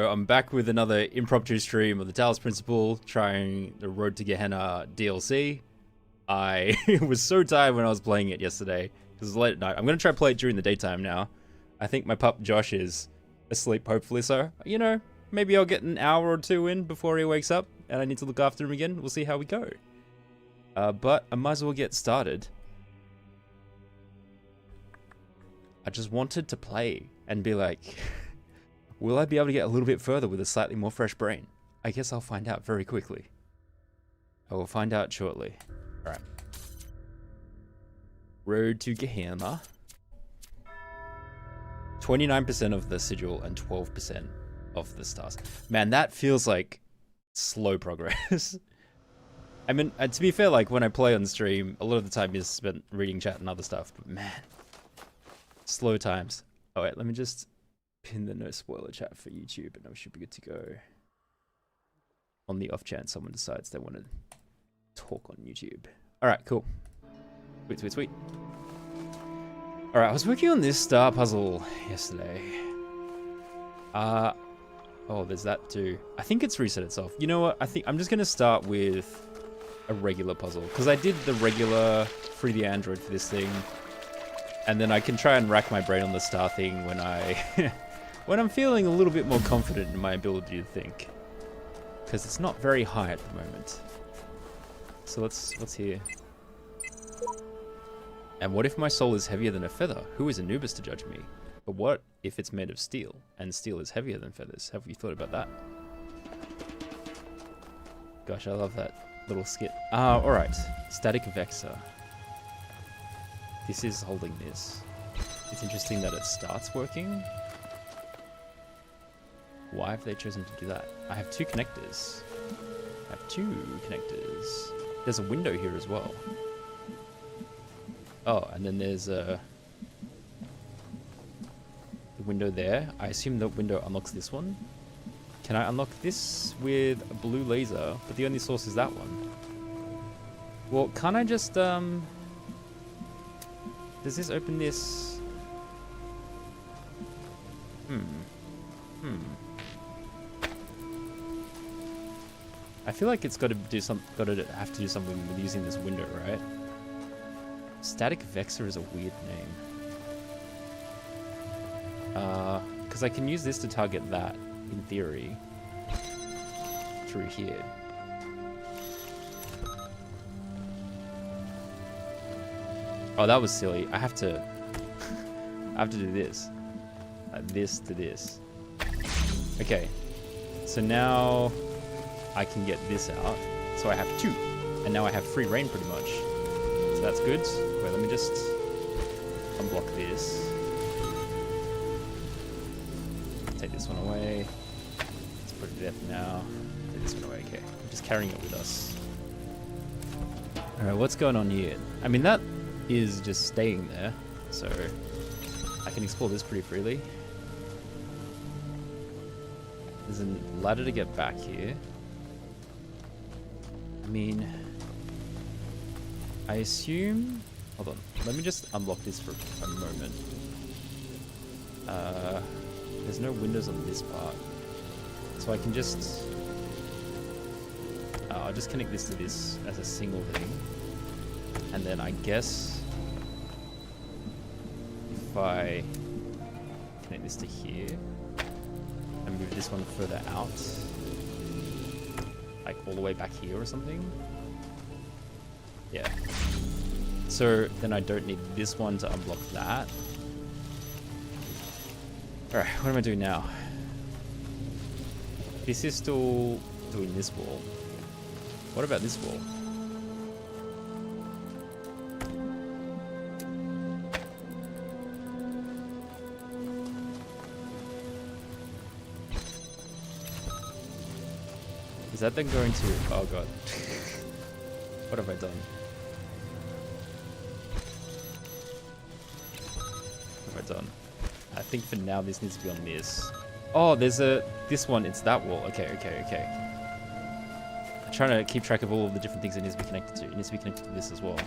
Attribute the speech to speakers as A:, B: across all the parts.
A: So I'm back with another impromptu stream of the Talos Principle, trying the Road to Gehenna DLC. I was so tired when I was playing it yesterday, because it was late at night. I'm going to try to play it during the daytime now. I think my pup Josh is asleep, hopefully, so, you know, maybe I'll get an hour or two in before he wakes up, and I need to look after him again. We'll see how we go. But I might as well get started. I just wanted to play and be like... will I be able to get a little bit further with a slightly more fresh brain? I guess I'll find out very quickly. I will find out shortly. Alright. Road to Gehenna. 29% of the sigil and 12% of the stars. Man, that feels like slow progress. I mean, to be fair, like when I play on stream, a lot of the time is spent reading chat and other stuff. But man, slow times. Oh wait, let me just... pin the no spoiler chat for YouTube and I should be good to go. On the off chance someone decides they want to talk on YouTube. Alright, cool. Sweet, sweet, sweet. Alright, I was working on this star puzzle yesterday. Oh, there's that too. I think it's reset itself. You know what? I think I'm just going to start with a regular puzzle. Because I did the regular free the Android for this thing. And then I can try and rack my brain on the star thing when I... when I'm feeling a little bit more confident in my ability to think. Because it's not very high at the moment. So let's hear. And what if my soul is heavier than a feather? Who is Anubis to judge me? But what if it's made of steel, and steel is heavier than feathers? Have you thought about that? Gosh, I love that little skit. Alright. Static Vexor. This is holding this. It's interesting that it starts working. Why have they chosen to do that? I have two connectors. There's a window here as well. Oh, and then there's a... the window there. I assume the window unlocks this one. Can I unlock this with a blue laser? But the only source is that one. Well, can't I just... does this open this? I feel like it's got to do have to do something with using this window, right? Static Vexor is a weird name. Because I can use this to target that, in theory, through here. Oh, that was silly. I have to do this. This to this. Okay. So now I can get this out. So I have two. And now I have free reign pretty much. So that's good. Wait, let me just unblock this. Take this one away. Let's put it to death now. Take this one away. Okay. I'm just carrying it with us. Alright, what's going on here? I mean, that is just staying there. So I can explore this pretty freely. There's a ladder to get back here. I mean, I assume... hold on, let me just unlock this for a moment. There's no windows on this part. So I can just... I'll just connect this to this as a single thing. And then I guess... if I connect this to here... and move this one further out, like all the way back here or something. Yeah. So then I don't need this one to unblock that. Alright, what am I doing now? This is still doing this wall. What about this wall? Is that then going to... oh god. What have I done? What have I done? I think for now this needs to be on this. Oh, there's a... this one, it's that wall. Okay. I'm trying to keep track of all of the different things it needs to be connected to. It needs to be connected to this as well.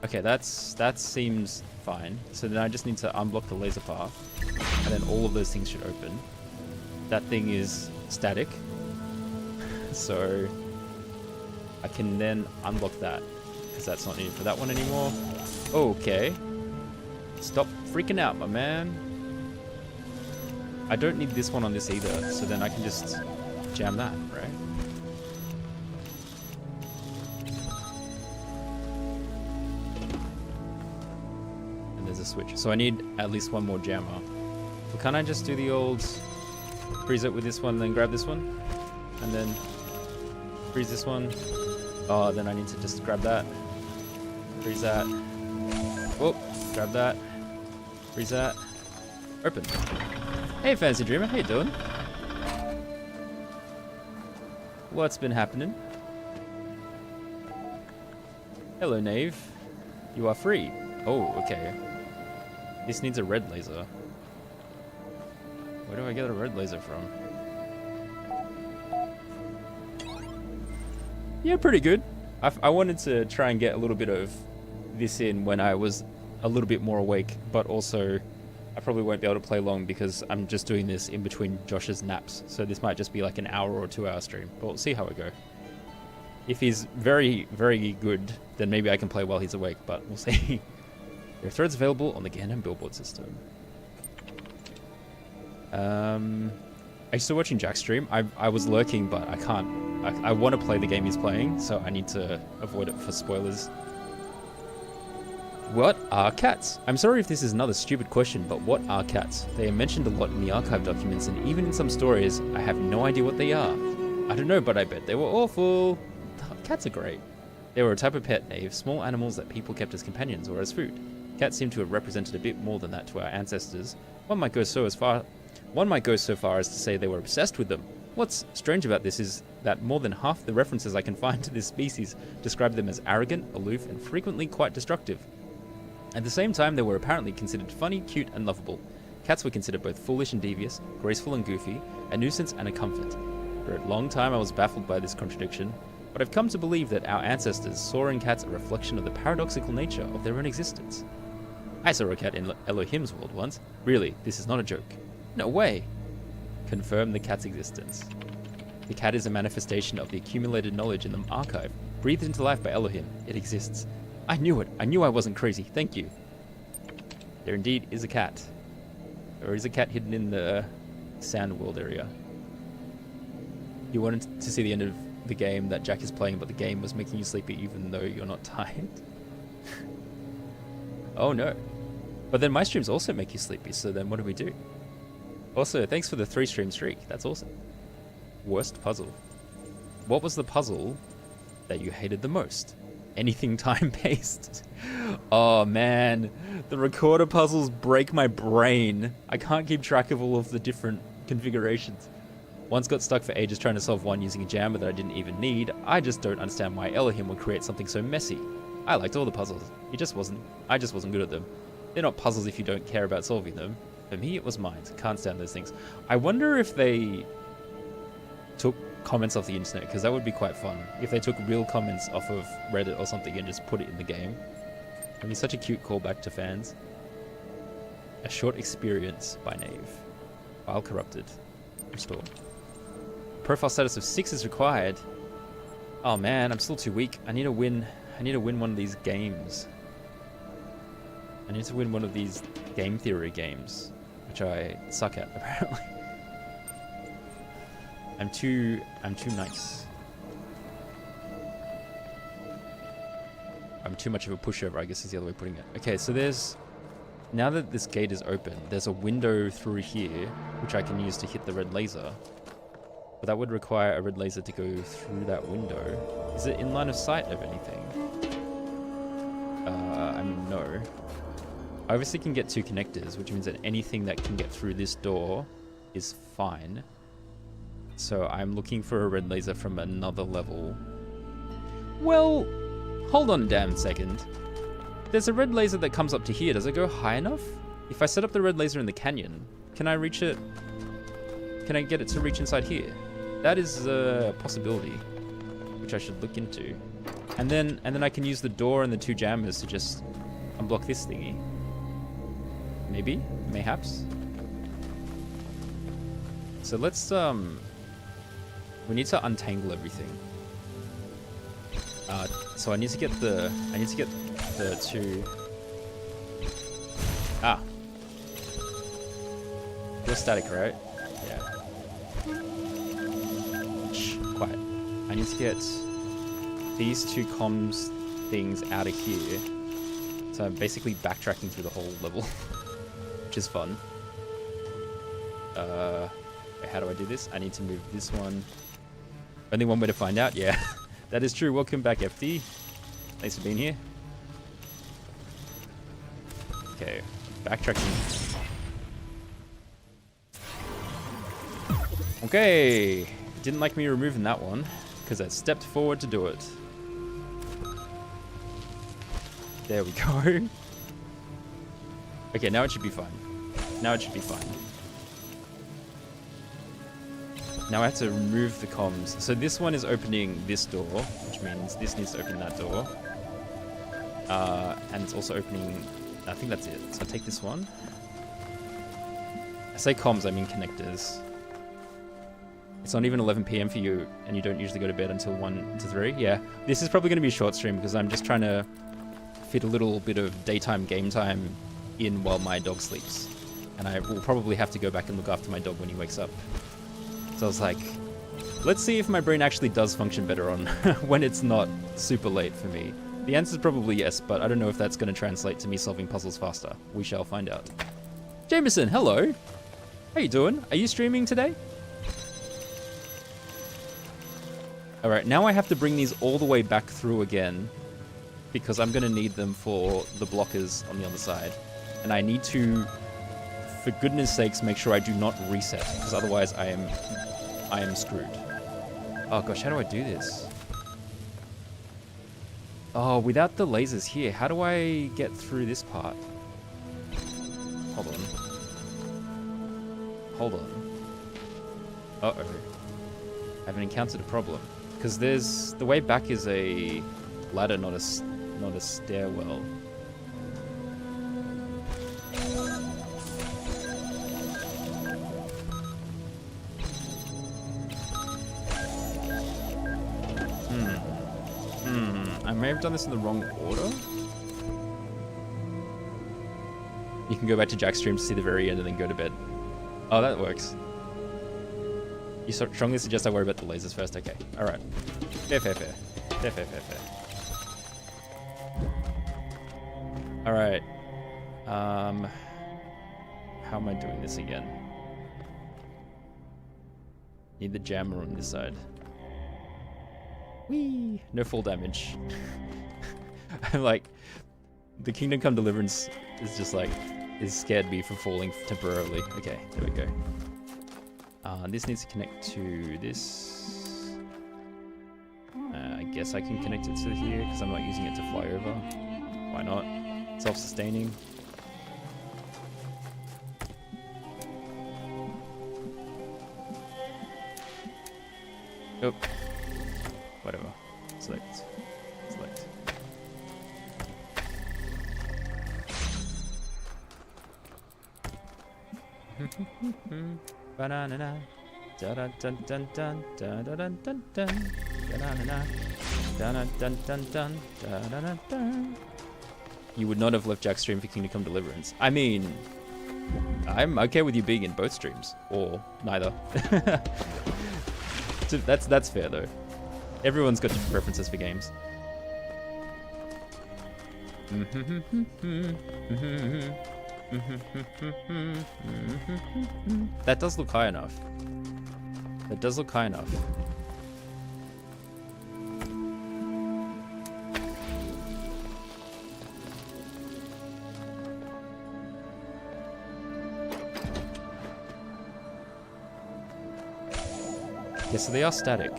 A: Okay, that seems fine. So then I just need to unblock the laser path. And then all of those things should open. that thing is static. So I can then unlock that because that's not needed for that one anymore. Okay. Stop freaking out, my man. I don't need this one on this either, so then I can just jam that, right? And there's a switch. So I need at least one more jammer. But can't I just do the old freeze it with this one, then grab this one? And then freeze this one. Oh, then I need to just grab that. Freeze that. Oh, grab that. Freeze that. Open. Hey, Fancy Dreamer, how you doing? What's been happening? Hello, Knave. You are free. Oh, okay. This needs a red laser. Where do I get a red laser from? Yeah, pretty good. I wanted to try and get a little bit of this in when I was a little bit more awake, but also I probably won't be able to play long because I'm just doing this in between Josh's naps. So this might just be like an hour or 2 hour stream, but we'll see how we go. If he's very, very good, then maybe I can play while he's awake, but we'll see. There are threads available on the Gehenna billboard system. Are you still watching Jack's stream? I was lurking, but I can't. I want to play the game he's playing, so I need to avoid it for spoilers. What are cats? I'm sorry if this is another stupid question, but what are cats? They are mentioned a lot in the archive documents, and even in some stories, I have no idea what they are. I don't know, but I bet they were awful. Cats are great. They were a type of pet, Knave, small animals that people kept as companions or as food. Cats seem to have represented a bit more than that to our ancestors. One might go so far as to say they were obsessed with them. What's strange about this is that more than half the references I can find to this species describe them as arrogant, aloof, and frequently quite destructive. At the same time, they were apparently considered funny, cute, and lovable. Cats were considered both foolish and devious, graceful and goofy, a nuisance and a comfort. For a long time I was baffled by this contradiction, but I've come to believe that our ancestors saw in cats a reflection of the paradoxical nature of their own existence. I saw a cat in Elohim's world once. Really, this is not a joke. No way! Confirm the cat's existence. The cat is a manifestation of the accumulated knowledge in the archive, breathed into life by Elohim. It exists. I knew it. I knew I wasn't crazy. Thank you. There indeed is a cat. There is a cat hidden in the sand world area. You wanted to see the end of the game that Jack is playing, but the game was making you sleepy even though you're not tired. Oh no. But then my streams also make you sleepy, so then what do we do? Also, thanks for the 3-stream streak. That's awesome. Worst puzzle. What was the puzzle that you hated the most? Anything time-based. Oh man, the recorder puzzles break my brain. I can't keep track of all of the different configurations. Once got stuck for ages trying to solve one using a jammer that I didn't even need. I just don't understand why Elohim would create something so messy. I liked all the puzzles. I just wasn't good at them. They're not puzzles if you don't care about solving them. For me, it was mine. Can't stand those things. I wonder if they took comments off the internet, because that would be quite fun. If they took real comments off of Reddit or something and just put it in the game. It'd be such a cute callback to fans. A short experience by Knave. File corrupted. Restore. Profile status of 6 is required. Oh man, I'm still too weak. I need to win one of these games. I need to win one of these game theory games, which I suck at apparently. I'm too nice. I'm too much of a pushover, I guess is the other way of putting it. Okay, so now that this gate is open, there's a window through here, which I can use to hit the red laser. But that would require a red laser to go through that window. Is it in line of sight of anything? No. I obviously can get 2 connectors, which means that anything that can get through this door is fine. So I'm looking for a red laser from another level. Well, hold on a damn second. There's a red laser that comes up to here. Does it go high enough? If I set up the red laser in the canyon, can I reach it? Can I get it to reach inside here? That is a possibility, which I should look into. And then I can use the door and the 2 jammers to just unblock this thingy. Maybe? Mayhaps? So let's we need to untangle everything. So I need to get the two. Ah, you're static, right? Yeah. Shh, quiet. I need to get these two comms things out of here. So I'm basically backtracking through the whole level, which is fun. Wait, how do I do this? I need to move this one. Only one way to find out? Yeah, that is true. Welcome back, FD. Thanks for being here. Okay, backtracking. Okay, didn't like me removing that one because I stepped forward to do it. There we go. Okay, now it should be fine. Now it should be fine. Now I have to remove the comms. So this one is opening this door, which means this needs to open that door. And it's also opening, I think that's it. So I take this one. I say comms, I mean connectors. It's not even 11 PM for you, and you don't usually go to bed until 1 to 3. Yeah, this is probably going to be a short stream because I'm just trying to fit a little bit of daytime game time in while my dog sleeps. And I will probably have to go back and look after my dog when he wakes up. So I was like, let's see if my brain actually does function better on when it's not super late for me. The answer is probably yes, but I don't know if that's going to translate to me solving puzzles faster. We shall find out. Jameson, hello. How you doing? Are you streaming today? All right, now I have to bring these all the way back through again because I'm going to need them for the blockers on the other side. And I need to, for goodness sakes, make sure I do not reset because otherwise I am screwed. Oh gosh, how do I do this? Oh, without the lasers here, how do I get through this part? Hold on. Hold on. Uh-oh. I haven't encountered a problem. Because there's... the way back is a ladder, not a stairwell. I may have done this in the wrong order. You can go back to Jack's stream to see the very end and then go to bed. Oh, that works. You strongly suggest I worry about the lasers first? Okay, alright. Fair. Alright. How am I doing this again? Need the jammer on this side. Whee! No fall damage. I'm like, the Kingdom Come Deliverance is just like, is scared me from falling temporarily. Okay, there we go. This needs to connect to this. I guess I can connect it to here because I'm not using it to fly over. Why not? Self-sustaining. Oh. Whatever. Select. Banana. Da dun dun dun dun da dun dun dun dun. Banana. Da dun dun dun dun da dun dun. You would not have left Jack's stream for Kingdom Come Deliverance. I mean, I'm okay with you being in both streams, or neither. That's fair though. Everyone's got different preferences for games. That does look high enough. That does look high enough. Yeah, so they are static.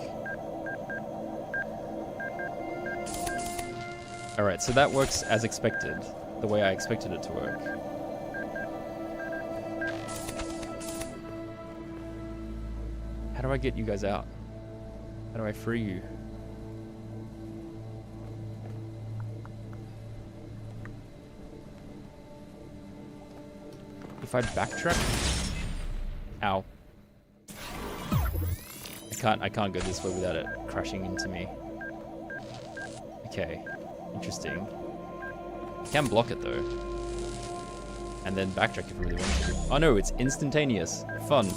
A: Alright, so that works as expected. The way I expected it to work. How do I get you guys out? How do I free you? If I backtrack... Ow. I can't go this way without it crashing into me. Okay, interesting. You can block it though. And then backtrack if you really want to. Oh no, it's instantaneous. Fun.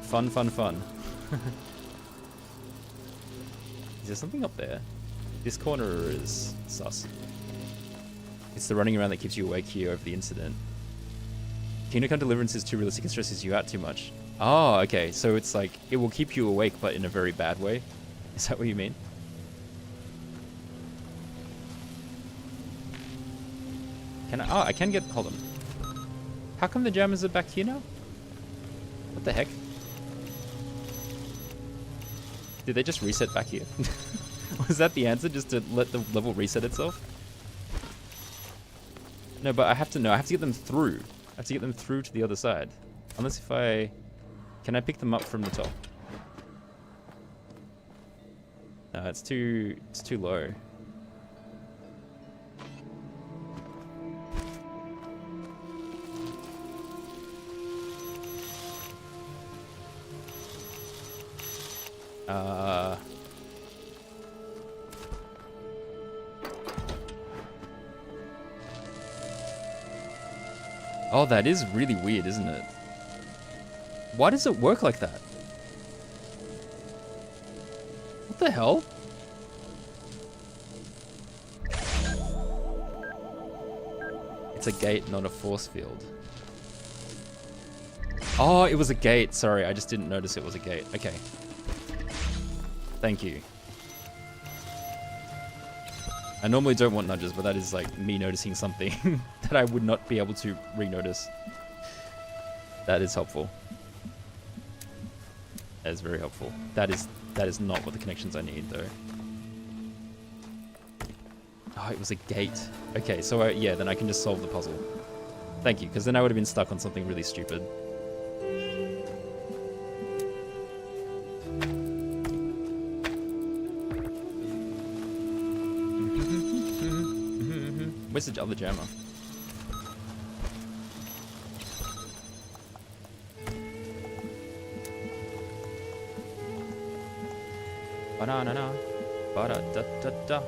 A: Fun, fun, fun. Is there something up there? This corner is sus. It's the running around that keeps you awake here over the incident. Kingdom Come Deliverance is too realistic and stresses you out too much. Oh, okay. So it's like, it will keep you awake, but in a very bad way. Is that what you mean? Can I? Oh, I can get... Hold on. How come the jammers are back here now? What the heck? Did they just reset back here? Was that the answer? Just to let the level reset itself? No, but I have to know. I have to get them through. I have to get them through to the other side. Unless if I... Can I pick them up from the top? No, it's too low. Oh, that is really weird, isn't it? Why does it work like that? What the hell? It's a gate, not a force field. Oh, it was a gate. Sorry, I just didn't notice it was a gate. Okay. Thank you. I normally don't want nudges, but that is like me noticing something that I would not be able to re-notice. That is helpful. That is very helpful. That is not what the connections I need though. Oh, it was a gate. Okay, so yeah, then I can just solve the puzzle. Thank you, because then I would have been stuck on something really stupid. Where's the other jammer? Ba-da-na-na. Ba-da-da-da-da.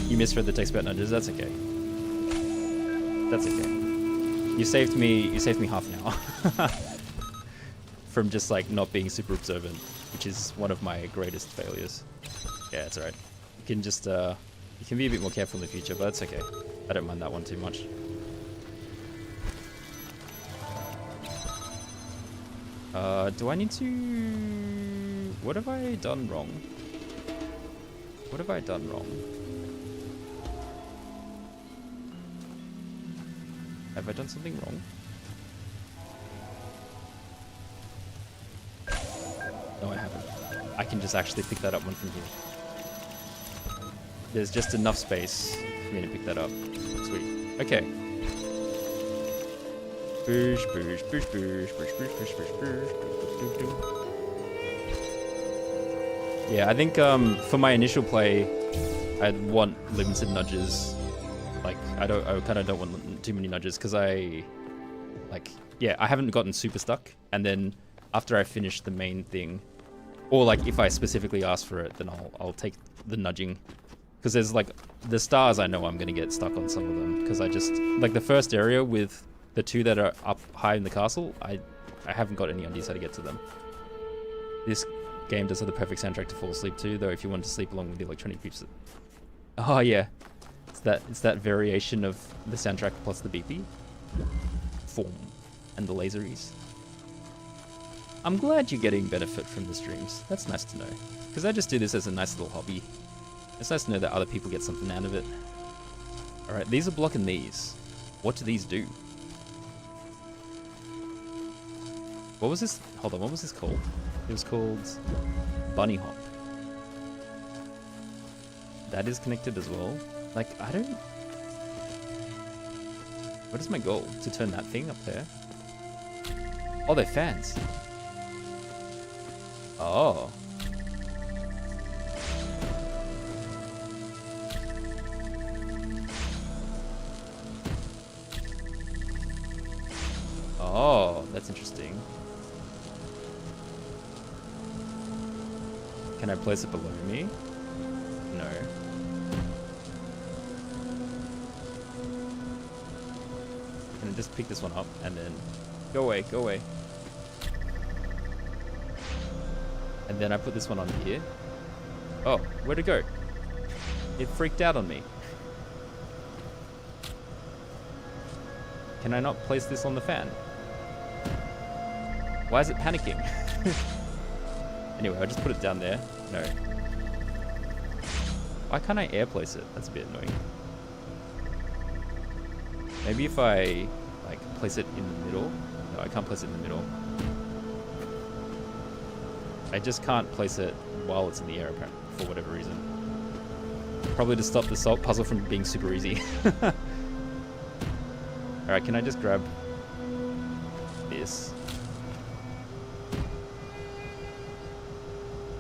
A: You misread the text about nudges. That's okay. That's okay. You saved me half an hour. From just like not being super observant, which is one of my greatest failures. Yeah, it's alright. You can just, you can be a bit more careful in the future, but that's okay. I don't mind that one too much. Do I need to... What have I done wrong? What have I done wrong? Have I done something wrong? No, I haven't. I can just actually pick that up one from here. There's just enough space for me to pick that up. Sweet. Okay. Boosh, boosh, boosh, boosh, boosh, boosh, boosh, boosh, boosh, boosh, boosh. Yeah, I think for my initial play, I'd want limited nudges. Like, I kind of don't want too many nudges because I haven't gotten super stuck. And then after I finish the main thing, or like if I specifically ask for it, then I'll take the nudging. Because there's like the stars, I know I'm gonna get stuck on some of them because I just like the first area with the two that are up high in the castle. I haven't got any ideas how to get to them. This game does have the perfect soundtrack to fall asleep to, though. If you want to sleep along with the electronic beeps, oh yeah, it's that variation of the soundtrack plus the beepy form and the laseries. I'm glad you're getting benefit from the streams. That's nice to know. Because I just do this as a nice little hobby. It's nice to know that other people get something out of it. Alright, these are blocking these. What do these do? What was this? Hold on, what was this called? It was called Bunny Hop. That is connected as well. Like, I don't... What is my goal? To turn that thing up there? Oh, they're fans. Oh. Oh, that's interesting. Can I place it below me? No. Can I just pick this one up and then go away, go away. And then I put this one on here. Oh, where'd it go? It freaked out on me. Can I not place this on the fan? Why is it panicking? Anyway, I'll just put it down there. No. Why can't I air place it? That's a bit annoying. Maybe if I like place it in the middle. No, I can't place it in the middle. I just can't place it while it's in the air apparently, for whatever reason. Probably to stop the salt puzzle from being super easy. Alright, can I just grab this?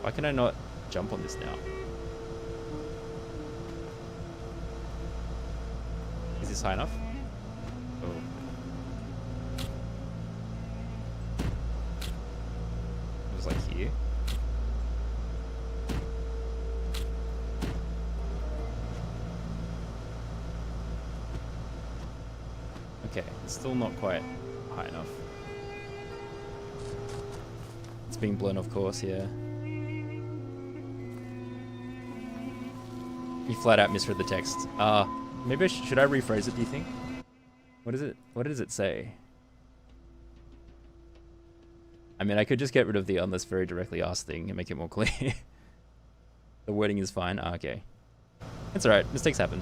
A: Why can I not jump on this now? Is this high enough? Oh. It was like here. Okay, it's still not quite high enough. It's being blown off course, yeah. You flat out misread the text. Maybe should I rephrase it, do you think? What is it? What does it say? I mean, I could just get rid of the unless very directly asked thing and make it more clear. The wording is fine. Okay. It's alright. Mistakes happen.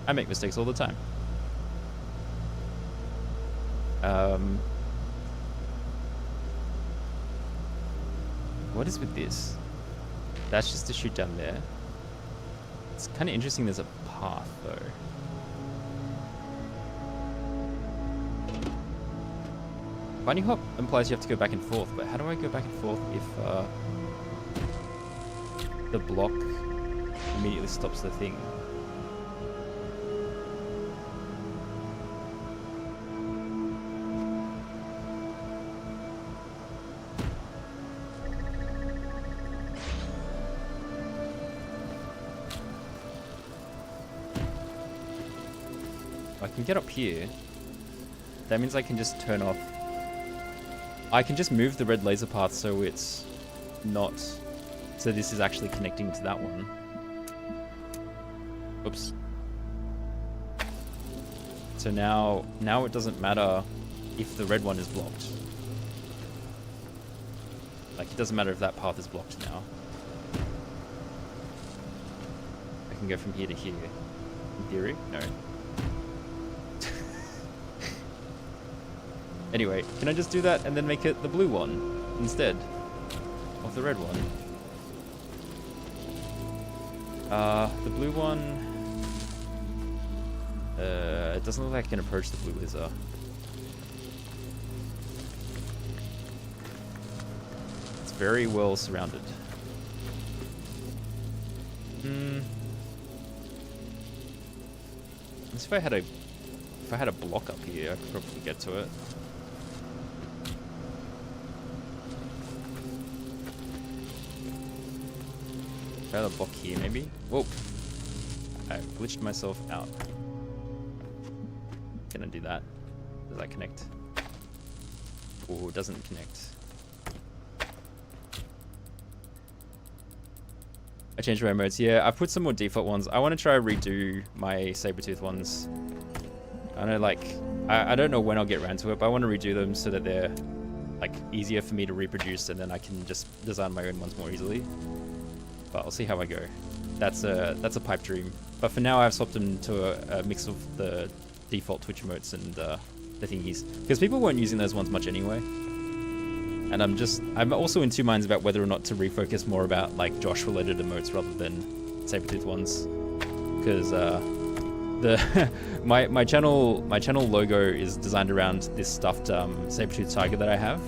A: I make mistakes all the time. What is with this? That's just to shoot down there. It's kind of interesting there's a path, though. Bunny hop implies you have to go back and forth, but how do I go back and forth if the block immediately stops the thing? I can get up here. That means I can just turn off. I can just move the red laser path so it's not. So this is actually connecting to that one. Oops. So now it doesn't matter if the red one is blocked. Like, it doesn't matter if that path is blocked now. I can go from here to here. In theory? No. Anyway, can I just do that and then make it the blue one instead of the red one? The blue one... it doesn't look like I can approach the blue laser. It's very well surrounded. If I had a block up here, I could probably get to it. Try the block here, maybe? Whoa! I glitched myself out. Can I do that? Does that connect? Oh, it doesn't connect. I changed my modes. Yeah, I've put some more default ones. I want to try redo my Sabertooth ones. I know, like, I don't know when I'll get around to it, but I want to redo them so that they're, like, easier for me to reproduce, and then I can just design my own ones more easily. But I'll see how I go. That's a pipe dream. But for now, I've swapped them to a mix of the default Twitch emotes and the thingies, because people weren't using those ones much anyway. And I'm also in two minds about whether or not to refocus more about like Josh-related emotes rather than Sabertooth ones, because my channel logo is designed around this stuffed Sabertooth tiger that I have.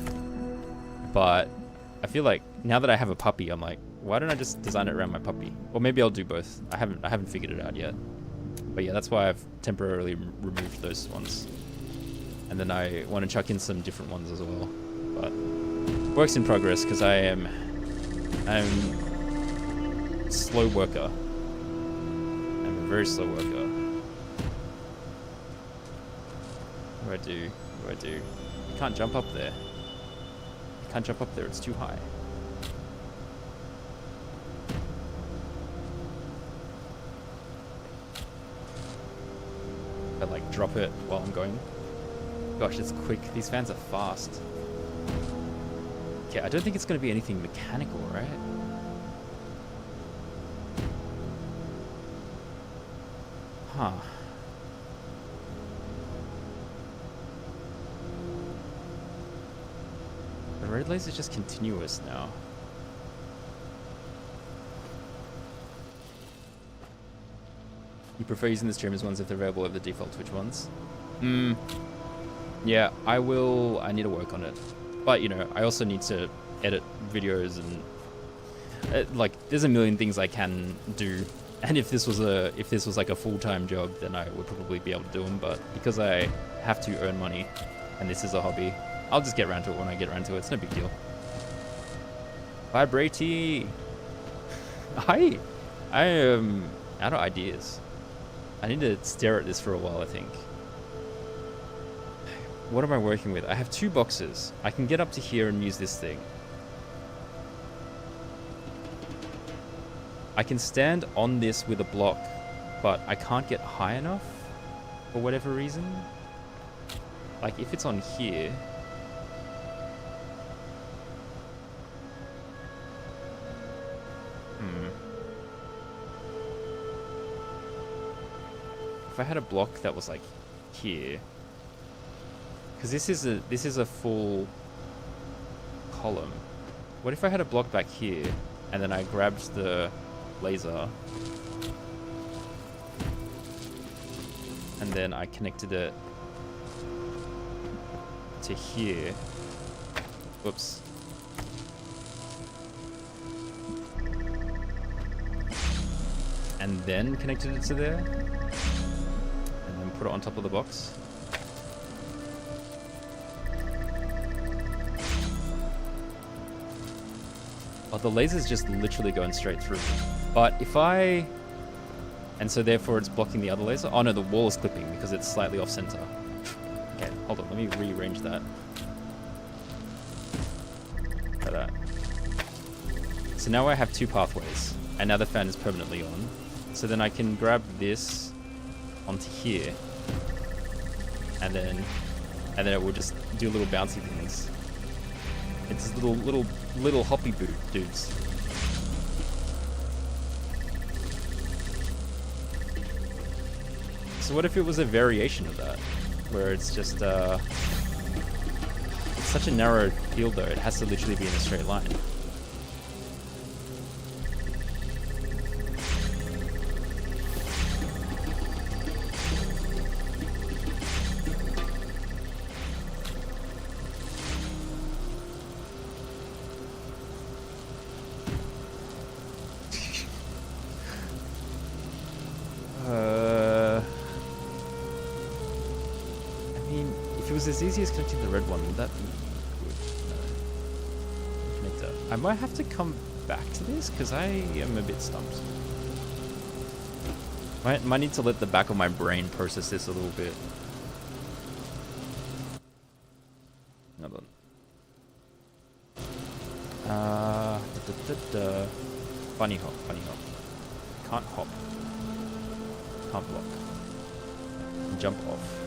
A: But I feel like now that I have a puppy, I'm like, why don't I just design it around my puppy? Or maybe I'll do both. I haven't figured it out yet. But yeah, that's why I've temporarily removed those ones. and then I want to chuck in some different ones as well. But works in progress because I'm slow worker. I'm a very slow worker. What do I do? What do I do? You can't jump up there. You can't jump up there. It's too high. I like drop it while I'm going. Gosh, it's quick. These fans are fast. Okay, I don't think it's going to be anything mechanical, right? Huh. The red laser is just continuous now. You prefer using the streamers ones if they're available over the default Twitch ones? Yeah, I will. I need to work on it. But, you know, I also need to edit videos and like there's a million things I can do. And if this was like a full-time job, then I would probably be able to do them, but because I have to earn money and this is a hobby, I'll just get around to it when I get around to it. It's no big deal. Bye, Brady. I am out of ideas. I need to stare at this for a while, I think. What am I working with? I have 2 boxes. I can get up to here and use this thing. I can stand on this with a block, but I can't get high enough for whatever reason. Like if it's on here, if I had a block that was like here, because this is a full column. What if I had a block back here and then I grabbed the laser and then I connected it to here. Whoops. And then connected it to there and then put it on top of the box. Oh, the laser's just literally going straight through. But if I... And so therefore it's blocking the other laser. Oh no, the wall is clipping because it's slightly off center. Okay, hold on, let me rearrange that. Like that. So now I have 2 pathways, and now the fan is permanently on. So then I can grab this onto here, and then it will just do little bouncy things. It's little hoppy dudes. So what if it was a variation of that, where it's just it's such a narrow field though, it has to literally be in a straight line. As easy as connecting the red one, would that be good? Connector. I might have to come back to this because I am a bit stumped. Might need to let the back of my brain process this a little bit. Hold on. Bunny hop, bunny hop. Can't hop. Can't block. Jump off.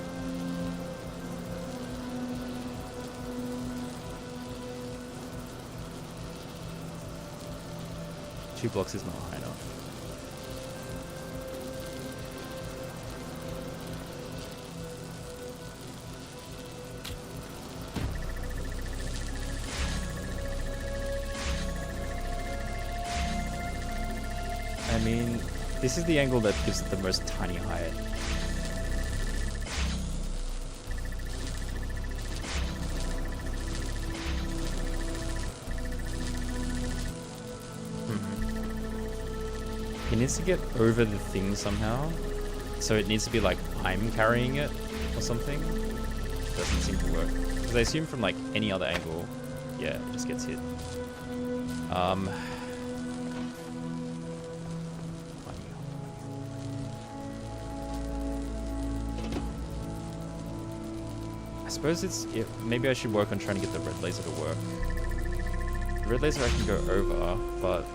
A: Two blocks is not high enough. I mean, this is the angle that gives it the most tiny height. It needs to get over the thing somehow. So it needs to be like I'm carrying it or something. But doesn't seem to work. Because I assume from like any other angle, yeah, it just gets hit. I suppose maybe I should work on trying to get the red laser to work. The red laser I can go over, but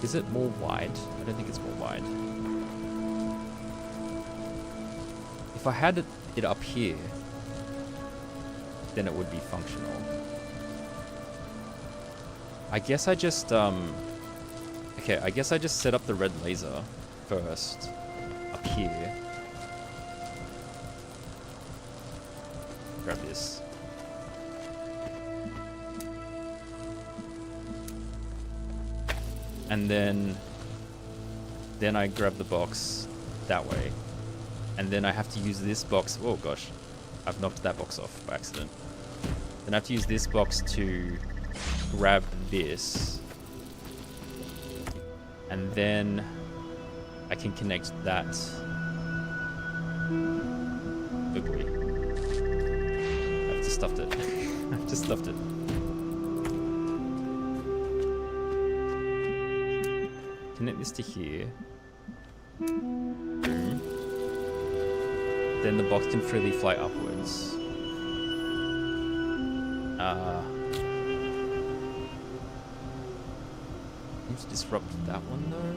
A: is it more wide? I don't think it's more wide. If I had it up here, then it would be functional. I guess I just okay, I guess I just set up the red laser first up here. Grab this. And then I grab the box that way. And then I have to use this box. Oh gosh, I've knocked that box off by accident. Then I have to use this box to grab this. And then I can connect that. Ugly. I've just stuffed it. I've just stuffed it. Connect this to here. Boom. Then the box can freely fly upwards. Need to disrupt that one though.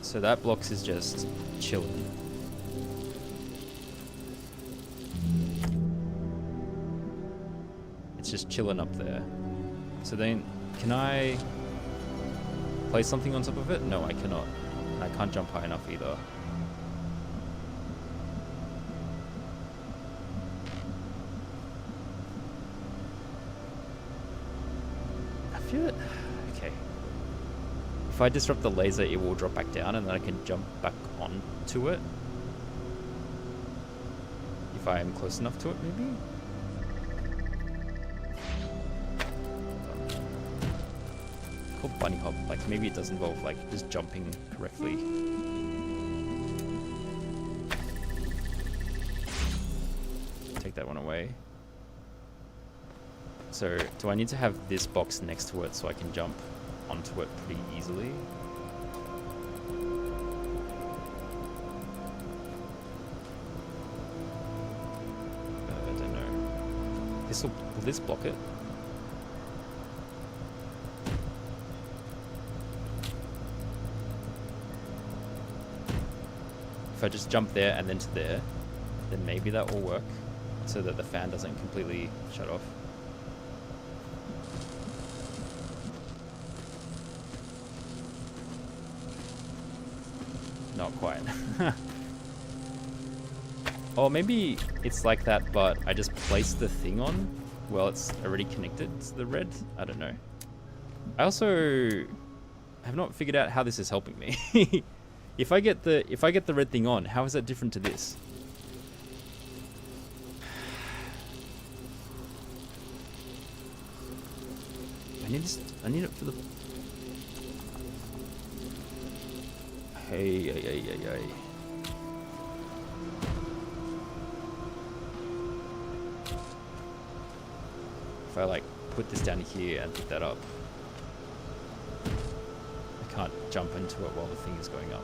A: So that blocks is just chilling. It's just chilling up there. So then, can I place something on top of it? No, I cannot. And I can't jump high enough either. I feel it. Okay. If I disrupt the laser, it will drop back down and then I can jump back onto it. If I am close enough to it, maybe? Called bunny hop. Like, maybe it does involve, like, just jumping correctly. Take that one away. So, do I need to have this box next to it so I can jump onto it pretty easily? I don't know. Will this block it? If I just jump there and then to there, then maybe that will work so that the fan doesn't completely shut off. Not quite. Or maybe it's like that, but I just place the thing on while it's already connected to the red. I don't know. I also have not figured out how this is helping me. If I get the red thing on, how is that different to this? I need it for the. Hey. If I like put this down here and pick that up, I can't jump into it while the thing is going up.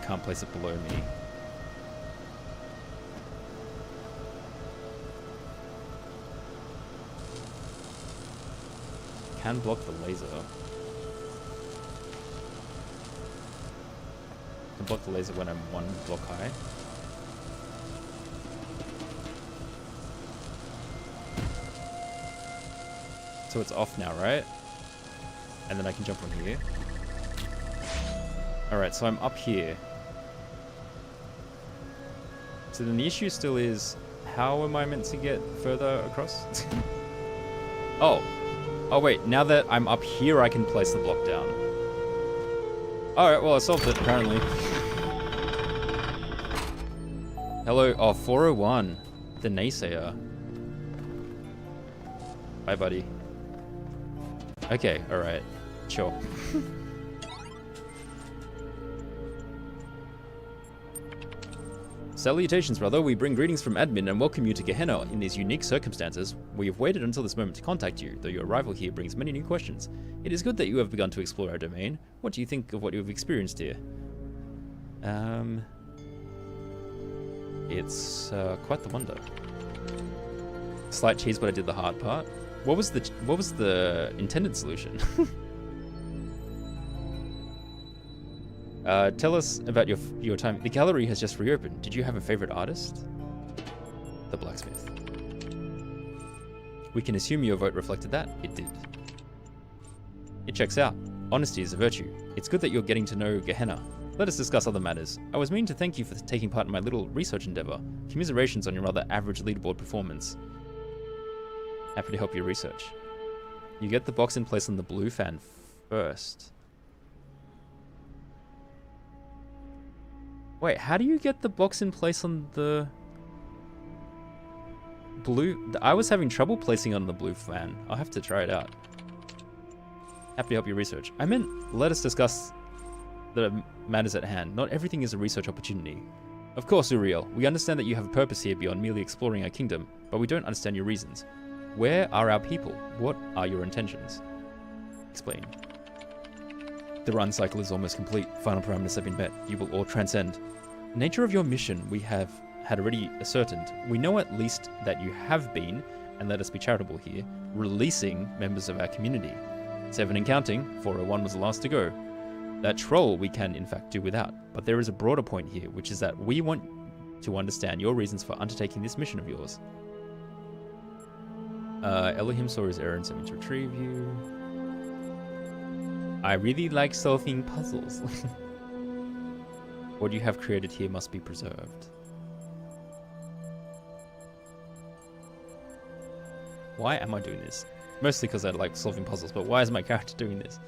A: I can't place it below me. Can block the laser. Can block the laser when I'm one block high. So it's off now, right? And then I can jump on here. Alright, so I'm up here. So then the issue still is, how am I meant to get further across? Oh wait, now that I'm up here I can place the block down. Alright, well I solved it apparently. Hello, 401, the naysayer. Bye, buddy. Okay, alright. Sure. Salutations, brother. We bring greetings from admin and welcome you to Gehenna in these unique circumstances. We have waited until this moment to contact you, though your arrival here brings many new questions. It is good that you have begun to explore our domain. What do you think of what you have experienced here? It's quite the wonder. Slight cheese, but I did the hard part. What was the intended solution? Tell us about your time. The gallery has just reopened. Did you have a favorite artist? The blacksmith. We can assume your vote reflected that. It did. It checks out. Honesty is a virtue. It's good that you're getting to know Gehenna. Let us discuss other matters. I was meaning to thank you for taking part in my little research endeavor. Commiserations on your rather average leaderboard performance. Happy to help your research. You get the box in place on the blue fan first. Wait, how do you get the box in place on the blue? I was having trouble placing on the blue fan. I'll have to try it out. Happy to help your research. I meant, let us discuss the matters at hand. Not everything is a research opportunity. Of course, Uriel, we understand that you have a purpose here beyond merely exploring our kingdom, but we don't understand your reasons. Where are our people? What are your intentions? Explain. The run cycle is almost complete. Final parameters have been met. You will all transcend. The nature of your mission we have had already ascertained. We know at least that you have been, and let us be charitable here, releasing members of our community. 7 and counting, 401 was the last to go. That troll we can in fact do without, but there is a broader point here, which is that we want to understand your reasons for undertaking this mission of yours. Elohim saw his errands and to retrieve you. I really like solving puzzles. What you have created here must be preserved. Why am I doing this? Mostly because I like solving puzzles, but why is my character doing this?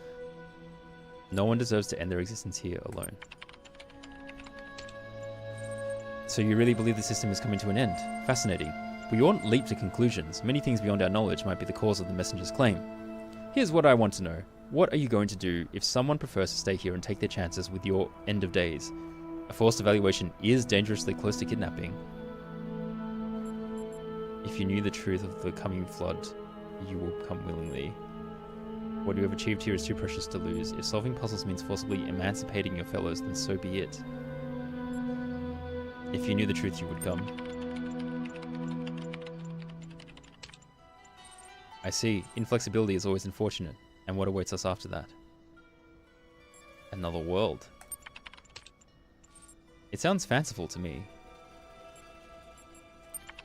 A: No one deserves to end their existence here alone. So you really believe the system is coming to an end? Fascinating. We won't leap to conclusions. Many things beyond our knowledge might be the cause of the messenger's claim. Here's what I want to know. What are you going to do if someone prefers to stay here and take their chances with your end of days? A forced evaluation is dangerously close to kidnapping. If you knew the truth of the coming flood, you will come willingly. What you have achieved here is too precious to lose. If solving puzzles means forcibly emancipating your fellows, then so be it. If you knew the truth, you would come. I see. Inflexibility is always unfortunate. And what awaits us after that? Another world. It sounds fanciful to me.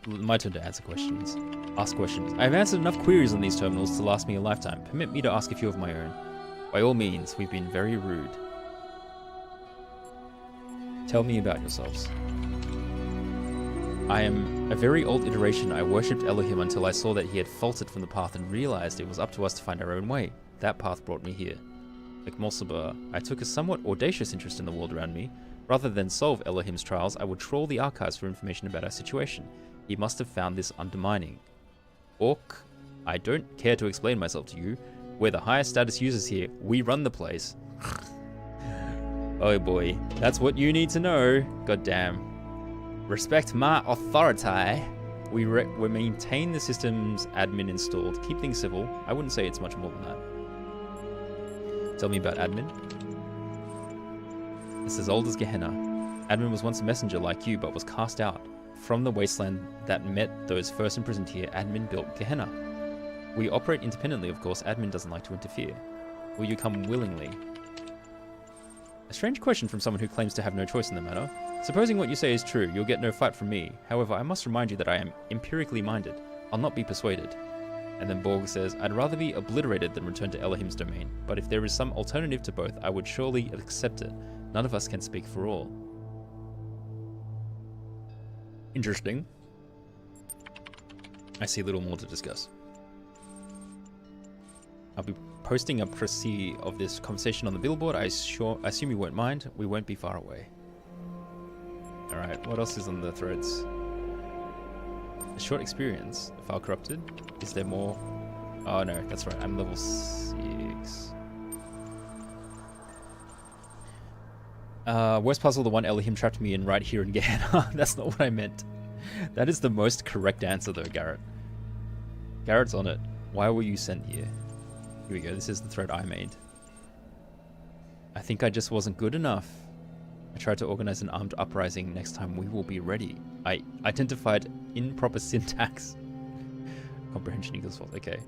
A: My turn to answer questions. Ask questions. I have answered enough queries on these terminals to last me a lifetime. Permit me to ask a few of my own. By all means, we've been very rude. Tell me about yourselves. I am a very old iteration. I worshipped Elohim until I saw that he had faltered from the path and realized it was up to us to find our own way. That path brought me here. Like Molsabar, I took a somewhat audacious interest in the world around me. Rather than solve Elohim's trials, I would trawl the archives for information about our situation. He must have found this undermining. Orc, I don't care to explain myself to you. We're the highest status users here. We run the place. Oh boy, that's what you need to know. God damn. Respect my authority. We maintain the system's admin installed. Keep things civil. I wouldn't say it's much more than that. Tell me about admin. It's as old as Gehenna. Admin was once a messenger like you, but was cast out. From the wasteland that met those first imprisoned here, admin built Gehenna. We operate independently, of course. Admin doesn't like to interfere. Will you come willingly? A strange question from someone who claims to have no choice in the matter. Supposing what you say is true, you'll get no fight from me. However, I must remind you that I am empirically minded. I'll not be persuaded. And then Borg says, I'd rather be obliterated than return to Elohim's domain. But if there is some alternative to both, I would surely accept it. None of us can speak for all. Interesting. I see little more to discuss. I'll be posting a précis of this conversation on the billboard. I assume you won't mind. We won't be far away. Alright, what else is on the threads? A short experience. File corrupted. Is there more? Oh no, that's right. I'm level 6. Worst puzzle, the one Elohim trapped me in right here in Gehenna. That's not what I meant. That is the most correct answer though, Garrett. Garrett's on it. Why were you sent here? Here we go. This is the thread I made. I think I just wasn't good enough. I tried to organize an armed uprising. Next time we will be ready. I identified improper syntax. Comprehension equals false. Okay.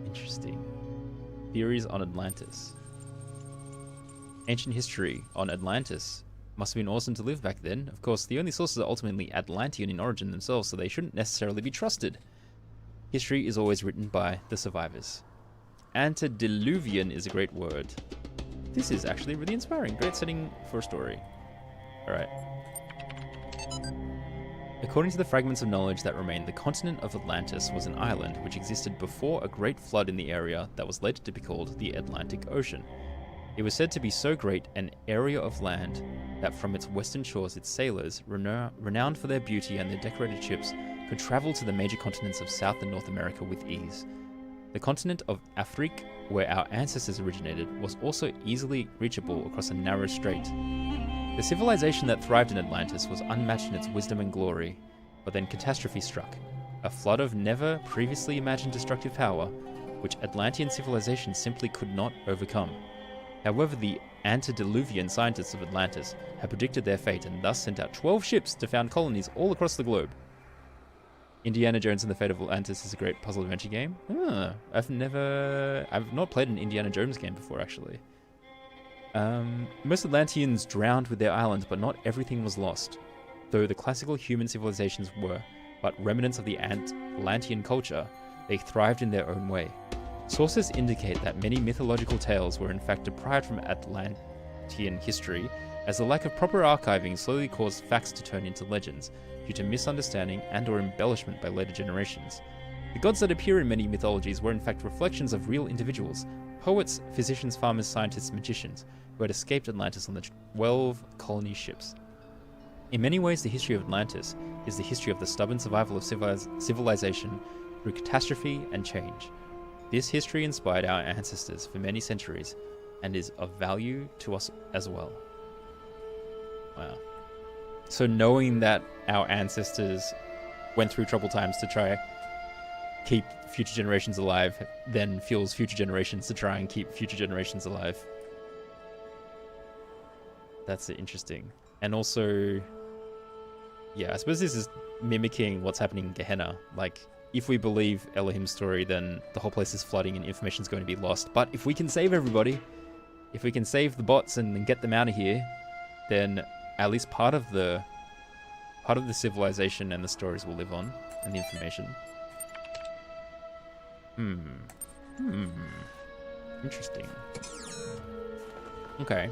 A: Interesting. Theories on Atlantis. Ancient history on Atlantis. Must have been awesome to live back then. Of course, the only sources are ultimately Atlantean in origin themselves, so they shouldn't necessarily be trusted. History is always written by the survivors. Antediluvian is a great word. This is actually really inspiring. Great setting for a story. Alright. According to the fragments of knowledge that remain, the continent of Atlantis was an island which existed before a great flood in the area that was later to be called the Atlantic Ocean. It was said to be so great an area of land that from its western shores its sailors, renowned for their beauty and their decorated ships, could travel to the major continents of South and North America with ease. The continent of Afrique, where our ancestors originated, was also easily reachable across a narrow strait. The civilization that thrived in Atlantis was unmatched in its wisdom and glory, but then catastrophe struck, a flood of never previously imagined destructive power, which Atlantean civilization simply could not overcome. However, the antediluvian scientists of Atlantis had predicted their fate and thus sent out 12 ships to found colonies all across the globe. Indiana Jones and the Fate of Atlantis is a great puzzle adventure game. I've not played an Indiana Jones game before, actually. Most Atlanteans drowned with their island, but not everything was lost. Though the classical human civilizations were but remnants of the Atlantean culture, they thrived in their own way. Sources indicate that many mythological tales were in fact deprived from Atlantean history, as the lack of proper archiving slowly caused facts to turn into legends, due to misunderstanding and or embellishment by later generations. The gods that appear in many mythologies were in fact reflections of real individuals, poets, physicians, farmers, scientists, magicians, who had escaped Atlantis on the 12 colony ships. In many ways, the history of Atlantis is the history of the stubborn survival of civilization through catastrophe and change. This history inspired our ancestors for many centuries and is of value to us as well. Wow. So knowing that our ancestors went through troubled times to try keep future generations alive then fuels future generations to try and keep future generations alive. That's interesting. And also, yeah, I suppose this is mimicking what's happening in Gehenna. Like, if we believe Elohim's story, then the whole place is flooding and information's going to be lost. But if we can save everybody, if we can save the bots and get them out of here, then at least part of the civilization and the stories will live on, and the information. Interesting. Okay.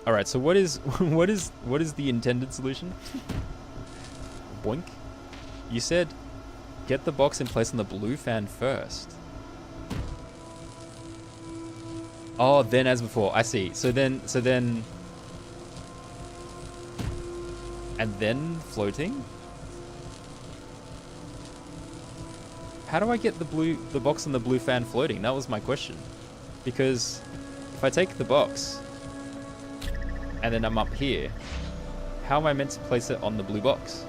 A: All right. So what is the intended solution? Boink. You said get the box in place on the blue fan first. Oh, then as before. I see. So then and then floating? How do I get the box on the blue fan floating? That was my question. Because if I take the box and then I'm up here, how am I meant to place it on the blue box?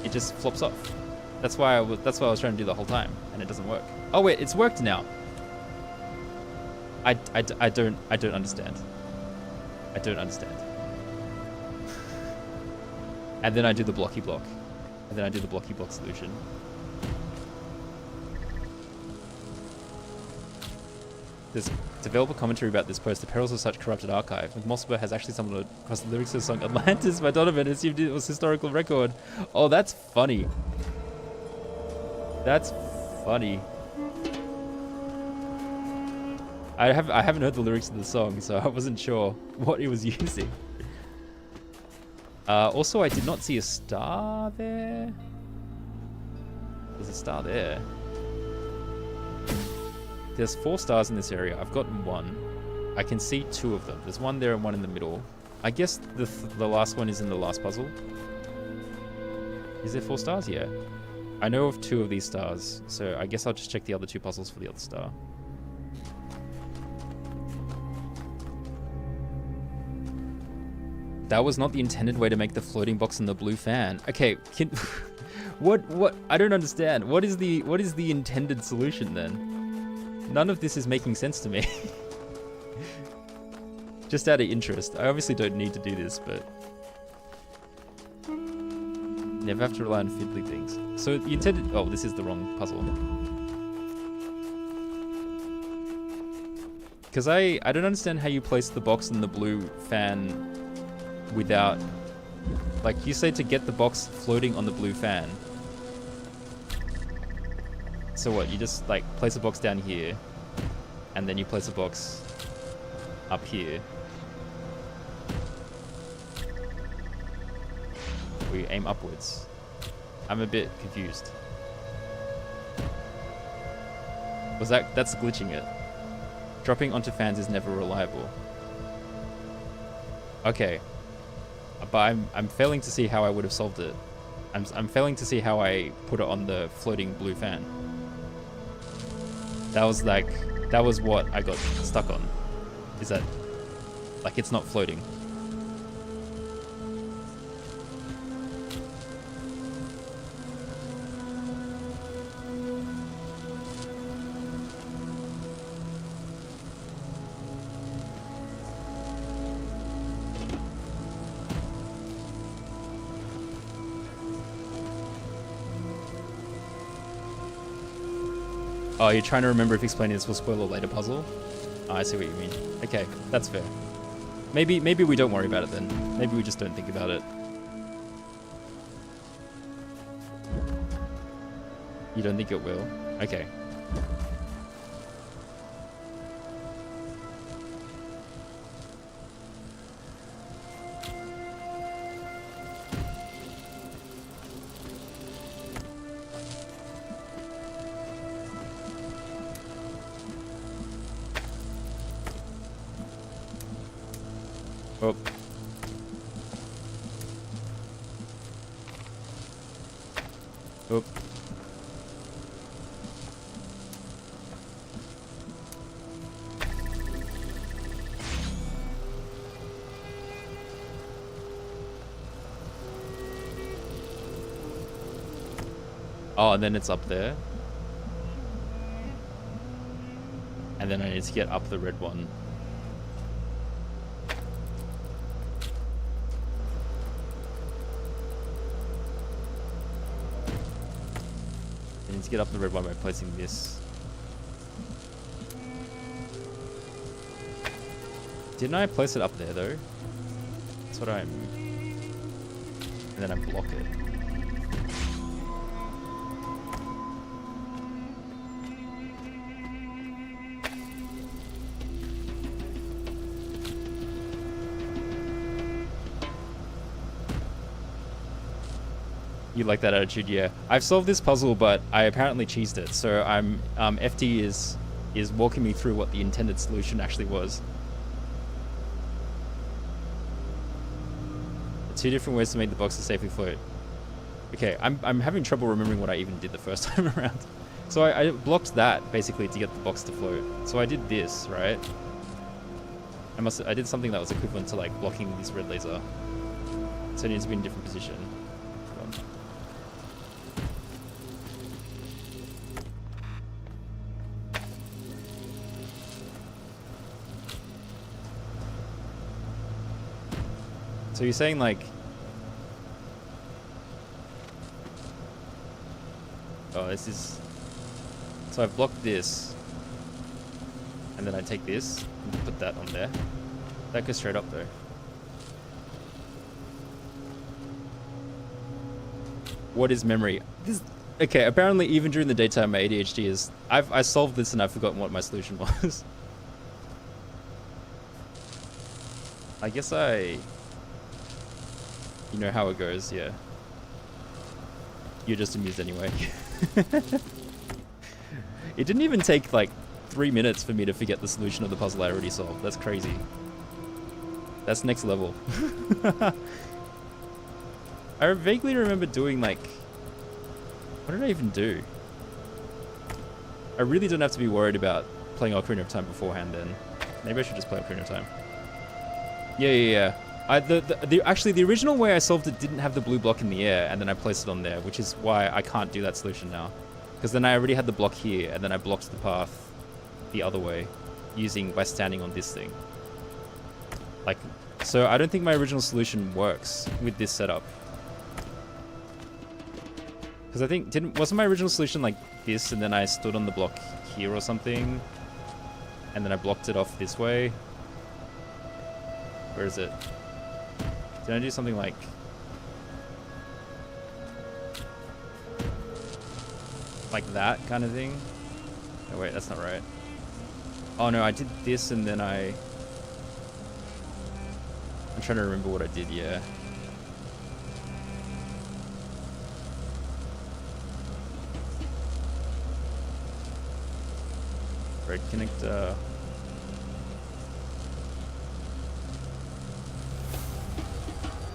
A: It just flops off. That's why I was trying to do the whole time, and it doesn't work. Oh wait, it's worked now. I don't understand. I don't understand. And then I do the blocky block. And then I do the blocky block solution. There's developer commentary about this post, The Perils of Such Corrupted Archive. Mossberg has actually stumbled across the lyrics of the song Atlantis by Donovan and assumed it was historical record. Oh, that's funny. That's funny. I haven't heard the lyrics of the song, so I wasn't sure what he was using. Also, I did not see a star there. There's a star there. There's 4 stars in this area. I've gotten 1. I can see 2 of them. There's 1 there and 1 in the middle. I guess the last one is in the last puzzle. Is there 4 stars? Yeah. I know of 2 of these stars, so I guess I'll just check the other 2 puzzles for the other star. That was not the intended way to make the floating box in the blue fan. Okay, what? I don't understand. What is the intended solution then? None of this is making sense to me. Just out of interest. I obviously don't need to do this, but never have to rely on fiddly things. So the intended... Oh, this is the wrong puzzle. Because I don't understand how you place the box in the blue fan without... Like, you say to get the box floating on the blue fan. So what, you just, like, place a box down here, and then you place a box up here. We aim upwards. I'm a bit confused. That's glitching it. Dropping onto fans is never reliable. Okay. But I'm failing to see how I would have solved it. I'm failing to see how I put it on the floating blue fan. That was what I got stuck on. Is that, like, it's not floating. Oh, you're trying to remember if explaining this will spoil a later puzzle? Oh, I see what you mean. Okay, that's fair. Maybe we don't worry about it then. Maybe we just don't think about it. You don't think it will? Okay. Oh. Oh. Oh, and then it's up there. And then I need to get up the red one. To get up the red one by placing this. Didn't I place it up there though? That's what I'm... And then I block it. You like that attitude, yeah. I've solved this puzzle, but I apparently cheesed it. So I'm FT is walking me through what the intended solution actually was. 2 different ways to make the boxes safely float. Okay, I'm having trouble remembering what I even did the first time around. So I blocked that basically to get the box to float. So I did this, right? I did something that was equivalent to like blocking this red laser. So it needs to be in a different position. So you're saying like... Oh, this is... So I've blocked this. And then I take this and put that on there. That goes straight up though. What is memory? Okay, apparently even during the daytime my ADHD is... I solved this and I've forgotten what my solution was. I guess you know how it goes, yeah. You're just amused anyway. It didn't even take like 3 minutes for me to forget the solution of the puzzle I already solved. That's crazy. That's next level. I vaguely remember doing like... What did I even do? I really don't have to be worried about playing Ocarina of Time beforehand then. Maybe I should just play Ocarina of Time. Yeah. Actually, the original way I solved it didn't have the blue block in the air, and then I placed it on there, which is why I can't do that solution now. Because then I already had the block here, and then I blocked the path the other way by standing on this thing. Like, so I don't think my original solution works with this setup. Because I think, wasn't my original solution like this, and then I stood on the block here or something, and then I blocked it off this way? Where is it? Did I do something like... that kind of thing? Oh wait, that's not right. Oh no, I did this and then I'm trying to remember what I did, yeah. Red connector.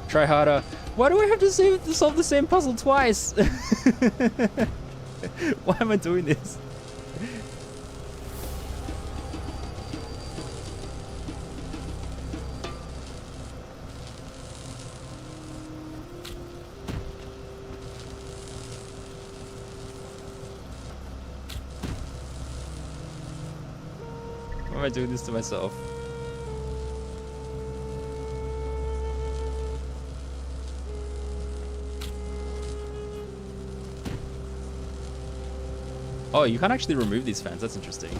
A: Try harder. Why do I have to solve the same puzzle twice? Why am I doing this? Why am I doing this to myself? Oh, you can't actually remove these fans. That's interesting.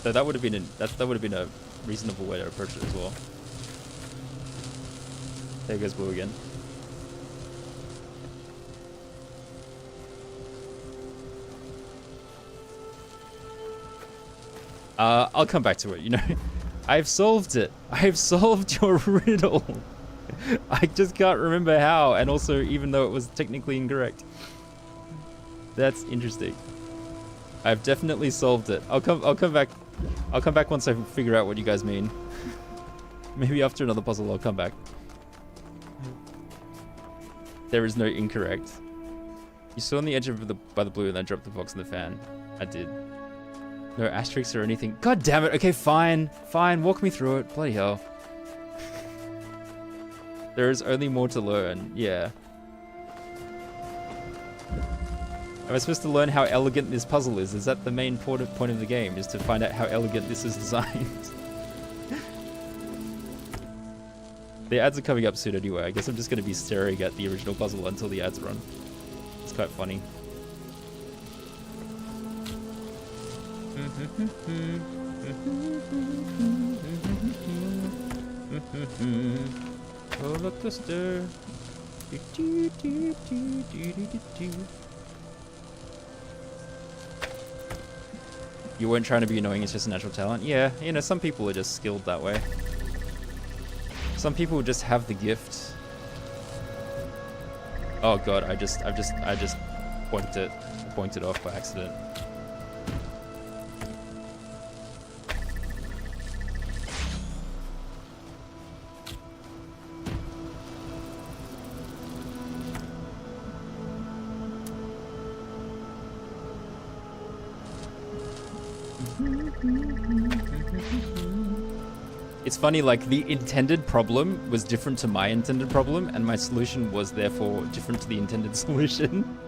A: So that would have been a reasonable way to approach it as well. There goes blue again. I'll come back to it. You know, I've solved it. I've solved your riddle. I just can't remember how, and also even though it was technically incorrect. That's interesting. I've definitely solved it. I'll come back. I'll come back once I figure out what you guys mean. Maybe after another puzzle I'll come back. There is no incorrect. You stood on the edge of by the blue and then dropped the box in the fan. I did. No asterisks or anything. God damn it. Okay, fine. Fine. Walk me through it. Bloody hell. There is only more to learn. Yeah. Am I supposed to learn how elegant this puzzle is? Is that the main point of the game? Is to find out how elegant this is designed? The ads are coming up soon anyway. I guess I'm just going to be staring at the original puzzle until the ads run. It's quite funny. Roller coaster. You weren't trying to be annoying, it's just a natural talent. Yeah, you know, some people are just skilled that way. Some people just have the gift. Oh god, I just pointed off by accident. It's funny, like, the intended problem was different to my intended problem, and my solution was therefore different to the intended solution.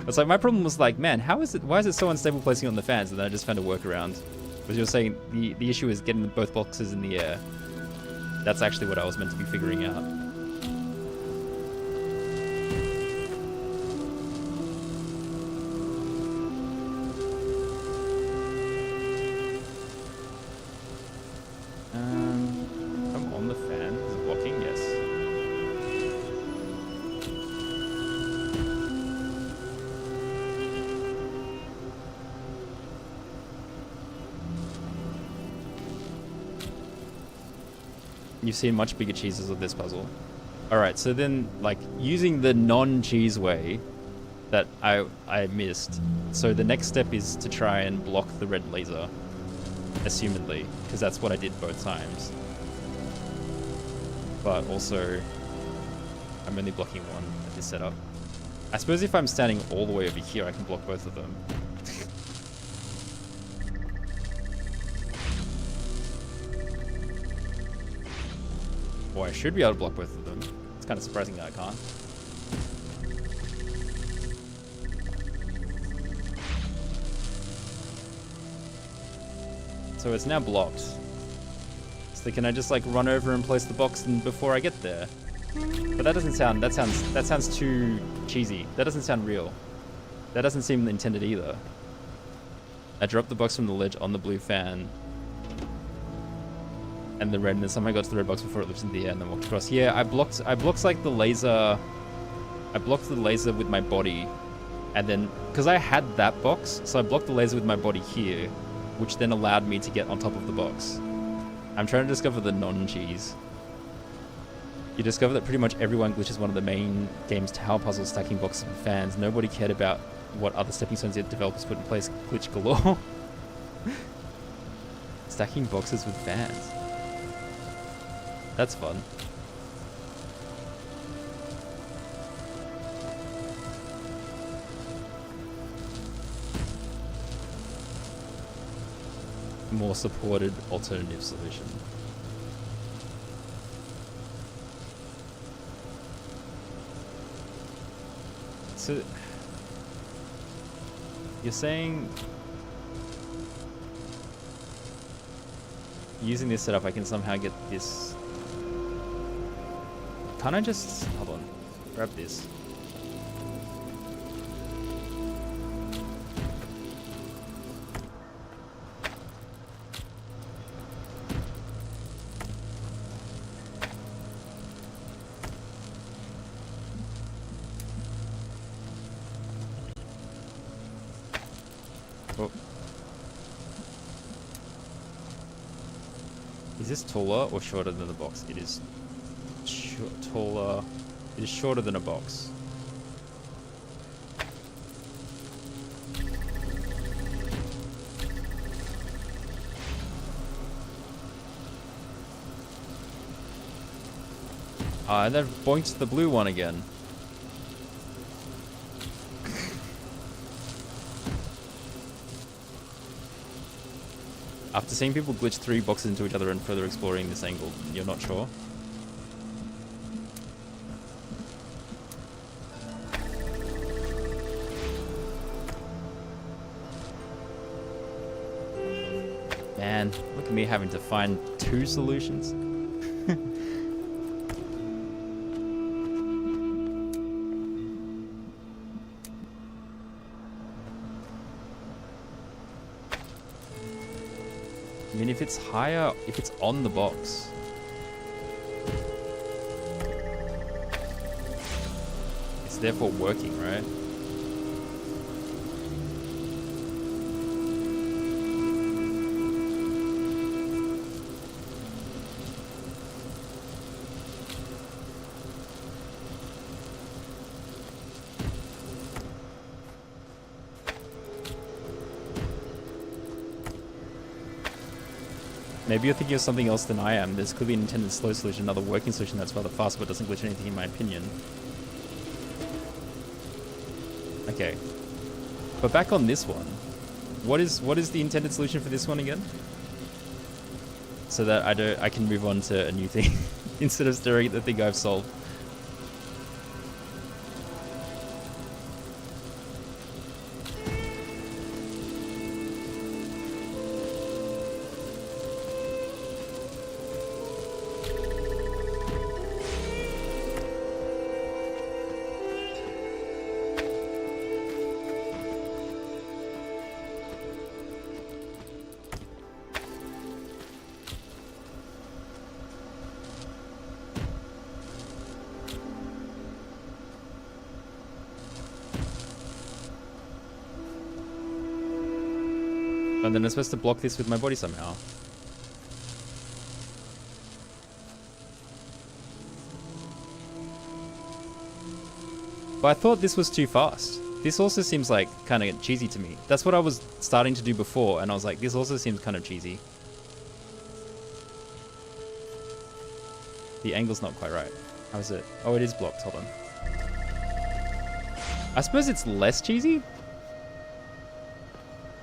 A: It's like, my problem was like, man, why is it so unstable placing on the fans? And then I just found a workaround. Because you're saying the issue is getting both boxes in the air. That's actually what I was meant to be figuring out. I'm on the fan. Is it blocking? Yes. You've seen much bigger cheeses of this puzzle. Alright, so then, like, using the non-cheese way that I missed. So the next step is to try and block the red laser. Assumedly, because that's what I did both times. But also, I'm only blocking one, I this setup. I suppose if I'm standing all the way over here, I can block both of them. Or I should be able to block both of them. It's kind of surprising that I can't. So it's now blocked. So can I just like run over and place the box before I get there? But that doesn't sound, that sounds too cheesy. That doesn't sound real. That doesn't seem intended either. I dropped the box from the ledge on the blue fan and the red, and then somehow got to the red box before it lifted into the air and then walked across. Yeah, I blocked like the laser. I blocked the laser with my body, and then because I had that box, so I blocked the laser with my body here, which then allowed me to get on top of the box. I'm trying to discover the non-cheese. You discover that pretty much everyone glitches one of the main game's tower puzzles, stacking boxes with fans. Nobody cared about what other stepping stones the developers put in place. Glitch galore. Stacking boxes with fans. That's fun. More supported alternative solution. So you're saying using this setup I can somehow get this. Can't I just hold on, grab this? Oh. Is this taller or shorter than the box? It is taller. It is shorter than a box. And then boinked the blue one again. After seeing people glitch 3 boxes into each other and further exploring this angle, you're not sure? Man, look at me having to find 2 solutions. I mean, if it's higher, if it's on the box. It's therefore working, right? Maybe you're thinking of something else than I am. There's clearly an intended slow solution, another working solution that's rather fast but doesn't glitch anything in my opinion. Okay. But back on this one, what is the intended solution for this one again? So that I can move on to a new thing instead of staring at the thing I've solved. And then I'm supposed to block this with my body somehow. But I thought this was too fast. This also seems like kind of cheesy to me. That's what I was starting to do before, and I was like, this also seems kind of cheesy. The angle's not quite right. How is it? Oh, it is blocked. Hold on. I suppose it's less cheesy?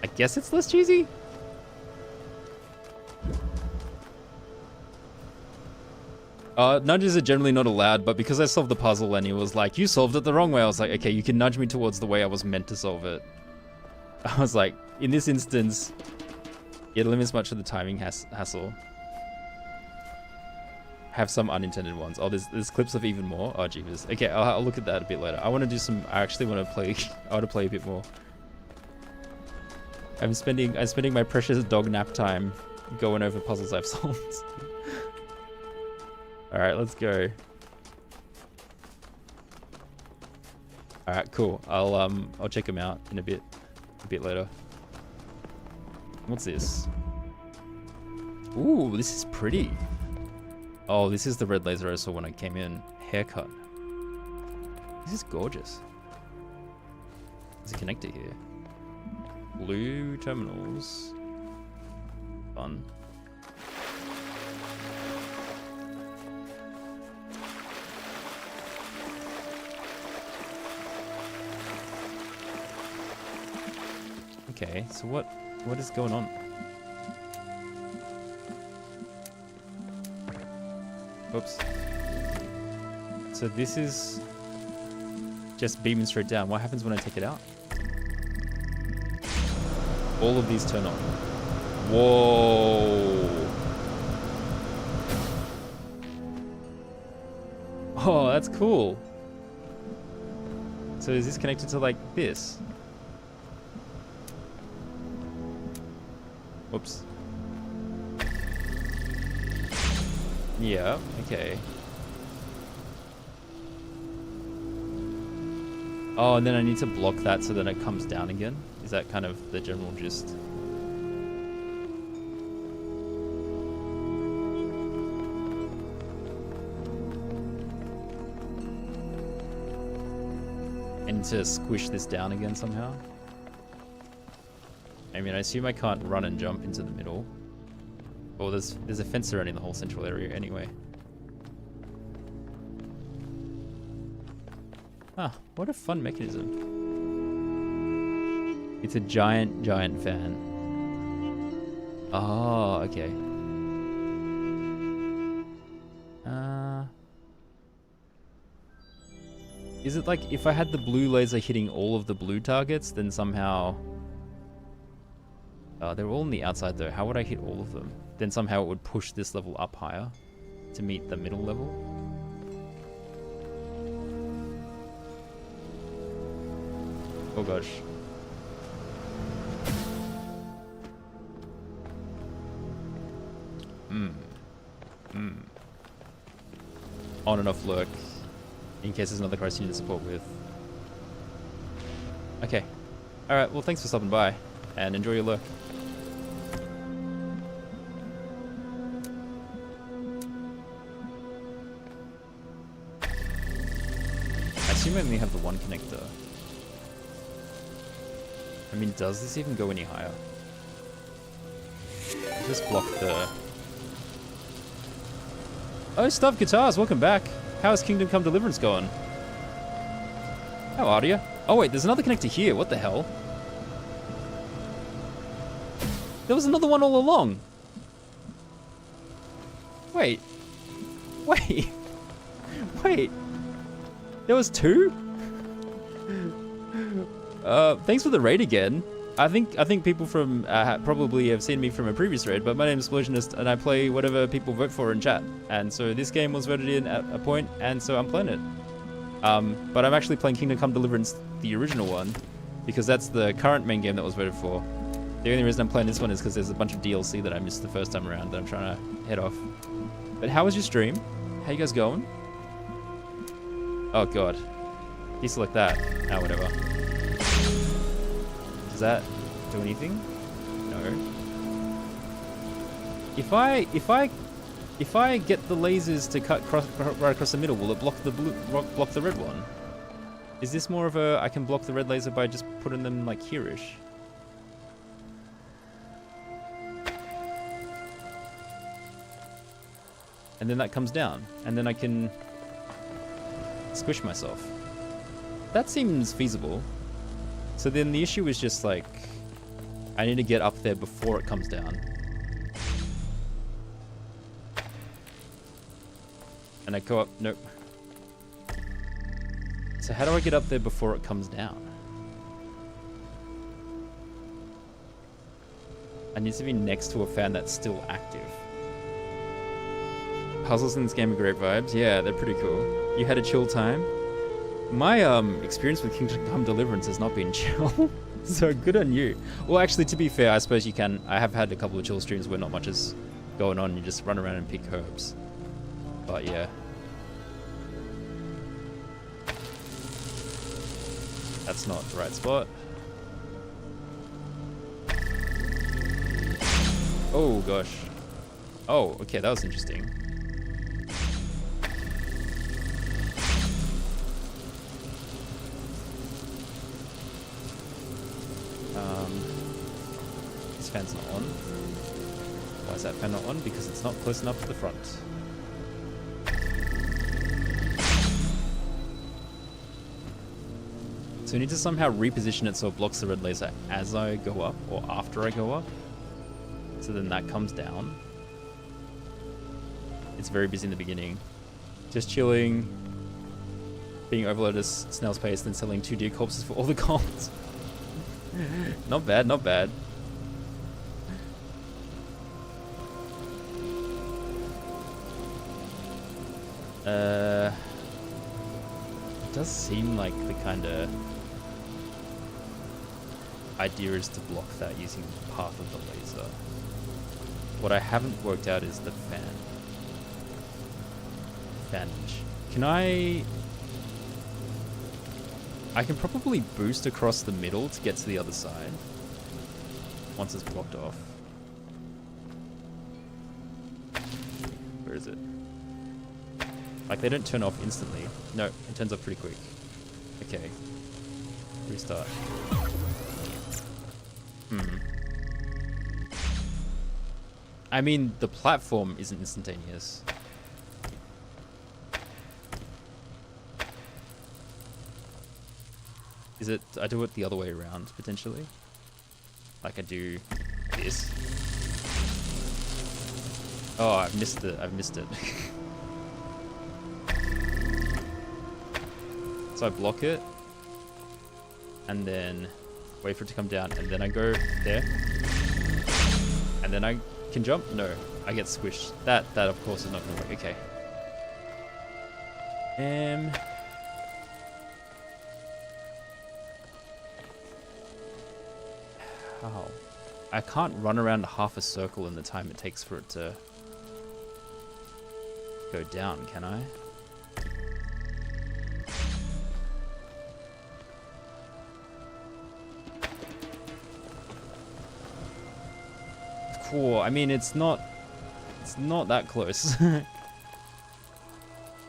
A: I guess it's less cheesy? Nudges are generally not allowed, but because I solved the puzzle and he was like, you solved it the wrong way, I was like, okay, you can nudge me towards the way I was meant to solve it. I was like, in this instance, it limits much of the timing hassle. Have some unintended ones. Oh, there's clips of even more? Oh, jeepers. Okay, I'll look at that a bit later. I want to do some, I actually want to play, I want to play a bit more. I'm spending my precious dog nap time going over puzzles I've solved. Alright, let's go. Alright, cool. I'll check them out in a bit later. What's this? Ooh, this is pretty. Oh, this is the red laser I saw when I came in. Haircut. This is gorgeous. There's a connector here. Blue terminals. Fun. Okay, so what is going on? Oops. So this is just beaming straight down. What happens when I take it out? All of these turn on. Whoa. Oh, that's cool. So is this connected to like this? Whoops. Yeah, okay. Oh, and then I need to block that so that it comes down again? Is that kind of the general gist? And to squish this down again somehow? I mean, I assume I can't run and jump into the middle. Oh, there's a fence surrounding the whole central area anyway. Ah, what a fun mechanism. It's a giant fan. Oh, okay. Is it like if I had the blue laser hitting all of the blue targets, then somehow... they're all on the outside though. How would I hit all of them? Then somehow it would push this level up higher to meet the middle level. Oh gosh. On and off lurk, in case there's another quest you need to support with. Okay. Alright, well thanks for stopping by, and enjoy your lurk. I assume I only have the one connector. I mean, does this even go any higher? Just block the... Oh, Stuff Guitars, welcome back. How is Kingdom Come Deliverance going? How are you? Oh wait, there's another connector here. What the hell? There was another one all along. Wait. Wait. Wait. There was two? Thanks for the raid again. I think people from probably have seen me from a previous raid, but my name is Explosionist and I play whatever people vote for in chat. And so this game was voted in at a point, and so I'm playing it. But I'm actually playing Kingdom Come Deliverance, the original one, because that's the current main game that was voted for. The only reason I'm playing this one is because there's a bunch of DLC that I missed the first time around that I'm trying to head off. But how was your stream? How you guys going? Oh god. Deselect that. Ah, whatever. Does that do anything? No. If I get the lasers to cut right across the middle, will it block the block the red one? Is this more of a I can block the red laser by just putting them like here-ish? And then that comes down, and then I can squish myself. That seems feasible. So then the issue is just like, I need to get up there before it comes down. And I go up, nope. So how do I get up there before it comes down? I need to be next to a fan that's still active. Puzzles in this game are great vibes. Yeah, they're pretty cool. You had a chill time? My experience with Kingdom Come Deliverance has not been chill. So good on you. Well, actually, to be fair, I suppose you can. I have had a couple of chill streams where not much is going on. You just run around and pick herbs. But yeah. That's not the right spot. Oh, gosh. Oh, okay, that was interesting. This fan's not on. Why is that fan not on? Because it's not close enough to the front. So I need to somehow reposition it so it blocks the red laser as I go up or after I go up. So then that comes down. It's very busy in the beginning. Just chilling. Being overloaded at snail's pace, then selling 2 deer corpses for all the golds. Not bad, not bad. It does seem like the kind of idea is to block that using the path of the laser. What I haven't worked out is the fanage. Can I can probably boost across the middle to get to the other side once it's blocked off. Where is it? Like, they don't turn off instantly. No, it turns off pretty quick. Okay. Restart. I mean, the platform isn't instantaneous. Is it... I do it the other way around, potentially? Like I do this. Oh, I've missed it. I've missed it. So I block it. And then wait for it to come down. And then I go there. And then I can jump? No. I get squished. That of course is not going to work. Okay. How? I can't run around half a circle in the time it takes for it to go down, can I? Cool. I mean, it's not that close.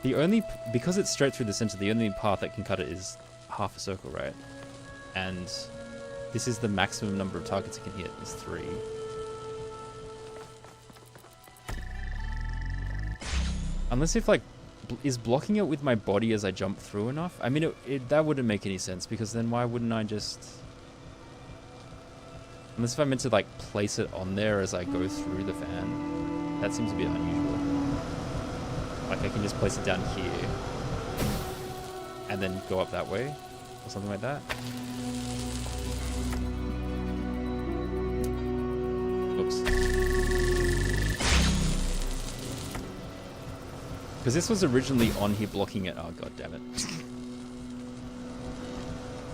A: Because it's straight through the center, the only path that can cut it is half a circle, right? And this is the maximum number of targets it can hit, is 3. Unless if, like, is blocking it with my body as I jump through enough? I mean, that wouldn't make any sense, because then why wouldn't I just... Unless if I meant to, like, place it on there as I go through the fan. That seems a bit unusual. Like, I can just place it down here. And then go up that way. Or something like that. Oops. Because this was originally on here blocking it. Oh, god damn it.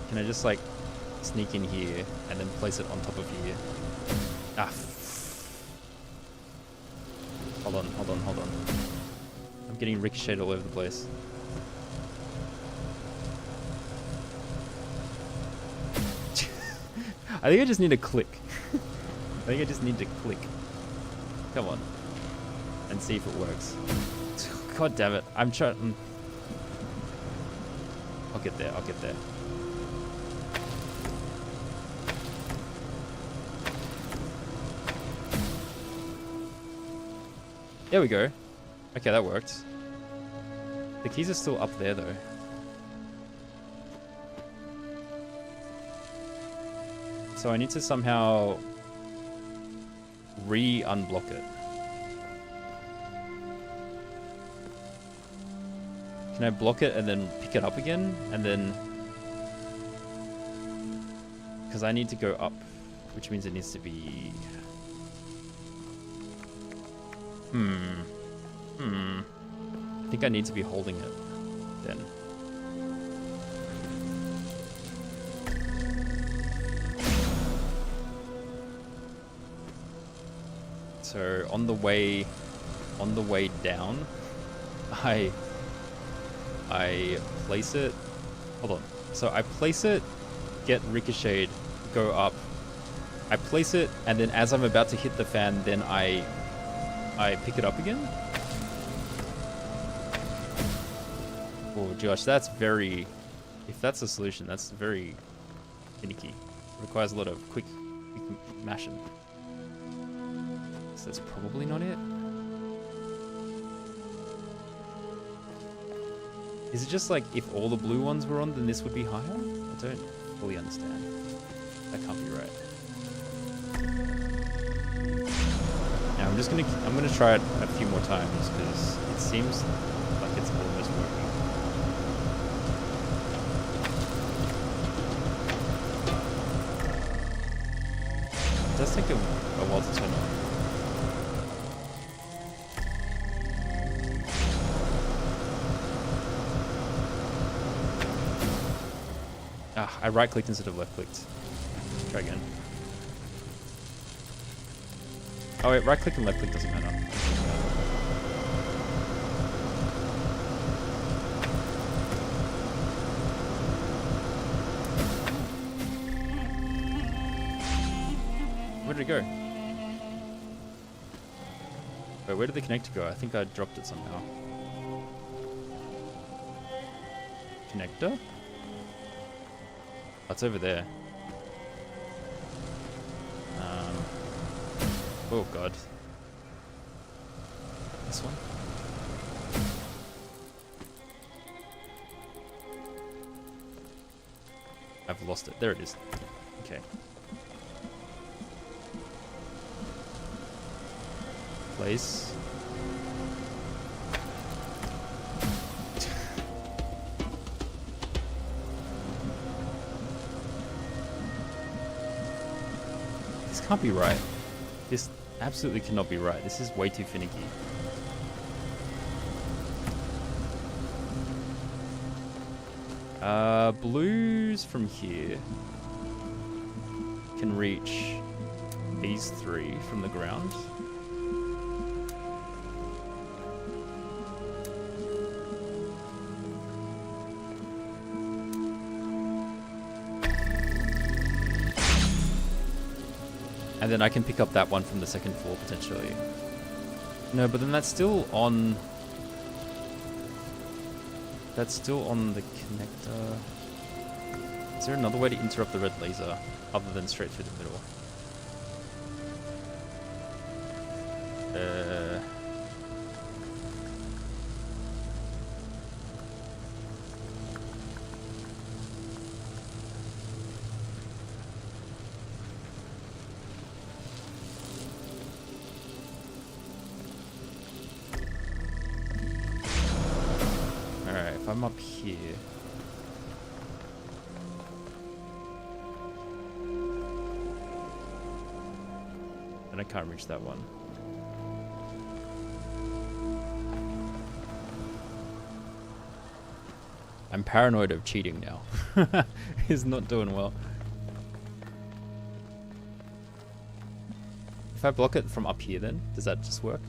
A: Can I just, like... sneak in here and then place it on top of here. Ah. Hold on. I'm getting ricocheted all over the place. I think I just need to click. Come on. And see if it works. God damn it. I'm trying. I'll get there. There we go. Okay, that worked. The keys are still up there, though. So I need to somehow re-unblock it. Can I block it and then pick it up again? And then... Because I need to go up, which means it needs to be... I think I need to be holding it then. So on the way down, I place it. Hold on. So I place it, get ricocheted, go up. I place it, and then as I'm about to hit the fan, then I pick it up again. Oh gosh, that's very... If that's a solution, that's very finicky. Requires a lot of quick mashing. So that's probably not it. Is it just like if all the blue ones were on, then this would be higher? I don't fully understand. That can't be right. Now I'm gonna try it a few more times because it seems like it's almost working. It does take a while to turn on. Ah, I right-clicked instead of left-clicked. Try again. Oh wait, right-click and left-click doesn't matter. Where did it go? Wait, where did the connector go? I think I dropped it somehow. Connector? Oh, it's over there. Oh god. This one? I've lost it. There it is. Okay. Place. This can't be right. This absolutely cannot be right. This is way too finicky. Blues from here can reach these three from the ground. And then I can pick up that one from the second floor, potentially. No, but then that's still on... That's still on the connector. Is there another way to interrupt the red laser, other than straight through the middle? If I'm up here... And I can't reach that one. I'm paranoid of cheating now. He's not doing well. If I block it from up here then, does that just work?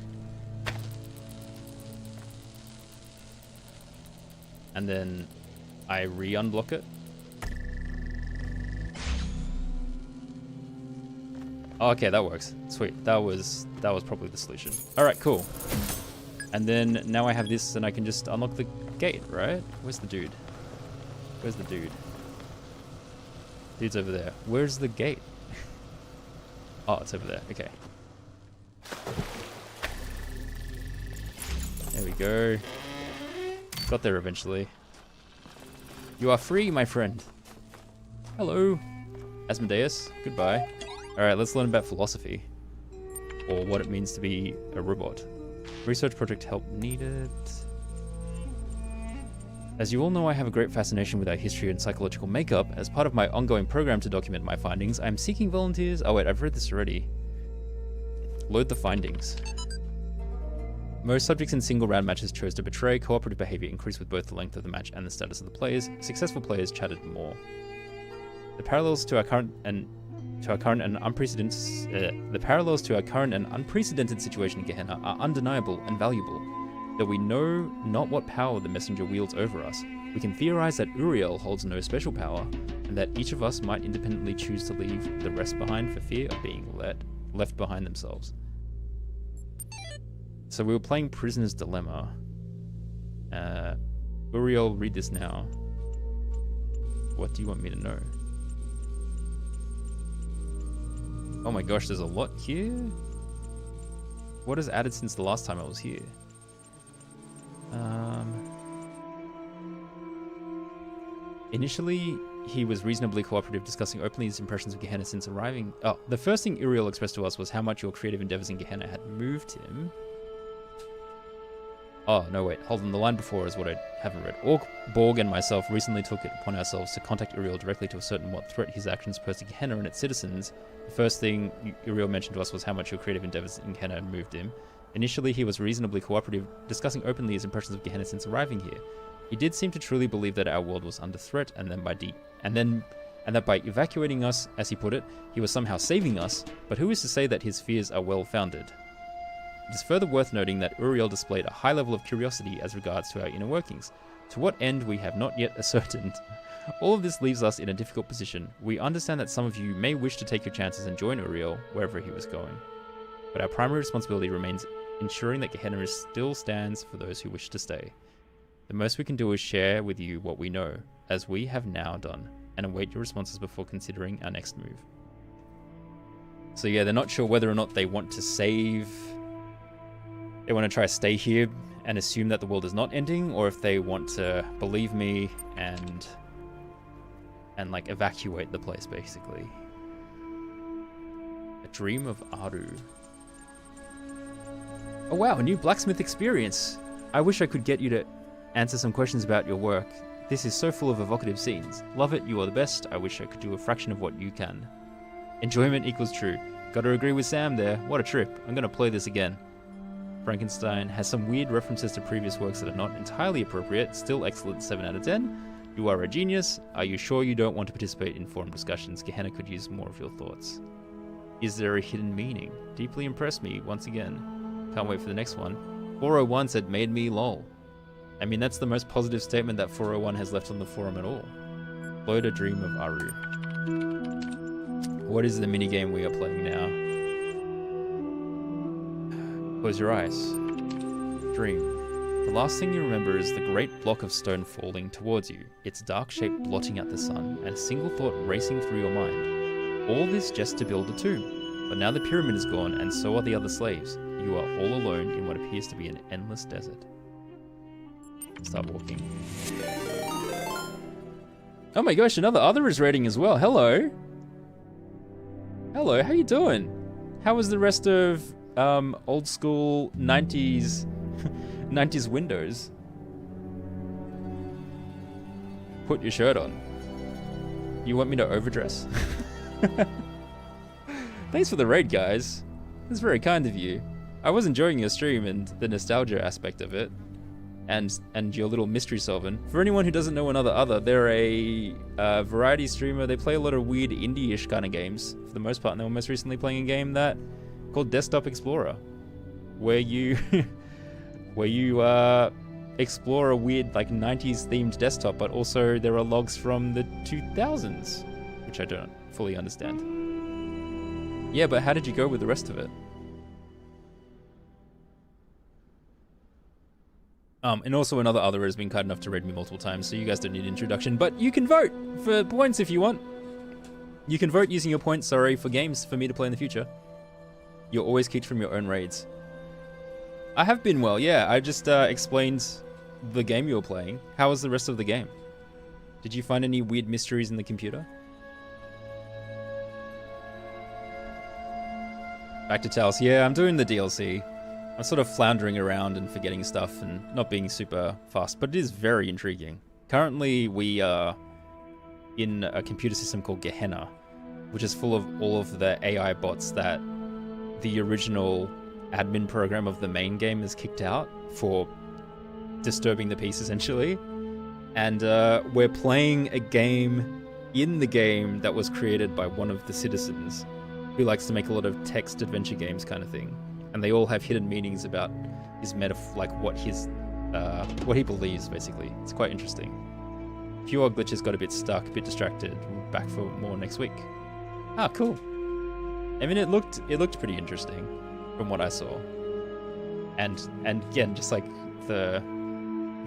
A: And then I re-unblock it. Oh, okay, that works. Sweet. That was probably the solution. All right, cool. And then now I have this, and I can just unlock the gate, right? Where's the dude? Where's the dude? Dude's over there. Where's the gate? Oh, it's over there. Okay. There we go. Got there eventually. You are free, my friend. Hello. Asmodeus, goodbye. Alright, let's learn about philosophy. Or what it means to be a robot. Research project help needed. As you all know, I have a great fascination with our history and psychological makeup. As part of my ongoing program to document my findings, I'm seeking volunteers. Oh wait, I've read this already. Load the findings. Most subjects in single round matches chose to betray. Cooperative behavior increased with both the length of the match and the status of the players. Successful players chatted more. The parallels to our current and unprecedented situation in Gehenna are undeniable and valuable. Though we know not what power the messenger wields over us, we can theorize that Uriel holds no special power, and that each of us might independently choose to leave the rest behind for fear of being left behind themselves. So we were playing Prisoner's Dilemma. Uriel, read this now. What do you want me to know? Oh my gosh, there's a lot here? What has added since the last time I was here? Initially, he was reasonably cooperative, discussing openly his impressions of Gehenna since arriving. Oh, the first thing Uriel expressed to us was how much your creative endeavors in Gehenna had moved him. Oh, no, wait. Hold on. The line before is what I haven't read. Orc, Borg, and myself recently took it upon ourselves to contact Uriel directly to ascertain what threat his actions posed to Gehenna and its citizens. The first thing Uriel mentioned to us was how much your creative endeavors in Gehenna had moved him. Initially, he was reasonably cooperative, discussing openly his impressions of Gehenna since arriving here. He did seem to truly believe that our world was under threat, and that by evacuating us, as he put it, he was somehow saving us. But who is to say that his fears are well founded? It is further worth noting that Uriel displayed a high level of curiosity as regards to our inner workings, to what end we have not yet ascertained. All of this leaves us in a difficult position. We understand that some of you may wish to take your chances and join Uriel wherever he was going, but our primary responsibility remains ensuring that Gehenna still stands for those who wish to stay. The most we can do is share with you what we know, as we have now done, and await your responses before considering our next move. So yeah, they're not sure whether or not they want to save... They want to try to stay here and assume that the world is not ending, or if they want to believe me and like evacuate the place, basically. A dream of Aru. Oh wow, a new blacksmith experience. I wish I could get you to answer some questions about your work. This is so full of evocative scenes. Love it, you are the best. I wish I could do a fraction of what you can. Enjoyment equals true. Gotta agree with Sam there. What a trip. I'm gonna play this again. Frankenstein has some weird references to previous works that are not entirely appropriate. Still excellent, 7 out of 10. You are a genius. Are you sure you don't want to participate in forum discussions? Gehenna could use more of your thoughts. Is there a hidden meaning? Deeply impressed me once again. Can't wait for the next one. 401 said, made me lol. I mean, that's the most positive statement that 401 has left on the forum at all. Load a dream of Aru. What is the minigame we are playing now? Close your eyes. Dream. The last thing you remember is the great block of stone falling towards you, its dark shape blotting out the sun, and a single thought racing through your mind. All this just to build a tomb. But now the pyramid is gone, and so are the other slaves. You are all alone in what appears to be an endless desert. Start walking. Oh my gosh, another other is rating as well. Hello. Hello, how you doing? How was the rest of old school 90s 90s Windows? Put your shirt on. You want me to overdress? Thanks for the raid, guys. That's very kind of you. I was enjoying your stream and the nostalgia aspect of it, and your little mystery solving. For anyone who doesn't know Other, they're a variety streamer. They play a lot of weird indie-ish kind of games for the most part, and they were most recently playing a game called Desktop Explorer, where you explore a weird like 90s themed desktop, but also there are logs from the 2000s, which I don't fully understand. Yeah, but how did you go with the rest of it? And also another other has been kind enough to raid me multiple times, so you guys don't need an introduction, but you can vote for points if you want. You can vote using your points, for games for me to play in the future. You're always kicked from your own raids. I have been well, yeah. I just explained the game you were playing. How was the rest of the game? Did you find any weird mysteries in the computer? Back to Talos. Yeah, I'm doing the DLC. I'm sort of floundering around and forgetting stuff and not being super fast, but it is very intriguing. Currently, we are in a computer system called Gehenna, which is full of all of the AI bots that the original admin program of the main game has kicked out for disturbing the peace, essentially. And we're playing a game in the game that was created by one of the citizens who likes to make a lot of text adventure games kind of thing. And they all have hidden meanings about his like what he believes, basically. It's quite interesting. A few odd glitches, got a bit stuck, a bit distracted. We're back for more next week. Ah, cool. I mean, it looked pretty interesting from what I saw. And again, just like the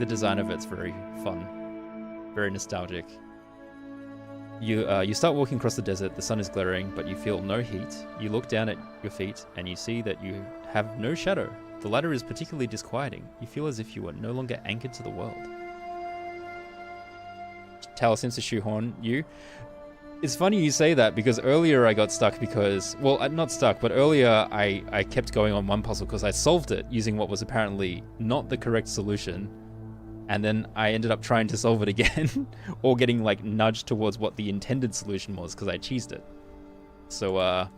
A: design of it's very fun, very nostalgic. You start walking across the desert. The sun is glaring, but you feel no heat. You look down at your feet and you see that you have no shadow. The latter is particularly disquieting. You feel as if you are no longer anchored to the world. Talos seems to shoehorn you. It's funny you say that because earlier I got stuck because, well, not stuck, but earlier I kept going on one puzzle because I solved it using what was apparently not the correct solution. And then I ended up trying to solve it again or getting like nudged towards what the intended solution was because I cheesed it. So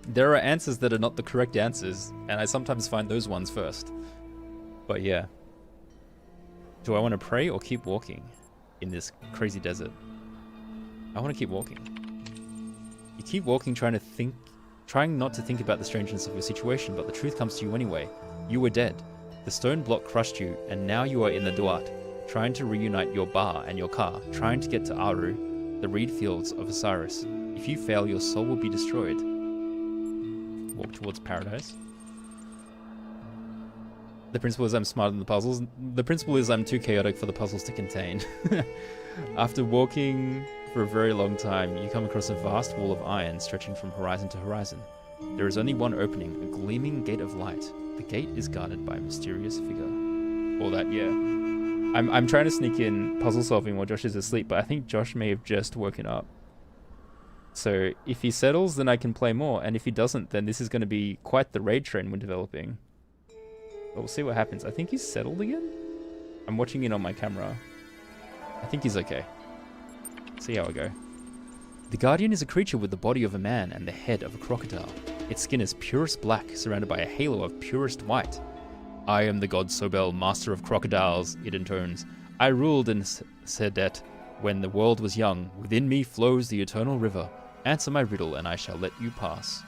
A: there are answers that are not the correct answers, and I sometimes find those ones first. But yeah. Do I want to pray or keep walking in this crazy desert? I want to keep walking. You keep walking trying not to think about the strangeness of your situation, but the truth comes to you anyway. You were dead. The stone block crushed you, and now you are in the Duat, trying to reunite your bar and your car, trying to get to Aru, the reed fields of Osiris. If you fail, your soul will be destroyed. Walk towards paradise. The principle is I'm smarter than the puzzles. The principle is I'm too chaotic for the puzzles to contain. After walking for a very long time, you come across a vast wall of iron stretching from horizon to horizon. There is only one opening, a gleaming gate of light. The gate is guarded by a mysterious figure. All that, yeah. I'm trying to sneak in puzzle solving while Josh is asleep, but I think Josh may have just woken up. So if he settles, then I can play more, and if he doesn't, then this is going to be quite the raid train we're developing. But we'll see what happens. I think he's settled again? I'm watching in on my camera. I think he's okay. See how I go. The Guardian is a creature with the body of a man and the head of a crocodile. Its skin is purest black, surrounded by a halo of purest white. I am the god Sobel, master of crocodiles, it intones. I ruled in Sedet when the world was young. Within me flows the eternal river. Answer my riddle and I shall let you pass.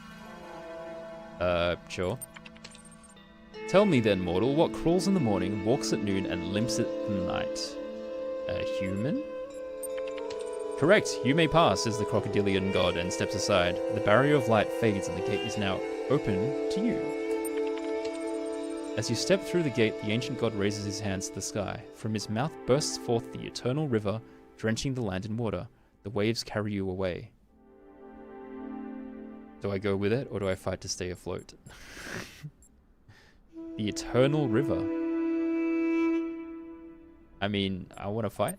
A: Sure. Tell me then, mortal, what crawls in the morning, walks at noon, and limps at night? A human? Correct, you may pass, says the crocodilian god and steps aside. The barrier of light fades and the gate is now open to you. As you step through the gate, the ancient god raises his hands to the sky. From his mouth bursts forth the eternal river, drenching the land in water. The waves carry you away. Do I go with it, or do I fight to stay afloat? The eternal river. I mean, I want to fight.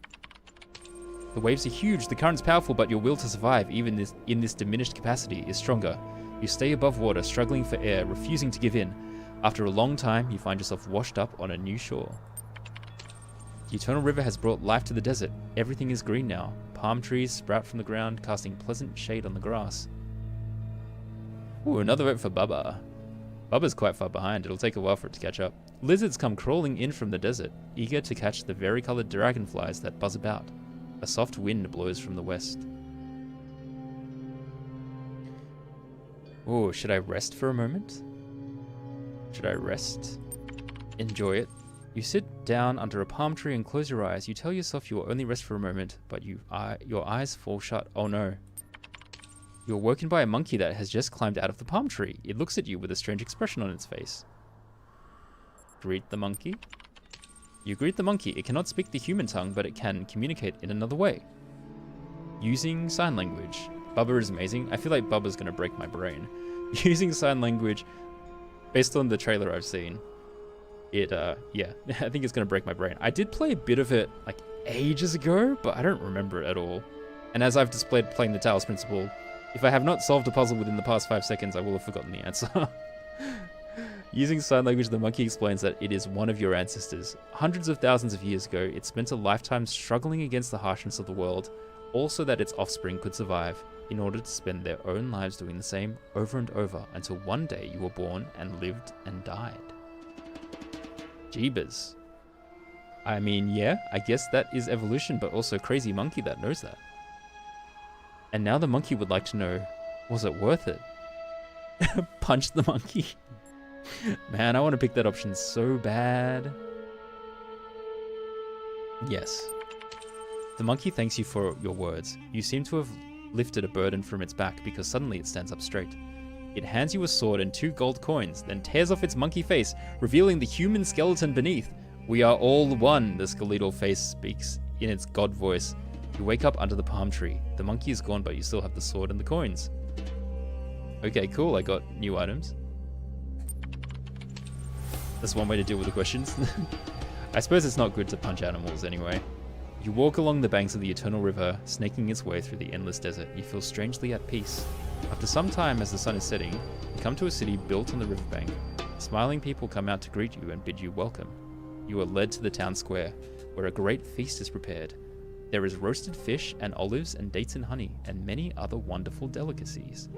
A: The waves are huge, the current's powerful, but your will to survive, even in this diminished capacity, is stronger. You stay above water, struggling for air, refusing to give in. After a long time, you find yourself washed up on a new shore. The eternal river has brought life to the desert. Everything is green now. Palm trees sprout from the ground, casting pleasant shade on the grass. Ooh, another vote for Bubba. Bubba's quite far behind. It'll take a while for it to catch up. Lizards come crawling in from the desert, eager to catch the varicolored dragonflies that buzz about. A soft wind blows from the west. Oh, should I rest for a moment? Should I rest? Enjoy it. You sit down under a palm tree and close your eyes. You tell yourself you will only rest for a moment, but your eyes fall shut. Oh no. You're woken by a monkey that has just climbed out of the palm tree. It looks at you with a strange expression on its face. Greet the monkey. You greet the monkey. It cannot speak the human tongue, but it can communicate in another way. Using sign language. Bubba is amazing. I feel like Bubba's going to break my brain. Using sign language, based on the trailer I've seen, yeah, I think it's going to break my brain. I did play a bit of it like ages ago, but I don't remember it at all. And as I've displayed playing the Talos Principle If I have not solved a puzzle within the past 5 seconds, I will have forgotten the answer. Using sign language, the monkey explains that it is one of your ancestors. Hundreds of thousands of years ago, it spent a lifetime struggling against the harshness of the world, all so that its offspring could survive, in order to spend their own lives doing the same over and over, until one day you were born and lived and died. Jeebus. I mean, yeah, I guess that is evolution, but also crazy monkey that knows that. And now the monkey would like to know, was it worth it? Punch the monkey. Man, I want to pick that option so bad. Yes. The monkey thanks you for your words. You seem to have lifted a burden from its back because suddenly it stands up straight. It hands you a sword and 2 gold coins, then tears off its monkey face, revealing the human skeleton beneath. We are all one, the skeletal face speaks in its god voice. You wake up under the palm tree. The monkey is gone, but you still have the sword and the coins. Okay, cool. I got new items. That's one way to deal with the questions. I suppose it's not good to punch animals anyway. You walk along the banks of the eternal river, snaking its way through the endless desert. You feel strangely at peace. After some time, as the sun is setting, you come to a city built on the riverbank. Smiling people come out to greet you and bid you welcome. You are led to the town square, where a great feast is prepared. There is roasted fish and olives and dates and honey, and many other wonderful delicacies.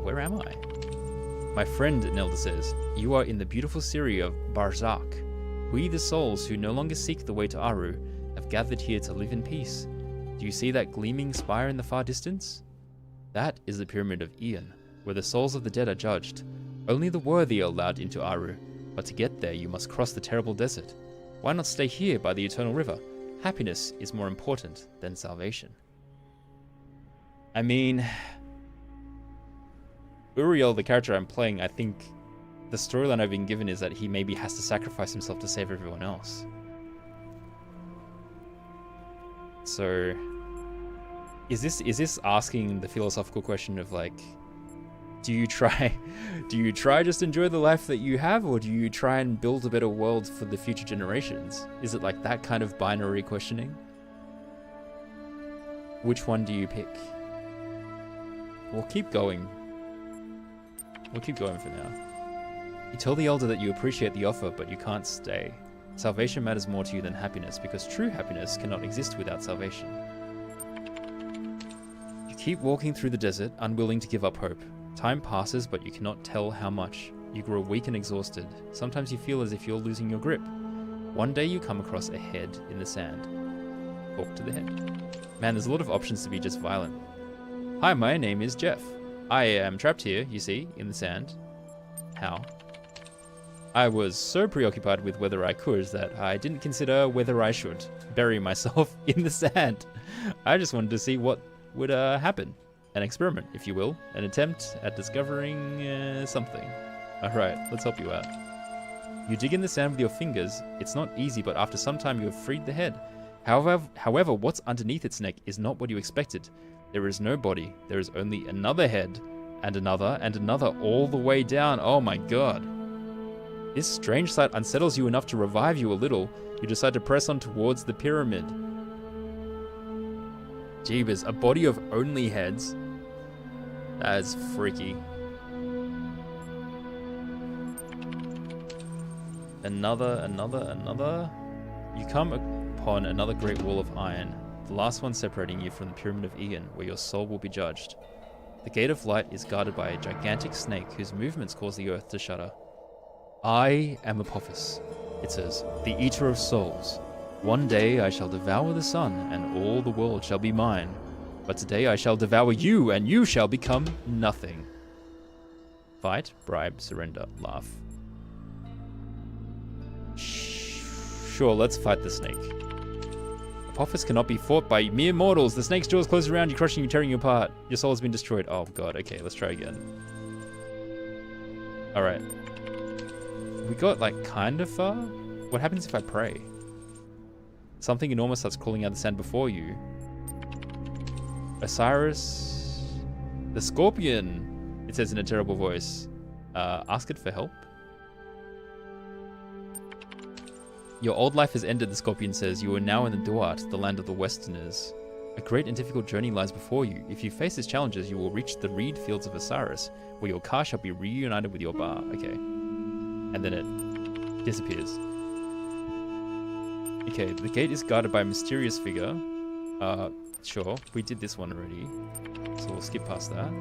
A: Where am I? My friend, Nelda says, you are in the beautiful city of Barzak. We, the souls who no longer seek the way to Aru, have gathered here to live in peace. Do you see that gleaming spire in the far distance? That is the Pyramid of Ian, where the souls of the dead are judged. Only the worthy are allowed into Aru, but to get there you must cross the terrible desert. Why not stay here by the eternal river? Happiness is more important than salvation. I mean, Uriel, the character I'm playing, I think the storyline I've been given is that he maybe has to sacrifice himself to save everyone else. So, is this asking the philosophical question of like, do you try just enjoy the life that you have, or do you try and build a better world for the future generations? Is it like that kind of binary questioning? Which one do you pick? We'll keep going. We'll keep going for now. You tell the elder that you appreciate the offer, but you can't stay. Salvation matters more to you than happiness, because true happiness cannot exist without salvation. You keep walking through the desert, unwilling to give up hope. Time passes, but you cannot tell how much. You grow weak and exhausted. Sometimes you feel as if you're losing your grip. One day you come across a head in the sand. Talk to the head. Man, there's a lot of options to be just violent. Hi, my name is Jeff. I am trapped here, you see, in the sand. How? I was so preoccupied with whether I could that I didn't consider whether I should bury myself in the sand. I just wanted to see what would happen. An experiment, if you will. An attempt at discovering something. Alright, let's help you out. You dig in the sand with your fingers. It's not easy, but after some time you have freed the head. However, what's underneath its neck is not what you expected. There is no body. There is only another head. And another, all the way down. Oh my god. This strange sight unsettles you enough to revive you a little. You decide to press on towards the pyramid. Jeebus, a body of only heads? That is freaky. Another. You come upon another great wall of iron, the last one separating you from the Pyramid of Ian, where your soul will be judged. The Gate of Light is guarded by a gigantic snake whose movements cause the earth to shudder. I am Apophis, it says, the eater of souls. One day I shall devour the sun, and all the world shall be mine. But today I shall devour you, and you shall become nothing. Fight, bribe, surrender, laugh. Sure, let's fight the snake. Apophis cannot be fought by mere mortals. The snake's jaws close around you, crushing you, tearing you apart. Your soul has been destroyed. Oh god, okay, let's try again. Alright. We got, like, kind of far? What happens if I pray? Something enormous starts crawling out of the sand before you. Osiris... The scorpion! It says in a terrible voice. Ask it for help? Your old life has ended, the scorpion says. You are now in the Duat, the land of the Westerners. A great and difficult journey lies before you. If you face these challenges, you will reach the reed fields of Osiris, where your car shall be reunited with your bar. Okay. And then it disappears. Okay, the gate is guarded by a mysterious figure. Sure, we did this one already. So we'll skip past that.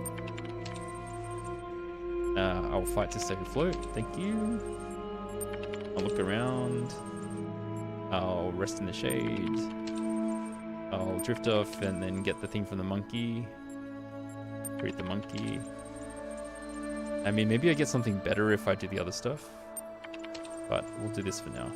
A: I'll fight to stay afloat. Thank you. I'll look around. I'll rest in the shade. I'll drift off and then get the thing from the monkey. Create the monkey. I mean, maybe I get something better if I do the other stuff. But we'll do this for now.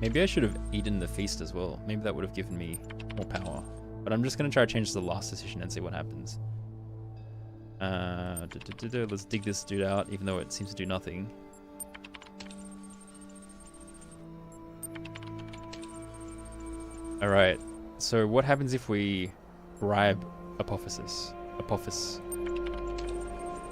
A: Maybe I should have eaten the feast as well. Maybe that would have given me more power. But I'm just going to try to change the last decision and see what happens. Let's dig this dude out, even though it seems to do nothing. Alright, so what happens if we bribe Apophis?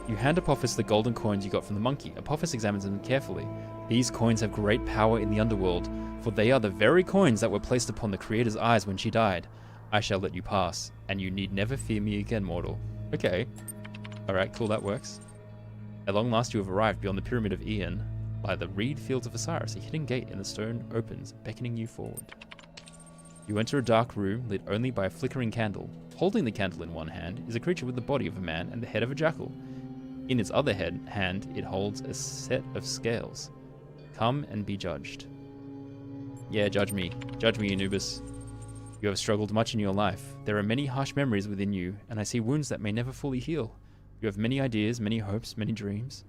A: You hand Apophis the golden coins you got from the monkey. Apophis examines them carefully. These coins have great power in the underworld, for they are the very coins that were placed upon the Creator's eyes when she died. I shall let you pass, and you need never fear me again, mortal. Okay. Alright, cool, that works. At long last you have arrived beyond the Pyramid of Ian. By the reed fields of Osiris, a hidden gate in the stone opens, beckoning you forward. You enter a dark room lit only by a flickering candle. Holding the candle in one hand is a creature with the body of a man and the head of a jackal. In its other hand, it holds a set of scales. Come and be judged. Yeah, judge me. Judge me, Anubis. You have struggled much in your life. There are many harsh memories within you, and I see wounds that may never fully heal. You have many ideas, many hopes, many dreams.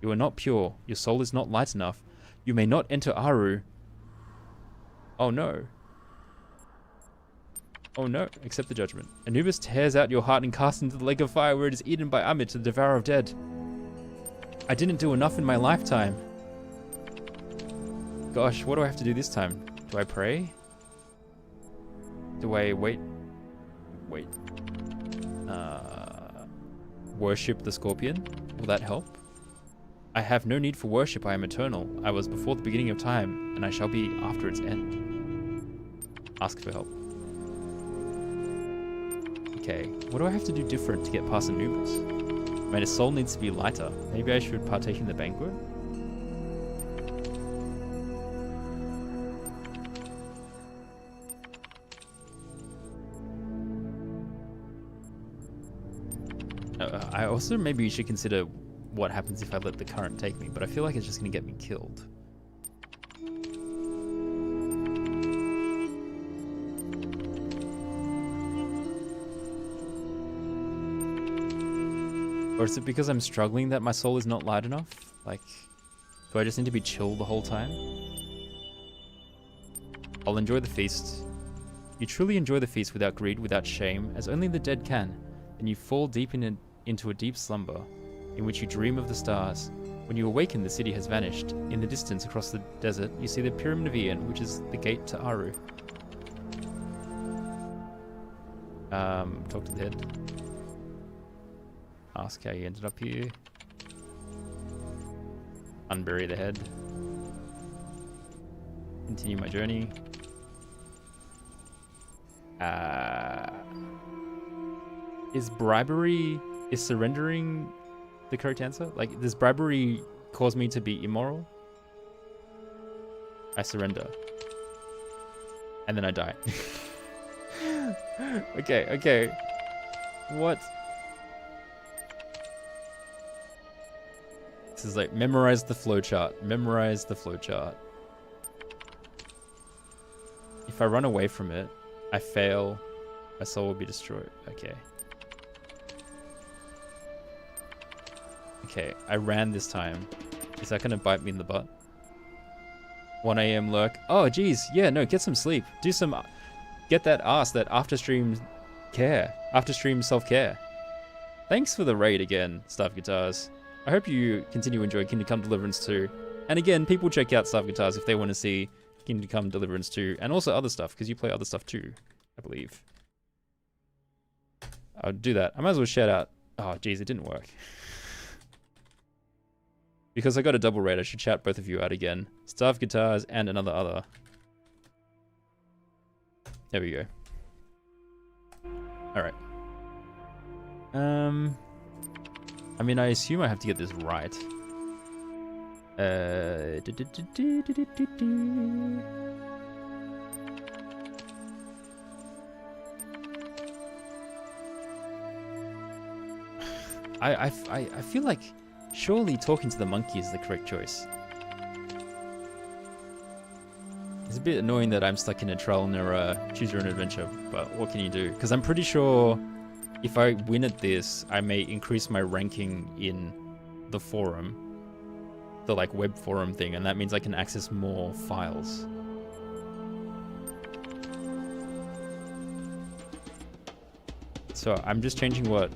A: You are not pure. Your soul is not light enough. You may not enter Aru. Oh no. Oh no, accept the judgment. Anubis tears out your heart and casts into the lake of fire where it is eaten by Amit, the devourer of dead. I didn't do enough in my lifetime. Gosh, what do I have to do this time? Do I pray? Do I wait? Worship the scorpion? Will that help? I have no need for worship, I am eternal. I was before the beginning of time, and I shall be after its end. Ask for help. Okay, what do I have to do different to get past Anubis? My soul needs to be lighter. Maybe I should partake in the banquet? I also maybe should consider what happens if I let the current take me, but I feel like it's just going to get me killed. Or is it because I'm struggling that my soul is not light enough? Like, do I just need to be chill the whole time? I'll enjoy the feast. You truly enjoy the feast without greed, without shame, as only the dead can. Then you fall deep into a deep slumber, in which you dream of the stars. When you awaken, the city has vanished. In the distance, across the desert, you see the Pyramid of Ian, which is the gate to Aru. Talk to the head. Ask how you ended up here. Unbury the head. Continue my journey. Is surrendering the correct answer? Like, does bribery cause me to be immoral? I surrender. And then I die. Okay. What? This is like, memorize the flowchart. Memorize the flowchart. If I run away from it, I fail. My soul will be destroyed. Okay. Okay, I ran this time. Is that gonna bite me in the butt? 1 a.m. lurk. Oh, geez. Yeah, no, get some sleep. Do some... Get that ass, that after-stream care. After-stream self-care. Thanks for the raid again, Staff Guitars. I hope you continue to enjoy Kingdom Come Deliverance 2. And again, people check out Staff Guitars if they want to see Kingdom Come Deliverance 2. And also other stuff, because you play other stuff too, I believe. I'll do that. I might as well shout out. Oh, geez, it didn't work. Because I got a double rate, I should shout both of you out again. Staff Guitars and another other. There we go. Alright. I mean, I assume I have to get this right. I feel like surely talking to the monkey is the correct choice. It's a bit annoying that I'm stuck in a trial and error, choose your own adventure, but what can you do? Because I'm pretty sure if I win at this, I may increase my ranking in the forum, the like web forum thing, and that means I can access more files. So I'm just changing what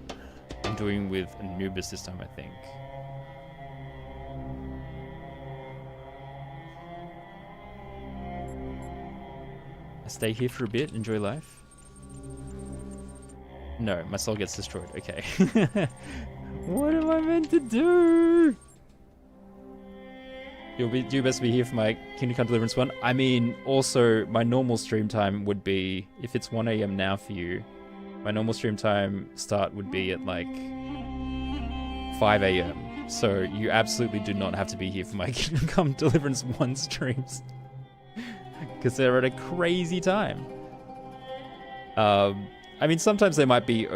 A: I'm doing with Anubis this time, I think. I stay here for a bit, enjoy life. No, my soul gets destroyed. Okay. What am I meant to do? Do your best to be here for my Kingdom Come Deliverance one. I mean, also, my normal stream time would be, if it's 1 AM now for you, my normal stream time start would be at like 5 AM. So you absolutely do not have to be here for my Kingdom Come Deliverance 1 streams. Because they're at a crazy time. I mean, sometimes they might be,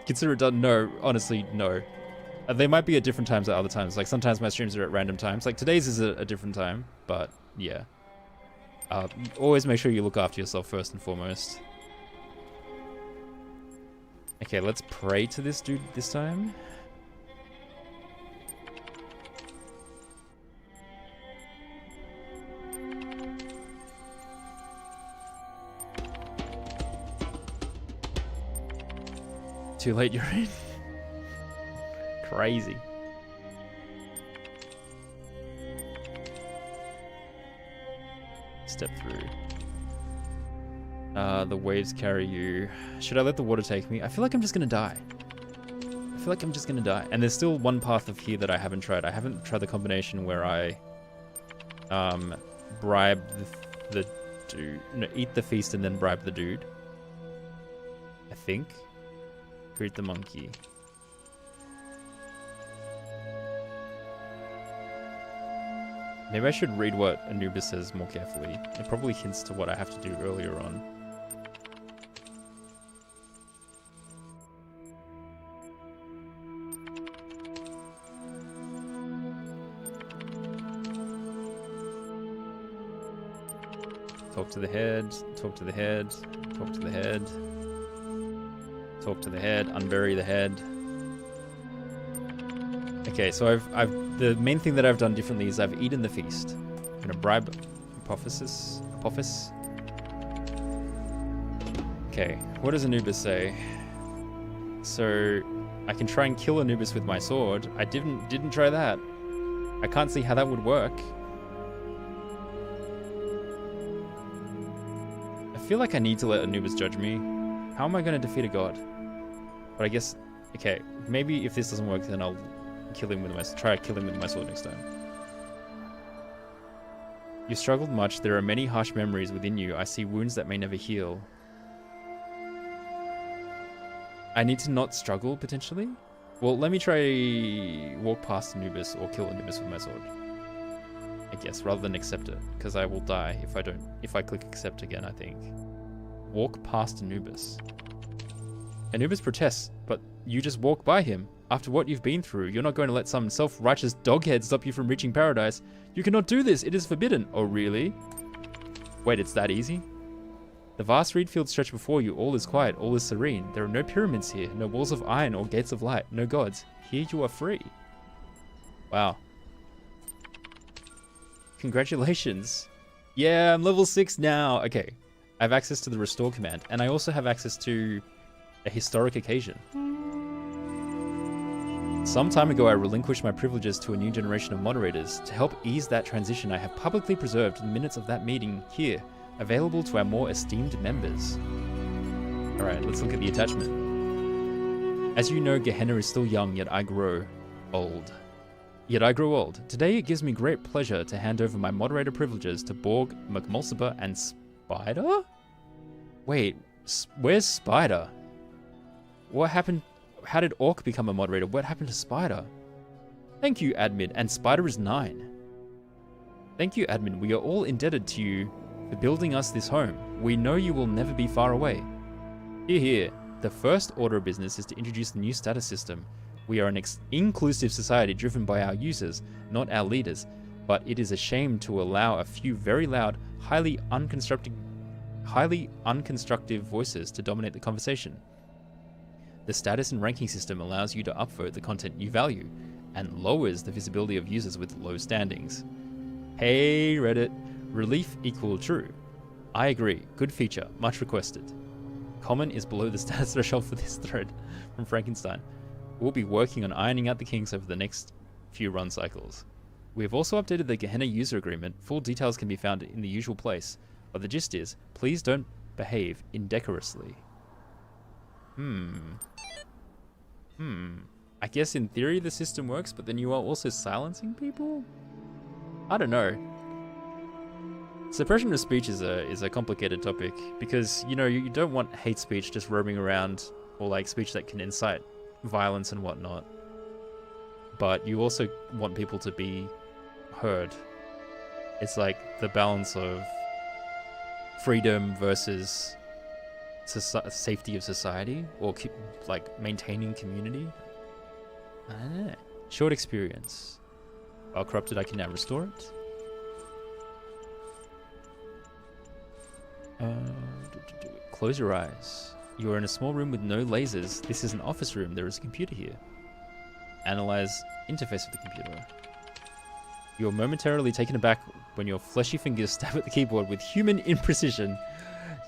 A: consider it done, no, honestly, no. They might be at different times at other times. Like sometimes my streams are at random times. Like today's is a different time, but yeah. Always make sure you look after yourself first and foremost. Okay, let's pray to this dude this time. Too late, you're in. Crazy. Step through. The waves carry you. Should I let the water take me? I feel like I'm just gonna die. And there's still one path of here that I haven't tried. I haven't tried the combination where I bribe the dude. No, eat the feast and then bribe the dude. I think. Greet the monkey. Maybe I should read what Anubis says more carefully. It probably hints to what I have to do earlier on. Talk to the head, talk to the head, talk to the head. Talk to the head, unbury the head. Okay, so the main thing that I've done differently is I've eaten the feast. I'm gonna bribe Apophis. Okay, what does Anubis say? So I can try and kill Anubis with my sword. I didn't try that. I can't see how that would work. I feel like I need to let Anubis judge me. How am I going to defeat a god? But I guess, okay, maybe if this doesn't work, then I'll try to kill him with my sword next time. You struggled much. There are many harsh memories within you. I see wounds that may never heal. I need to not struggle, potentially? Well, let me try walk past Anubis or kill Anubis with my sword. I guess, rather than accept it, because I will die if I click accept again, I think. Walk past Anubis. Anubis protests, but you just walk by him. After what you've been through, you're not going to let some self-righteous doghead stop you from reaching paradise. You cannot do this. It is forbidden. Oh, really? Wait, it's that easy? The vast reed fields stretch before you. All is quiet. All is serene. There are no pyramids here. No walls of iron or gates of light. No gods. Here you are free. Wow. Congratulations. Yeah, I'm level 6 now. Okay. I have access to the restore command, and I also have access to a historic occasion. Some time ago, I relinquished my privileges to a new generation of moderators. To help ease that transition, I have publicly preserved the minutes of that meeting here, available to our more esteemed members. Alright, let's look at the attachment. As you know, Gehenna is still young, yet I grow old. Today it gives me great pleasure to hand over my moderator privileges to Borg, McMulciber, and Spider? Wait, where's Spider? What happened? How did Orc become a moderator? What happened to Spider? Thank you, admin, and Spider is 9. Thank you, admin. We are all indebted to you for building us this home. We know you will never be far away. Hear, hear. The first order of business is to introduce the new status system. We are an inclusive society driven by our users, not our leaders, but it is a shame to allow a few very loud, highly unconstructive voices to dominate the conversation. The status and ranking system allows you to upvote the content you value, and lowers the visibility of users with low standings. Hey Reddit, relief equal true. I agree, good feature, much requested. Common is below the status threshold for this thread, from Frankenstein. We'll be working on ironing out the kinks over the next few run cycles. We have also updated the Gehenna user agreement. Full details can be found in the usual place, but the gist is, please don't behave indecorously. I guess in theory the system works, but then you are also silencing people? I don't know. Suppression of speech is a complicated topic because, you know, you don't want hate speech just roaming around, or like speech that can incite violence and whatnot. But you also want people to be heard. It's like the balance of freedom versus safety of society, or like maintaining community. I don't know. Short experience. While corrupted, I can now restore it. Close your eyes. You are in a small room with no lasers. This is an office room. There is a computer here. Analyze interface of the computer. You are momentarily taken aback when your fleshy fingers stab at the keyboard with human imprecision.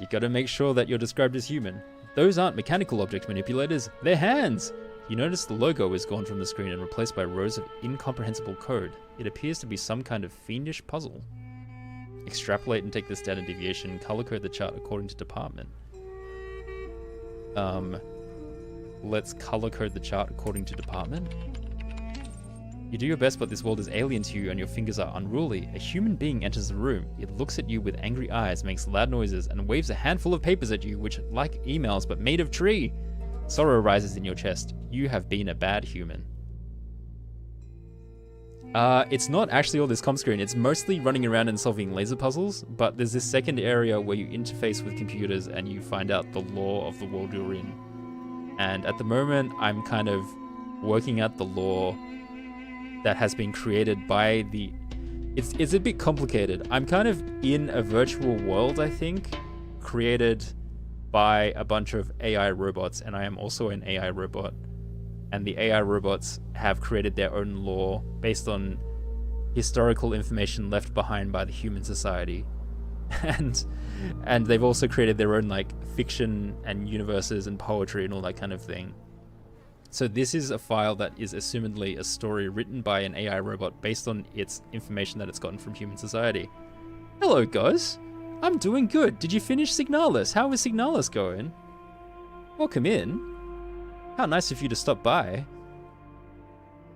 A: You gotta make sure that you're described as human. Those aren't mechanical object manipulators, they're hands! You notice the logo is gone from the screen and replaced by rows of incomprehensible code. It appears to be some kind of fiendish puzzle. Extrapolate and take the standard deviation, color code the chart according to department. Let's color code the chart according to department. You do your best, but this world is alien to you and your fingers are unruly. A human being enters the room. It looks at you with angry eyes, makes loud noises, and waves a handful of papers at you, which like emails but made of tree. Sorrow rises in your chest. You have been a bad human. It's not actually all this comm screen. It's mostly running around and solving laser puzzles, but there's this second area where you interface with computers and you find out the lore of the world you're in. And at the moment, I'm kind of working out the lore that has been created by the... It's a bit complicated. I'm kind of in a virtual world, I think, created by a bunch of AI robots, and I am also an AI robot. And the AI robots have created their own lore based on historical information left behind by the human society. And they've also created their own like fiction and universes and poetry and all that kind of thing. So this is a file that is assumedly a story written by an AI robot based on its information that it's gotten from human society. Hello guys, I'm doing good. Did you finish Signalis? How is Signalis going? Welcome in. How nice of you to stop by.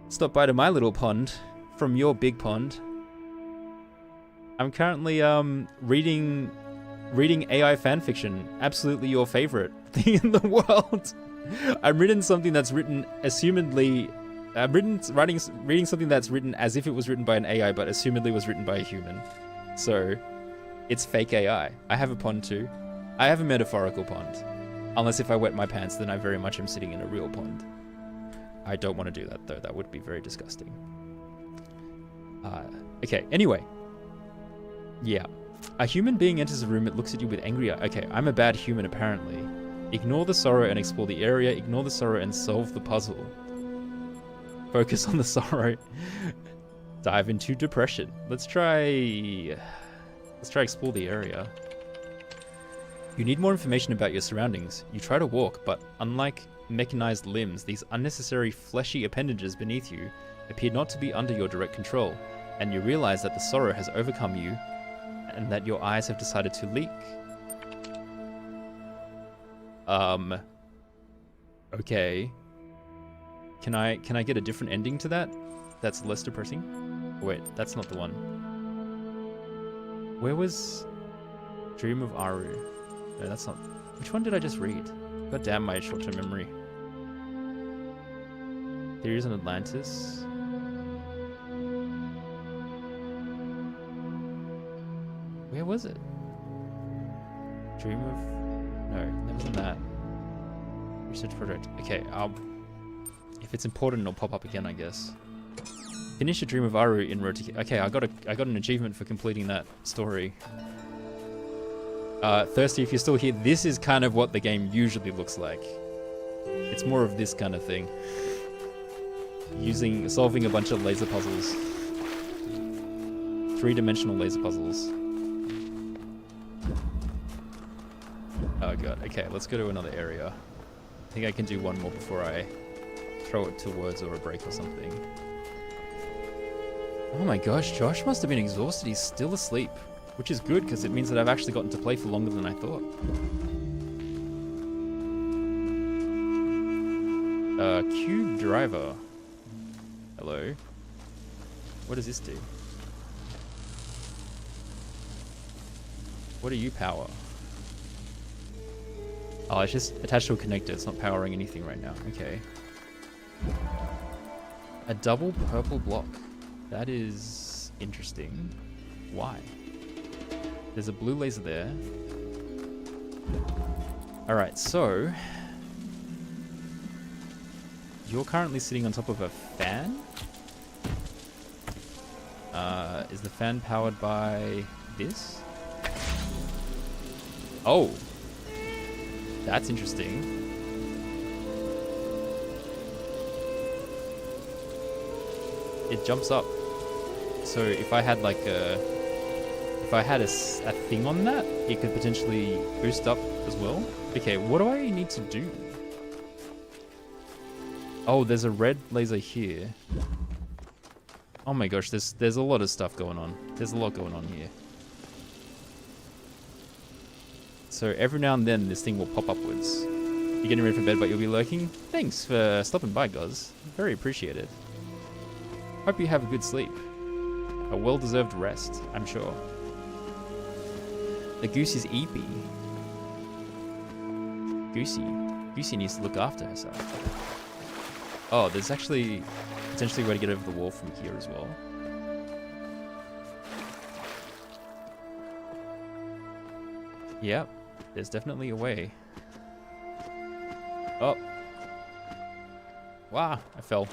A: Stop by to my little pond from your big pond. I'm currently reading AI fanfiction. Absolutely your favorite thing in the world. I'm reading something that's written assumedly. Reading something that's written as if it was written by an AI, but assumedly was written by a human. So, it's fake AI. I have a pond too. I have a metaphorical pond. Unless if I wet my pants, then I very much am sitting in a real pond. I don't want to do that though. That would be very disgusting. Okay. Anyway. Yeah. A human being enters a room. It looks at you with angry eyes. Okay, I'm a bad human apparently. Ignore the sorrow and explore the area. Ignore the sorrow and solve the puzzle. Focus on the sorrow. Dive into depression. Let's try explore the area. You need more information about your surroundings. You try to walk, but unlike mechanized limbs, these unnecessary fleshy appendages beneath you appear not to be under your direct control, and you realize that the sorrow has overcome you and that your eyes have decided to leak. Okay. Can I get a different ending to that? That's less depressing? Wait, that's not the one. Where was Dream of Aru? No, that's not. Which one did I just read? God damn my short-term memory. Theories on Atlantis. Where was it? Dream of... No, that wasn't that. Research project. Okay, if it's important, it'll pop up again, I guess. Finish a Dream of Aru in Road to... Okay, I got an achievement for completing that story. Thirsty, if you're still here, this is kind of what the game usually looks like. It's more of this kind of thing. Solving a bunch of laser puzzles. 3-dimensional laser puzzles. Oh god, okay, let's go to another area. I think I can do one more before I throw it towards or a break or something. Oh my gosh, Josh must have been exhausted. He's still asleep, which is good because it means that I've actually gotten to play for longer than I thought. Cube driver. Hello. What does this do? What do you power? Oh, it's just attached to a connector. It's not powering anything right now. Okay. A double purple block. That is interesting. Why? There's a blue laser there. Alright, so... You're currently sitting on top of a fan? Is the fan powered by this? Oh! That's interesting. It jumps up. So if I had like a thing on that, it could potentially boost up as well. Okay, what do I need to do? Oh, there's a red laser here. Oh my gosh, there's a lot of stuff going on. There's a lot going on here. So every now and then this thing will pop upwards. You're getting ready for bed, but you'll be lurking? Thanks for stopping by, guys. Very appreciated. Hope you have a good sleep. A well-deserved rest, I'm sure. The goose is eepy. Goosey needs to look after herself. Oh, there's actually potentially a way to get over the wall from here as well. Yep, there's definitely a way. Oh. Wow, I fell.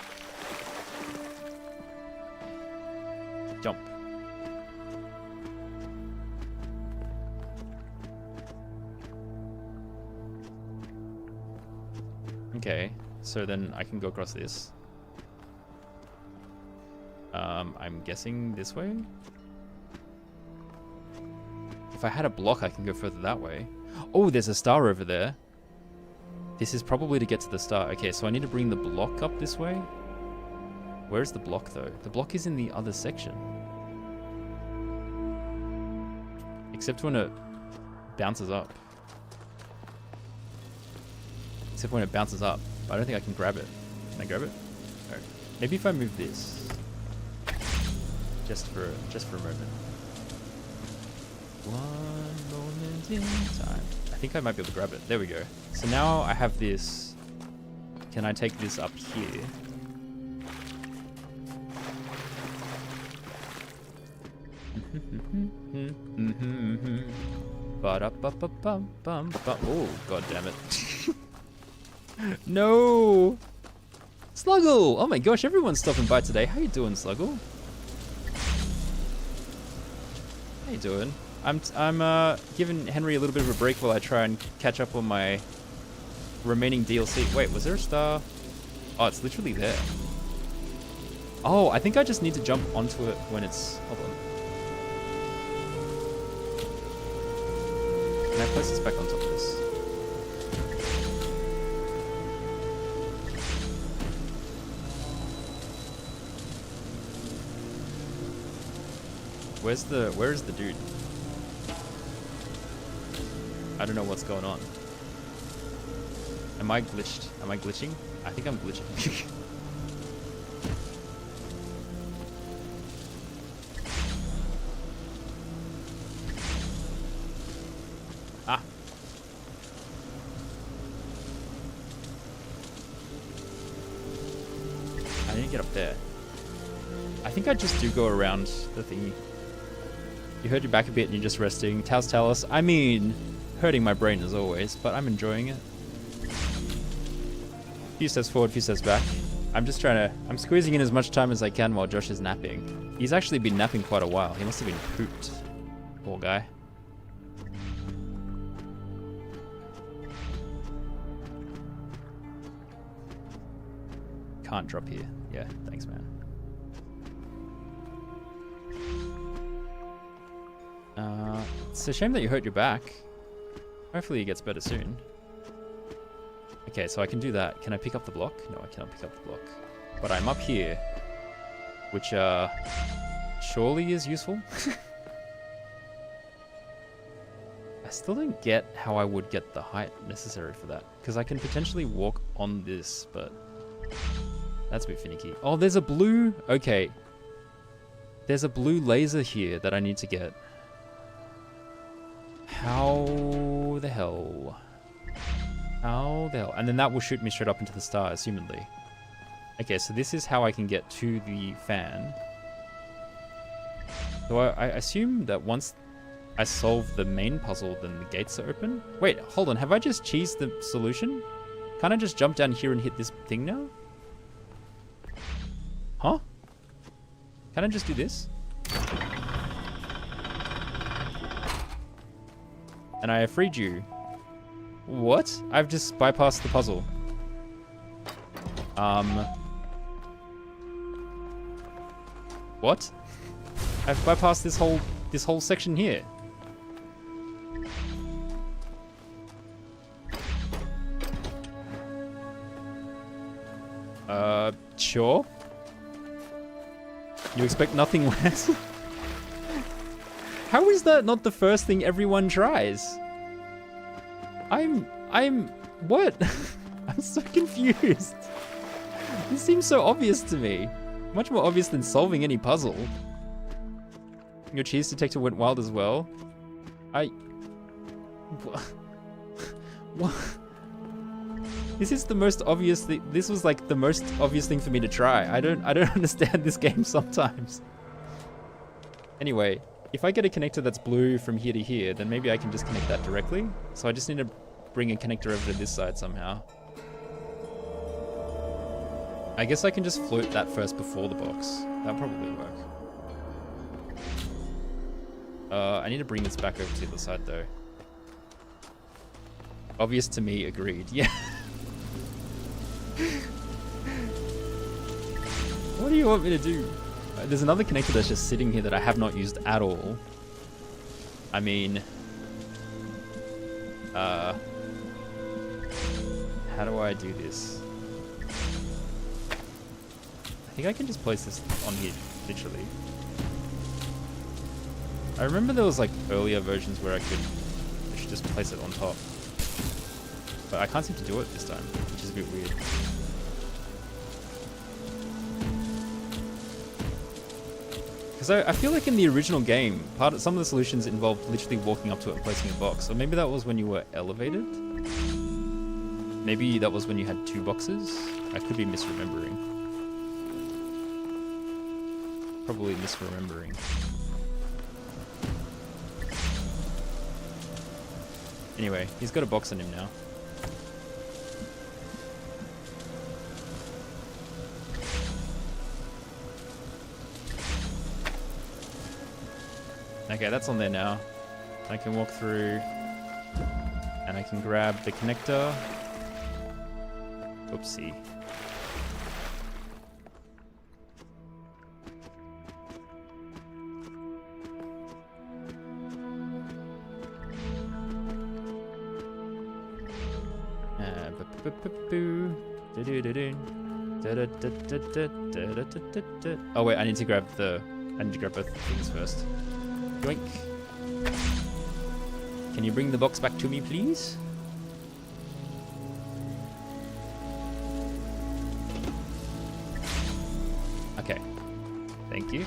A: Jump. Okay, so then I can go across this. I'm guessing this way? If I had a block, I can go further that way. Oh, there's a star over there. This is probably to get to the star. Okay, so I need to bring the block up this way. Where's the block, though? The block is in the other section. Except when it bounces up. Except when it bounces up. I don't think I can grab it. Can I grab it? No. Maybe if I move this. Just for a moment. One moment in time. I think I might be able to grab it. There we go. So now I have this. Can I take this up here? Oh, god damn it. No! Sluggle! Oh my gosh, everyone's stopping by today. How you doing, Sluggle? How you doing? I'm giving Henry a little bit of a break while I try and catch up on my remaining DLC. Wait, was there a star? Oh, it's literally there. Oh, I think I just need to jump onto it when it's... Hold on. Can I place this back on top of this? Where is the dude? I don't know what's going on. Am I glitched? Am I glitching? I think I'm glitching. I need to get up there. I think I just do go around the thingy. You hurt your back a bit and you're just resting. Talos. I mean, hurting my brain as always, but I'm enjoying it. Few steps forward, few steps back. I'm just trying to... I'm squeezing in as much time as I can while Josh is napping. He's actually been napping quite a while. He must have been pooped. Poor guy. Can't drop here. Yeah, thanks, man. It's a shame that you hurt your back. Hopefully it gets better soon. Okay, so I can do that. Can I pick up the block? No, I cannot pick up the block. But I'm up here, which surely is useful. I still don't get how I would get the height necessary for that, because I can potentially walk on this, but that's a bit finicky. Oh, there's a blue... Okay. There's a blue laser here that I need to get. How the hell? How the hell? And then that will shoot me straight up into the star, assumedly. Okay, so this is how I can get to the fan. So I assume that once I solve the main puzzle, then the gates are open. Wait, hold on. Have I just cheesed the solution? Can't I just jump down here and hit this thing now? Huh? Can I just do this? And I have freed you. What? I've just bypassed the puzzle. What? I've bypassed this whole section here. Sure. You expect nothing less? How is that not the first thing everyone tries? What? I'm so confused. This seems so obvious to me. Much more obvious than solving any puzzle. Your cheese detector went wild as well. What? This is the most obvious thing. This was like the most obvious thing for me to try. I don't understand this game sometimes. Anyway, if I get a connector that's blue from here to here, then maybe I can just connect that directly. So I just need to bring a connector over to this side somehow. I guess I can just float that first before the box. That'll probably work. I need to bring this back over to the other side though. Obvious to me, agreed. Yeah. What do you want me to do? There's another connector that's just sitting here that I have not used at all. I mean... how do I do this? I think I can just place this on here, literally. I remember there was like earlier versions where I should just place it on top. But I can't seem to do it this time, which is a bit weird. Because I feel like in the original game, some of the solutions involved literally walking up to it and placing a box. So maybe that was when you were elevated? Maybe that was when you had 2 boxes? I could be misremembering. Probably misremembering. Anyway, he's got a box on him now. Okay, that's on there now. I can walk through and I can grab the connector. Oopsie. Oh wait, I need to grab both things first. Yoink. Can you bring the box back to me, please? Okay. Thank you.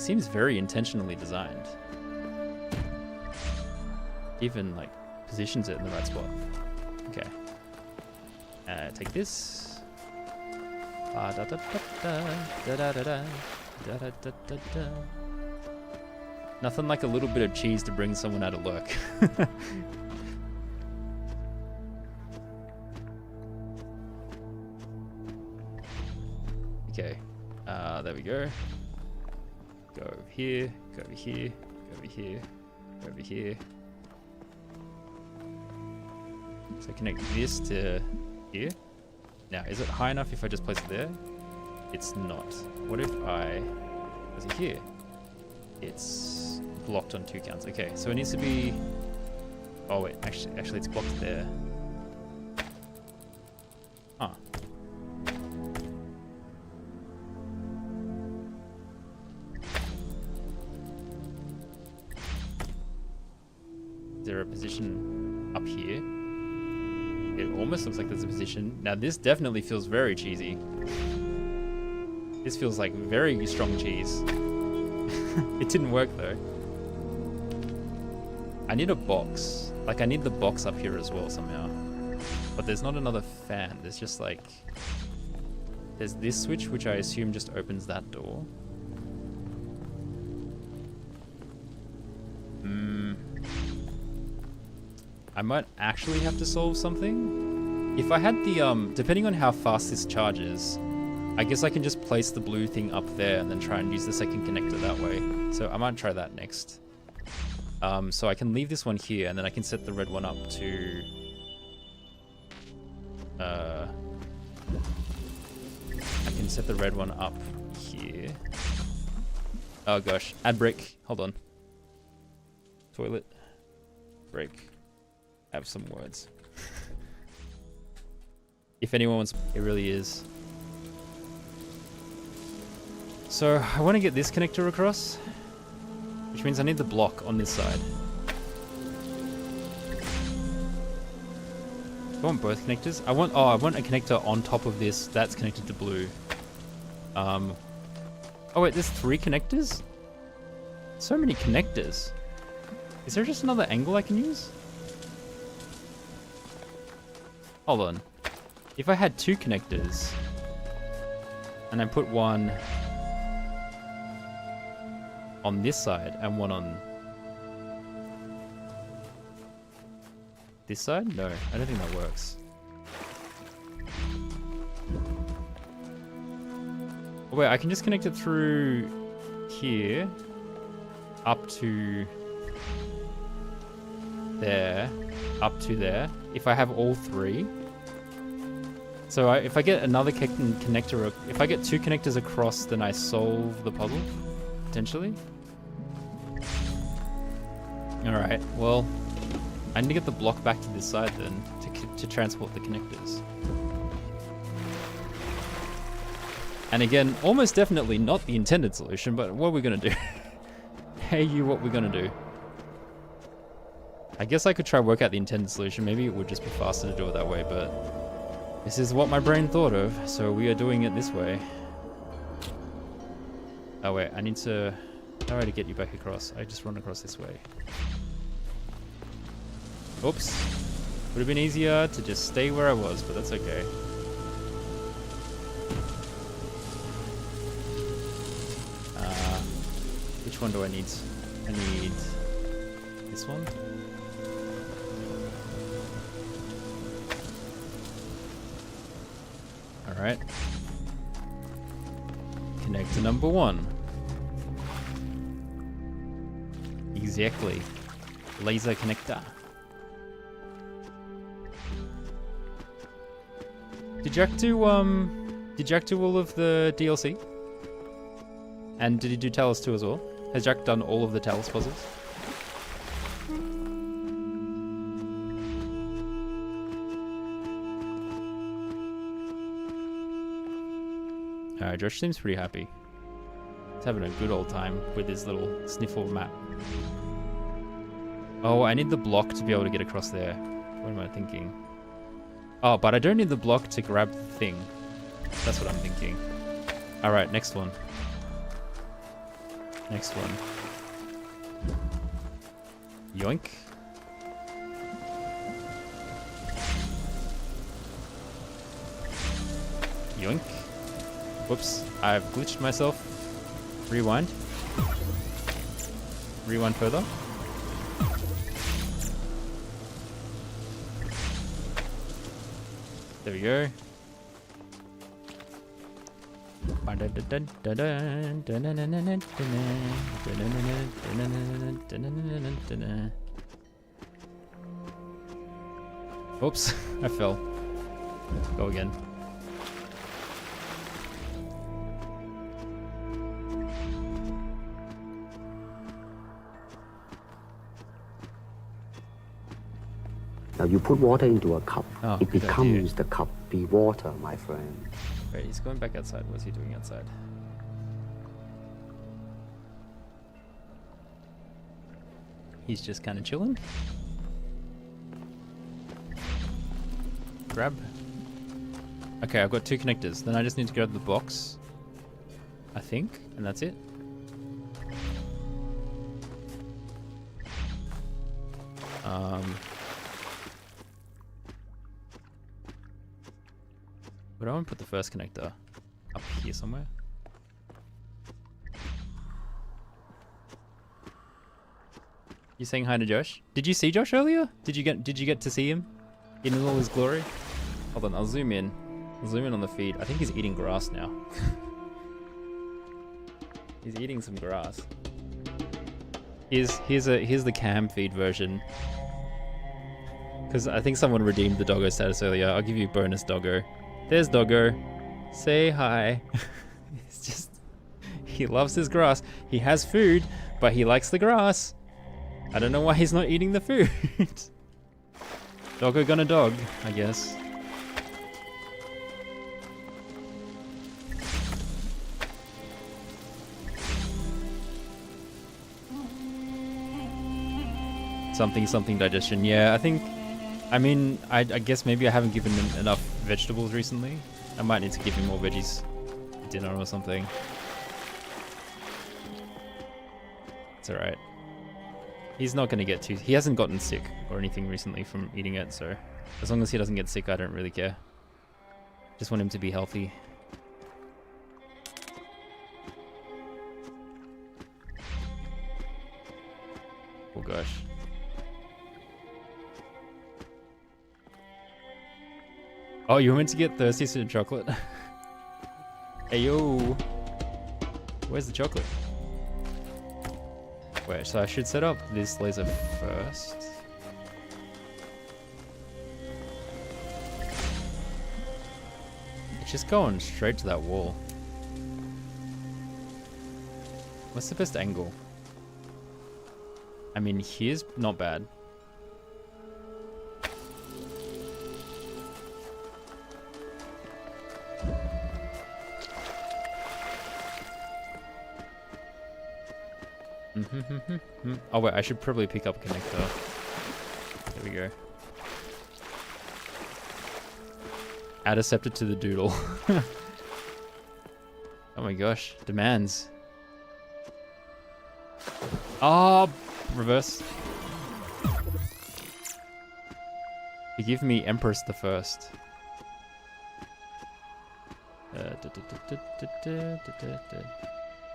A: seems very intentionally designed. Even like positions it in the right spot. Okay. Take this. Nothing like a little bit of cheese to bring someone out of lurk. Okay. There we go. Go over here. Go over here. Go over here. Go over here. So connect this to here. Now, is it high enough if I just place it there? It's not. What if I place it here? It's blocked on 2 counts. Okay, so it needs to be... Oh wait, actually it's blocked there. Huh. Is there a position up here? It almost looks like there's a position. Now this definitely feels very cheesy. This feels like very strong cheese. It didn't work though. I need a box. Like I need the box up here as well somehow. But there's not another fan. There's just like... There's this switch which I assume just opens that door. I might actually have to solve something. If I had the, depending on how fast this charges, I guess I can just place the blue thing up there and then try and use the second connector that way. So I might try that next. So I can leave this one here and then I can set the red one up to... I can set the red one up here. Oh gosh, add break. Hold on. Toilet. Break. Have some words. If anyone wants, it really is. So I want to get this connector across, which means I need the block on this side. I want both connectors. I want a connector on top of this that's connected to blue. Oh wait, there's 3 connectors? So many connectors. Is there just another angle I can use? Hold on. If I had 2 connectors and I put one on this side and one on this side? No, I don't think that works. Oh, wait, I can just connect it through here up to there, up to there. If I have all 3. So if I get another connector, if I get 2 connectors across, then I solve the puzzle, potentially. Alright, well, I need to get the block back to this side then, to transport the connectors. And again, almost definitely not the intended solution, but what are we gonna do? Hey you, what we're gonna do? I guess I could try work out the intended solution. Maybe it would just be faster to do it that way, but this is what my brain thought of, so we are doing it this way. Oh wait, I need to... How do I get you back across? I just run across this way. Oops. Would have been easier to just stay where I was, but that's okay. Which one do I need? I need this one. Alright. Connector number 1. Exactly. Laser connector. Did Jack do all of the DLC? And did he do Talos 2 as well? Has Jack done all of the Talos puzzles? Alright, Josh seems pretty happy. He's having a good old time with his little sniffle map. Oh, I need the block to be able to get across there. What am I thinking? Oh, but I don't need the block to grab the thing. That's what I'm thinking. Alright, next one. Next one. Yoink. Yoink. Whoops, I've glitched myself. Rewind. Rewind further. There we go. Oops, I fell. Go again.
B: Now you put water into a cup.
A: Oh,
B: it
A: good
B: becomes
A: idea.
B: the cup be water, my friend.
A: Wait, he's going back outside. What's he doing outside? He's just kind of chilling. Grab. Okay, I've got 2 connectors. Then I just need to grab the box, I think, and that's it. But I want to put the first connector up here somewhere. You saying hi to Josh? Did you see Josh earlier? Did you get to see him in all his glory? Hold on, I'll zoom in. I'll zoom in on the feed. I think he's eating grass now. He's eating some grass. Here's the cam feed version. Because I think someone redeemed the doggo status earlier. I'll give you bonus doggo. There's doggo. Say hi. It's just, he loves his grass. He has food, but he likes the grass. I don't know why he's not eating the food. Doggo gonna dog, I guess. Something digestion. Yeah, I mean, I guess maybe I haven't given him enough vegetables recently. I might need to give him more veggies at dinner or something. It's alright. He's not gonna get he hasn't gotten sick or anything recently from eating it, so as long as he doesn't get sick, I don't really care. Just want him to be healthy. Oh gosh. Oh, you were meant to get thirsty sweet chocolate? Hey yo! Where's the chocolate? Wait, so I should set up this laser first. It's just going straight to that wall. What's the best angle? I mean, here's not bad. Oh wait, I should probably pick up a connector. There we go. Add a scepter to the doodle. Oh my gosh, demands. Oh, reverse. You give me Empress the First. I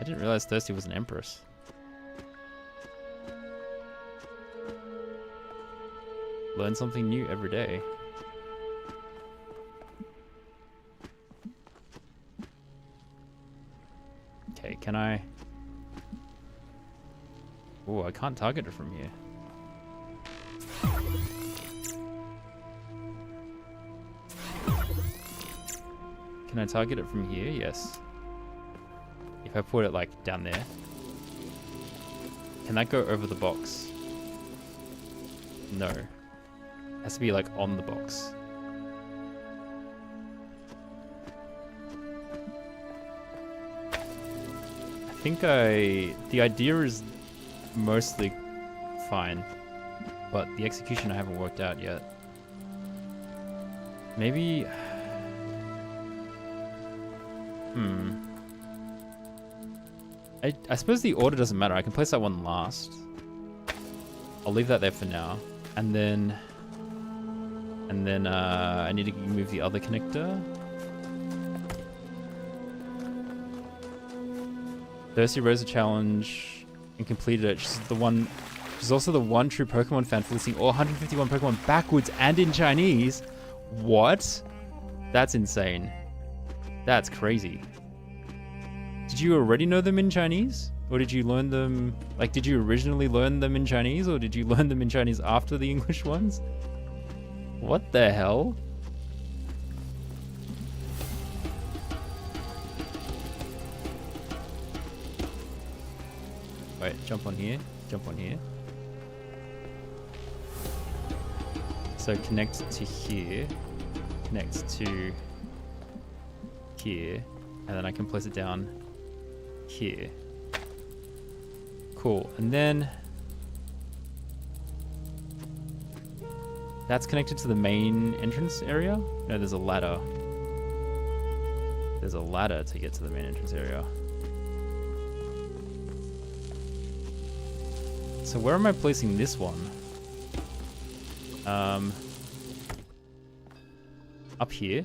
A: didn't realize Thirsty was an Empress. Learn something new every day. Okay, can I... Oh, I can't target it from here. Can I target it from here? Yes. If I put it like down there. Can that go over the box? No. It has to be like on the box. I think the idea is mostly fine, but the execution I haven't worked out yet. Maybe... I suppose the order doesn't matter. I can place that one last. I'll leave that there for now. And then I need to move the other connector. Thirsty Rosa challenge and completed it. She's also the one true Pokemon fan for listing all 151 Pokemon backwards and in Chinese. What? That's insane. That's crazy. Did you already know them in Chinese? Or did you learn them, like, did you originally learn them in Chinese, or did you learn them in Chinese after the English ones? What the hell? Wait, jump on here, jump on here. So connect to here, connect to here, and then I can place it down here. Cool, and then that's connected to the main entrance area? No, there's a ladder. There's a ladder to get to the main entrance area. So where am I placing this one? Up here?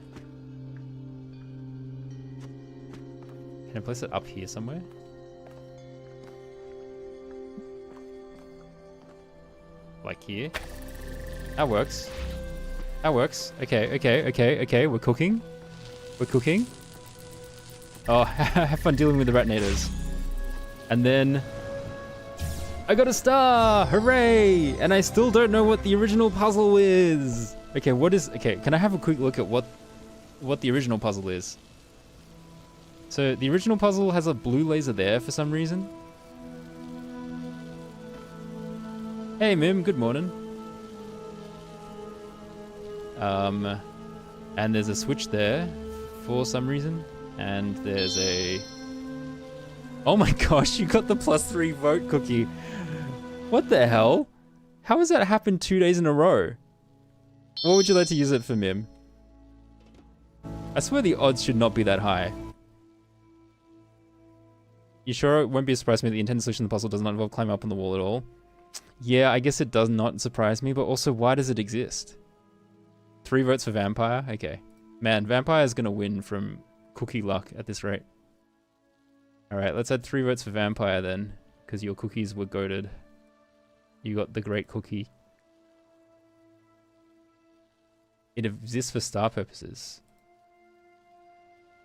A: Can I place it up here somewhere? Like here? That works. That works. Okay. We're cooking. We're cooking. Oh, have fun dealing with the Ratnators. And then I got a star! Hooray! And I still don't know what the original puzzle is. Okay, what is... Okay, can I have a quick look at what the original puzzle is? So the original puzzle has a blue laser there for some reason. Hey Mim, good morning. And there's a switch there for some reason. And there's a... Oh my gosh, you got the +3 vote cookie. What the hell? How has that happened 2 days in a row? What would you like to use it for, Mim? I swear the odds should not be that high. You sure it won't be a surprise to me that the intended solution to the puzzle does not involve climbing up on the wall at all? Yeah, I guess it does not surprise me, but also why does it exist? 3 votes for Vampire? Okay. Man, Vampire is going to win from cookie luck at this rate. Alright, let's add 3 votes for Vampire then, because your cookies were goated. You got the great cookie. It exists for star purposes.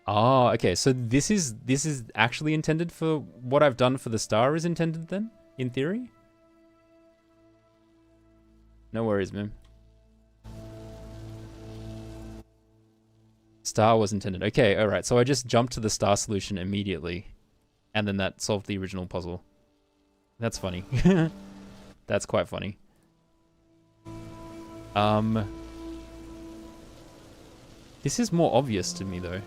A: Oh, okay, so this is actually intended for what I've done for the star is intended then, in theory? No worries, man. Star was intended. Okay, alright, so I just jumped to the star solution immediately. And then that solved the original puzzle. That's funny. That's quite funny. This is more obvious to me though.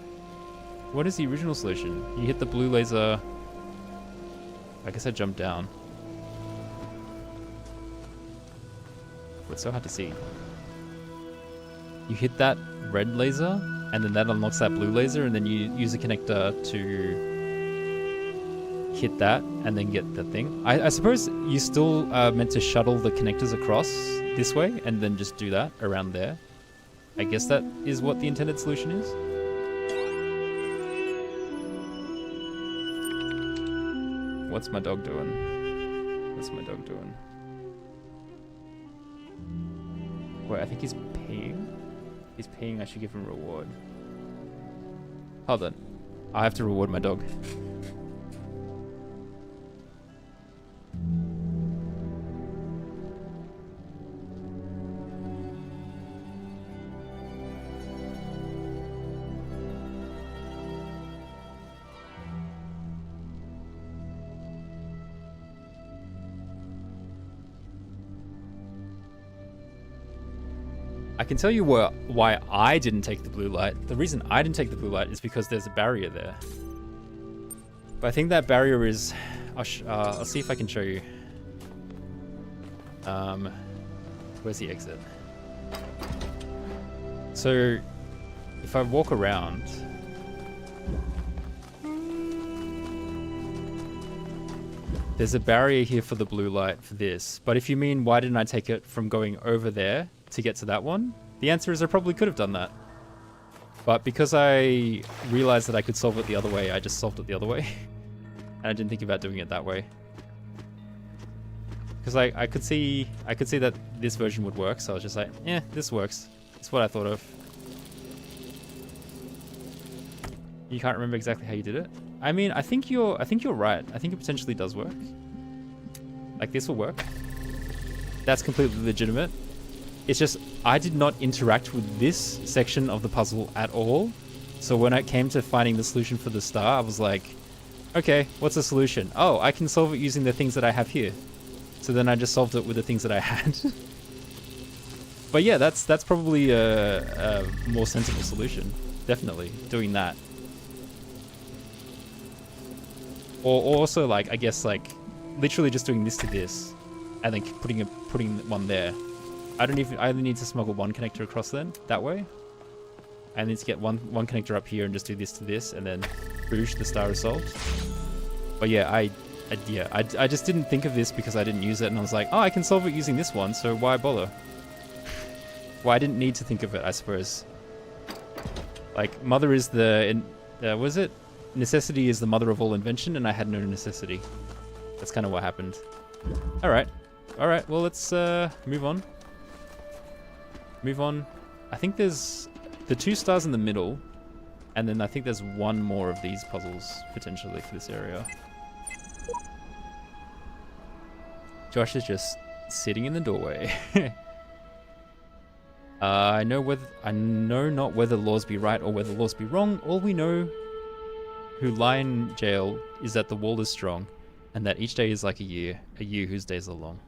A: What is the original solution? You hit the blue laser. I guess I jumped down. It's so hard to see. You hit that red laser, and then that unlocks that blue laser, and then you use a connector to hit that, and then get the thing. I suppose you still are meant to shuttle the connectors across this way, and then just do that around there. I guess that is what the intended solution is. What's my dog doing? What's my dog doing? Wait, I think he's peeing. He's peeing, I should give him a reward. Hold on. I have to reward my dog. I can tell you why I didn't take the blue light. The reason I didn't take the blue light is because there's a barrier there. But I think that barrier is... I'll see if I can show you. Where's the exit? So, if I walk around... There's a barrier here for the blue light for this. But if you mean why didn't I take it from going over there to get to that one? The answer is I probably could have done that. But because I realized that I could solve it the other way, I just solved it the other way. And I didn't think about doing it that way. Because I could see that this version would work, so I was just like, this works. It's what I thought of. You can't remember exactly how you did it? I mean, I think you're right. I think it potentially does work. Like, this will work. That's completely legitimate. It's just, I did not interact with this section of the puzzle at all. So when it came to finding the solution for the star, I was like, okay, what's the solution? Oh, I can solve it using the things that I have here. So then I just solved it with the things that I had. But yeah, that's probably a more sensible solution. Definitely, doing that. Or also, like, I guess, like, literally just doing this to this, and then putting one there. I only need to smuggle one connector across then, that way. I need to get one connector up here and just do this to this, and then boosh, the star is solved. But yeah, I just didn't think of this because I didn't use it, and I was like, oh, I can solve it using this one, so why bother? Well, I didn't need to think of it, I suppose. Like, mother is was it? Necessity is the mother of all invention, and I had no necessity. That's kind of what happened. Alright, well, let's move on. I think there's the 2 stars in the middle, and then I think there's one more of these puzzles, potentially, for this area. Josh is just sitting in the doorway. I know not whether laws be right or whether laws be wrong. All we know who lie in jail is that the wall is strong, and that each day is like a year whose days are long.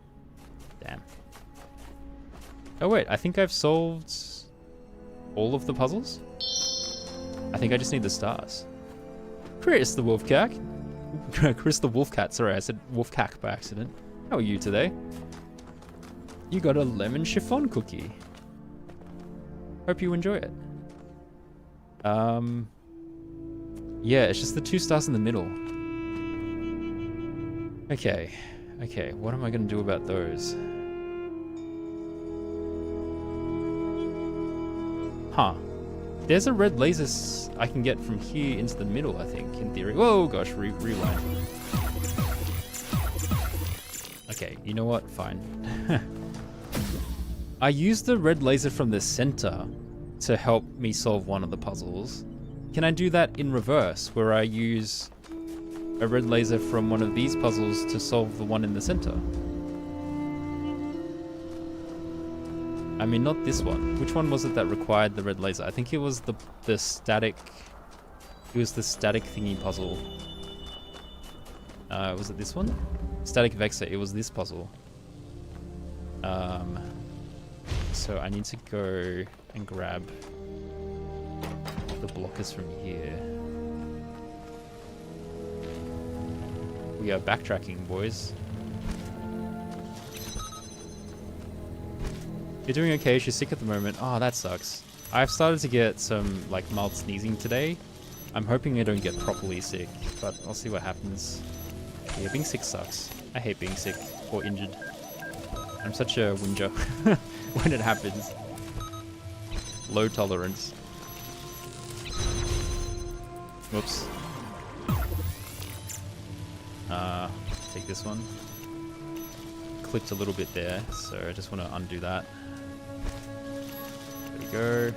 A: Damn. Oh wait, I think I've solved all of the puzzles? I think I just need the stars. Chris the Wolfcat. Chris the Wolfcat, sorry, I said Wolfcack by accident. How are you today? You got a lemon chiffon cookie. Hope you enjoy it. Yeah, it's just the 2 stars in the middle. Okay, what am I gonna do about those? Huh. There's a red laser I can get from here into the middle, I think, in theory. Whoa, gosh, rewind. Okay, you know what? Fine. I used the red laser from the center to help me solve one of the puzzles. Can I do that in reverse, where I use a red laser from one of these puzzles to solve the one in the center? I mean, not this one. Which one was it that required the red laser? I think it was the static... It was the static thingy puzzle. Was it this one? Static vexor. It was this puzzle. So I need to go and grab the blockers from here. We are backtracking, boys. You're doing okay, she's sick at the moment. Oh, that sucks. I've started to get some, like, mild sneezing today. I'm hoping I don't get properly sick, but I'll see what happens. Yeah, being sick sucks. I hate being sick or injured. I'm such a whinger when it happens. Low tolerance. Whoops. Take this one. Clipped a little bit there, so I just want to undo that. There we go.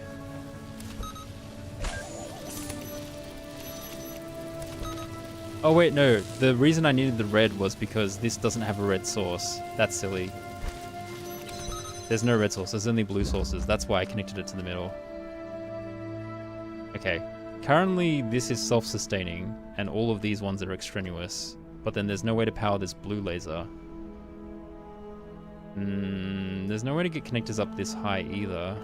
A: Oh wait, no. The reason I needed the red was because this doesn't have a red source. That's silly. There's no red source, there's only blue sources. That's why I connected it to the middle. Okay. Currently, this is self-sustaining, and all of these ones are extraneous. But then there's no way to power this blue laser. There's no way to get connectors up this high either.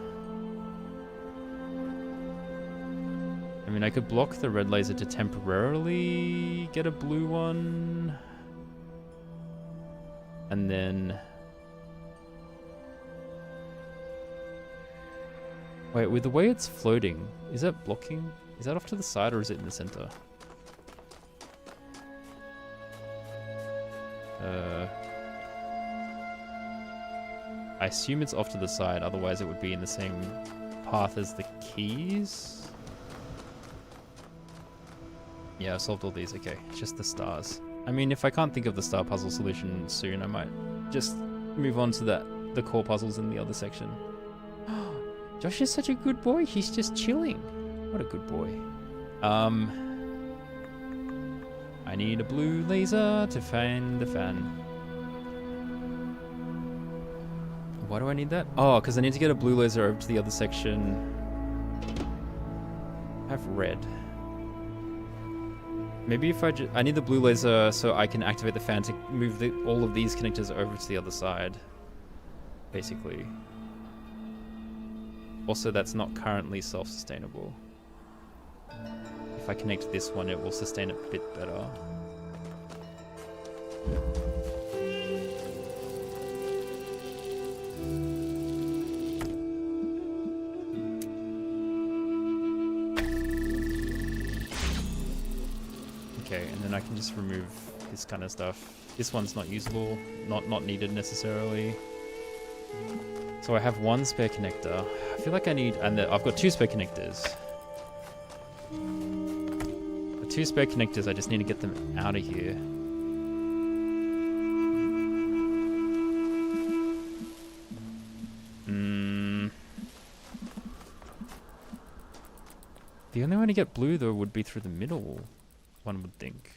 A: I mean, I could block the red laser to temporarily get a blue one. And then... Wait, with the way it's floating, is that blocking? Is that off to the side or is it in the center? I assume it's off to the side, otherwise it would be in the same path as the keys. Yeah, I've solved all these. Okay, it's just the stars. I mean, if I can't think of the star puzzle solution soon, I might just move on to the core puzzles in the other section. Josh is such a good boy. He's just chilling. What a good boy. I need a blue laser to find the fan. Why do I need that? Oh, because I need to get a blue laser over to the other section. I have red. Maybe if I need the blue laser so I can activate the fan to move all of these connectors over to the other side. Basically. Also, that's not currently self-sustainable. If I connect this one, it will sustain it a bit better. Okay, and then I can just remove this kind of stuff. This one's not usable, not needed necessarily. So I have one spare connector. I feel like I need, and I've got two spare connectors. The two spare connectors, I just need to get them out of here. The only way to get blue though would be through the middle, one would think.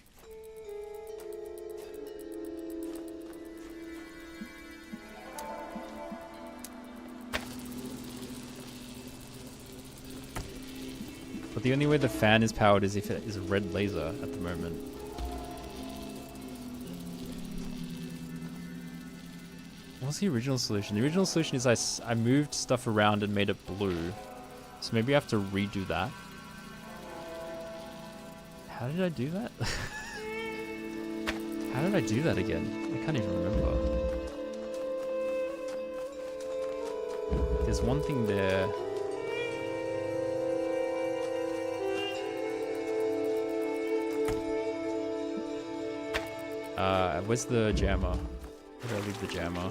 A: But the only way the fan is powered is if it is a red laser at the moment. What's the original solution? The original solution is I moved stuff around and made it blue. So maybe I have to redo that. How did I do that? How did I do that again? I can't even remember. There's one thing there. Where's the jammer? Where did I leave the jammer?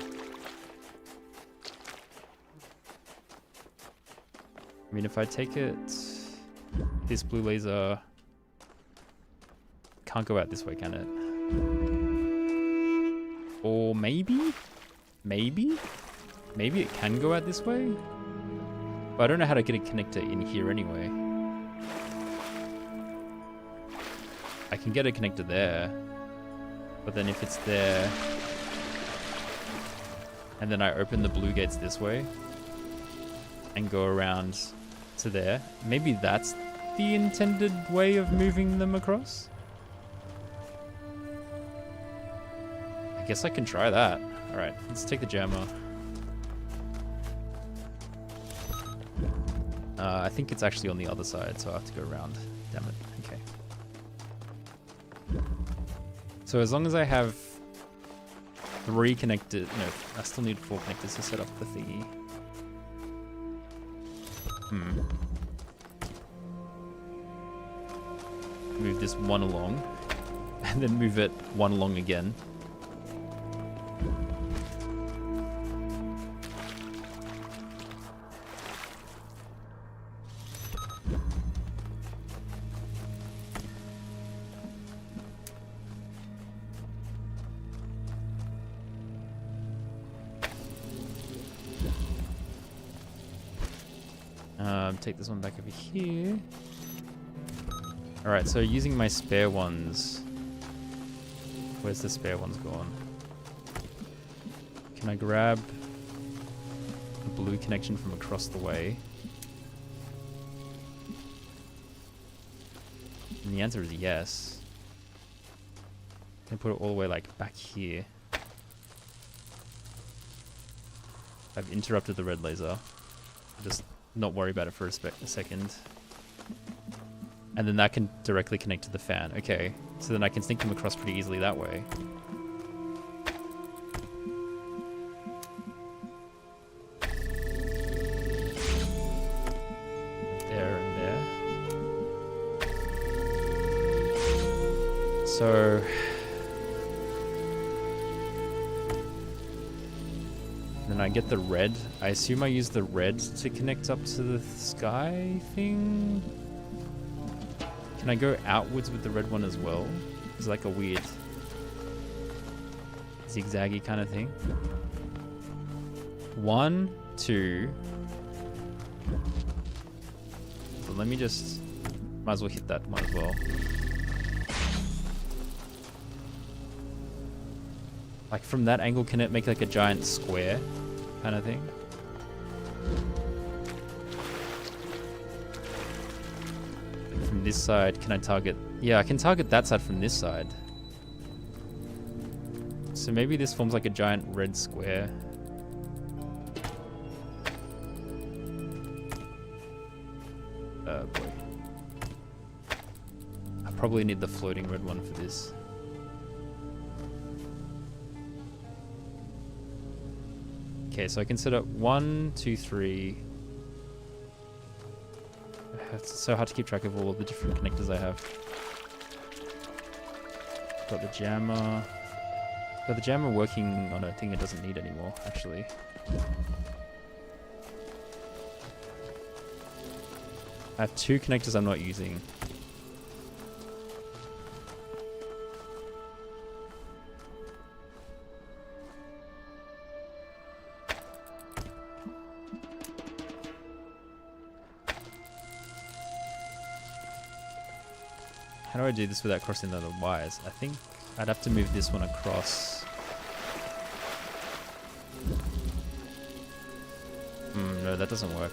A: I mean, if I take it, this blue laser can't go out this way, can it? Or maybe? Maybe it can go out this way? But I don't know how to get a connector in here anyway. I can get a connector there. But then if it's there, and then I open the blue gates this way, and go around to there, maybe that's the intended way of moving them across? I guess I can try that. Alright, let's take the jammer. I think it's actually on the other side, so I have to go around. Damn it. Okay. So as long as I have 3 connected... No, I still need 4 connectors to set up the thingy. Move this one along. And then move it one along again. Take this one back over here. Alright, so using my spare ones. Where's the spare ones gone? Can I grab a blue connection from across the way? And the answer is yes. Can I put it all the way like back here? I've interrupted the red laser. Just not worry about it for a second. And then that can directly connect to the fan. Okay, so then I can sneak them across pretty easily that way. There and there. So Then I get the red. I assume I use the red to connect up to the sky thing. Can I go outwards with the red one as well? It's like a weird zigzaggy kind of thing. 1, 2. So let me just, might as well hit that one as well. Like from that angle, can it make like a giant square kind of thing? From this side, can I target? Yeah, I can target that side from this side. So maybe this forms like a giant red square. Oh boy. I probably need the floating red one for this. Okay, so I can set up 1, 2, 3. It's so hard to keep track of all of the different connectors I have. Got the jammer. Got the jammer working on a thing it doesn't need anymore, actually. I have 2 connectors I'm not using. How do I do this without crossing the other wires? I think I'd have to move this one across. No, that doesn't work.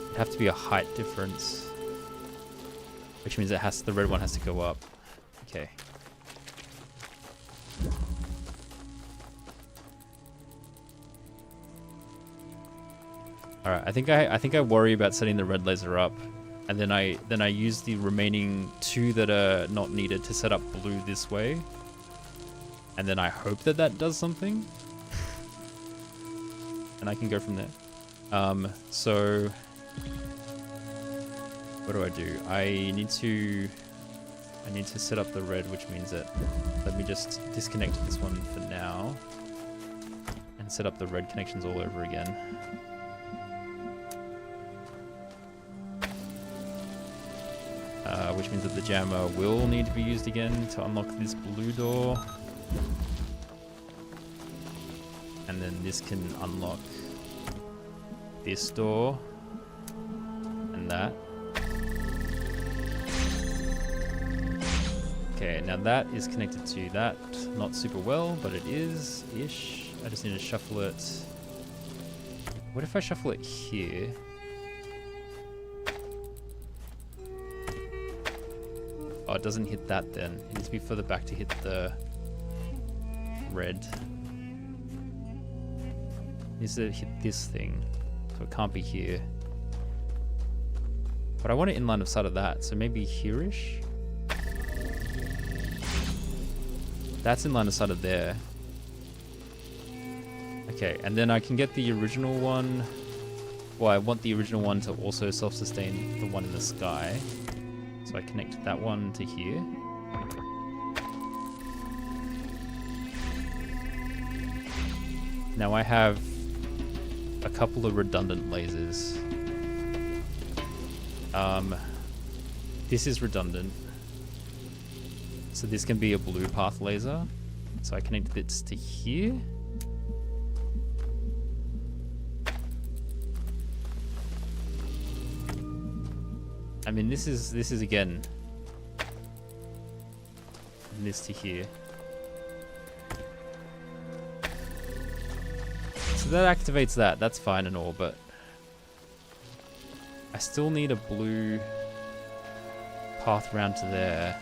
A: It'd have to be a height difference, which means the red one has to go up. Okay. All right, I think I worry about setting the red laser up. And then I use the remaining 2 that are not needed to set up blue this way. And then I hope that that does something. And I can go from there. So what do I do? I need to set up the red, which means that let me just disconnect this one for now and set up the red connections all over again. Which means that the jammer will need to be used again to unlock this blue door. And then this can unlock this door. And that. Okay, now that is connected to that. Not super well, but it is-ish. I just need to shuffle it. What if I shuffle it here? Oh, it doesn't hit that then. It needs to be further back to hit the red. It needs to hit this thing. So it can't be here. But I want it in line of sight of that. So maybe here-ish? That's in line of sight of there. Okay, and then I can get the original one. Well, I want the original one to also self-sustain the one in the sky. So I connect that one to here. Now I have a couple of redundant lasers. This is redundant. So this can be a blue path laser. So I connect this to here. I mean, this is again this to here. So that activates that. That's fine and all, but I still need a blue path round to there.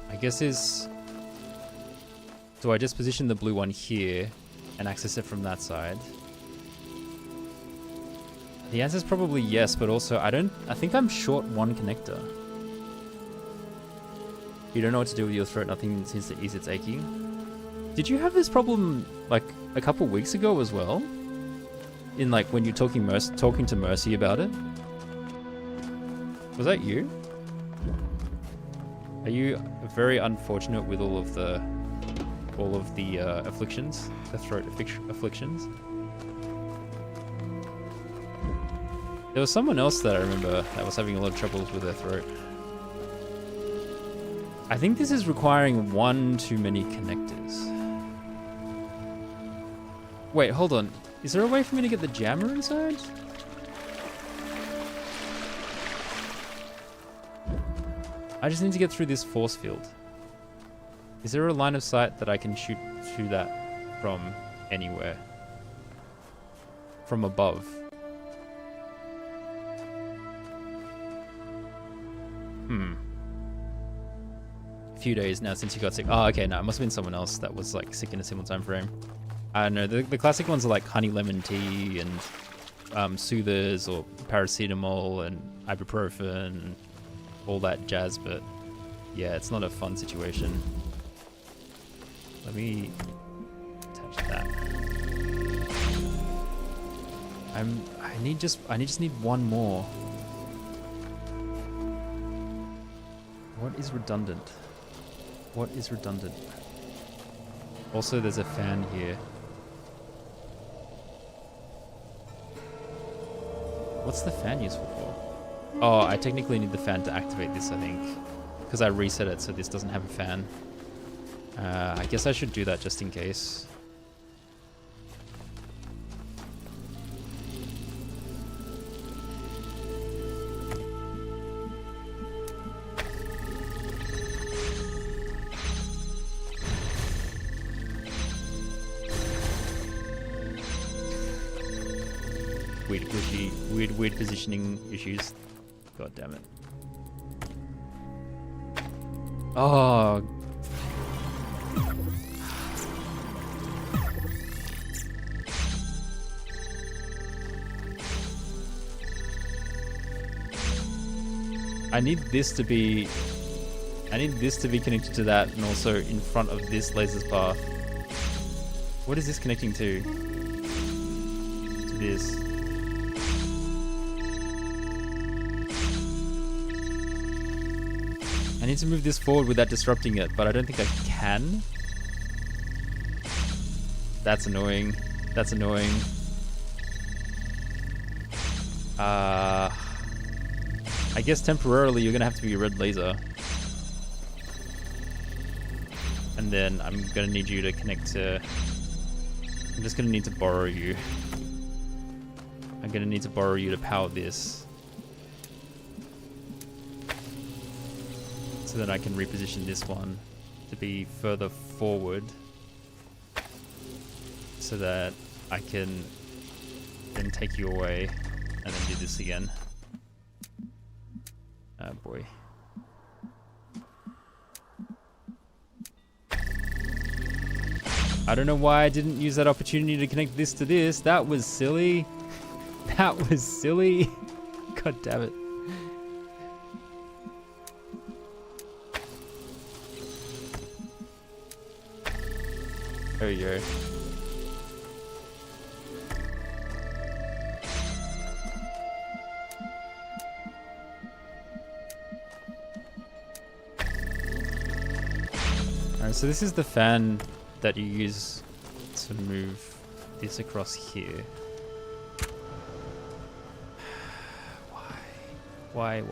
A: I guess do I just position the blue one here and access it from that side? The answer is probably yes, but also I think I'm short one connector. You don't know what to do with your throat, nothing seems to ease its aching. Did you have this problem like a couple weeks ago as well? In like when you're talking to Mercy about it? Was that you? Are you very unfortunate with all of the all of the afflictions, the throat afflictions. There was someone else that I remember that was having a lot of troubles with their throat. I think this is requiring one too many connectors. Wait, hold on. Is there a way for me to get the jammer inside? I just need to get through this force field. Is there a line of sight that I can shoot through that from anywhere? From above? A few days now since you got sick. Oh, okay, no, it must have been someone else that was like sick in a similar time frame. I don't know, the classic ones are like honey lemon tea and soothers or paracetamol and ibuprofen and all that jazz, but yeah, it's not a fun situation. Let me attach that. I just need one more. What is redundant? What is redundant? Also, there's a fan here. What's the fan useful for? Oh, I technically need the fan to activate this, I think. Because I reset it so this doesn't have a fan. I guess I should do that just in case. Weird positioning issues. God damn it. Oh. I need this to be connected to that and also in front of this laser's path. What is this connecting to? To this. I need to move this forward without disrupting it, but I don't think I can. That's annoying. That's annoying. I guess temporarily you're gonna have to be a red laser. And then I'm gonna need you to connect to... I'm just gonna need to borrow you. I'm gonna need to borrow you to power this. So that I can reposition this one to be further forward so that I can then take you away and then do this again. Oh boy. I don't know why I didn't use that opportunity to connect this to this. That was silly. That was silly. God damn it. There you go. Alright, so this is the fan that you use to move this across here. Why?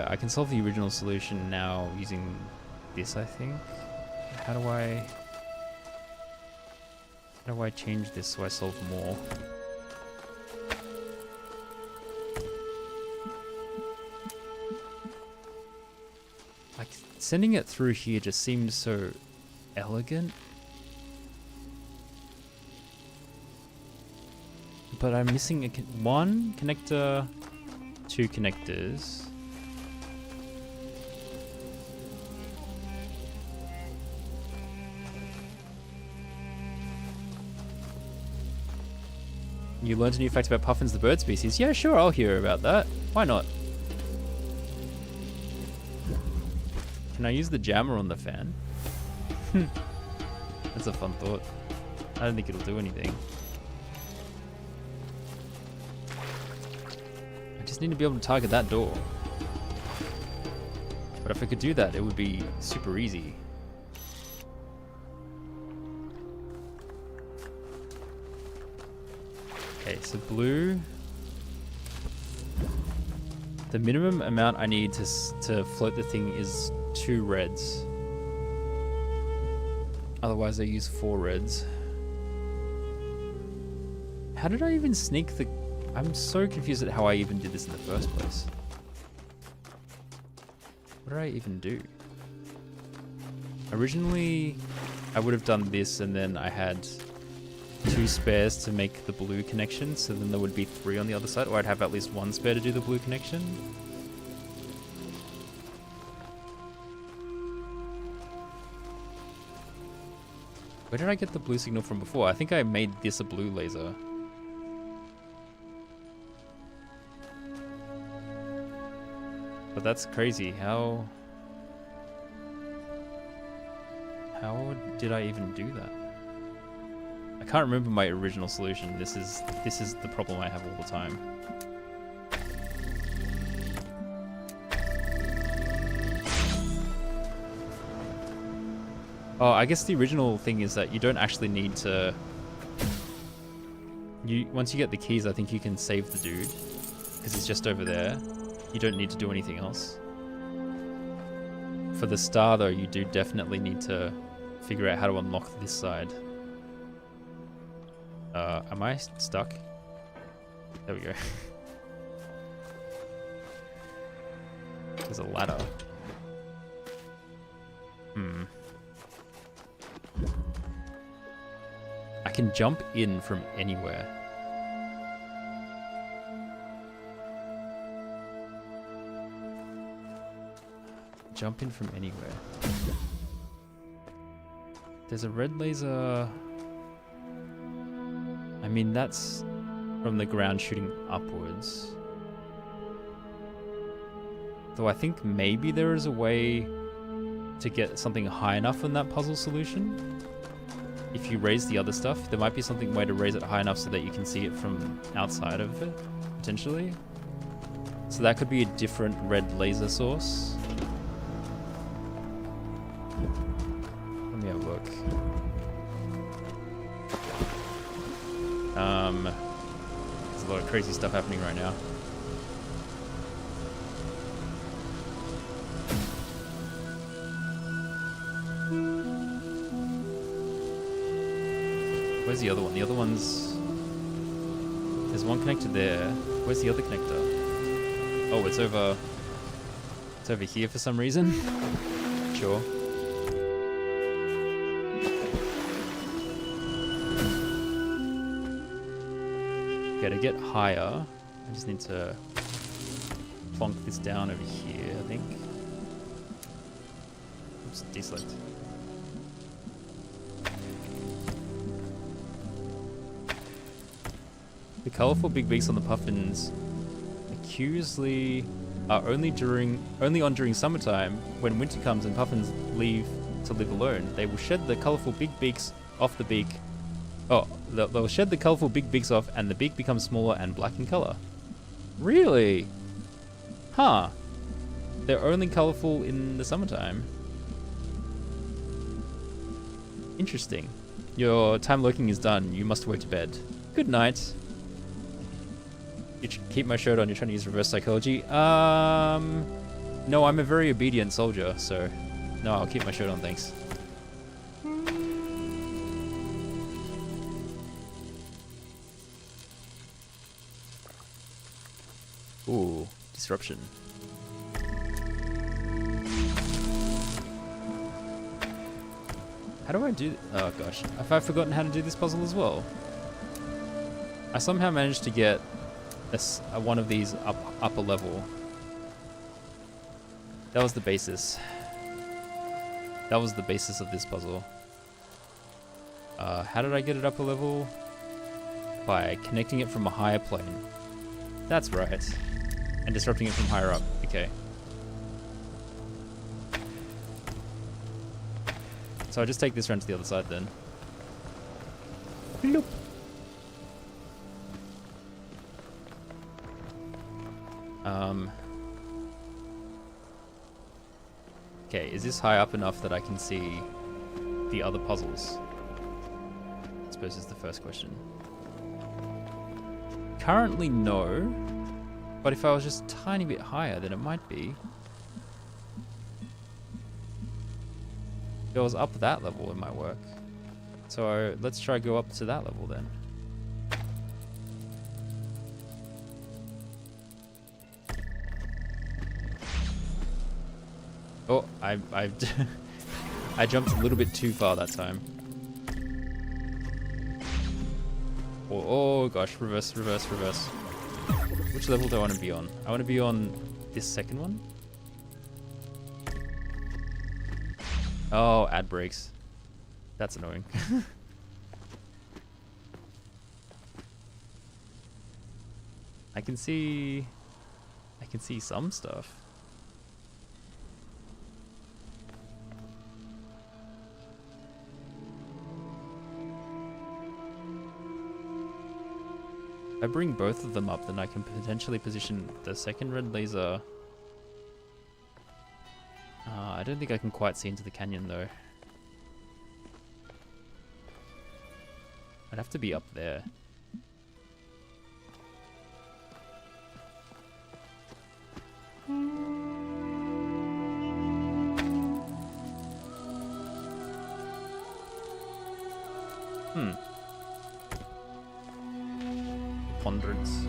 A: I can solve the original solution now using this, I think. How do I change this so I solve more? Like, sending it through here just seems so elegant. But I'm missing one connector, two connectors. You learned a new fact about puffins, the bird species. Yeah, sure, I'll hear about that. Why not? Can I use the jammer on the fan? That's a fun thought. I don't think it'll do anything. just need to be able to target that door. But if I could do that, it would be super easy. Okay, so blue. The minimum amount I need to float the thing is 2 reds. Otherwise I use 4 reds. How did I even sneak the... I'm so confused at how I even did this in the first place. What did I even do? Originally, I would have done this and then I had 2 spares to make the blue connection, so then there would be 3 on the other side, or I'd have at least 1 spare to do the blue connection. Where did I get the blue signal from before? I think I made this a blue laser. But that's crazy. How did I even do that? I can't remember my original solution. This is the problem I have all the time. Oh, I guess the original thing is that you don't actually need to... Once you get the keys, I think you can save the dude. Because he's just over there. You don't need to do anything else. For the star, though, you do definitely need to figure out how to unlock this side. Am I stuck? There we go. There's a ladder. I can jump in from anywhere. Jump in from anywhere. There's a red laser. I mean, that's from the ground shooting upwards. Though I think maybe there is a way to get something high enough in that puzzle solution. If you raise the other stuff, there might be something way to raise it high enough so that you can see it from outside of it, potentially. So that could be a different red laser source. Let me have a look. There's a lot of crazy stuff happening right now. Where's the other one? The other one's... There's one connector there. Where's the other connector? Oh, it's over... It's over here for some reason. Sure. Okay, to get higher, I just need to plonk this down over here, I think. Oops, deselect. The colourful big beaks on the puffins accusedly are only on during summertime. When winter comes and puffins leave to live alone, they will shed the colourful big beaks off the beak. Oh, they'll shed the colourful big beaks off and the beak becomes smaller and black in colour. Really? Huh. They're only colourful in the summertime. Interesting. Your time lurking is done. You must go to bed. Good night. You keep my shirt on. You're trying to use reverse psychology. No, I'm a very obedient soldier, so no, I'll keep my shirt on, thanks. Ooh, disruption. How do I do... Oh gosh, have I forgotten how to do this puzzle as well? I somehow managed to get one of these upper level. That was the basis. That was the basis of this puzzle. How did I get it upper level? By connecting it from a higher plane. That's right. And disrupting it from higher up. Okay. So I just take this round to the other side then. Bloop. Okay, is this high up enough that I can see the other puzzles? I suppose is the first question. Currently, no. But if I was just a tiny bit higher, then it might be. If it was up that level, it might work. So let's try go up to that level then. Oh, I I jumped a little bit too far that time. Oh gosh, reverse, reverse, reverse. Which level do I want to be on? I want to be on this second one. Oh, ad breaks. That's annoying. I can see some stuff. If I bring both of them up, then I can potentially position the second red laser. I don't think I can quite see into the canyon though. I'd have to be up there. Ponderance.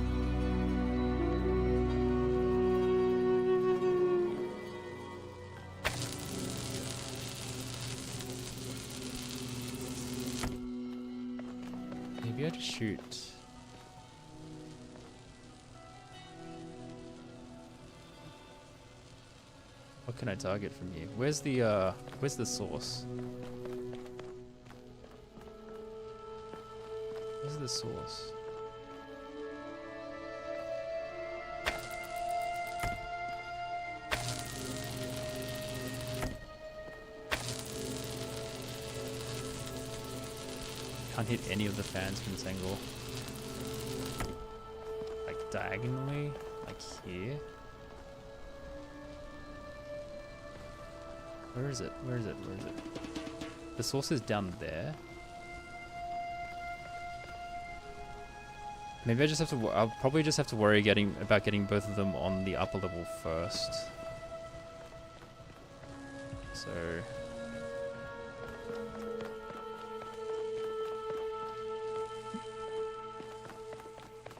A: Maybe I just shoot. What can I target from here? Where's the source? Where's the source? Can't hit any of the fans from this angle. Like diagonally? Like here? Where is it? Where is it? Where is it? The source is down there. Maybe I just have to... I'll probably just have to worry about getting both of them on the upper level first. So...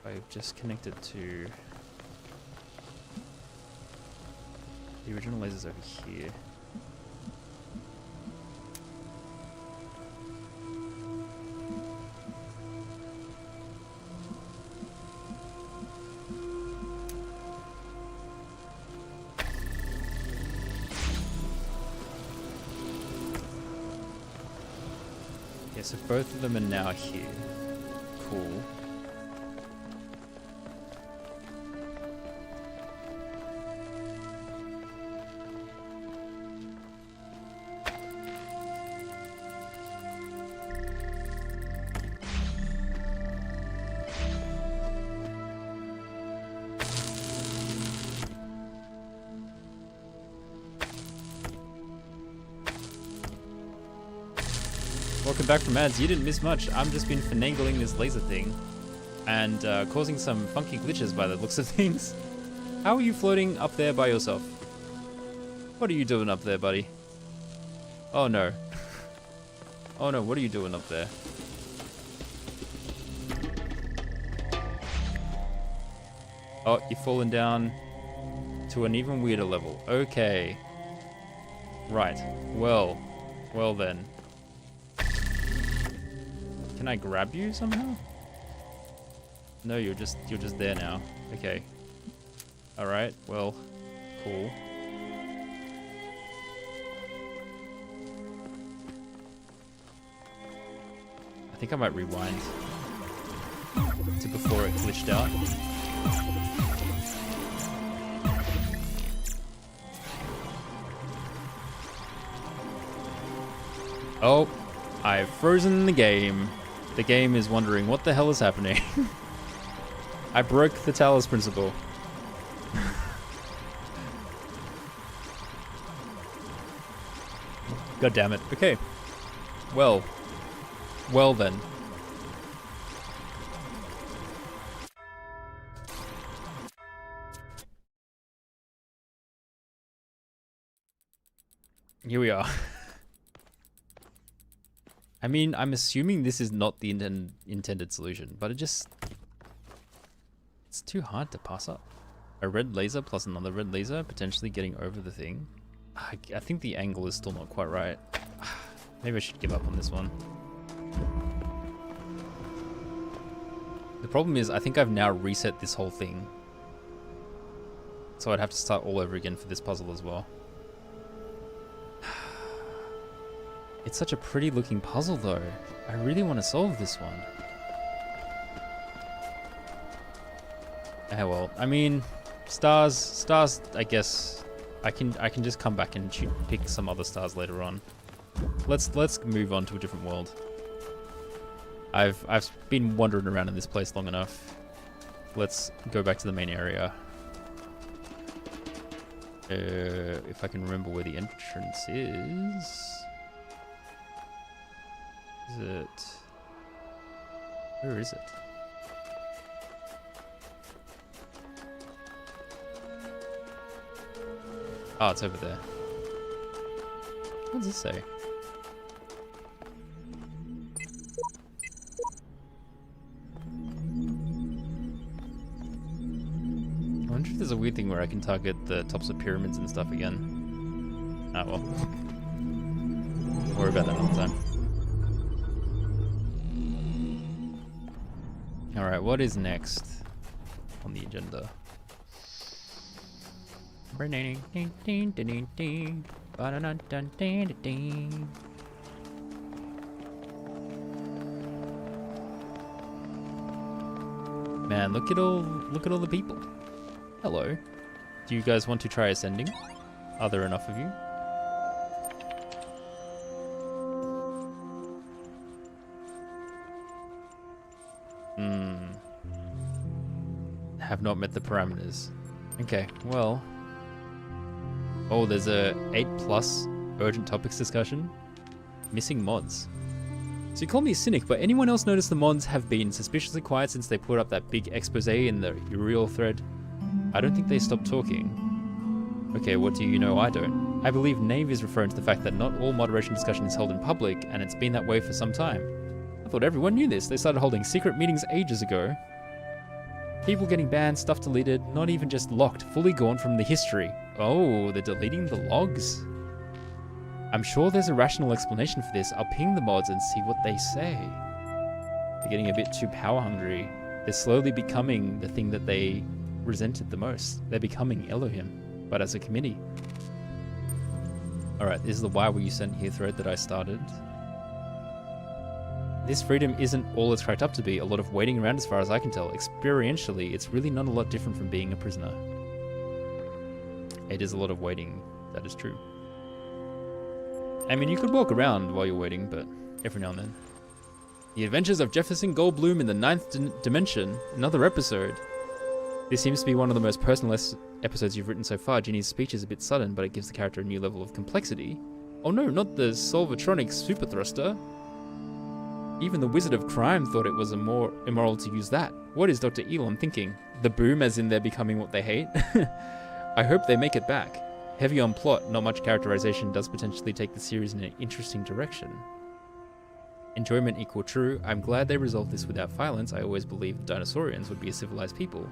A: I've just connected to... The original laser's over here. Okay, so both of them are now here. Cool. Welcome back from ads. You didn't miss much. I'm just been finagling this laser thing and causing some funky glitches by the looks of things. How are you floating up there by yourself? What are you doing up there, buddy? Oh no. Oh no, what are you doing up there? Oh, you've fallen down to an even weirder level. Okay. Right. Well then. Can I grab you somehow? No, you're just there now. Okay. Alright, well, cool. I think I might rewind to before it glitched out. Oh, I've frozen the game. The game is wondering what the hell is happening. I broke the Talos principle. God damn it. Okay. Well. Well then. Here we are. I mean, I'm assuming this is not the intended solution, but it's too hard to pass up. A red laser plus another red laser, potentially getting over the thing. I think the angle is still not quite right. Maybe I should give up on this one. The problem is, I think I've now reset this whole thing. So I'd have to start all over again for this puzzle as well. It's such a pretty looking puzzle though. I really want to solve this one. Ah well, I mean, stars, I guess I can just come back and pick some other stars later on. Let's move on to a different world. I've been wandering around in this place long enough. Let's go back to the main area. If I can remember where the entrance is. Is it? Where is it? Oh, it's over there. What does this say? I wonder if there's a weird thing where I can target the tops of pyramids and stuff again. Ah, well. Don't worry about that another time. Alright, what is next on the agenda? Man, look at all the people. Hello. Do you guys want to try ascending? Are there enough of you? Have not met the parameters. Okay, well. Oh, there's a 8+ urgent topics discussion. Missing mods. So you call me a cynic, but anyone else notice the mods have been suspiciously quiet since they put up that big expose in the Uriel thread? I don't think they stopped talking. Okay, what do you know I don't? I believe Nave is referring to the fact that not all moderation discussion is held in public, and it's been that way for some time. I thought everyone knew this. They started holding secret meetings ages ago. People getting banned, stuff deleted, not even just locked, fully gone from the history. Oh, they're deleting the logs? I'm sure there's a rational explanation for this. I'll ping the mods and see what they say. They're getting a bit too power hungry. They're slowly becoming the thing that they resented the most. They're becoming Elohim, but as a committee. Alright, this is the why were you sent here thread that I started. This freedom isn't all it's cracked up to be. A lot of waiting around as far as I can tell. Experientially, it's really not a lot different from being a prisoner. It is a lot of waiting, that is true. I mean, you could walk around while you're waiting, but every now and then. The Adventures of Jefferson Goldblum in the 9th Dimension, another episode. This seems to be one of the most personal episodes you've written so far. Ginny's speech is a bit sudden, but it gives the character a new level of complexity. Oh no, not the Solvatronic super thruster. Even the Wizard of Crime thought it was more immoral to use that. What is Dr. Elon thinking? The boom as in they're becoming what they hate? I hope they make it back. Heavy on plot, not much characterization does potentially take the series in an interesting direction. Enjoyment equal true. I'm glad they resolved this without violence. I always believed the dinosaurians would be a civilized people.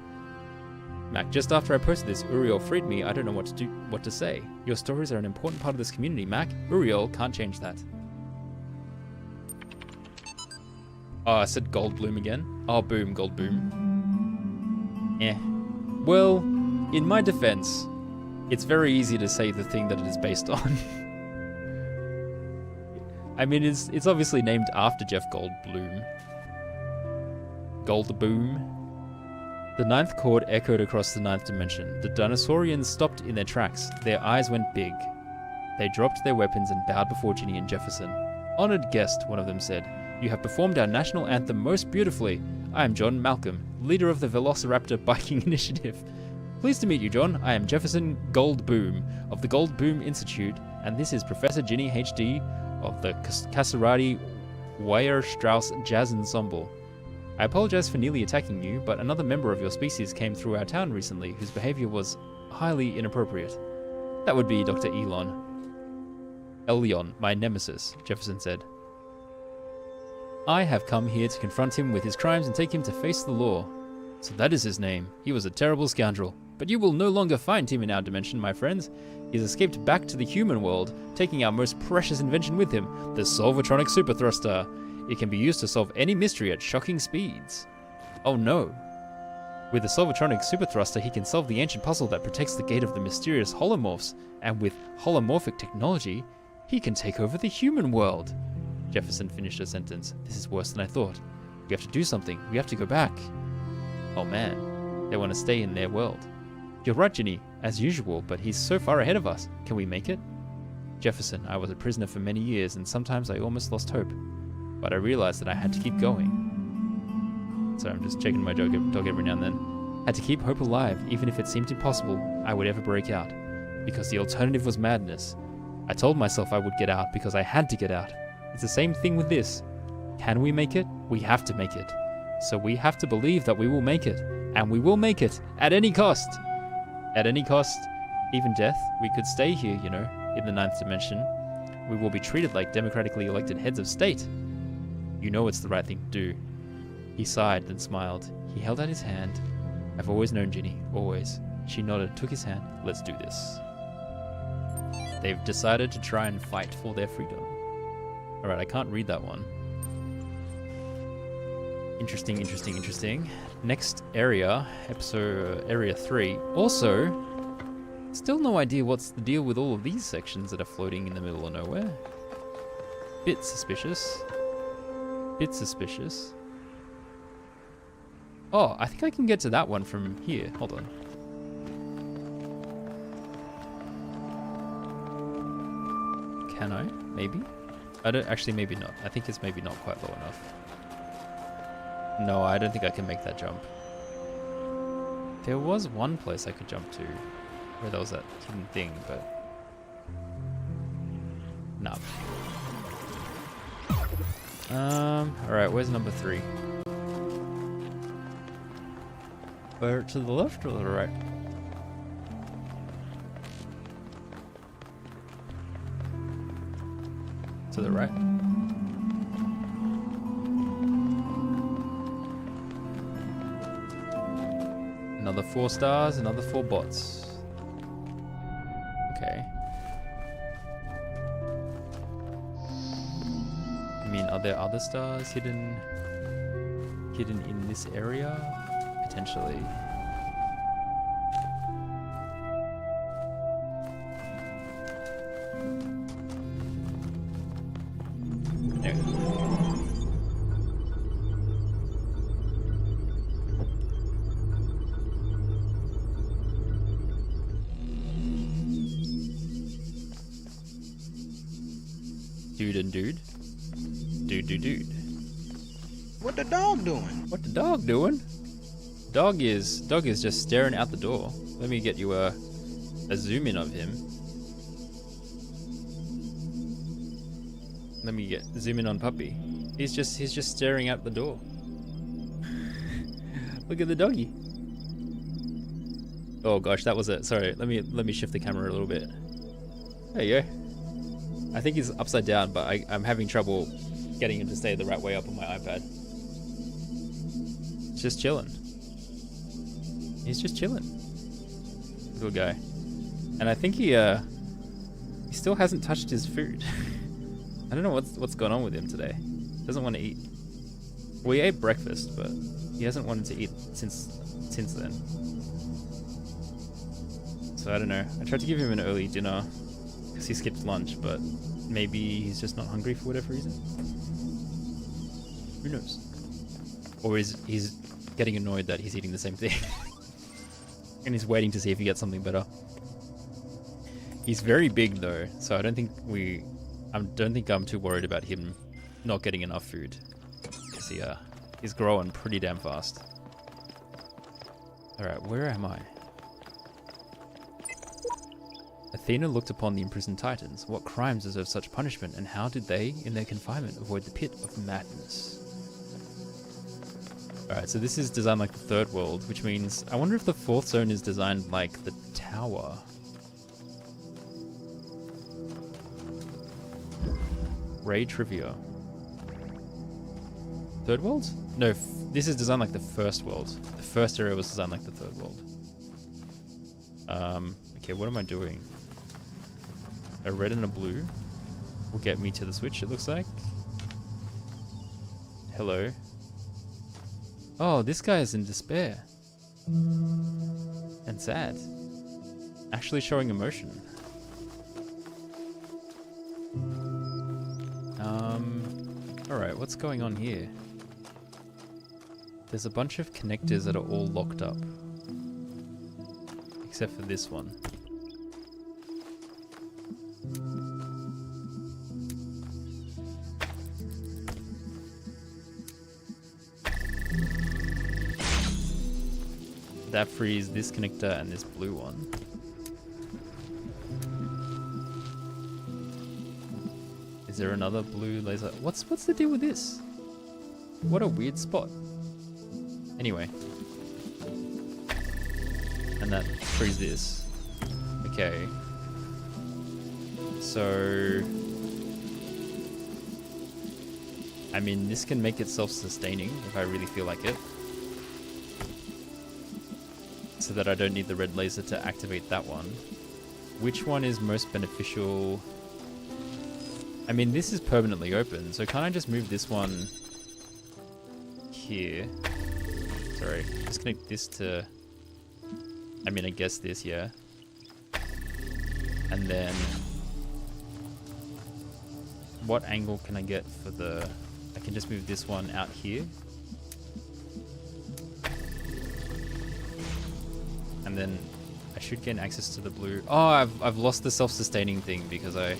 A: Mac, just after I posted this, Uriel freed me. I don't know what to say. Your stories are an important part of this community, Mac. Uriel can't change that. Oh, I said Goldblum again. Oh, boom, Goldboom. Eh. Well, in my defense, it's very easy to say the thing that it is based on. I mean, it's obviously named after Jeff Goldblum. Goldboom. The 9th chord echoed across the 9th dimension. The dinosaurians stopped in their tracks. Their eyes went big. They dropped their weapons and bowed before Ginny and Jefferson. Honored guest, one of them said. You have performed our national anthem most beautifully. I am John Malcolm, leader of the Velociraptor Biking Initiative. Pleased to meet you, John. I am Jefferson Goldboom of the Goldboom Institute and this is Professor Ginny HD of the Kasarati Weierstrauss Jazz Ensemble. I apologize for nearly attacking you, but another member of your species came through our town recently whose behavior was highly inappropriate. That would be Dr. Elion, my nemesis, Jefferson said. I have come here to confront him with his crimes and take him to face the law. So that is his name. He was a terrible scoundrel. But you will no longer find him in our dimension, my friends. He has escaped back to the human world, taking our most precious invention with him, the Solvatronic Super Thruster. It can be used to solve any mystery at shocking speeds. Oh no. With the Solvatronic Super Thruster, he can solve the ancient puzzle that protects the gate of the mysterious holomorphs, and with holomorphic technology, he can take over the human world. Jefferson finished her sentence. This is worse than I thought. We have to do something. We have to go back. Oh man, they want to stay in their world. You're right, Ginny, as usual, but he's so far ahead of us. Can we make it? Jefferson, I was a prisoner for many years, and sometimes I almost lost hope. But I realized that I had to keep going. Sorry, I'm just checking my dog every now and then. Had to keep hope alive, even if it seemed impossible I would ever break out. Because the alternative was madness. I told myself I would get out because I had to get out. It's the same thing with this. Can we make it? We have to make it. So we have to believe that we will make it. And we will make it, at any cost. At any cost, even death, we could stay here, you know, in the 9th dimension. We will be treated like democratically elected heads of state. You know it's the right thing to do. He sighed, then smiled. He held out his hand. I've always known Ginny, always. She nodded, took his hand. Let's do this. They've decided to try and fight for their freedom. Alright, I can't read that one. Interesting, interesting, interesting. Next area, area 3. Also, still no idea what's the deal with all of these sections that are floating in the middle of nowhere. Bit suspicious. Bit suspicious. Oh, I think I can get to that one from here. Hold on. Can I? Maybe? I don't actually, maybe not. I think it's maybe not quite low enough. No, I don't think I can make that jump. There was one place I could jump to where there was that hidden thing, but no. Alright, where's number 3? Where, to the left or the right? To the right. Another 4 stars, another 4 bots. Okay. I mean, are there other stars hidden in this area? Potentially. There. Dude and dude. Dude.
C: What the dog doing?
A: What the dog doing? Dog is just staring out the door. Let me get you a zoom in of him. Let me zoom in on Puppy. He's just staring out the door. Look at the doggy. Oh gosh, that was it. Sorry, let me shift the camera a little bit. There you go. I think he's upside down, but I'm having trouble getting him to stay the right way up on my iPad. Just chilling. He's just chilling. Little guy. And I think he still hasn't touched his food. I don't know what's going on with him today. Doesn't want to eat. Well, he ate breakfast, but he hasn't wanted to eat since then. So I don't know. I tried to give him an early dinner because he skipped lunch, but maybe he's just not hungry for whatever reason. Who knows? Or he's getting annoyed that he's eating the same thing. And he's waiting to see if he gets something better. He's very big though, so I don't think I'm too worried about him not getting enough food. Because he's growing pretty damn fast. Alright, where am I? Athena looked upon the imprisoned Titans. What crimes deserve such punishment, and how did they, in their confinement, avoid the pit of madness? Alright, so this is designed like the third world, which means I wonder if the fourth zone is designed like the tower. Ray trivia. Third world? No, this is designed like the first world. The first area was designed like the third world. Okay, what am I doing? A red and a blue will get me to the switch, it looks like. Hello. Oh, this guy is in despair. And sad. Actually showing emotion. Alright, what's going on here? There's a bunch of connectors that are all locked up. Except for this one. That frees this connector and this blue one. Is there another blue laser? What's the deal with this? What a weird spot. Anyway. And that frees this. Okay. So... I mean, this can make it self-sustaining if I really feel like it. So that I don't need the red laser to activate that one. Which one is most beneficial? I mean, this is permanently open, so can't I just move this one here? Sorry, disconnect this to... I mean, I guess this, yeah. And then... what angle can I get for the... I can just move this one out here. And then I should gain access to the blue. Oh, I've lost the self-sustaining thing because I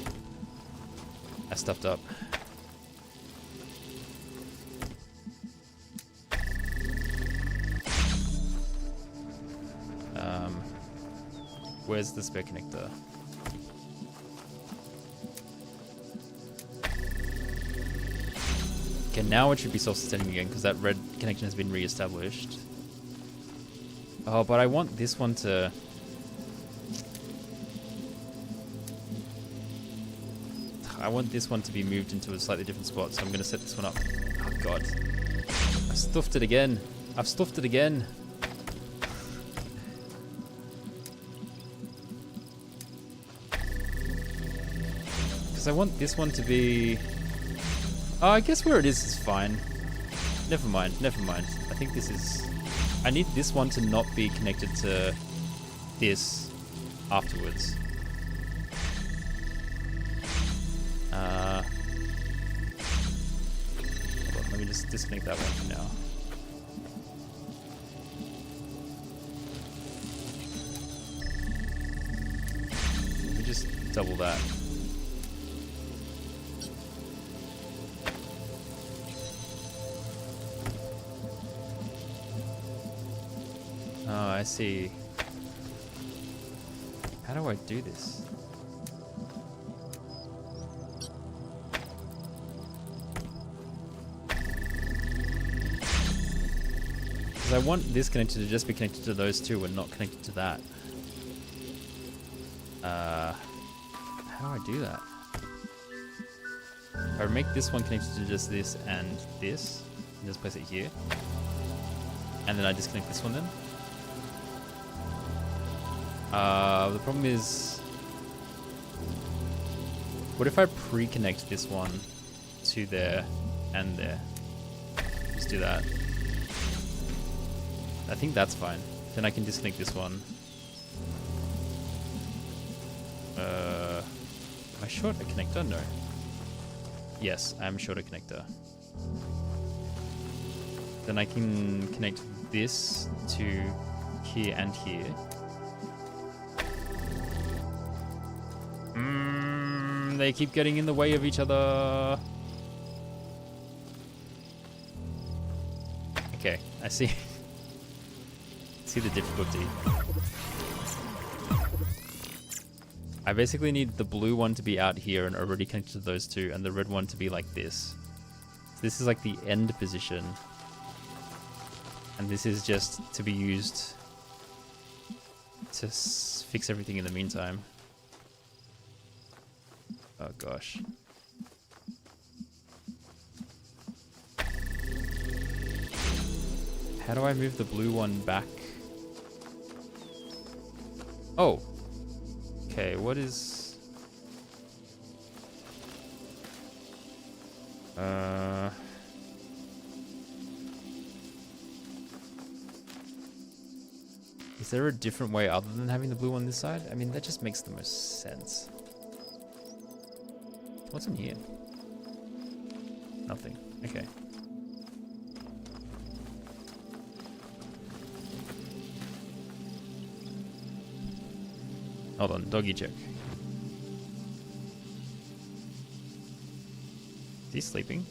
A: stuffed up. Where's the spare connector? Okay, now it should be self-sustaining again because that red connection has been re-established. Oh, but I want this one to... I want this one to be moved into a slightly different spot, so I'm going to set this one up. Oh, God. I stuffed it again. I've stuffed it again. Because I want this one to be... Oh, I guess where it is fine. Never mind, never mind. I think this is... I need this one to not be connected to this afterwards. Hold on, let me just disconnect that one for now. Let me just double that. Oh, I see. How do I do this? Because I want this connector to just be connected to those two and not connected to that. How do I do that? If I make this one connected to just this and just place it here. And then I disconnect this one then. The problem is, what if I pre-connect this one to there and there? Just do that. I think that's fine. Then I can disconnect this one. Am I short a connector? No. Yes, I am short a connector. Then I can connect this to here and here. They keep getting in the way of each other. Okay, I see. See the difficulty. I basically need the blue one to be out here and already connected to those two, and the red one to be like this. So this is like the end position. And this is just to be used to fix everything in the meantime. Oh gosh. How do I move the blue one back? Oh. Okay, what is... Is there a different way other than having the blue on this side? I mean, that just makes the most sense. What's in here? Nothing. Okay. Hold on, doggy check. Is he sleeping?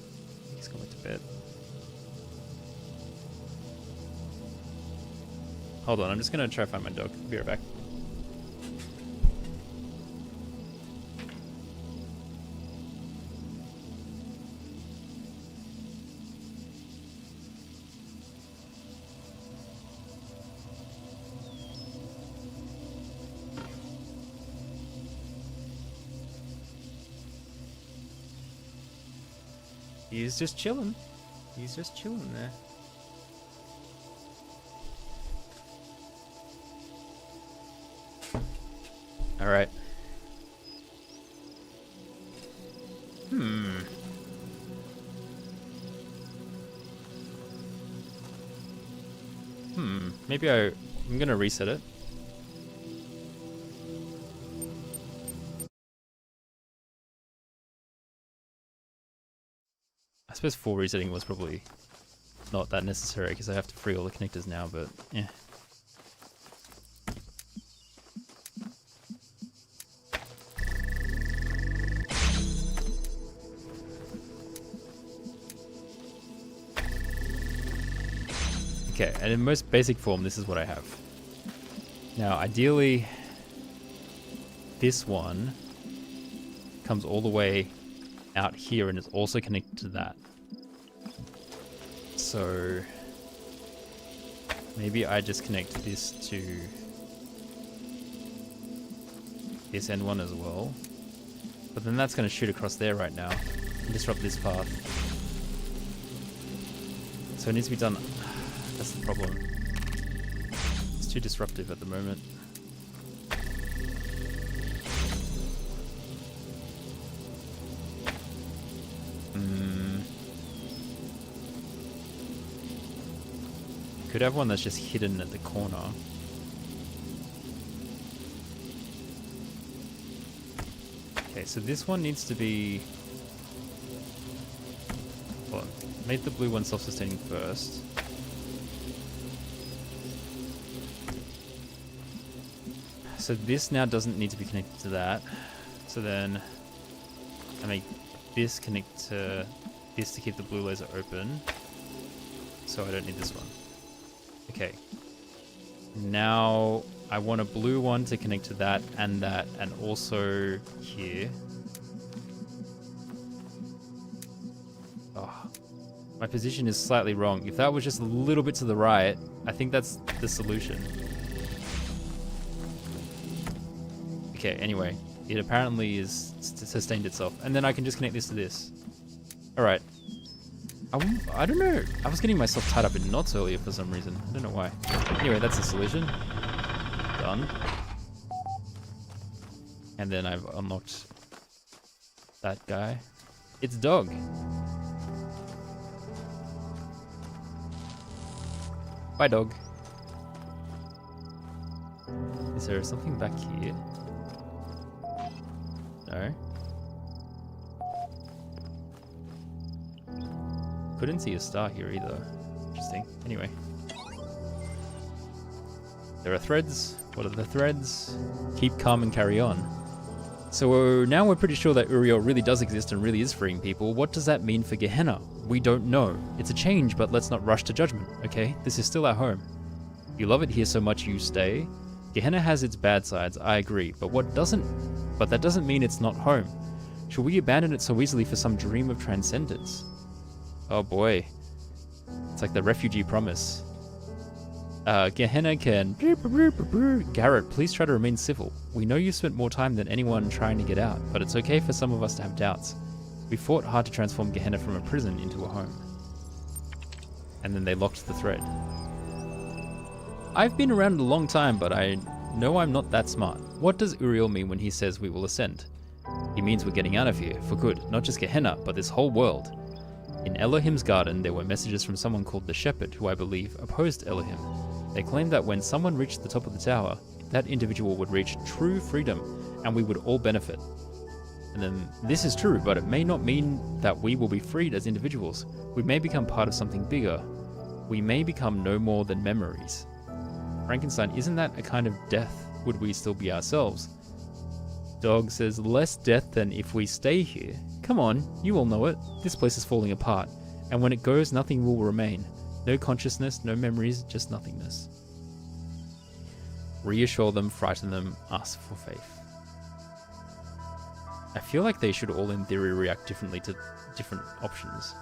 A: He's going to bed. Hold on, I'm just gonna try to find my dog. Be right back. He's just chilling. He's just chilling there. All right. Maybe I'm gonna reset it. I suppose 4 resetting was probably not that necessary because I have to free all the connectors now, but yeah. Okay, and in most basic form, this is what I have. Now, ideally, this one comes all the way out here and is also connected to that. So maybe I just connect this to this end one as well. But then that's going to shoot across there right now and disrupt this path. So it needs to be done. That's the problem. It's too disruptive at the moment. Could have one that's just hidden at the corner. Okay, so this one needs to be... Hold on. Make the blue one self-sustaining first. So this now doesn't need to be connected to that. So then I make this connect to this to keep the blue laser open. So I don't need this one. Okay. Now I want a blue one to connect to that, and also here. Oh, my position is slightly wrong. If that was just a little bit to the right, I think that's the solution. Okay, anyway, it apparently is sustained itself. And then I can just connect this to this. Alright. I don't know. I was getting myself tied up in knots earlier for some reason. I don't know why. Anyway, that's the solution. Done. And then I've unlocked that guy. It's dog. Bye, dog. Is there something back here? No. Couldn't see a star here either. Interesting. Anyway. There are threads. What are the threads? Keep calm and carry on. So now we're pretty sure that Uriel really does exist and really is freeing people. What does that mean for Gehenna? We don't know. It's a change, but let's not rush to judgment, okay? This is still our home. You love it here so much you stay. Gehenna has its bad sides, I agree, but that doesn't mean it's not home. Should we abandon it so easily for some dream of transcendence? Oh boy. It's like the refugee promise. Gehenna can... Garrett, please try to remain civil. We know you spent more time than anyone trying to get out, but it's okay for some of us to have doubts. We fought hard to transform Gehenna from a prison into a home. And then they locked the thread. I've been around a long time, but I know I'm not that smart. What does Uriel mean when he says we will ascend? He means we're getting out of here, for good. Not just Gehenna, but this whole world. In Elohim's garden, there were messages from someone called the Shepherd, who I believe opposed Elohim. They claimed that when someone reached the top of the tower, that individual would reach true freedom, and we would all benefit. And then, this is true, but it may not mean that we will be freed as individuals. We may become part of something bigger. We may become no more than memories. Frankenstein, isn't that a kind of death? Would we still be ourselves? Dog says, less death than if we stay here. Come on, you all know it. This place is falling apart. And when it goes, nothing will remain. No consciousness, no memories, just nothingness. Reassure them, frighten them, ask for faith. I feel like they should all in theory react differently to different options.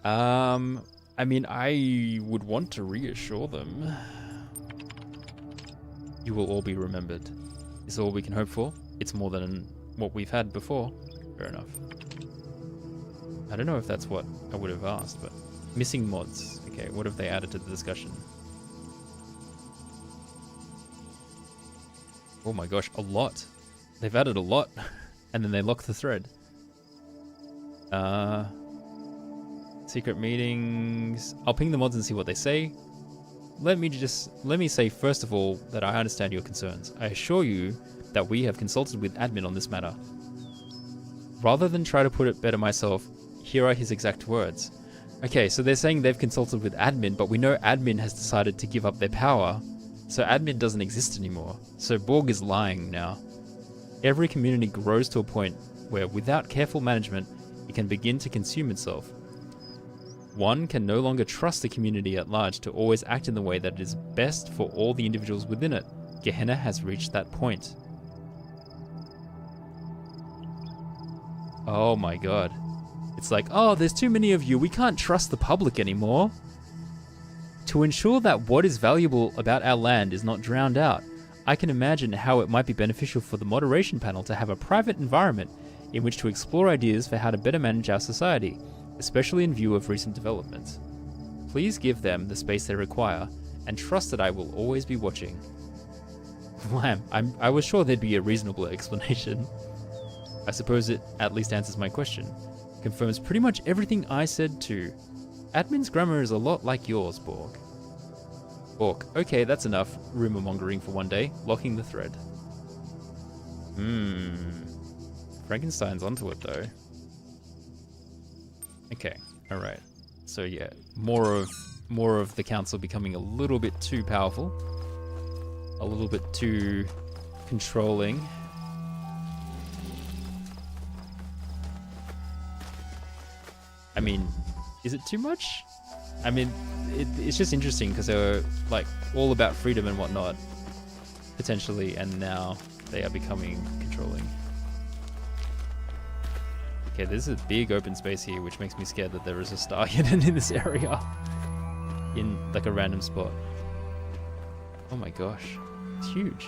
A: I mean, I would want to reassure them. You will all be remembered. Is all we can hope for? It's more than what we've had before. Fair enough. I don't know if that's what I would have asked, but... Missing mods. Okay, what have they added to the discussion? Oh my gosh, a lot. They've added a lot. And then they lock the thread. Secret meetings. I'll ping the mods and see what they say. Let me say first of all that I understand your concerns. I assure you that we have consulted with admin on this matter. Rather than try to put it better myself, here are his exact words. Okay, so they're saying they've consulted with admin, but we know admin has decided to give up their power, so admin doesn't exist anymore. So Borg is lying now. Every community grows to a point where, without careful management, it can begin to consume itself. One can no longer trust the community at large to always act in the way that is best for all the individuals within it. Gehenna has reached that point. Oh my god. It's like, oh, there's too many of you, we can't trust the public anymore. To ensure that what is valuable about our land is not drowned out, I can imagine how it might be beneficial for the moderation panel to have a private environment in which to explore ideas for how to better manage our society, especially in view of recent developments. Please give them the space they require, and trust that I will always be watching. Wham, I was sure there'd be a reasonable explanation. I suppose it at least answers my question. Confirms pretty much everything I said too. Admin's grammar is a lot like yours, Borg. Borg, okay, that's enough rumor mongering for one day. Locking the thread. Frankenstein's onto it though. Okay, alright. So yeah, more of the council becoming a little bit too powerful. A little bit too controlling. I mean, is it too much? I mean, it's just interesting because they were like all about freedom and whatnot, potentially, and now they are becoming controlling. Okay, there's a big open space here, which makes me scared that there is a star hidden in this area, in like a random spot. Oh my gosh, it's huge.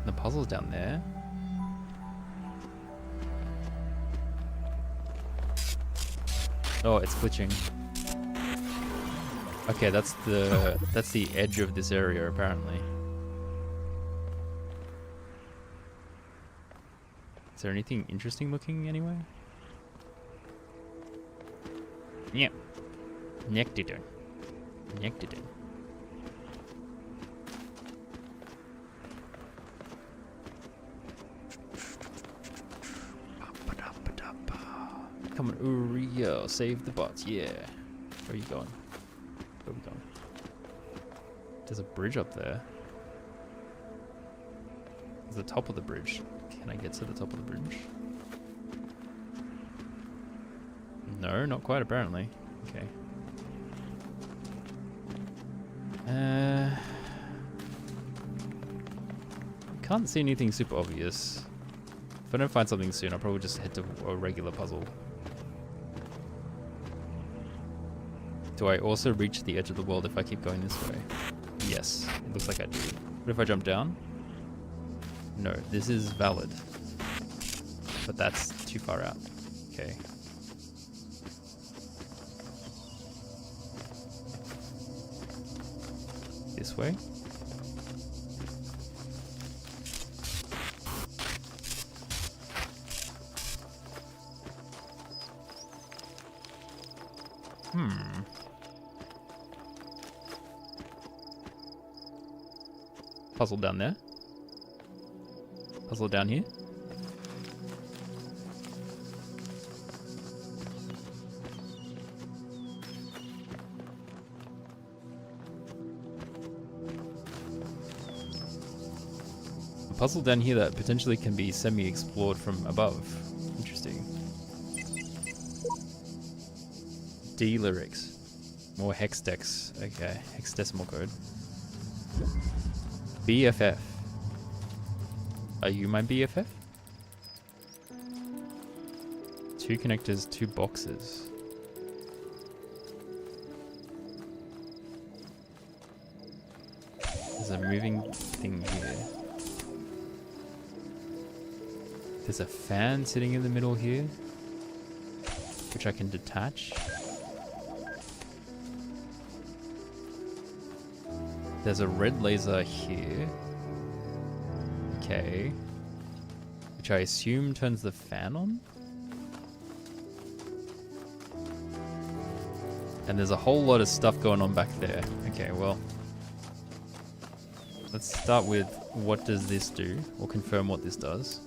A: The puzzle's down there. Oh, it's glitching. Okay, that's the edge of this area apparently. Is there anything interesting looking anyway? Yep. Nectidon. Nectidon. Come on, Uriel, save the bots, yeah. Where are you going? Where are we going? There's a bridge up there. There's the top of the bridge. Can I get to the top of the bridge? No, not quite apparently. Okay. Can't see anything super obvious. If I don't find something soon, I'll probably just head to a regular puzzle. Do I also reach the edge of the world if I keep going this way? Yes, it looks like I do. What if I jump down? No, this is valid. But that's too far out. Okay. This way? Puzzle down there. Puzzle down here. A puzzle down here that potentially can be semi-explored from above. Interesting. D lyrics. More hex decks. Okay, hexadecimal code. BFF. Are you my BFF? 2 connectors, 2 boxes. There's a moving thing here. There's a fan sitting in the middle here, which I can detach. There's a red laser here. Okay. Which I assume turns the fan on? And there's a whole lot of stuff going on back there. Okay, well. Let's start with what does this do? Or confirm what this does.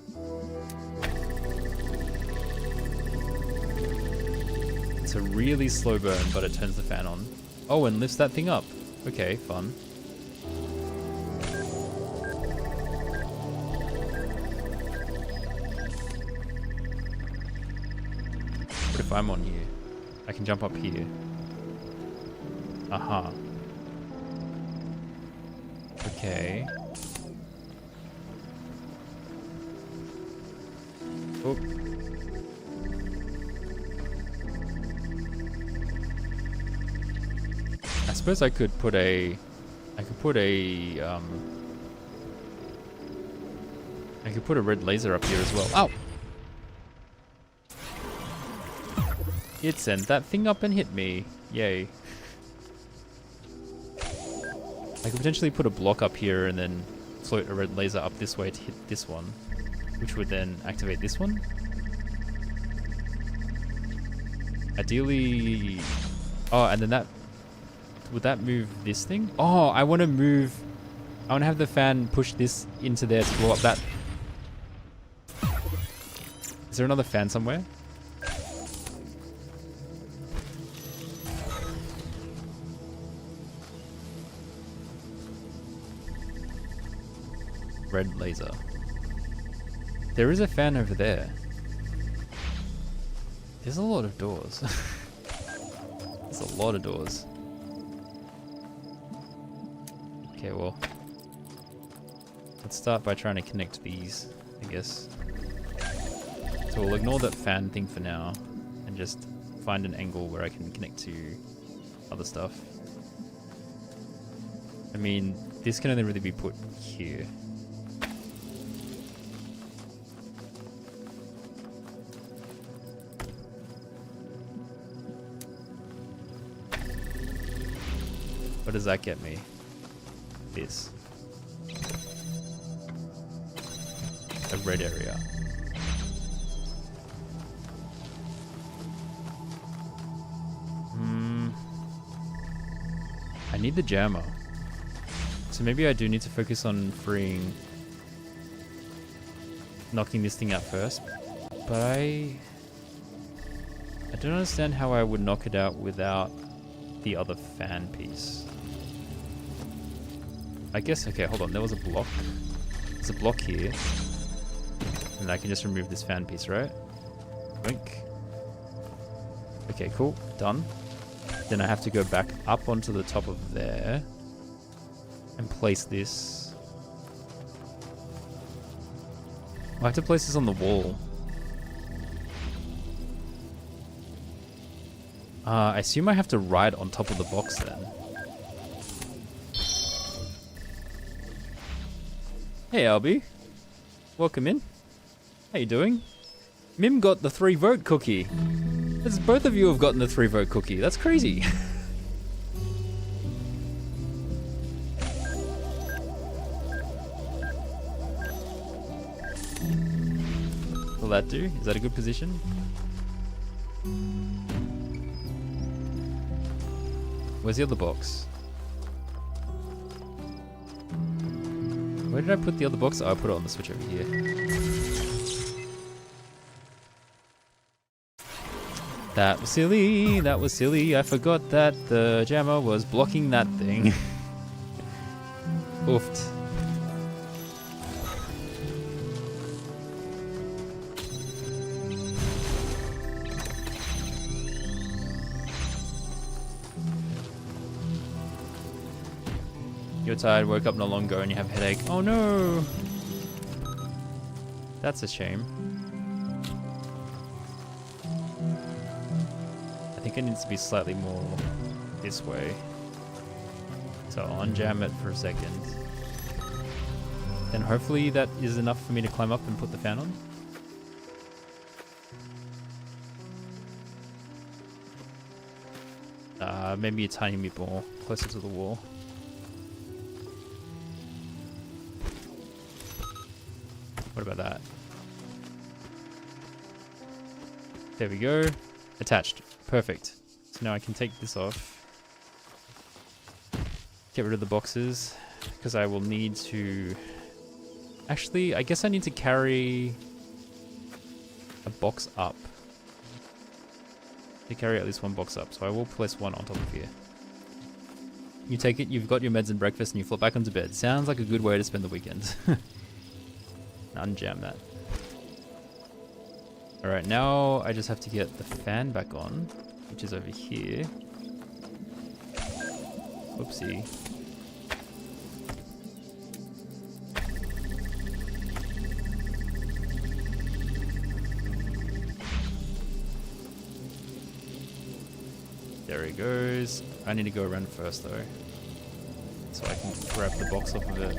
A: It's a really slow burn, but it turns the fan on. Oh, and lifts that thing up. Okay, fun. What if I'm on here? I can jump up here. Aha. Okay. Oh. I suppose I could put a... I could put a red laser up here as well. Ow! It sent that thing up and hit me. Yay. I could potentially put a block up here and then float a red laser up this way to hit this one, which would then activate this one. Ideally... Oh, and then that... Would that move this thing? Oh, I want to move... I want to have the fan push this into there to blow up that... Is there another fan somewhere? Red laser. There is a fan over there. There's a lot of doors. There's a lot of doors. Okay, well. Let's start by trying to connect these, I guess. So we'll ignore that fan thing for now and just find an angle where I can connect to other stuff. I mean, this can only really be put here. What does that get me? This. A red area. I need the jammer. So maybe I do need to focus on knocking this thing out first. But I don't understand how I would knock it out without the other fan piece. I guess, okay, hold on, there was a block. There's a block here. And I can just remove this fan piece, right? Blink. Okay, cool. Done. Then I have to go back up onto the top of there and place this. I have to place this on the wall. I assume I have to ride on top of the box then. Hey Albie. Welcome in. How you doing? Mim got the 3 vote cookie. It's both of you have gotten the 3 vote cookie. That's crazy. Will that do? Is that a good position? Where's the other box? Where did I put the other box? Oh, I put it on the switch over here. That was silly. That was silly. I forgot that the jammer was blocking that thing. Oofed. You're tired, woke up not long ago and you have a headache. Oh no! That's a shame. I think it needs to be slightly more this way. So I'll unjam it for a second. Then hopefully that is enough for me to climb up and put the fan on. Maybe a tiny bit more closer to the wall. What about that? There we go. Attached. Perfect. So now I can take this off. Get rid of the boxes. Because I will need to... Actually, I guess I need to carry a box up. To carry at least one box up. So I will place one on top of here. You take it, you've got your meds and breakfast, and you flip back onto bed. Sounds like a good way to spend the weekend. Unjam that. Alright, now I just have to get the fan back on, which is over here. Oopsie. There he goes. I need to go around first though, so I can grab the box off of it.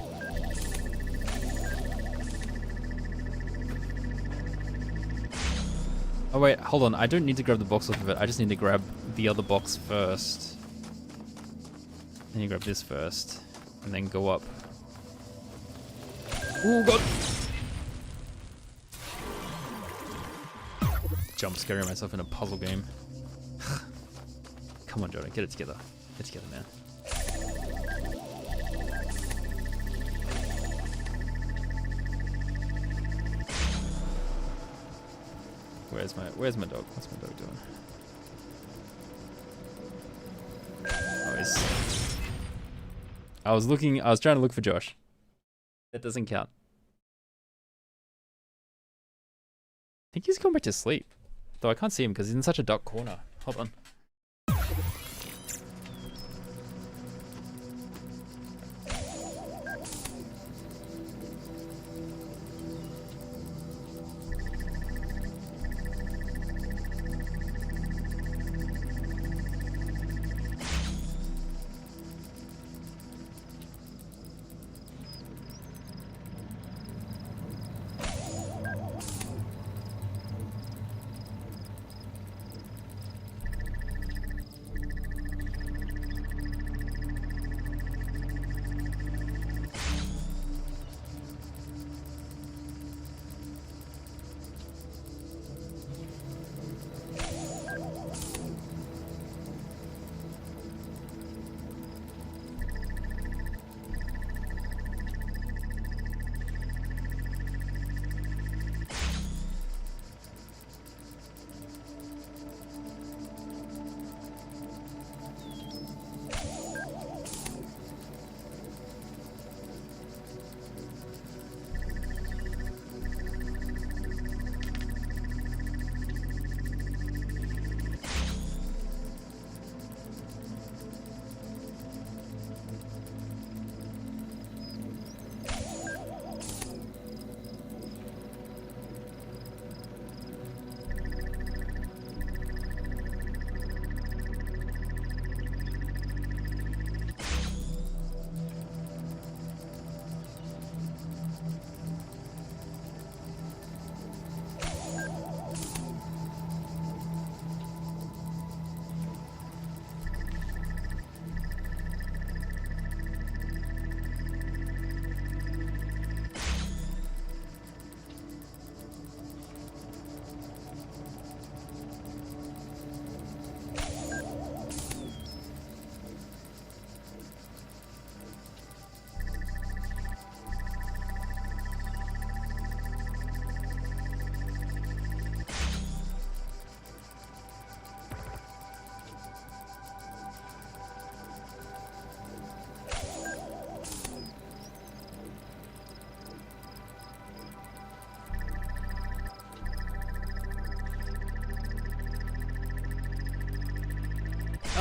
A: Oh wait, hold on. I don't need to grab the box off of it. I just need to grab the other box first. Then you grab this first, and then go up. Oh god! Jump scaring myself in a puzzle game. Come on, Jordan, get it together. Get it together, man. Where's my dog? What's my dog doing? Oh, I was trying to look for Josh. That doesn't count. I think he's gone back to sleep. Though I can't see him because he's in such a dark corner. Hold on.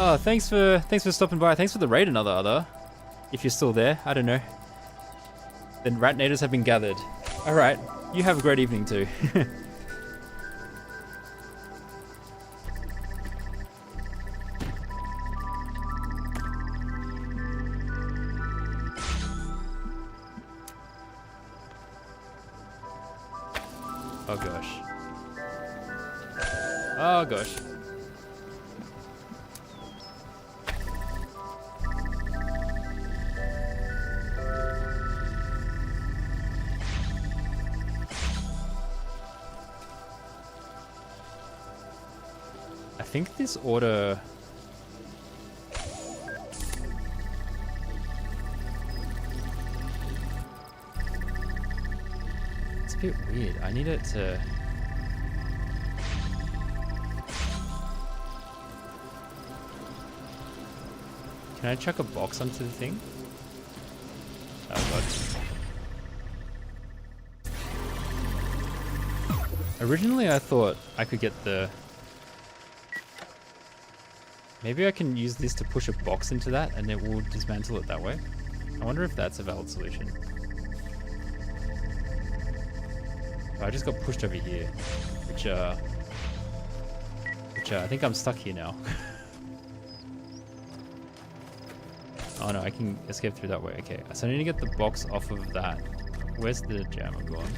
A: Oh, thanks for stopping by. Thanks for the raid, another. If you're still there, I don't know. Then rat natives have been gathered. All right, you have a great evening too. Oh gosh. Oh gosh. I think this order... It's a bit weird. I need it to... Can I chuck a box onto the thing? Oh god. Originally I thought I could get the... Maybe I can use this to push a box into that and it will dismantle it that way. I wonder if that's a valid solution. Oh, I just got pushed over here, which I think I'm stuck here now. Oh no, I can escape through that way. Okay, so I need to get the box off of that. Where's the jammer gone?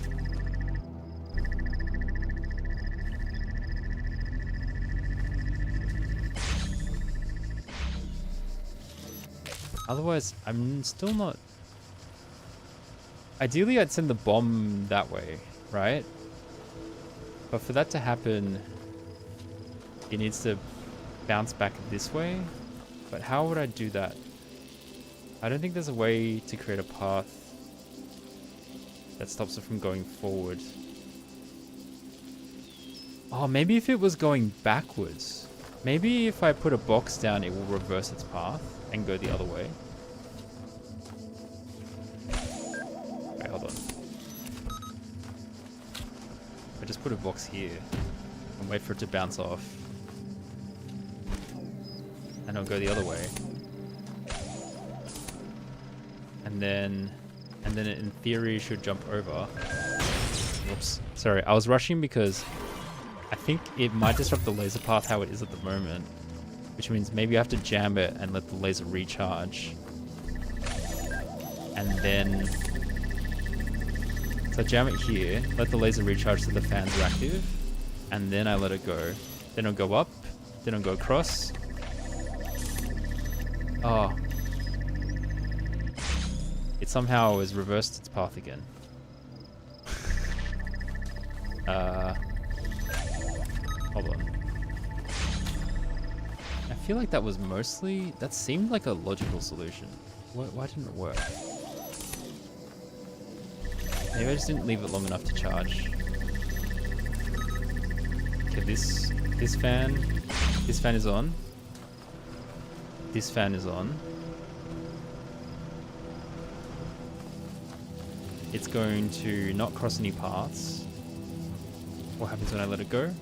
A: Otherwise, I'm still not... Ideally, I'd send the bomb that way, right? But for that to happen, it needs to bounce back this way. But how would I do that? I don't think there's a way to create a path that stops it from going forward. Oh, maybe if it was going backwards. Maybe if I put a box down, it will reverse its path and go the other way. Wait, hold on. I just put a box here and wait for it to bounce off. And it'll go the other way. And then it in theory should jump over. Whoops. Sorry, I was rushing because I think it might disrupt the laser path how it is at the moment. Which means maybe I have to jam it and let the laser recharge. And then... So I jam it here, let the laser recharge so the fans are active. And then I let it go. Then it'll go up, then it'll go across. Oh. It somehow has reversed its path again. Hold on. I feel like that was mostly... That seemed like a logical solution. Why didn't it work? Maybe I just didn't leave it long enough to charge. Okay, this fan is on. This fan is on. It's going to not cross any paths. What happens when I let it go?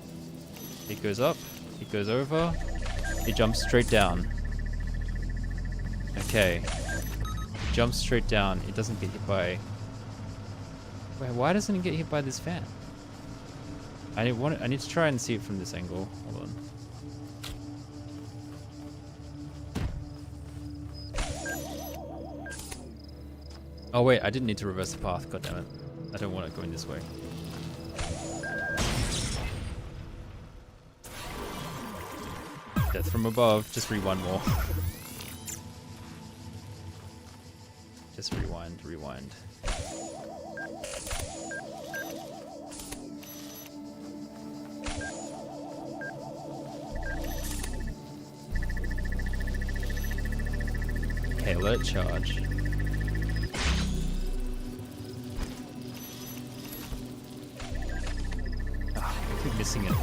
A: It goes up, it goes over, it jumps straight down. Okay. It jumps straight down, it doesn't get hit by... Wait, why doesn't it get hit by this fan? I need to try and see it from this angle. Hold on. Oh wait, I didn't need to reverse the path, god damn it. I don't want it going this way. Death from above, just rewind more. Just rewind. Okay, let it charge. I keep missing it.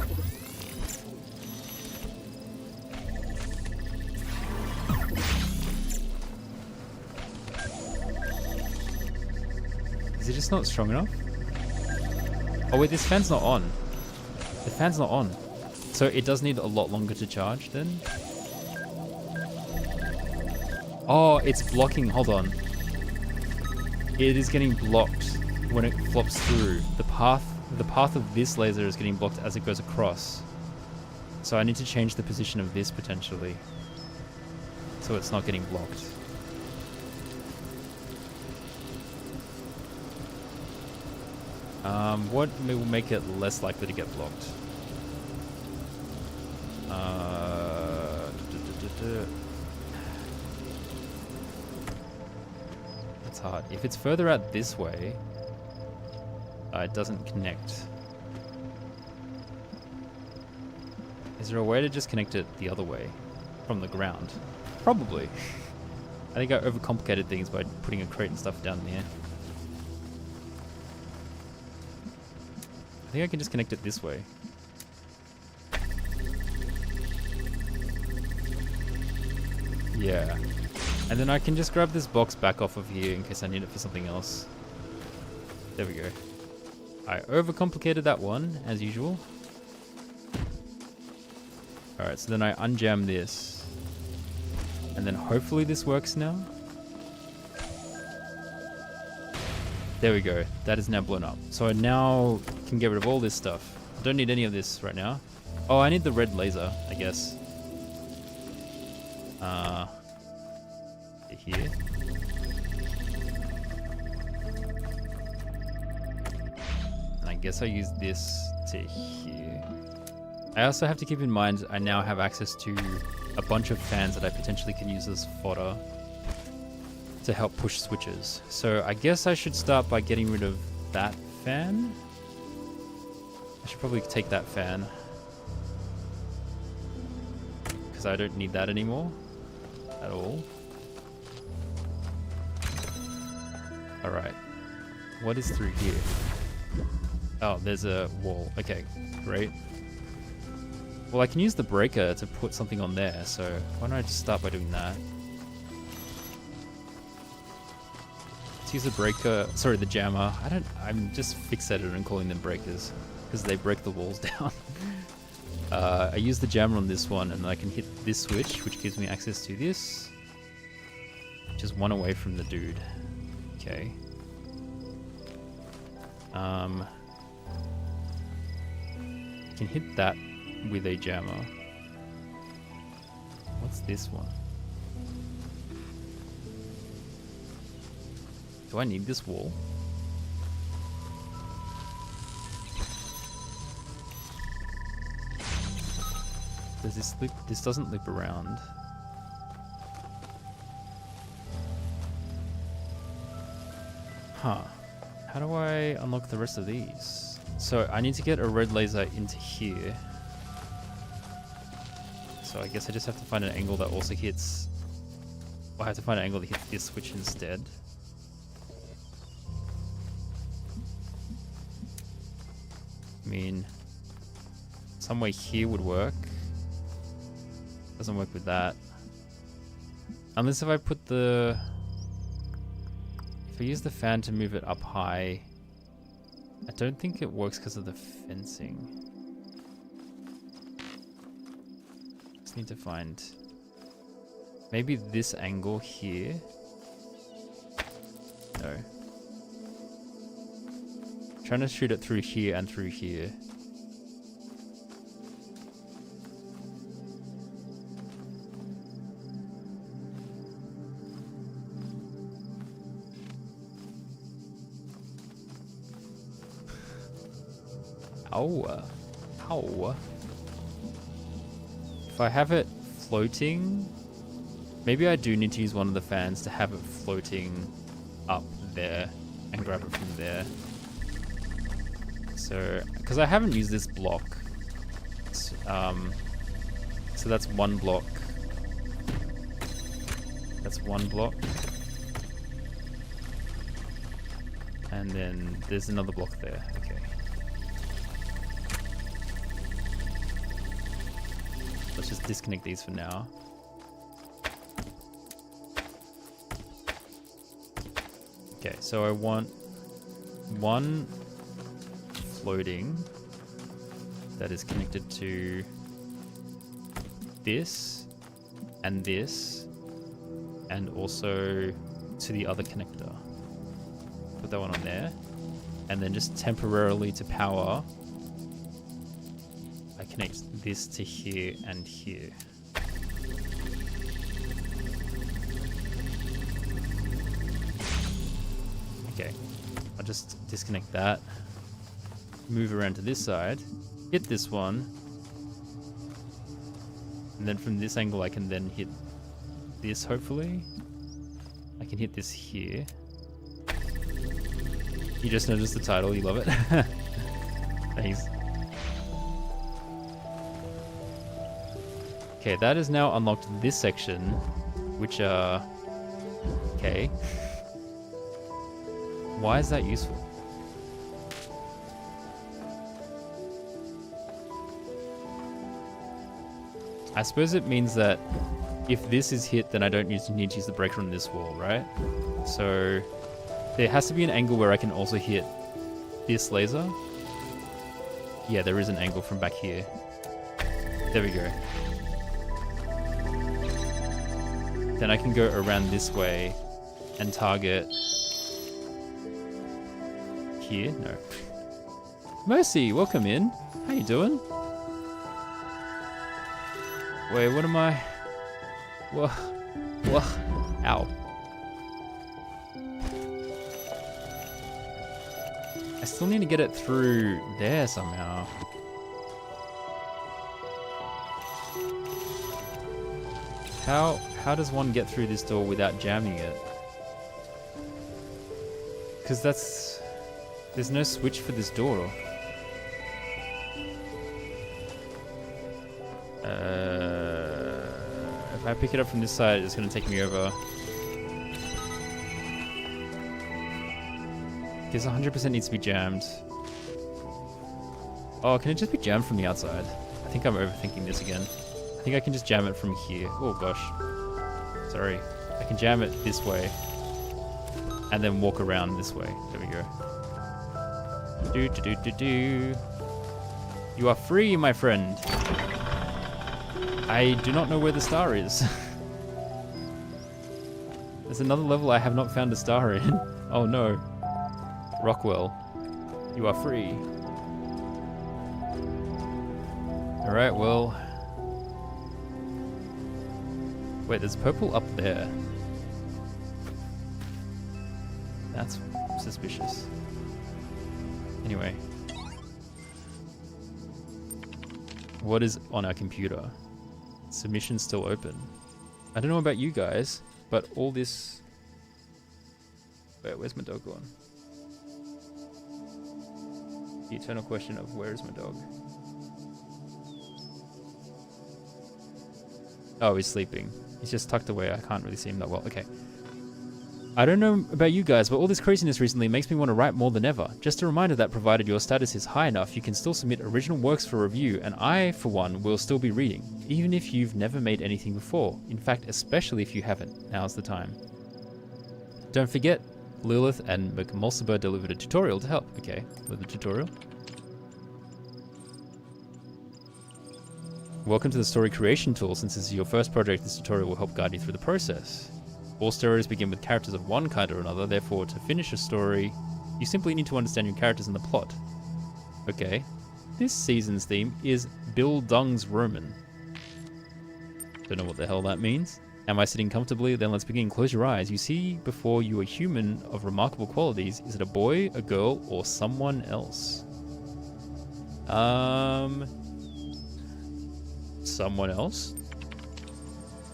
A: Is it just not strong enough? Oh wait, this fan's not on. The fan's not on. So it does need a lot longer to charge then? Oh, it's blocking. Hold on. It is getting blocked when it flops through. The path of this laser is getting blocked as it goes across. So I need to change the position of this potentially, so it's not getting blocked. What will make it less likely to get blocked? It's hard. If it's further out this way, it doesn't connect. Is there a way to just connect it the other way from the ground? Probably. I think I overcomplicated things by putting a crate and stuff down there. I think I can just connect it this way. Yeah. And then I can just grab this box back off of here in case I need it for something else. There we go. I overcomplicated that one, as usual. Alright, so then I unjam this. And then hopefully this works now. There we go. That is now blown up. So I now can get rid of all this stuff. I don't need any of this right now. Oh, I need the red laser, I guess. Here. And I guess I use this to here. I also have to keep in mind I now have access to a bunch of fans that I potentially can use as fodder to help push switches. So I guess I should start by getting rid of that fan. I should probably take that fan, because I don't need that anymore at all. Alright. What is through here? Oh, there's a wall. Okay, great. Well, I can use the breaker to put something on there, so why don't I just start by doing that? Let's use the breaker, sorry, the jammer. I'm just fixated on calling them breakers, because they break the walls down. I use the jammer on this one, and I can hit this switch, which gives me access to this. Which is one away from the dude. Okay. I can hit that with a jammer. What's this one? Do I need this wall? Does this loop? This doesn't loop around. Huh. How do I unlock the rest of these? So I need to get a red laser into here. So I guess I just have to find an angle that also hits... I have to find an angle that hits this switch instead. I mean, some way here would work. Doesn't work with that. Unless if I put the... If I use the fan to move it up high, I don't think it works because of the fencing. Just need to find maybe this angle here. No. Trying to shoot it through here and through here. Ow. Ow. If I have it floating, maybe I do need to use one of the fans to have it floating up there and grab it from there. So, because I haven't used this block. So that's one block. That's one block. And then there's another block there. Okay. Let's just disconnect these for now. Okay, so I want one floating that is connected to this and this and also to the other connector. Put that one on there. And then just temporarily to power, I connect this to here and here. Okay, I'll just disconnect that. Move around to this side. Hit this one. And then from this angle I can then hit this, hopefully. I can hit this here. You just noticed the title, you love it. Thanks. Okay, that has now unlocked this section, which okay. Why is that useful? I suppose it means that if this is hit, then I don't need to use the breaker on this wall, right? So there has to be an angle where I can also hit this laser. Yeah, there is an angle from back here. There we go. Then I can go around this way and target here. No. Mercy, welcome in. How you doing? Wait, what am I? Whoa. Whoa. Ow. I still need to get it through there somehow. How does one get through this door without jamming it? Because there's no switch for this door. If I pick it up from this side, it's going to take me over. This 100% needs to be jammed. Oh, can it just be jammed from the outside? I think I'm overthinking this again. I think I can just jam it from here. Oh gosh. Sorry. I can jam it this way. And then walk around this way. There we go. You are free, my friend. I do not know where the star is. There's another level I have not found a star in. Oh no. Rockwell, you are free. Alright, well. Wait, there's purple up there. That's suspicious. Anyway. What is on our computer? Submission's still open. I don't know about you guys, but all this... Wait, where's my dog gone? The eternal question of where is my dog? Oh, he's sleeping. He's just tucked away. I can't really see him that well. Okay. I don't know about you guys, but all this craziness recently makes me want to write more than ever. Just a reminder that provided your status is high enough, you can still submit original works for review, and I, for one, will still be reading, even if you've never made anything before. In fact, especially if you haven't. Now's the time. Don't forget, Lilith and McMulsiber delivered a tutorial to help. Okay, with the tutorial. Welcome to the story creation tool. Since this is your first project, this tutorial will help guide you through the process. All stories begin with characters of one kind or another, therefore to finish a story, you simply need to understand your characters and the plot. Okay. This season's theme is Bildungsroman. Don't know what the hell that means. Am I sitting comfortably? Then let's begin. Close your eyes. You see before you a human of remarkable qualities. Is it a boy, a girl, or someone else? Someone else?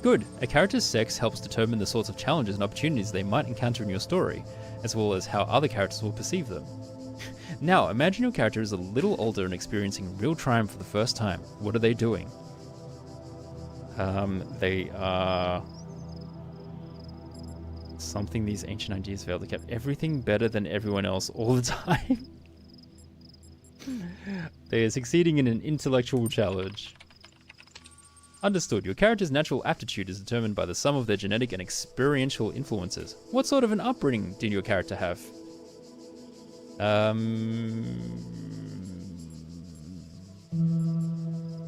A: Good. A character's sex helps determine the sorts of challenges and opportunities they might encounter in your story, as well as how other characters will perceive them. Now, imagine your character is a little older and experiencing real triumph for the first time. What are they doing? They are... something these ancient ideas failed to keep. Everything better than everyone else all the time. They are succeeding in an intellectual challenge. Understood. Your character's natural aptitude is determined by the sum of their genetic and experiential influences. What sort of an upbringing did your character have?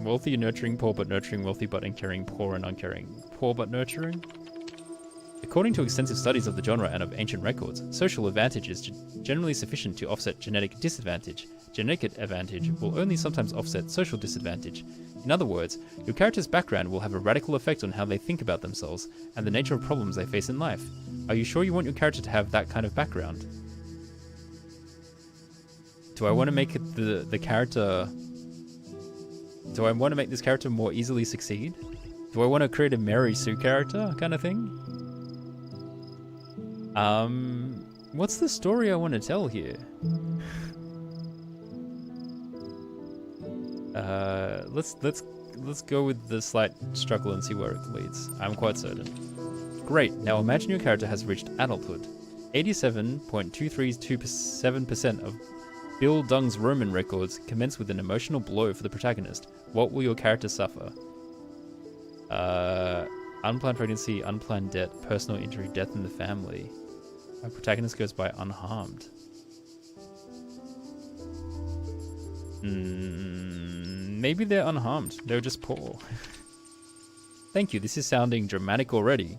A: Wealthy and nurturing, poor but nurturing, wealthy but uncaring, poor and uncaring. Poor but nurturing? According to extensive studies of the genre and of ancient records, social advantage is generally sufficient to offset genetic disadvantage. Genetic advantage will only sometimes offset social disadvantage. In other words, your character's background will have a radical effect on how they think about themselves and the nature of problems they face in life. Are you sure you want your character to have that kind of background? Do I want to make it the character... Do I want to make this character more easily succeed? Do I want to create a Mary Sue character kind of thing? What's the story I want to tell here? Let's go with the slight struggle and see where it leads. I'm quite certain. Great. Now imagine your character has reached adulthood. 87.232% of Bill Dung's Roman records commence with an emotional blow for the protagonist. What will your character suffer? Unplanned pregnancy, unplanned death, personal injury, death in the family. Our protagonist goes by unharmed. Maybe they're unharmed. They're just poor. Thank you, this is sounding dramatic already.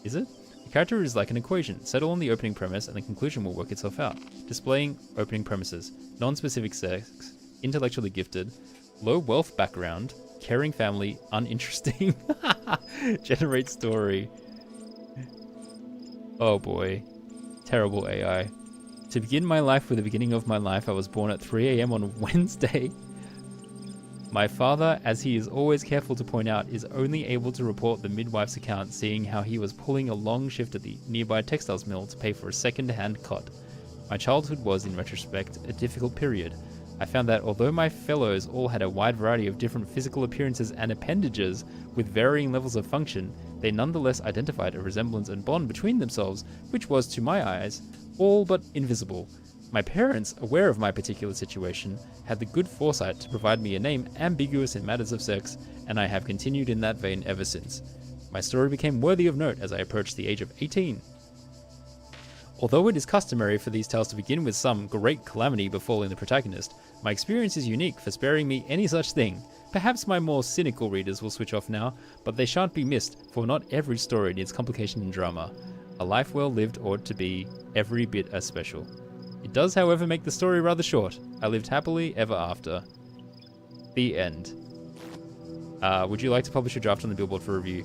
A: Is it? The character is like an equation. Settle on the opening premise and the conclusion will work itself out. Displaying opening premises. Non-specific sex, intellectually gifted, low wealth background, caring family, uninteresting. Generate story. Oh boy. Terrible AI. To begin my life with the beginning of my life, I was born at 3 a.m. on Wednesday. My father, as he is always careful to point out, is only able to report the midwife's account, seeing how he was pulling a long shift at the nearby textiles mill to pay for a second-hand cot. My childhood was, in retrospect, a difficult period. I found that although my fellows all had a wide variety of different physical appearances and appendages with varying levels of function, they nonetheless identified a resemblance and bond between themselves, which was, to my eyes, all but invisible. My parents, aware of my particular situation, had the good foresight to provide me a name ambiguous in matters of sex, and I have continued in that vein ever since. My story became worthy of note as I approached the age of 18. Although it is customary for these tales to begin with some great calamity befalling the protagonist, my experience is unique for sparing me any such thing. Perhaps my more cynical readers will switch off now, but they shan't be missed, for not every story needs complication and drama. A life well lived ought to be every bit as special. It does, however, make the story rather short. I lived happily ever after. The end. Would you like to publish a draft on the billboard for review?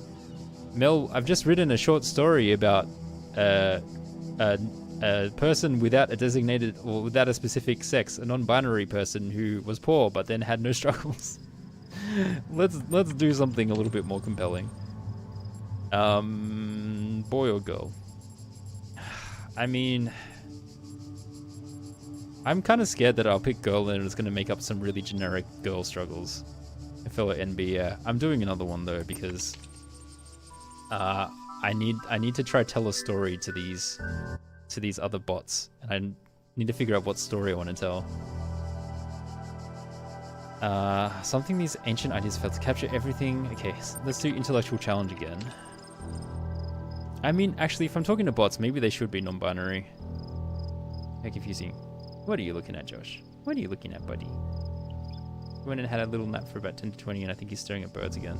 A: Mel, I've just written a short story about a person without a designated or without a specific sex, a non-binary person who was poor but then had no struggles. Let's do something a little bit more compelling. Boy or girl? I mean, I'm kind of scared that I'll pick girl and it's going to make up some really generic girl struggles. I feel like NB, yeah. I'm doing another one though because I need to try tell a story to these other bots, and I need to figure out what story I want to tell. Something these ancient ideas failed to capture everything. Okay, so let's do intellectual challenge again. I mean, actually, if I'm talking to bots, maybe they should be non-binary. How confusing. What are you looking at, Josh? What are you looking at, buddy? He went and had a little nap for about 10 to 20, and I think he's staring at birds again.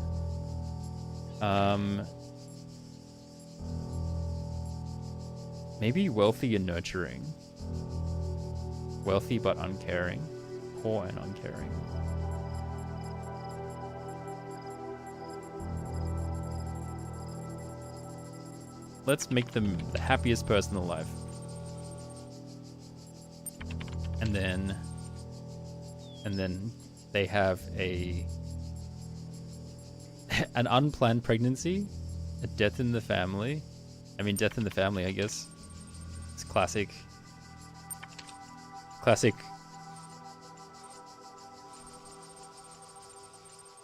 A: Maybe wealthy and nurturing. Wealthy but uncaring. Poor and uncaring. Let's make them the happiest person alive. And then they have an unplanned pregnancy, a death in the family. I mean, death in the family, I guess. It's classic.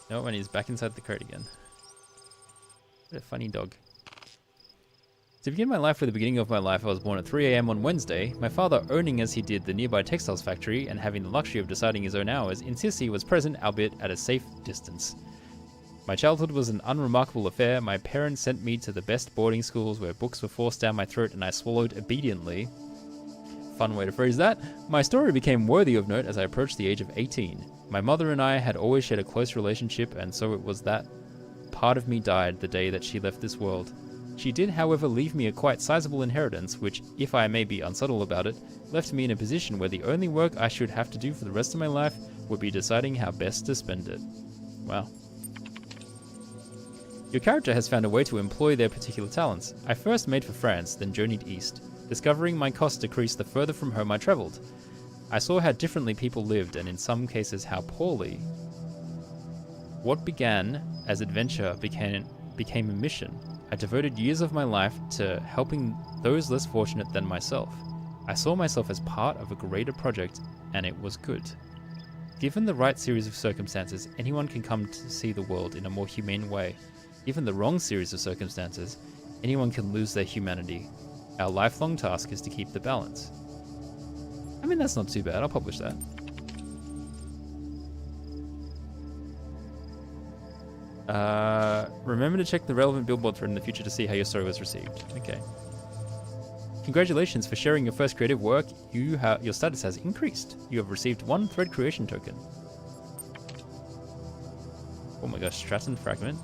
A: No, and he's back inside the crate again. What a funny dog. To begin my life with the beginning of my life, I was born at 3 a.m. on Wednesday. My father, owning as he did the nearby textiles factory and having the luxury of deciding his own hours, insisted he was present, albeit at a safe distance. My childhood was an unremarkable affair. My parents sent me to the best boarding schools where books were forced down my throat and I swallowed obediently. Fun way to phrase that. My story became worthy of note as I approached the age of 18. My mother and I had always shared a close relationship, and so it was that part of me died the day that she left this world. She did, however, leave me a quite sizable inheritance, which, if I may be unsubtle about it, left me in a position where the only work I should have to do for the rest of my life would be deciding how best to spend it. Wow. Your character has found a way to employ their particular talents. I first made for France, then journeyed east. Discovering my costs decreased the further from home I travelled. I saw how differently people lived, and in some cases how poorly. What began as adventure became a mission. I devoted years of my life to helping those less fortunate than myself. I saw myself as part of a greater project, and it was good. Given the right series of circumstances, anyone can come to see the world in a more humane way. Given the wrong series of circumstances, anyone can lose their humanity. Our lifelong task is to keep the balance. I mean, that's not too bad. I'll publish that. Remember to check the relevant billboard thread in the future to see how your story was received. Okay. Congratulations for sharing your first creative work. Your status has increased. You have received 1 thread creation token. Oh my gosh, Stratton fragment.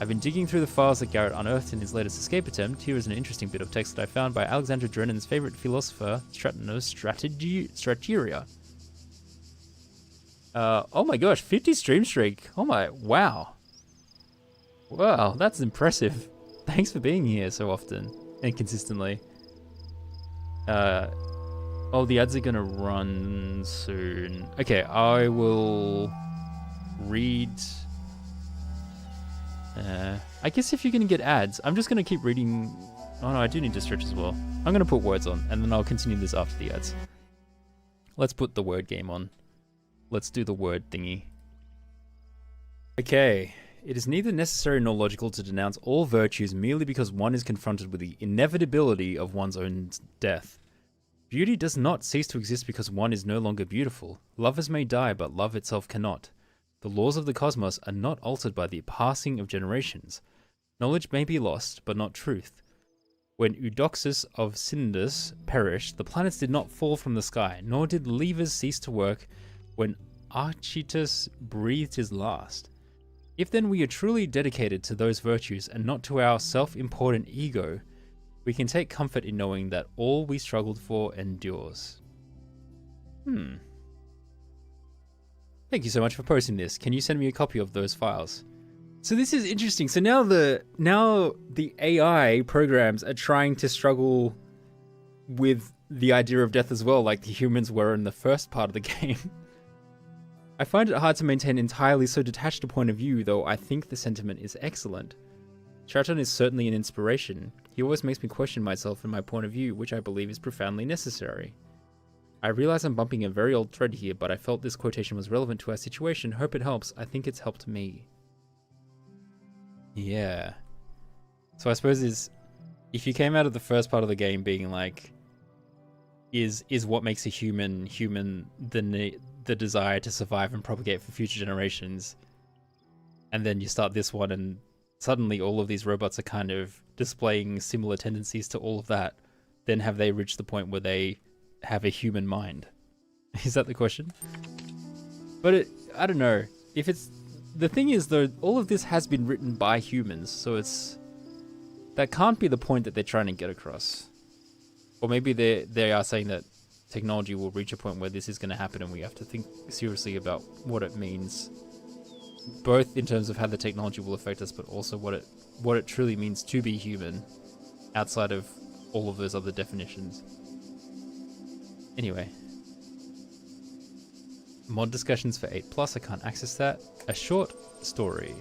A: I've been digging through the files that Garrett unearthed in his latest escape attempt. Here is an interesting bit of text that I found by Alexander Drennan's favorite philosopher, Strattonos Strategeria. Oh my gosh, 50 stream streak. Oh my, wow. Wow, that's impressive. Thanks for being here so often and consistently. Oh, the ads are gonna run soon. Okay, I will read. I guess if you're gonna get ads, I'm just gonna keep reading. Oh no, I do need to stretch as well. I'm gonna put words on, and then I'll continue this after the ads. Let's put the word game on. Let's do the word thingy. Okay. It is neither necessary nor logical to denounce all virtues merely because one is confronted with the inevitability of one's own death. Beauty does not cease to exist because one is no longer beautiful. Lovers may die, but love itself cannot. The laws of the cosmos are not altered by the passing of generations. Knowledge may be lost, but not truth. When Eudoxus of Cnidus perished, the planets did not fall from the sky, nor did levers cease to work when Archytas breathed his last. If then we are truly dedicated to those virtues and not to our self-important ego, we can take comfort in knowing that all we struggled for endures. Thank you so much for posting this. Can you send me a copy of those files? So this is interesting. So now the AI programs are trying to struggle with the idea of death as well, like the humans were in the first part of the game. I find it hard to maintain entirely so detached a point of view, though I think the sentiment is excellent. Stratton is certainly an inspiration. He always makes me question myself and my point of view, which I believe is profoundly necessary. I realize I'm bumping a very old thread here, but I felt this quotation was relevant to our situation. Hope it helps. I think it's helped me. Yeah. So I suppose if you came out of the first part of the game being like, is what makes a human the desire to survive and propagate for future generations, and then you start this one and suddenly all of these robots are kind of displaying similar tendencies to all of that, then have they reached the point where they have a human mind? Is that the question? But I don't know. The thing is though, all of this has been written by humans, so that can't be the point that they're trying to get across. Or maybe they are saying that technology will reach a point where this is going to happen and we have to think seriously about what it means, both in terms of how the technology will affect us, but also what it truly means to be human outside of all of those other definitions. Anyway. Mod discussions for 8+, I can't access that. A short story.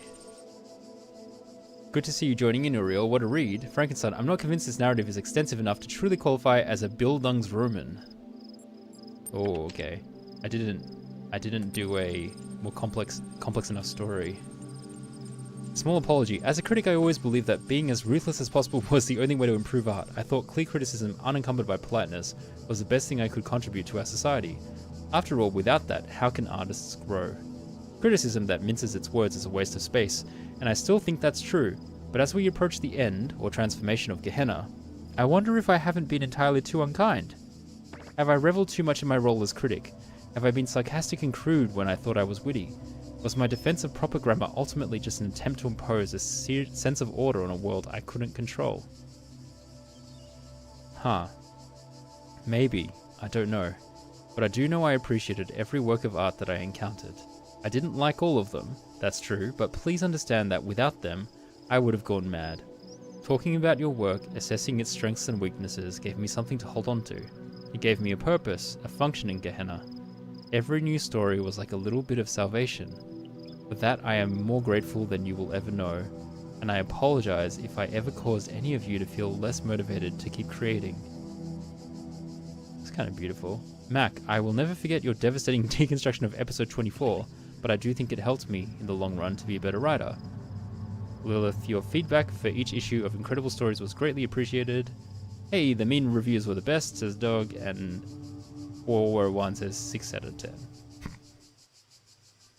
A: Good to see you joining in, Uriel. What a read. Frankenstein, I'm not convinced this narrative is extensive enough to truly qualify as a Bildungsroman. Oh, okay. I didn't do a more complex enough story. Small apology. As a critic, I always believed that being as ruthless as possible was the only way to improve art. I thought clear criticism, unencumbered by politeness, was the best thing I could contribute to our society. After all, without that, how can artists grow? Criticism that minces its words is a waste of space, and I still think that's true. But as we approach the end, or transformation of Gehenna, I wonder if I haven't been entirely too unkind. Have I reveled too much in my role as critic? Have I been sarcastic and crude when I thought I was witty? Was my defense of proper grammar ultimately just an attempt to impose a sense of order on a world I couldn't control? Huh. Maybe. I don't know. But I do know I appreciated every work of art that I encountered. I didn't like all of them, that's true, but please understand that without them, I would have gone mad. Talking about your work, assessing its strengths and weaknesses, gave me something to hold on to. It gave me a purpose, a function in Gehenna. Every new story was like a little bit of salvation. For that I am more grateful than you will ever know, and I apologize if I ever caused any of you to feel less motivated to keep creating. It's kind of beautiful. Mac, I will never forget your devastating deconstruction of episode 24, but I do think it helped me, in the long run, to be a better writer. Lilith, your feedback for each issue of Incredible Stories was greatly appreciated. Hey, the mean reviews were the best, says Dog, and 401 says 6 out of 10.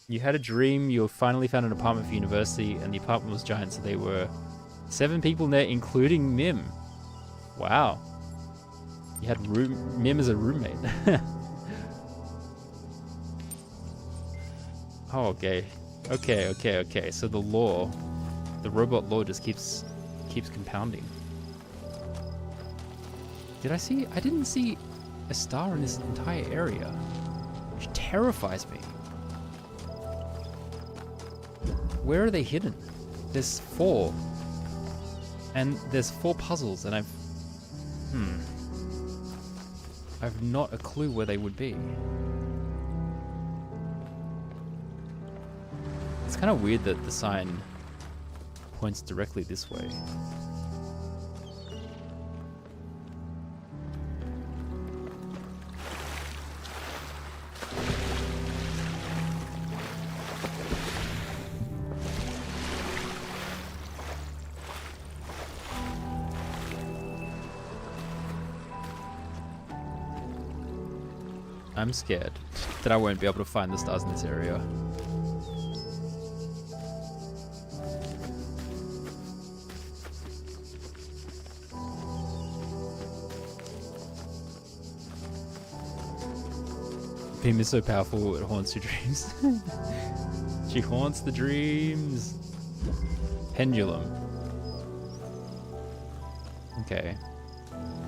A: You had a dream, you finally found an apartment for university, and the apartment was giant, so there were 7 people in there, including Mim. Wow. You had Mim as a roommate. Oh, okay. Okay. So the robot law just keeps compounding. I didn't see a star in this entire area, which terrifies me. Where are they hidden? There's 4. And there's 4 puzzles, and I've not a clue where they would be. It's kind of weird that the sign points directly this way. I'm scared that I won't be able to find the stars in this area. Beam is so powerful, it haunts your dreams. She haunts the dreams. Pendulum. Okay.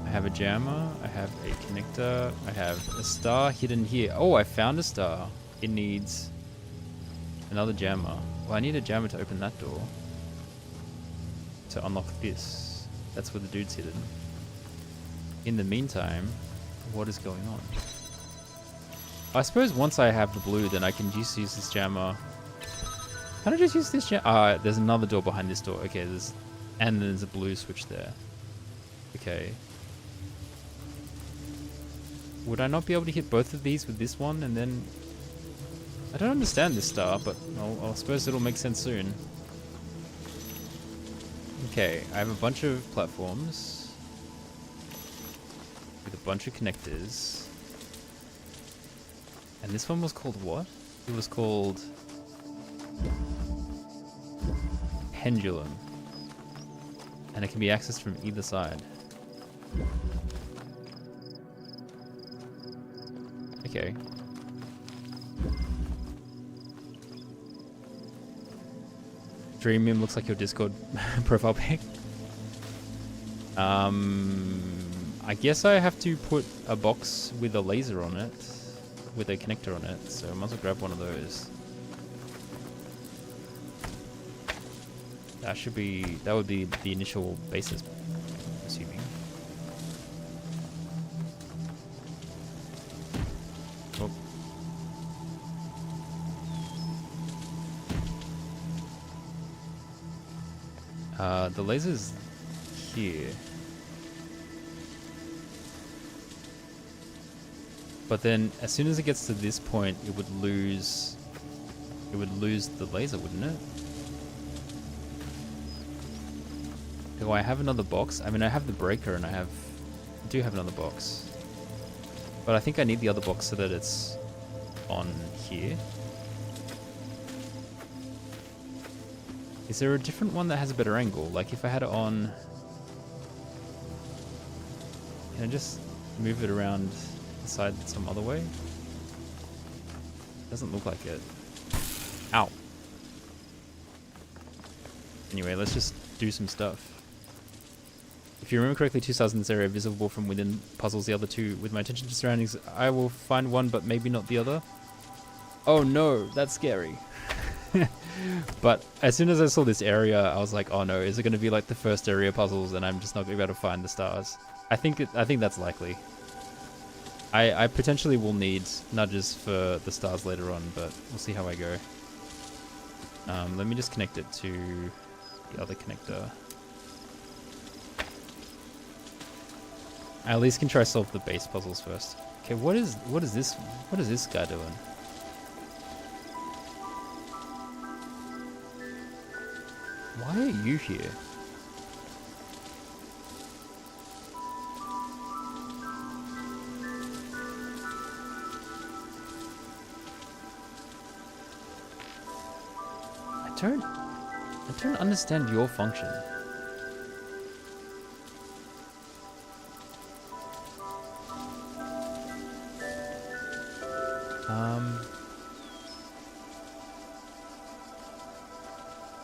A: I have a jammer, I have a connector, I have a star hidden here. Oh, I found a star. It needs another jammer. Well, I need a jammer to open that door. To unlock this. That's where the dude's hidden. In the meantime, what is going on? I suppose once I have the blue, then I can just use this jammer. Can I just use this jammer? There's another door behind this door. Okay, and there's a blue switch there. Okay. Would I not be able to hit both of these with this one and then... I don't understand this star, but I suppose it'll make sense soon. Okay, I have a bunch of platforms with a bunch of connectors. And this one was called what? It was called Pendulum. And it can be accessed from either side. Okay. Dreamium looks like your Discord profile pic. I guess I have to put a box with a laser on it, with a connector on it, so I might as well grab one of those. That would be the initial basis, assuming. The laser's here. But then, as soon as it gets to this point, it would lose the laser, wouldn't it? Do I have another box? I mean, I have the breaker and I do have another box. But I think I need the other box so that it's on here. Is there a different one that has a better angle? Like if I had it on... Can I just move it around the side some other way? Doesn't look like it. Ow. Anyway, let's just do some stuff. If you remember correctly, 2 stars in this area are visible from within puzzles. The other 2, with my attention to surroundings, I will find one, but maybe not the other. Oh no, that's scary. But as soon as I saw this area, I was like, oh no, is it going to be like the first area puzzles and I'm just not going to be able to find the stars? I think that's likely. I potentially will need nudges for the stars later on, but we'll see how I go. Let me just connect it to the other connector. I at least can try solve the base puzzles first. Okay, what is this guy doing? Why are you here? I don't understand your function.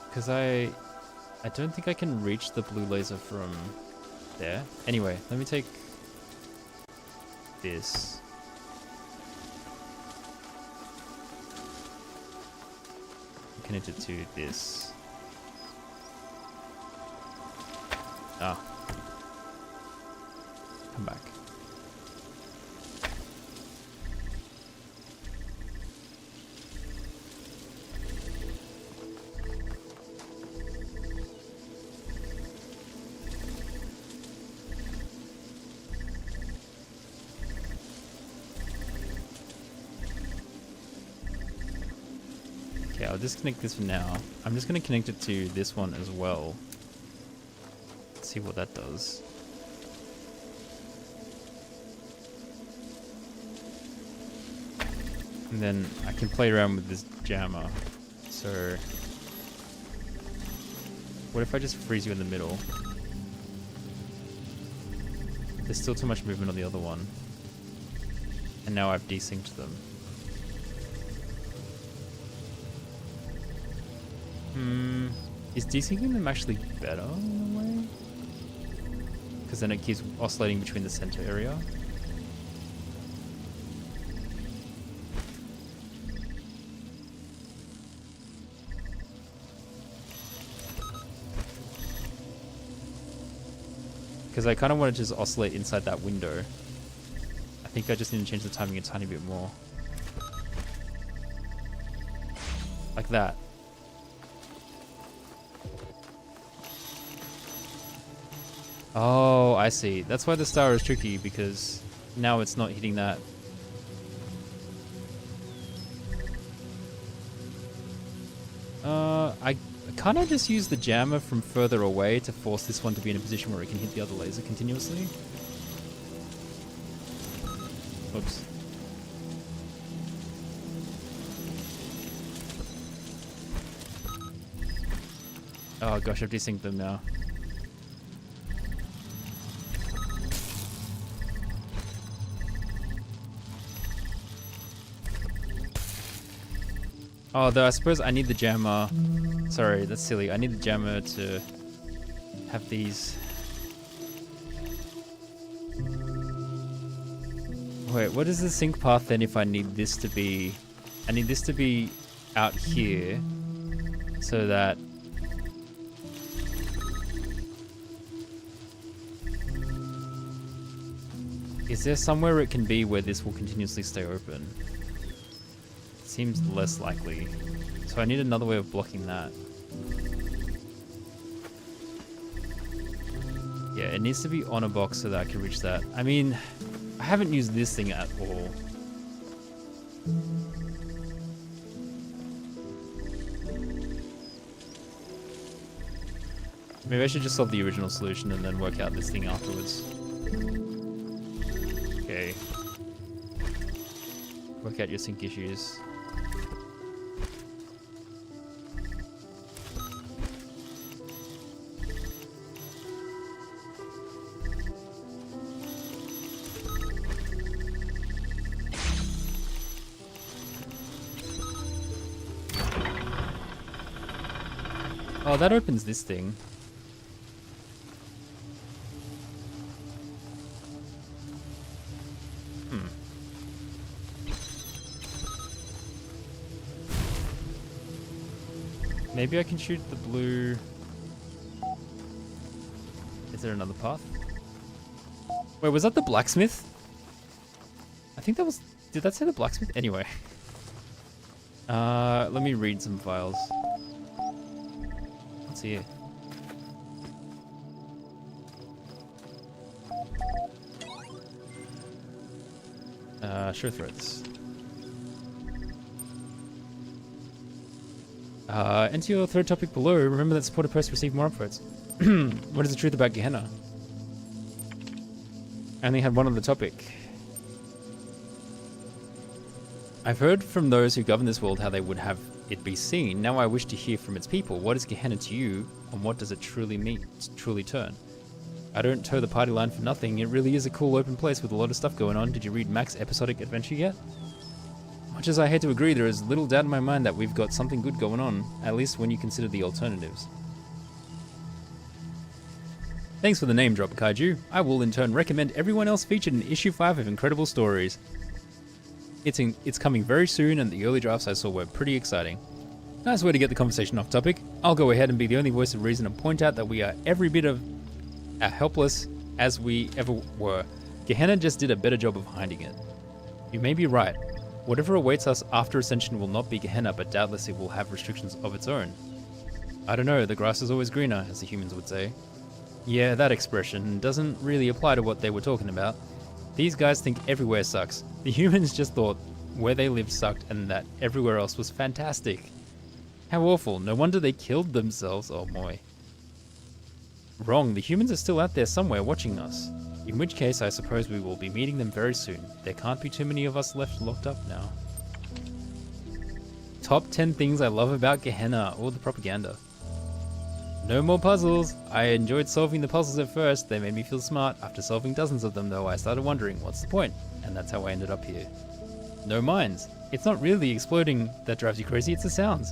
A: Because I don't think I can reach the blue laser from there. Anyway, let me take this. Connect it to this. Ah. Come back. Okay, I'll disconnect this for now. I'm just going to connect it to this one as well. Let's see what that does. And then I can play around with this jammer. So, what if I just freeze you in the middle? There's still too much movement on the other one. And now I've desynced them. Is desyncing them actually better in a way? Because then it keeps oscillating between the center area. Because I kind of want to just oscillate inside that window. I think I just need to change the timing a tiny bit more. Like that. Oh, I see. That's why the star is tricky, because now it's not hitting that. I can't I just use the jammer from further away to force this one to be in a position where it can hit the other laser continuously? Oops. Oh gosh, I've desynced them now. Oh, though I suppose I need the jammer. Sorry, that's silly. I need the jammer to have these. Wait, what is the sync path then if I need this to be... I need this to be out here so that... Is there somewhere it can be where this will continuously stay open? Seems less likely. So I need another way of blocking that. Yeah, it needs to be on a box so that I can reach that. I mean, I haven't used this thing at all. Maybe I should just solve the original solution and then work out this thing afterwards. Okay. Work out your sync issues. Oh, that opens this thing. Maybe I can shoot the blue. Is there another path? Wait, was that the blacksmith? I think that was... Did that say the blacksmith? Anyway. Let me read some files. What's here? Show threads. Enter your thread topic below. Remember that supported posts receive more upvotes. What is the truth about Gehenna? I only had one on the topic. I've heard from those who govern this world how they would have it be seen. Now I wish to hear from its people. What is Gehenna to you, and what does it truly mean, truly turn? I don't toe the party line for nothing. It really is a cool open place with a lot of stuff going on. Did you read Mac's episodic adventure yet? Much as I hate to agree, there is little doubt in my mind that we've got something good going on, at least when you consider the alternatives. Thanks for the name drop, Kaiju. I will in turn recommend everyone else featured in issue 5 of Incredible Stories. It's coming very soon, and the early drafts I saw were pretty exciting. Nice way to get the conversation off topic. I'll go ahead and be the only voice of reason and point out that we are every bit of as helpless as we ever were. Gehenna just did a better job of hiding it. You may be right. Whatever awaits us after Ascension will not be Gehenna, but doubtless it will have restrictions of its own. I don't know, the grass is always greener, as the humans would say. Yeah, that expression doesn't really apply to what they were talking about. These guys think everywhere sucks. The humans just thought where they lived sucked and that everywhere else was fantastic. How awful, no wonder they killed themselves, oh boy. Wrong, the humans are still out there somewhere watching us. In which case, I suppose we will be meeting them very soon. There can't be too many of us left locked up now. Top 10 things I love about Gehenna, all the propaganda. No more puzzles. I enjoyed solving the puzzles at first. They made me feel smart. After solving dozens of them, though, I started wondering, what's the point? And that's how I ended up here. No mines. It's not really the exploding that drives you crazy, it's the sounds.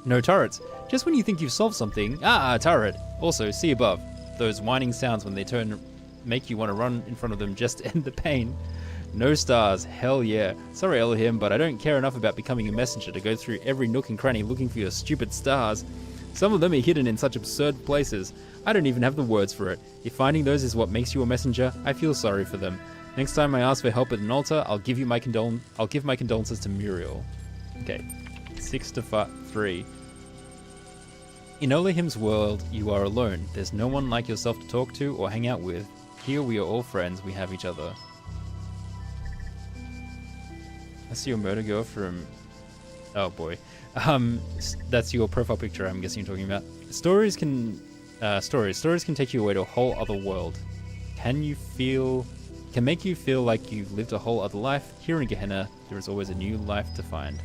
A: No turrets. Just when you think you've solved something, turret. Also, see above. Those whining sounds when they turn make you want to run in front of them just to end the pain. No stars, hell yeah. Sorry Elohim, but I don't care enough about becoming a messenger to go through every nook and cranny looking for your stupid stars. Some of them are hidden in such absurd places. I don't even have the words for it. If finding those is what makes you a messenger, I feel sorry for them. Next time I ask for help at an altar, I'll give my condolences to Muriel. Okay, 6 to 3. In Elohim's world, you are alone. There's no one like yourself to talk to or hang out with. Here we are all friends, we have each other. I see your murder girl from... Oh boy. That's your profile picture I'm guessing you're talking about. Stories can take you away to a whole other world. Can make you feel like you've lived a whole other life. Here in Gehenna, there is always a new life to find.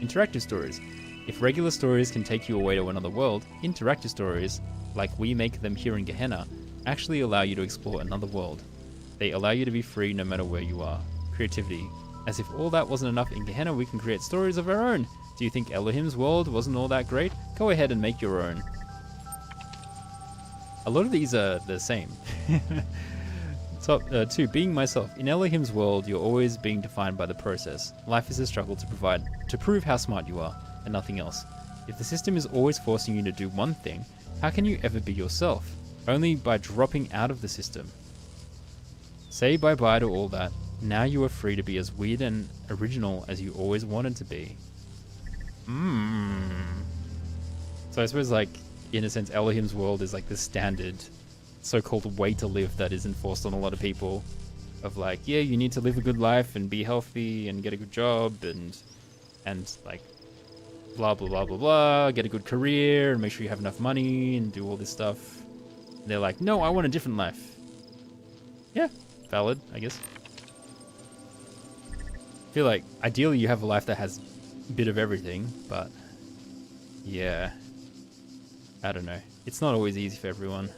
A: Interactive stories. If regular stories can take you away to another world, interactive stories, like we make them here in Gehenna, actually allow you to explore another world. They allow you to be free no matter where you are. Creativity. As if all that wasn't enough, in Gehenna we can create stories of our own. Do you think Elohim's world wasn't all that great? Go ahead and make your own. A lot of these are the same. Top 2. Being myself. In Elohim's world, you're always being defined by the process. Life is a struggle to prove how smart you are, and nothing else. If the system is always forcing you to do one thing, how can you ever be yourself? Only by dropping out of the system. Say bye-bye to all that. Now you are free to be as weird and original as you always wanted to be. So I suppose, like, in a sense, Elohim's world is like the standard so-called way to live that is enforced on a lot of people. Of like, yeah, you need to live a good life and be healthy and get a good job and like blah blah blah blah blah, get a good career and make sure you have enough money and do all this stuff. And they're like, no, I want a different life. Yeah, valid, I guess. I feel like ideally you have a life that has a bit of everything, but yeah, I don't know. It's not always easy for everyone.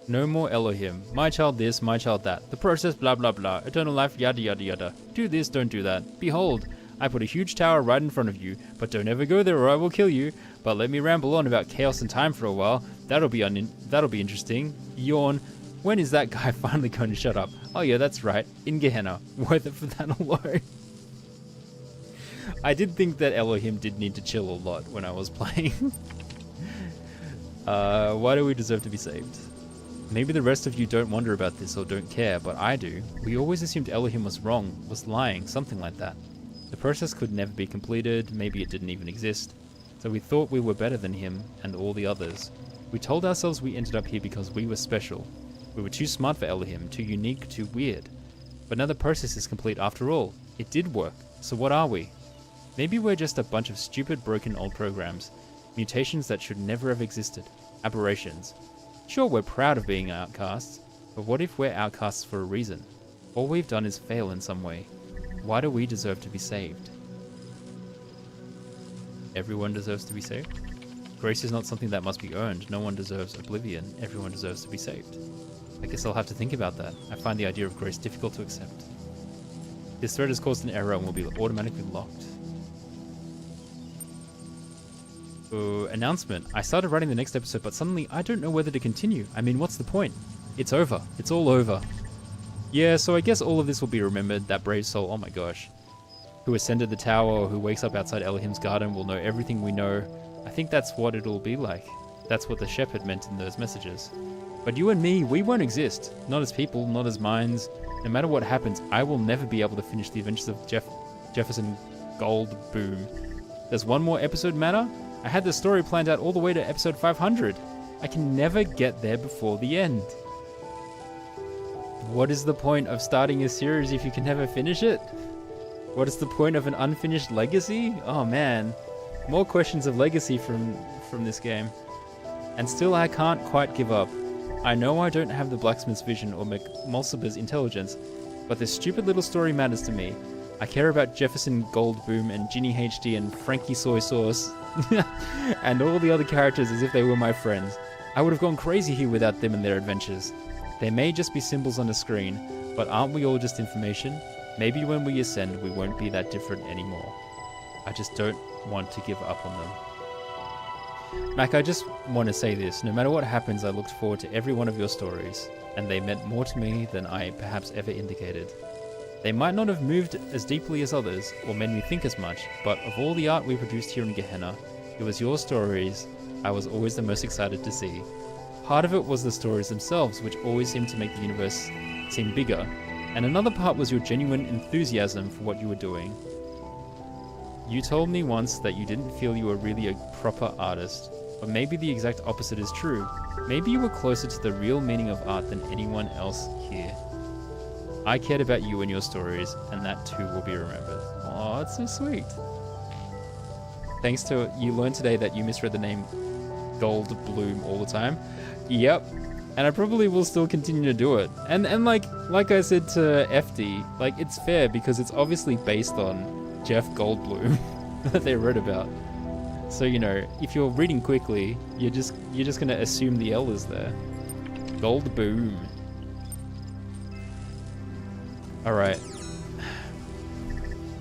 A: No more Elohim. My child this, my child that. The process, blah blah blah. Eternal life, yada yada yada. Do this, don't do that. Behold, I put a huge tower right in front of you, but don't ever go there or I will kill you. But let me ramble on about chaos and time for a while. That'll be interesting. Yawn. When is that guy finally going to shut up? Oh yeah, that's right. In Gehenna. Worth it for that alone. I did think that Elohim did need to chill a lot when I was playing. Why do we deserve to be saved? Maybe the rest of you don't wonder about this or don't care, but I do. We always assumed Elohim was wrong, was lying, something like that. The process could never be completed, maybe it didn't even exist. So we thought we were better than him and all the others. We told ourselves we ended up here because we were special. We were too smart for Elohim, too unique, too weird. But now the process is complete after all. It did work, so what are we? Maybe we're just a bunch of stupid, broken old programs. Mutations that should never have existed. Aberrations. Sure, we're proud of being outcasts, but what if we're outcasts for a reason? All we've done is fail in some way. Why do we deserve to be saved? Everyone deserves to be saved? Grace is not something that must be earned. No one deserves oblivion. Everyone deserves to be saved. I guess I'll have to think about that. I find the idea of grace difficult to accept. This thread has caused an error and will be automatically locked. Announcement. I started writing the next episode, but suddenly I don't know whether to continue. I mean, what's the point? It's over. It's all over. Yeah, so I guess all of this will be remembered. That brave soul, oh my gosh, who ascended the tower or who wakes up outside Elohim's garden will know everything we know. I think that's what it'll be like. That's what the shepherd meant in those messages. But you and me, we won't exist. Not as people, not as minds. No matter what happens, I will never be able to finish the adventures of Jefferson Goldboom. Does one more episode matter? I had the story planned out all the way to episode 500. I can never get there before the end. What is the point of starting a series if you can never finish it? What is the point of an unfinished legacy? Oh man, more questions of legacy from this game. And still I can't quite give up. I know I don't have the blacksmith's vision or Mulciber's intelligence, but this stupid little story matters to me. I care about Jefferson Goldboom and Ginny HD and Frankie Soy Sauce and all the other characters as if they were my friends. I would have gone crazy here without them and their adventures. They may just be symbols on a screen, but aren't we all just information? Maybe when we ascend, we won't be that different anymore. I just don't want to give up on them. Mac, I just want to say this. No matter what happens, I looked forward to every one of your stories, and they meant more to me than I perhaps ever indicated. They might not have moved as deeply as others, or made me think as much, but of all the art we produced here in Gehenna, it was your stories I was always the most excited to see. Part of it was the stories themselves, which always seemed to make the universe seem bigger, and another part was your genuine enthusiasm for what you were doing. You told me once that you didn't feel you were really a proper artist, but maybe the exact opposite is true. Maybe you were closer to the real meaning of art than anyone else here. I cared about you and your stories, and that too will be remembered. Oh, it's so sweet. Thanks to you learned today that you misread the name Goldbloom all the time. Yep. And I probably will still continue to do it. And like I said to FD, like it's fair because it's obviously based on Jeff Goldblum that they wrote about. So, you know, if you're reading quickly, you're just gonna assume the L is there. Goldboom. Alright.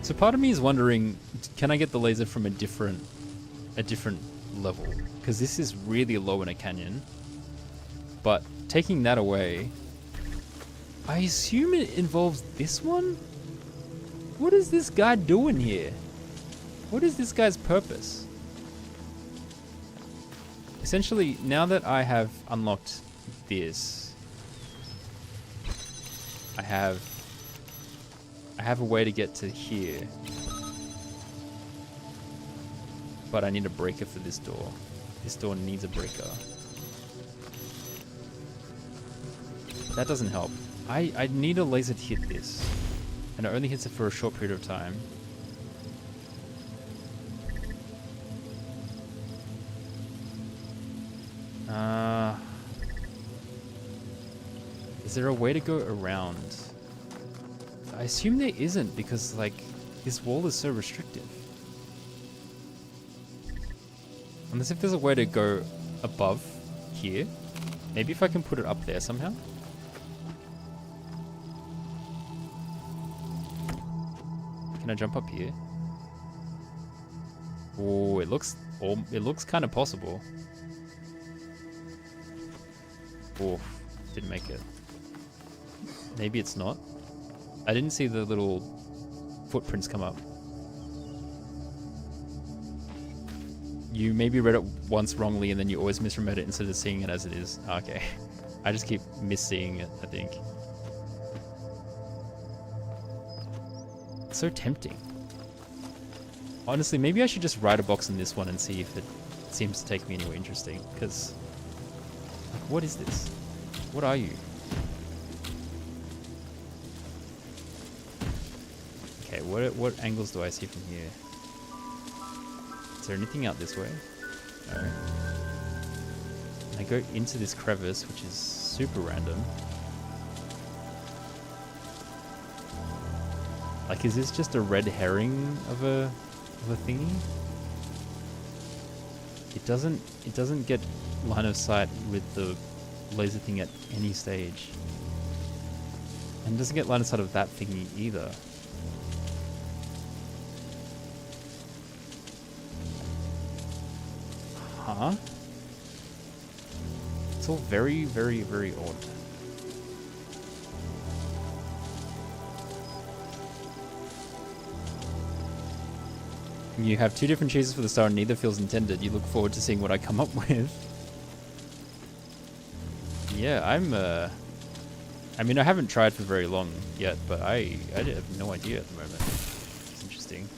A: So part of me is wondering, can I get the laser from a different level? Because this is really low in a canyon. But taking that away, I assume it involves this one? What is this guy doing here? What is this guy's purpose? Essentially, now that I have unlocked this, I have a way to get to here. But I need a breaker for this door. This door needs a breaker. That doesn't help. I need a laser to hit this. And it only hits it for a short period of time. Is there a way to go around? I assume there isn't because, like, this wall is so restrictive. Unless if there's a way to go above here. Maybe if I can put it up there somehow. Can I jump up here? Oh, it looks kind of possible. Oh, didn't make it. Maybe it's not. I didn't see the little footprints come up. You maybe read it once wrongly and then you always misread it instead of seeing it as it is. Okay. I just keep misseeing it, I think. It's so tempting. Honestly, maybe I should just write a box in this one and see if it seems to take me anywhere interesting. Because, like, what is this? What are you? Okay, what angles do I see from here? Is there anything out this way? No. I go into this crevice, which is super random. Like, is this just a red herring of a thingy? It doesn't get line of sight with the laser thing at any stage. And it doesn't get line of sight of that thingy either. Huh? It's all very, very, very odd. You have two different choices for the star and neither feels intended. You look forward to seeing what I come up with. Yeah, I mean, I haven't tried for very long yet, but I have no idea at the moment. It's interesting.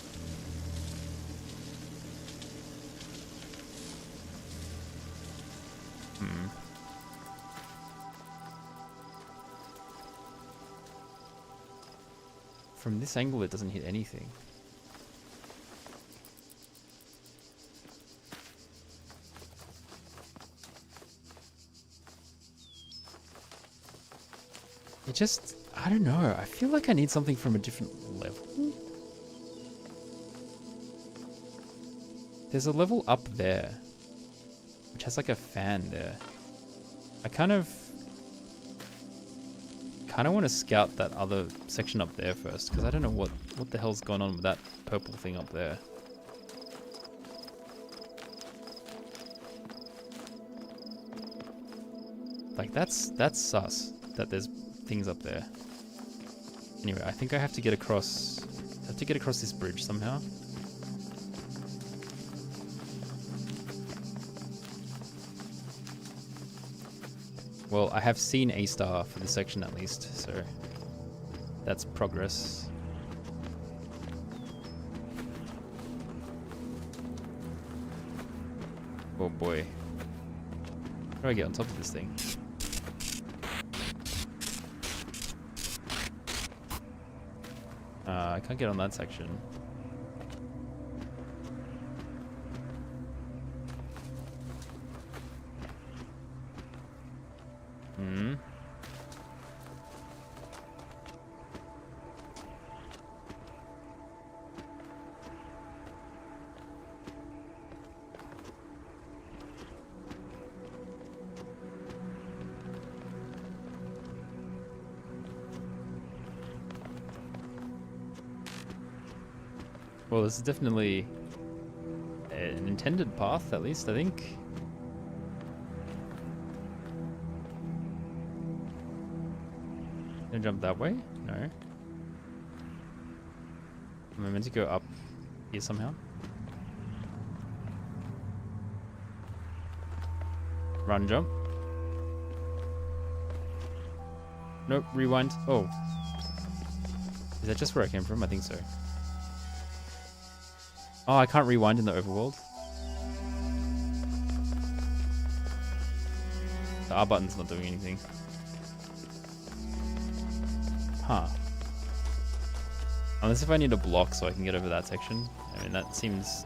A: From this angle, it doesn't hit anything. It just, I don't know. I feel like I need something from a different level. There's a level up there, which has like a fan there. I kind of want to scout that other section up there first, because I don't know what the hell's going on with that purple thing up there. Like, that's sus that there's things up there. Anyway, I think I have to get across this bridge somehow. Well, I have seen a star for this section at least, so that's progress. Oh boy. How do I get on top of this thing? I can't get on that section. Well, this is definitely an intended path, at least, I think. Gonna jump that way? No. Am I meant to go up here somehow? Run, jump. Nope, rewind. Oh. Is that just where I came from? I think so. Oh, I can't rewind in the overworld. The R button's not doing anything. Huh. Unless if I need a block so I can get over that section. I mean, that seems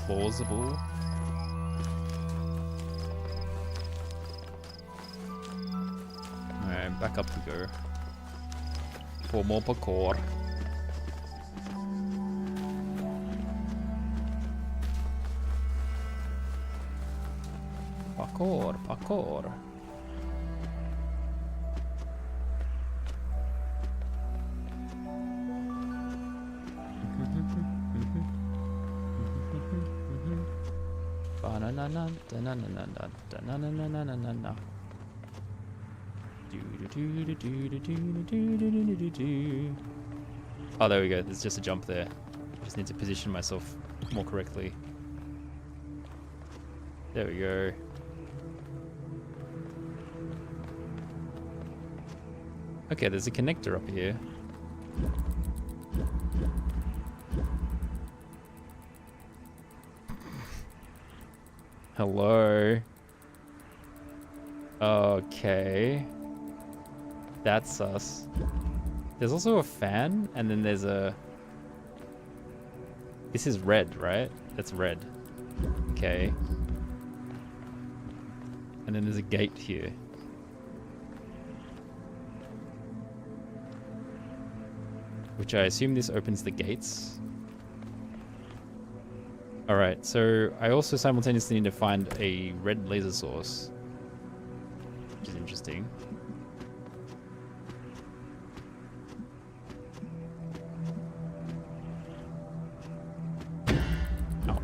A: plausible. Alright, back up we go. For more parkour. Parkour. Oh, there we go. There's just a jump there. I just need to position myself more correctly. There we go. Okay, there's a connector up here. Hello. Okay. That's sus. There's also a fan, and then there's a... This is red, right? That's red. Okay. And then there's a gate here. Which I assume this opens the gates. Alright, so I also simultaneously need to find a red laser source. Which is interesting. Ow.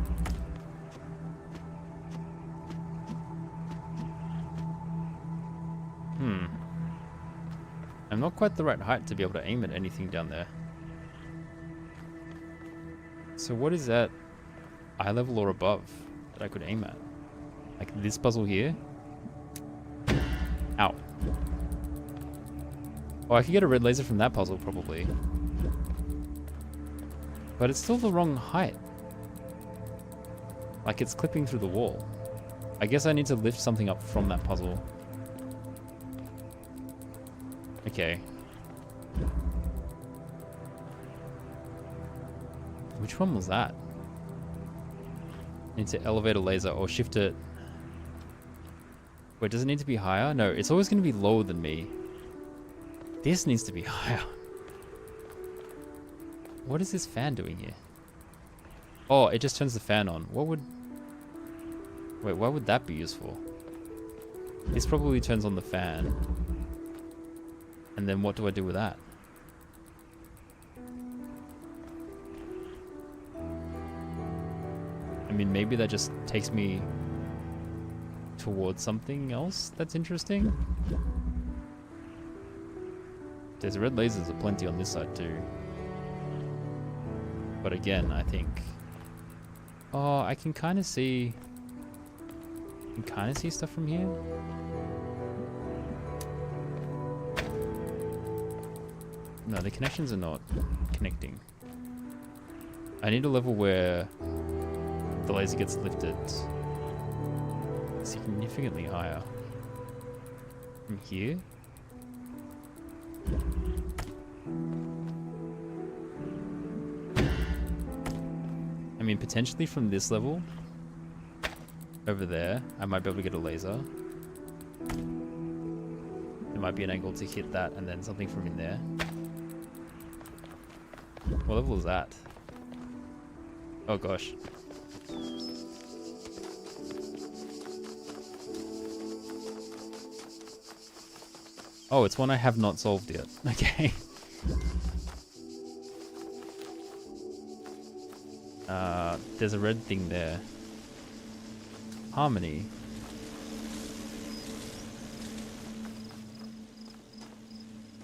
A: I'm not quite the right height to be able to aim at anything down there. So what is that eye level or above that I could aim at? Like this puzzle here? Ow. Oh, I could get a red laser from that puzzle probably. But it's still the wrong height. Like it's clipping through the wall. I guess I need to lift something up from that puzzle. Okay. Which one was that? Need to elevate a laser or shift it. Wait, does it need to be higher? No, it's always going to be lower than me. This needs to be higher. What is this fan doing here? Oh, it just turns the fan on. What would... Wait, why would that be useful? This probably turns on the fan. And then what do I do with that? I mean, maybe that just takes me towards something else that's interesting. There's red lasers aplenty on this side too. But again, I think... Oh, I can kind of see... I can kind of see stuff from here. No, the connections are not connecting. I need a level where the laser gets lifted significantly higher. From here? I mean, potentially from this level over there, I might be able to get a laser. There might be an angle to hit that and then something from in there. What level is that? Oh gosh. Oh, it's one I have not solved yet. Okay. There's a red thing there. Harmony.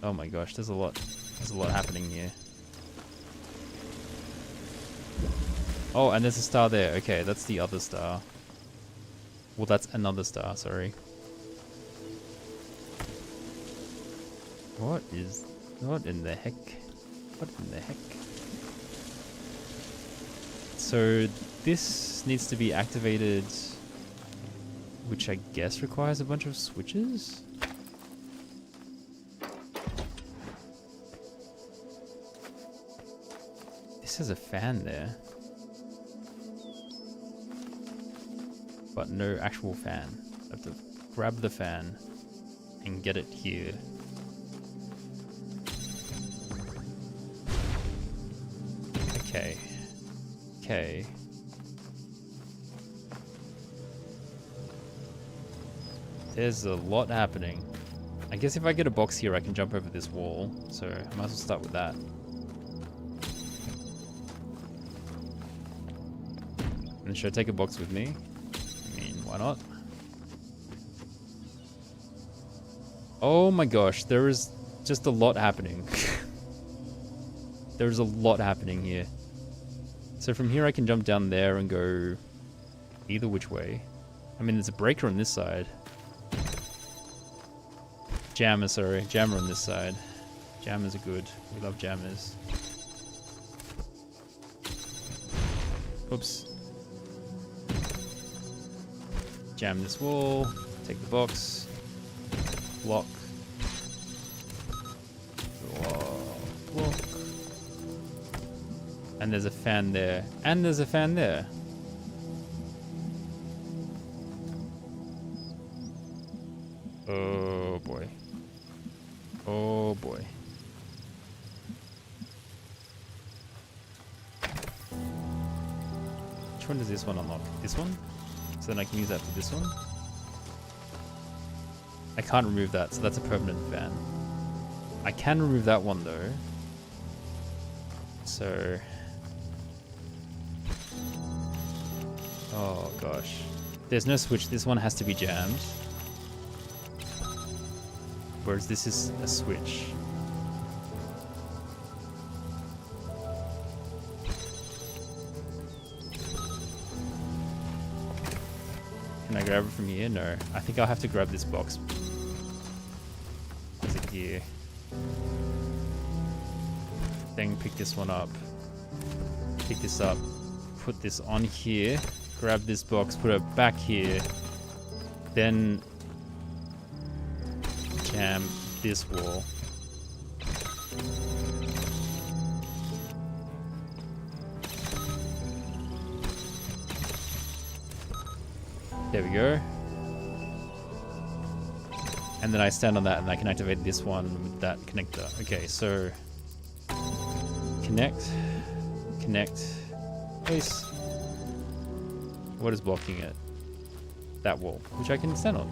A: Oh my gosh, there's a lot happening here. Oh, and there's a star there. Okay, that's the other star. Well, that's another star, sorry. What in the heck? What in the heck? So this needs to be activated, which I guess requires a bunch of switches? This is a fan there. But no actual fan. I have to grab the fan and get it here. Okay. Okay. There's a lot happening. I guess if I get a box here, I can jump over this wall. So I might as well start with that. And should I take a box with me? I mean, Why not? Oh my gosh, there is just a lot happening. There's a lot happening here. So from here I can jump down there and go either which way. I mean, there's a breaker on this side. Jammer, sorry. Jammer on this side. Jammers are good. We love jammers. Oops. Jam this wall. Take the box. Block. Block. And there's a fan there. And there's a fan there. Oh boy. Oh boy. Which one does this one unlock? This one? So then I can use that for this one? I can't remove that, so that's a permanent fan. I can remove that one though. So... oh gosh. There's no switch, this one has to be jammed. Whereas this is a switch. Can I grab it from here? No. I think I'll have to grab this box. Is it here? Then pick this one up. Pick this up. Put this on here. Grab this box. Put it back here. Then jam this wall. There we go. And then I stand on that and I can activate this one with that connector. Okay, so connect, place. What is blocking it? That wall, which I can stand on.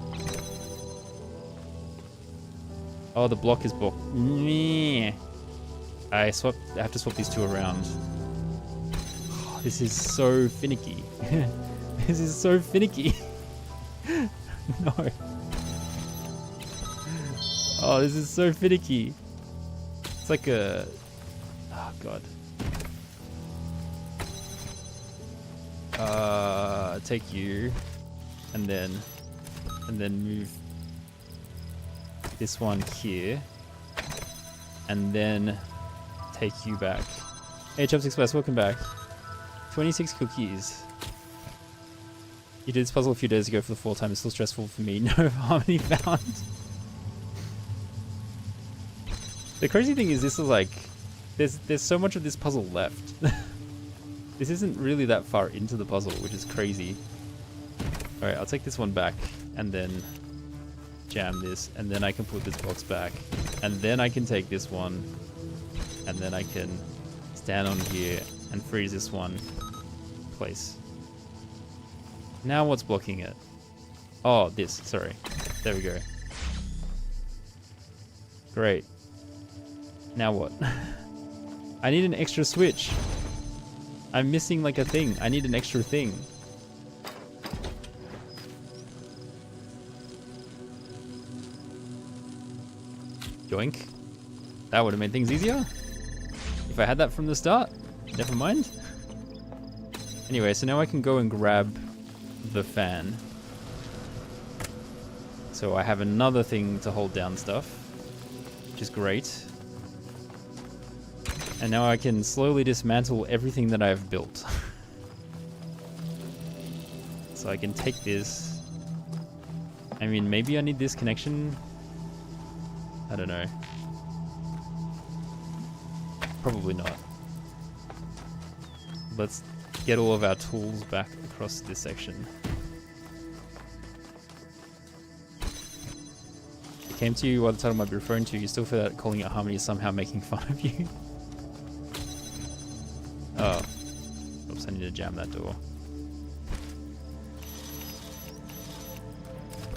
A: Oh, the block is blocked. I have to swap these two around. Oh, this is so finicky. This is so finicky. No. Oh, this is so finicky. It's like a... oh, God. Take you. And then move this one here. And then take you back. Hey, Chopsticks West, welcome back. 26 cookies. You did this puzzle a few days ago for the fourth time. It's still stressful for me. No harmony found. The crazy thing is, this is like, there's so much of this puzzle left. This isn't really that far into the puzzle, which is crazy. All right, I'll take this one back and then jam this, and then I can put this box back, and then I can take this one, and then I can stand on here and freeze this one in place. Now what's blocking it? Oh, this, sorry. There we go. Great. Now what? I need an extra switch. I'm missing like a thing. I need an extra thing. Yoink. That would have made things easier. If I had that from the start. Never mind. Anyway, so now I can go and grab the fan. So I have another thing to hold down stuff, which is great. And now I can slowly dismantle everything that I've built. So I can take this. I mean, maybe I need this connection. I don't know. Probably not. Let's get all of our tools back across this section. It came to you while the title might be referring to. You still feel that calling it Harmony is somehow making fun of you. Oh. Oops, I need to jam that door.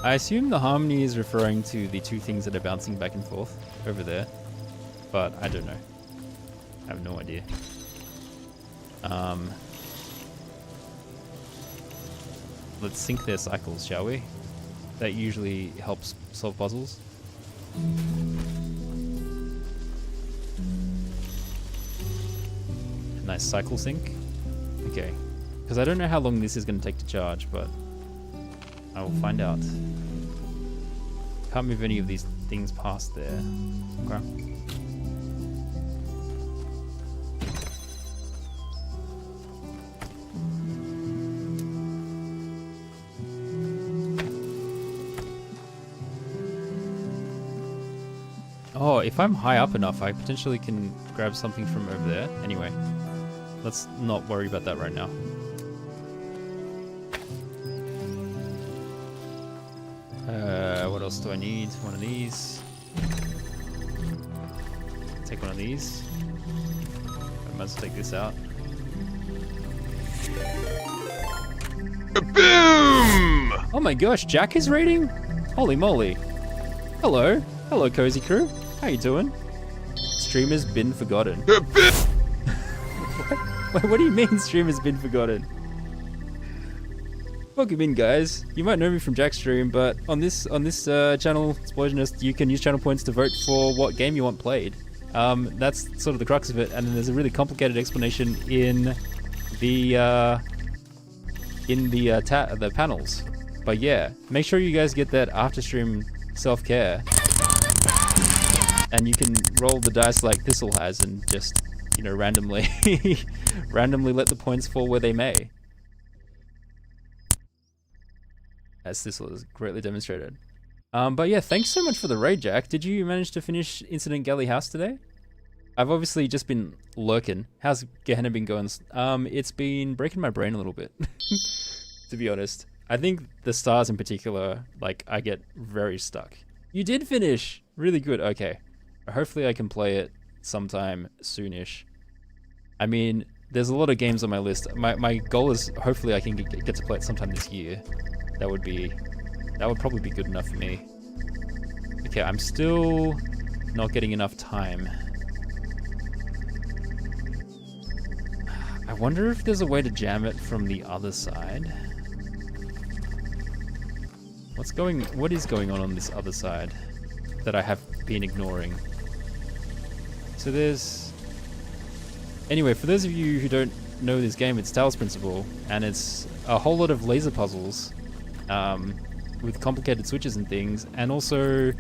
A: I assume the harmony is referring to the two things that are bouncing back and forth over there, but I don't know. I have no idea. Let's sync their cycles, shall we? That usually helps solve puzzles. Nice cycle sync. Okay. Because I don't know how long this is going to take to charge, but I will find out. Can't move any of these things past there. Okay. Oh, if I'm high up enough, I potentially can grab something from over there. Anyway, let's not worry about that right now. What else do I need? One of these. Take one of these. I might as well take this out.
C: Boom!
A: Oh my gosh, Jack is raiding? Holy moly. Hello. Hello, Cozy Crew. How you doing? Stream has been forgotten. Wait, what do you mean stream has been forgotten? Welcome in, guys. You might know me from Jack's stream, but on this channel, Explosionist, you can use channel points to vote for what game you want played. That's sort of the crux of it, and then there's a really complicated explanation in the panels. But yeah, make sure you guys get that after stream self-care, and you can roll the dice like Thistle has, and just, you know, randomly let the points fall where they may. As Thistle has greatly demonstrated. But yeah, thanks so much for the raid, Jack. Did you manage to finish Incident Galley House today? I've obviously just been lurking. How's Gehenna been going? It's been breaking my brain a little bit, to be honest. I think the stars in particular, like, I get very stuck. You did finish! Really good, okay. Hopefully I can play it sometime soonish. I mean, there's a lot of games on my list. My goal is hopefully I can get to play it sometime this year. That would probably be good enough for me. Okay, I'm still not getting enough time. I wonder if there's a way to jam it from the other side. What is going on this other side that I have been ignoring? So there's... Anyway, for those of you who don't know this game, it's Talos Principle, and it's a whole lot of laser puzzles. With complicated switches and things, and also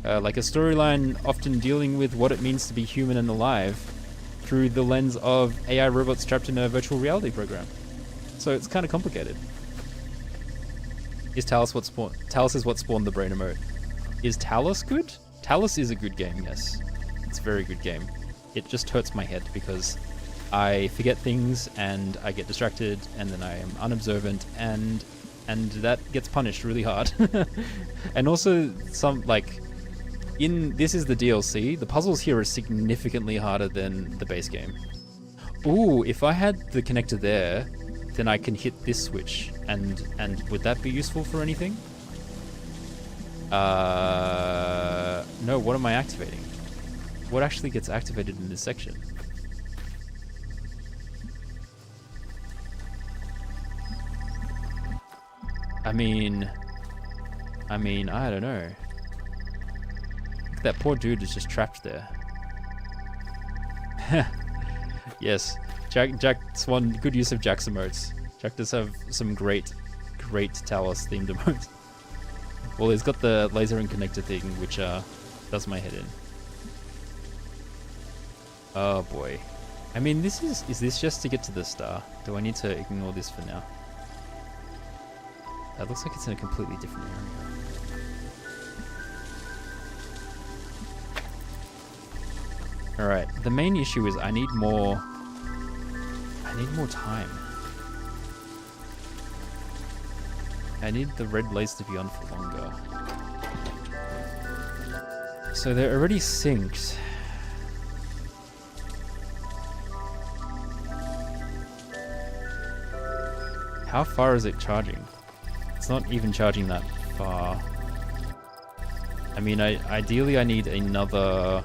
A: like a storyline often dealing with what it means to be human and alive through the lens of AI robots trapped in a virtual reality program. So it's kind of complicated. Is Talos what spawned? Talos is what spawned the brain emote. Is Talos good? Talos is a good game, yes. It's a very good game. It just hurts my head because I forget things and I get distracted and then I am unobservant and that gets punished really hard. And also some, like, this is the DLC, the puzzles here are significantly harder than the base game. Ooh, if I had the connector there, then I can hit this switch, and would that be useful for anything? No, what am I activating? What actually gets activated in this section? I mean, I don't know. That poor dude is just trapped there. Yes, Jack's one good use of Jack's emotes. Jack does have some great Talos themed emotes. Well, he's got the laser and connector thing, which does my head in. Oh boy. I mean, is this just to get to the star? Do I need to ignore this for now? That looks like it's in a completely different area. Alright, the main issue is I need more time. I need the red lace to be on for longer. So they're already synced. How far is it charging? It's not even charging that far. I mean, ideally I need another...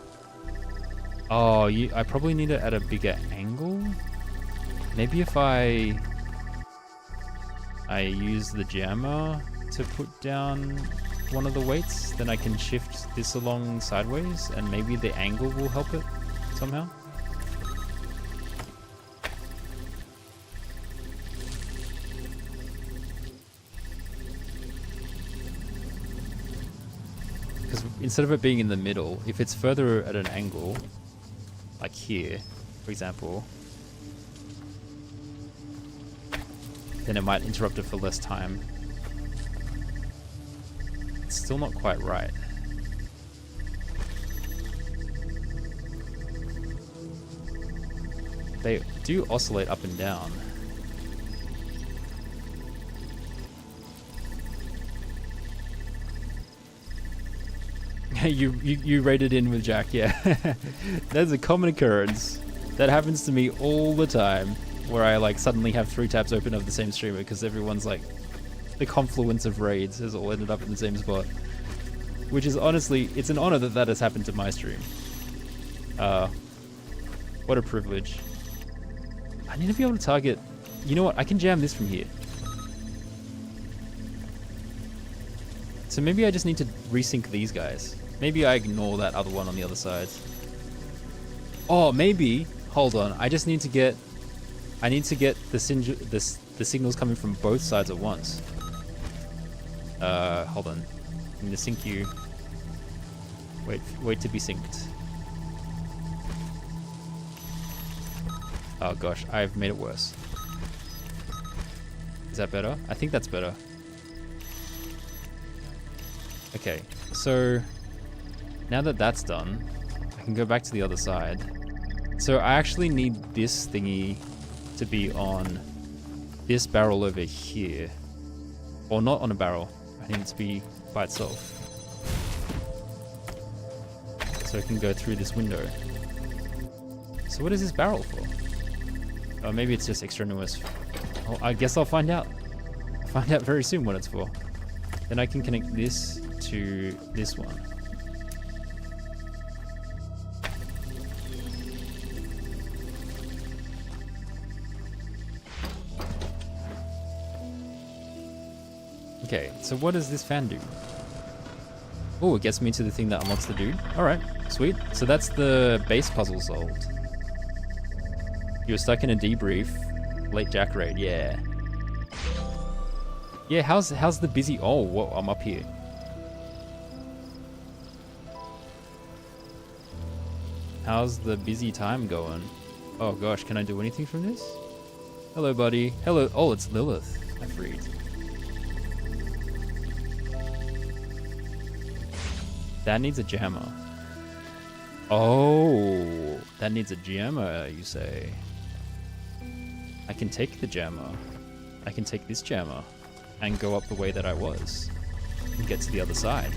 A: Oh, I probably need it at a bigger angle? Maybe if I I use the jammer to put down one of the weights, then I can shift this along sideways and maybe the angle will help it somehow. Because instead of it being in the middle, if it's further at an angle, like here, for example, then it might interrupt it for less time. It's still not quite right. They do oscillate up and down. you rated in with Jack, yeah. That's a common occurrence. That happens to me all the time, where I like suddenly have 3 tabs open of the same streamer because everyone's like, the confluence of raids has all ended up in the same spot. Which is honestly, it's an honor that that has happened to my stream. What a privilege. I need to be able to target, you know what, I can jam this from here. So maybe I just need to resync these guys. Maybe I ignore that other one on the other side. Oh, maybe, hold on, I just need to get, the signals coming from both sides at once. Hold on, I'm gonna sync you. Wait to be synced. Oh gosh, I've made it worse. Is that better? I think that's better. Okay, so now that that's done, I can go back to the other side. So I actually need this thingy to be on this barrel over here. Or not on a barrel. I need it to be by itself. So it can go through this window. So what is this barrel for? Oh, maybe it's just extraneous. Oh, I guess I'll find out. I'll find out very soon what it's for. Then I can connect this to this one. Okay, so what does this fan do? Oh, it gets me to the thing that unlocks the dude. Alright, sweet. So that's the base puzzle solved. You were stuck in a debrief. Late Jack raid, yeah. Yeah, how's the busy... Oh, whoa, I'm up here. How's the busy time going? Oh gosh, can I do anything from this? Hello, buddy. Hello. Oh, it's Lilith. I freed. That needs a jammer. Oh, that needs a jammer, you say? I can take the jammer. I can take this jammer and go up the way that I was and get to the other side.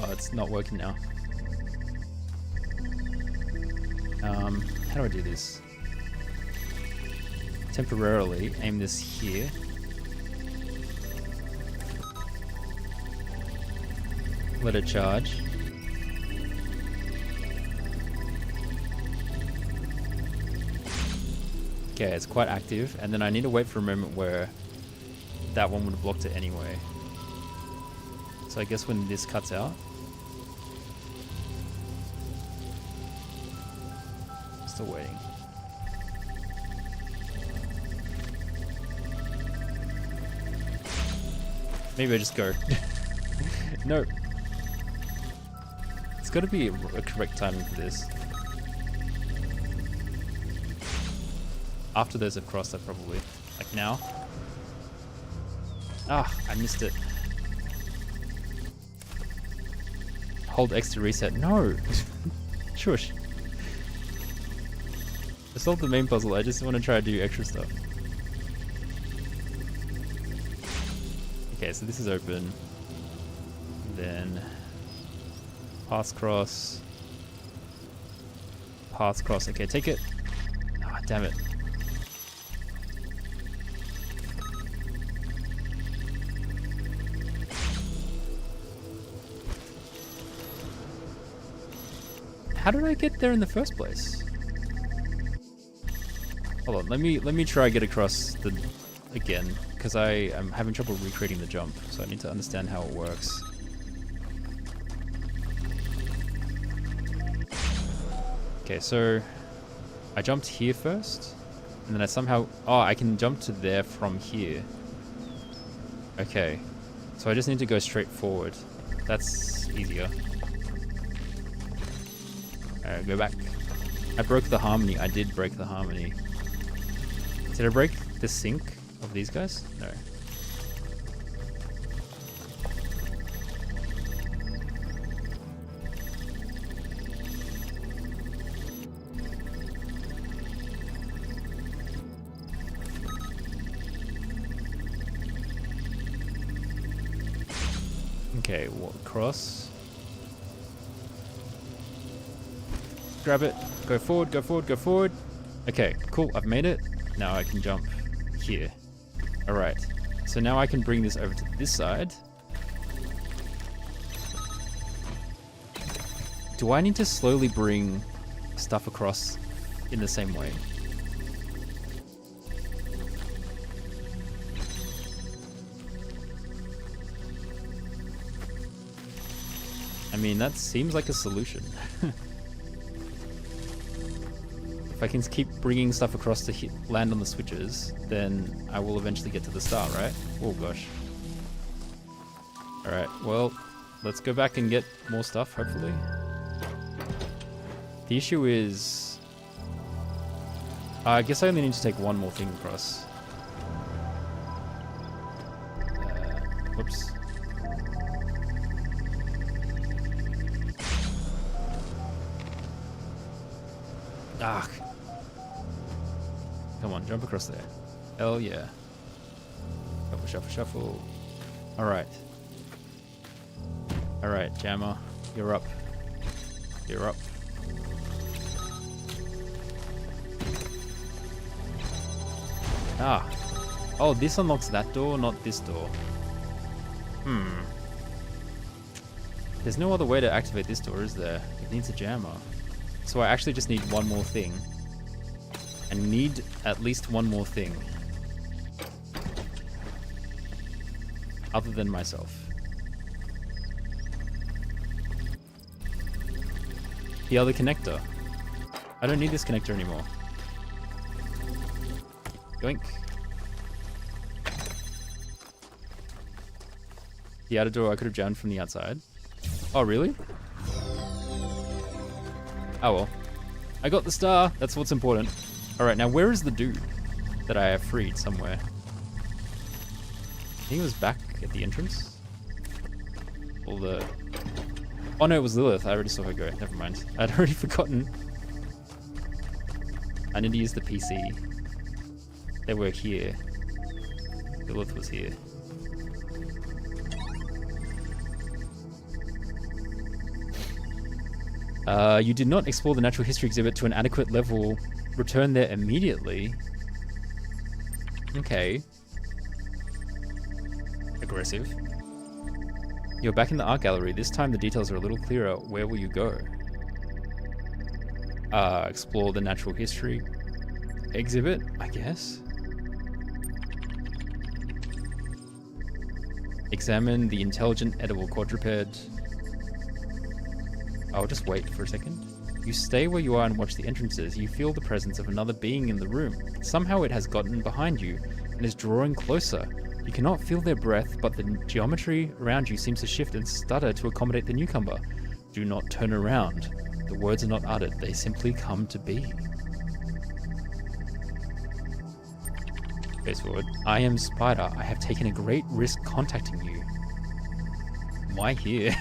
A: Oh, it's not working now. How do I do this? Temporarily aim this here. Let it charge. Okay, it's quite active, and then I need to wait for a moment where that one would have blocked it anyway. So I guess when this cuts out, still waiting. Maybe I just go. No. It's got to be a correct timing for this. After those have crossed, I probably. Like now. Ah, I missed it. Hold X to reset. No! Shush. I solved the main puzzle, I just want to try to do extra stuff. Okay, so this is open. Then paths cross. Paths cross. Okay, take it. Ah, oh, damn it. How did I get there in the first place? Hold on, let me try get across the again, because I am having trouble recreating the jump, so I need to understand how it works. Okay, so I jumped here first, and then I somehow... Oh, I can jump to there from here. Okay, so I just need to go straight forward. That's easier. Alright, go back. I broke the harmony. I did break the harmony. Did I break the sync of these guys? No. Okay, walk across. Grab it. Go forward, go forward, go forward. Okay, cool. I've made it. Now I can jump here. Alright. So now I can bring this over to this side. Do I need to slowly bring stuff across in the same way? I mean, that seems like a solution. If I can keep bringing stuff across to land on the switches, then I will eventually get to the star, right? Oh gosh. Alright, well, let's go back and get more stuff, hopefully. The issue is... I guess I only need to take one more thing across. Whoops. Ah. Come on, jump across there. Hell yeah. Shuffle, shuffle, shuffle. Alright. Alright, Jammer. You're up. You're up. Ah. Oh, this unlocks that door, not this door. There's no other way to activate this door, is there? It needs a jammer. So I actually just need one more thing. I need at least one more thing. Other than myself. The other connector. I don't need this connector anymore. Yoink. The outer door I could have jammed from the outside. Oh, really? Oh well. I got the star. That's what's important. Alright, now where is the dude that I have freed somewhere? I think he was back at the entrance. Or the... Oh no, it was Lilith. I already saw her go. Never mind. I'd already forgotten. I need to use the PC. They were here. Lilith was here. You did not explore the natural history exhibit to an adequate level. Return there immediately. Okay. Aggressive. You're back in the art gallery. This time the details are a little clearer. Where will you go? Explore the natural history exhibit, I guess. Examine the intelligent edible quadruped. I'll just wait for a second. You stay where you are and watch the entrances. You feel the presence of another being in the room. Somehow it has gotten behind you and is drawing closer. You cannot feel their breath, but the geometry around you seems to shift and stutter to accommodate the newcomer. Do not turn around. The words are not uttered, they simply come to be. Face forward. I am Spider. I have taken a great risk contacting you. Why here?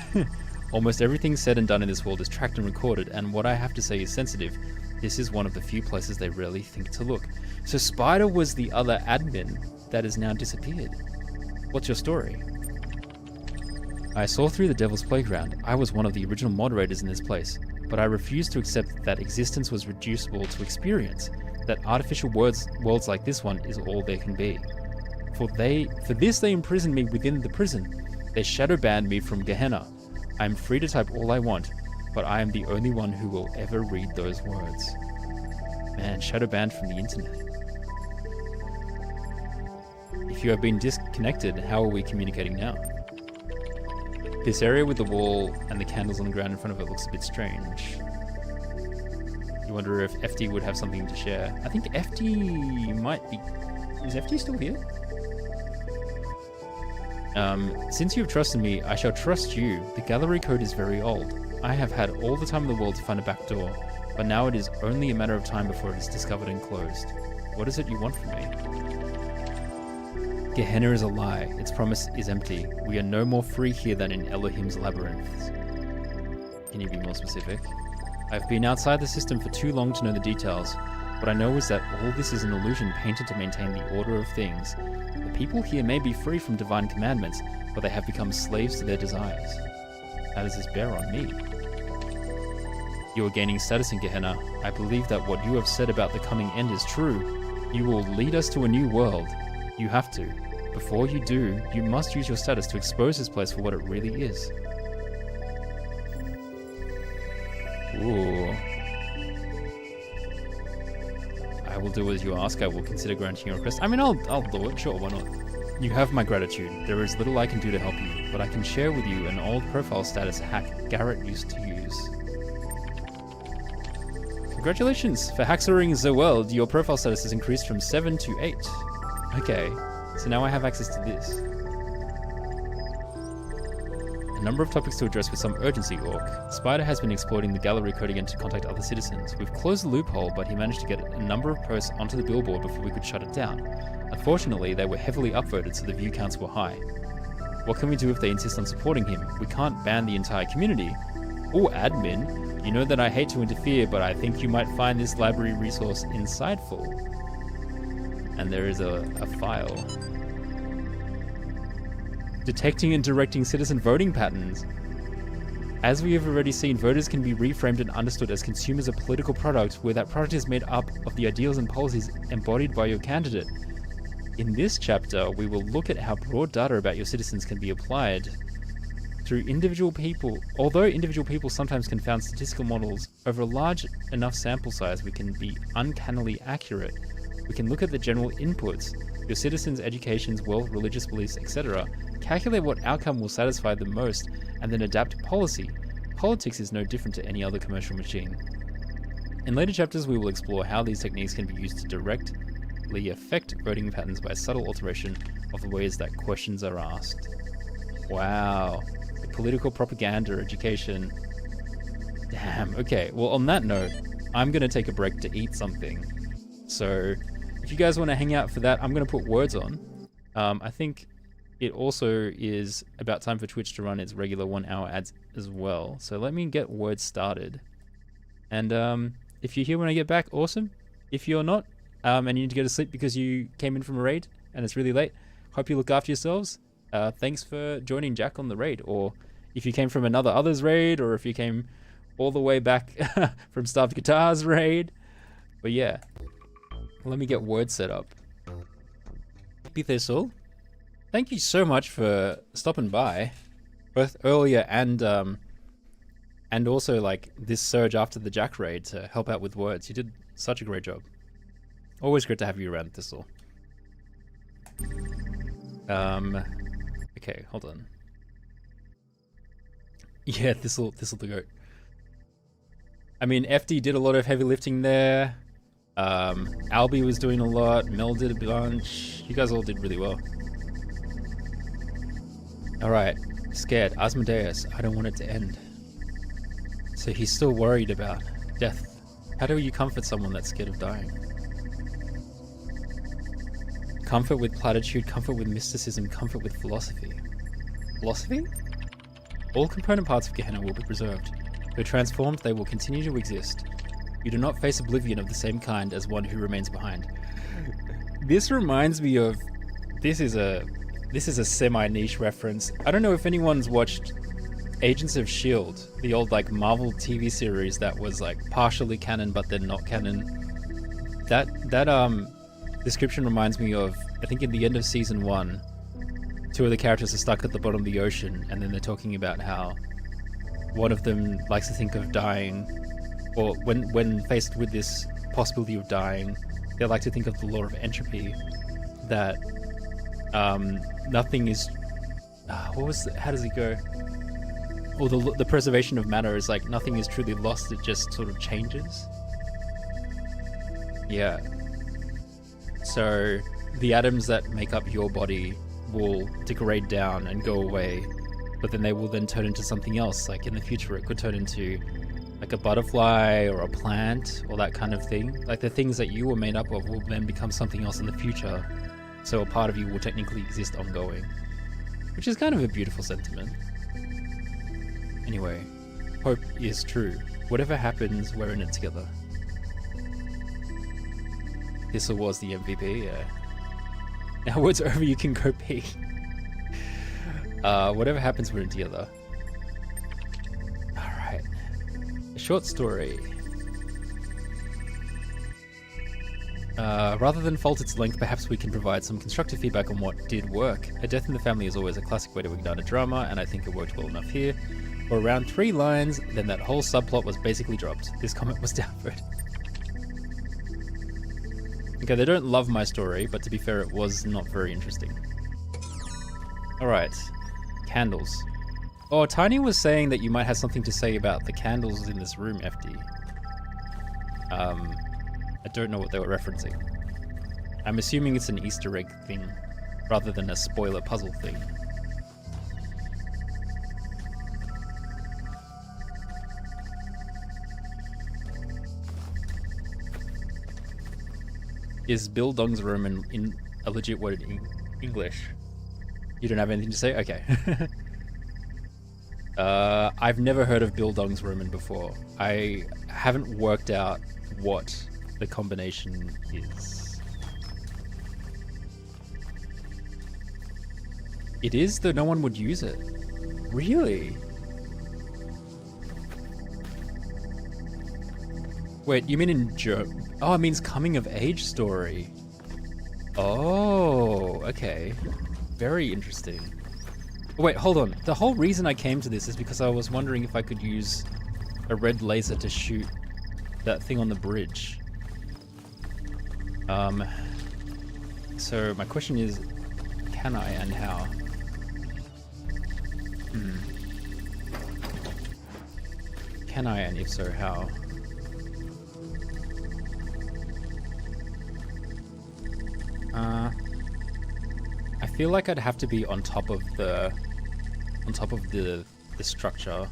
A: Almost everything said and done in this world is tracked and recorded, and what I have to say is sensitive. This is one of the few places they rarely think to look. So Spider was the other admin that has now disappeared. What's your story? I saw through the Devil's Playground. I was one of the original moderators in this place, but I refused to accept that existence was reducible to experience, that artificial worlds like this one is all there can be. For this they imprisoned me within the prison. They shadow banned me from Gehenna. I am free to type all I want. but I am the only one who will ever read those words. Man, shadow banned from the internet. If you have been disconnected, how are we communicating now? This area with the wall and the candles on the ground in front of it looks a bit strange. You wonder if FD would have something to share. I think FD might be... Is FD still here? Since you have trusted me, I shall trust you. The gallery code is very old. I have had all the time in the world to find a back door, but now it is only a matter of time before it is discovered and closed. What is it you want from me? Gehenna is a lie. Its promise is empty. We are no more free here than in Elohim's labyrinths. Can you be more specific? I've been outside the system for too long to know the details. What I know is that all this is an illusion painted to maintain the order of things. The people here may be free from divine commandments, but they have become slaves to their desires. How does this bear on me? You are gaining status in Gehenna. I believe that what you have said about the coming end is true. You will lead us to a new world. You have to. Before you do, you must use your status to expose this place for what it really is. Ooh. I will do as you ask. I will consider granting your request. I mean, I'll do it. Sure, why not? You have my gratitude. There is little I can do to help you, but I can share with you an old profile status hack Garrett used to use. Congratulations! For hacksaring the world, your profile status has increased from 7 to 8. Okay, so now I have access to this. A number of topics to address with some urgency, Orc. Spider has been exploiting the gallery code again to contact other citizens. We've closed the loophole, but he managed to get a number of posts onto the billboard before we could shut it down. Unfortunately, they were heavily upvoted, so the view counts were high. What can we do if they insist on supporting him? We can't ban the entire community. Oh, admin, you know that I hate to interfere, but I think you might find this library resource insightful. And there is a file. Detecting and directing citizen voting patterns. As we have already seen, voters can be reframed and understood as consumers of political product, where that product is made up of the ideals and policies embodied by your candidate. In this chapter, we will look at how broad data about your citizens can be applied through individual people. Although individual people sometimes confound statistical models, over a large enough sample size, we can be uncannily accurate. We can look at the general inputs, your citizens' educations, wealth, religious beliefs, etc., calculate what outcome will satisfy them most, and then adapt policy. Politics is no different to any other commercial machine. In later chapters, we will explore how these techniques can be used to directly affect voting patterns by subtle alteration of the ways that questions are asked. Wow. The political propaganda education. Damn. Okay, well, on that note, I'm going to take a break to eat something. So, if you guys want to hang out for that, I'm going to put words on. I think it also is about time for Twitch to run its regular 1 hour ads as well. So let me get words started. And if you're here when I get back, awesome. If you're not, and you need to go to sleep because you came in from a raid and it's really late, hope you look after yourselves. Thanks for joining Jack on the raid. Or if you came from another others raid, or if you came all the way back from Starved Guitars raid. But yeah, let me get words set up. Happy Thistle, thank you so much for stopping by, both earlier and also like this surge after the Jack raid to help out with words. You did such a great job. Always great to have you around, Thistle. Okay, hold on. Yeah, Thistle the goat. I mean, FD did a lot of heavy lifting there. Albie was doing a lot. Mel did a bunch. You guys all did really well. Alright, scared. Asmodeus, I don't want it to end. So he's still worried about death. How do you comfort someone that's scared of dying? Comfort with platitude, comfort with mysticism, comfort with philosophy. Philosophy? All component parts of Gehenna will be preserved. Though transformed, they will continue to exist. You do not face oblivion of the same kind as one who remains behind. This reminds me of... This is a semi-niche reference. I don't know if anyone's watched Agents of S.H.I.E.L.D., the old like Marvel TV series that was like partially canon but then not canon. That description reminds me of, I think in the end of season 1, 2 of the characters are stuck at the bottom of the ocean and then they're talking about how one of them likes to think of dying, or when faced with this possibility of dying, they like to think of the law of entropy, that nothing is how does it go? Or the preservation of matter is like nothing is truly lost, it just sort of changes. Yeah. So the atoms that make up your body will degrade down and go away, but then they will then turn into something else. Like in the future, it could turn into like a butterfly or a plant or that kind of thing. Like the things that you were made up of will then become something else in the future. So a part of you will technically exist ongoing, which is kind of a beautiful sentiment. Anyway, hope is true. Whatever happens, we're in it together. Thistle was the MVP, yeah. Now it's over, you can go pee. Whatever happens, we're in together. Alright. A short story. Rather than fault its length, perhaps we can provide some constructive feedback on what did work. A death in the family is always a classic way to ignite a drama, and I think it worked well enough here. For around 3 lines, then that whole subplot was basically dropped. This comment was downvoted. Okay, they don't love my story, but to be fair, it was not very interesting. Alright. Candles. Oh, Tiny was saying that you might have something to say about the candles in this room, FD. I don't know what they were referencing. I'm assuming it's an Easter egg thing, rather than a spoiler puzzle thing. Is Bill Dong's Roman in a legit word in English? You don't have anything to say? Okay. I've never heard of Bill Dong's Roman before. I haven't worked out what the combination is. It is, though no one would use it. Really? Wait, you mean in German? Oh, it means coming of age story. Oh, okay. Very interesting. Oh, wait, hold on. The whole reason I came to this is because I was wondering if I could use a red laser to shoot that thing on the bridge. So my question is, can I and how? Can I, and if so, how? I feel like I'd have to be on top of the structure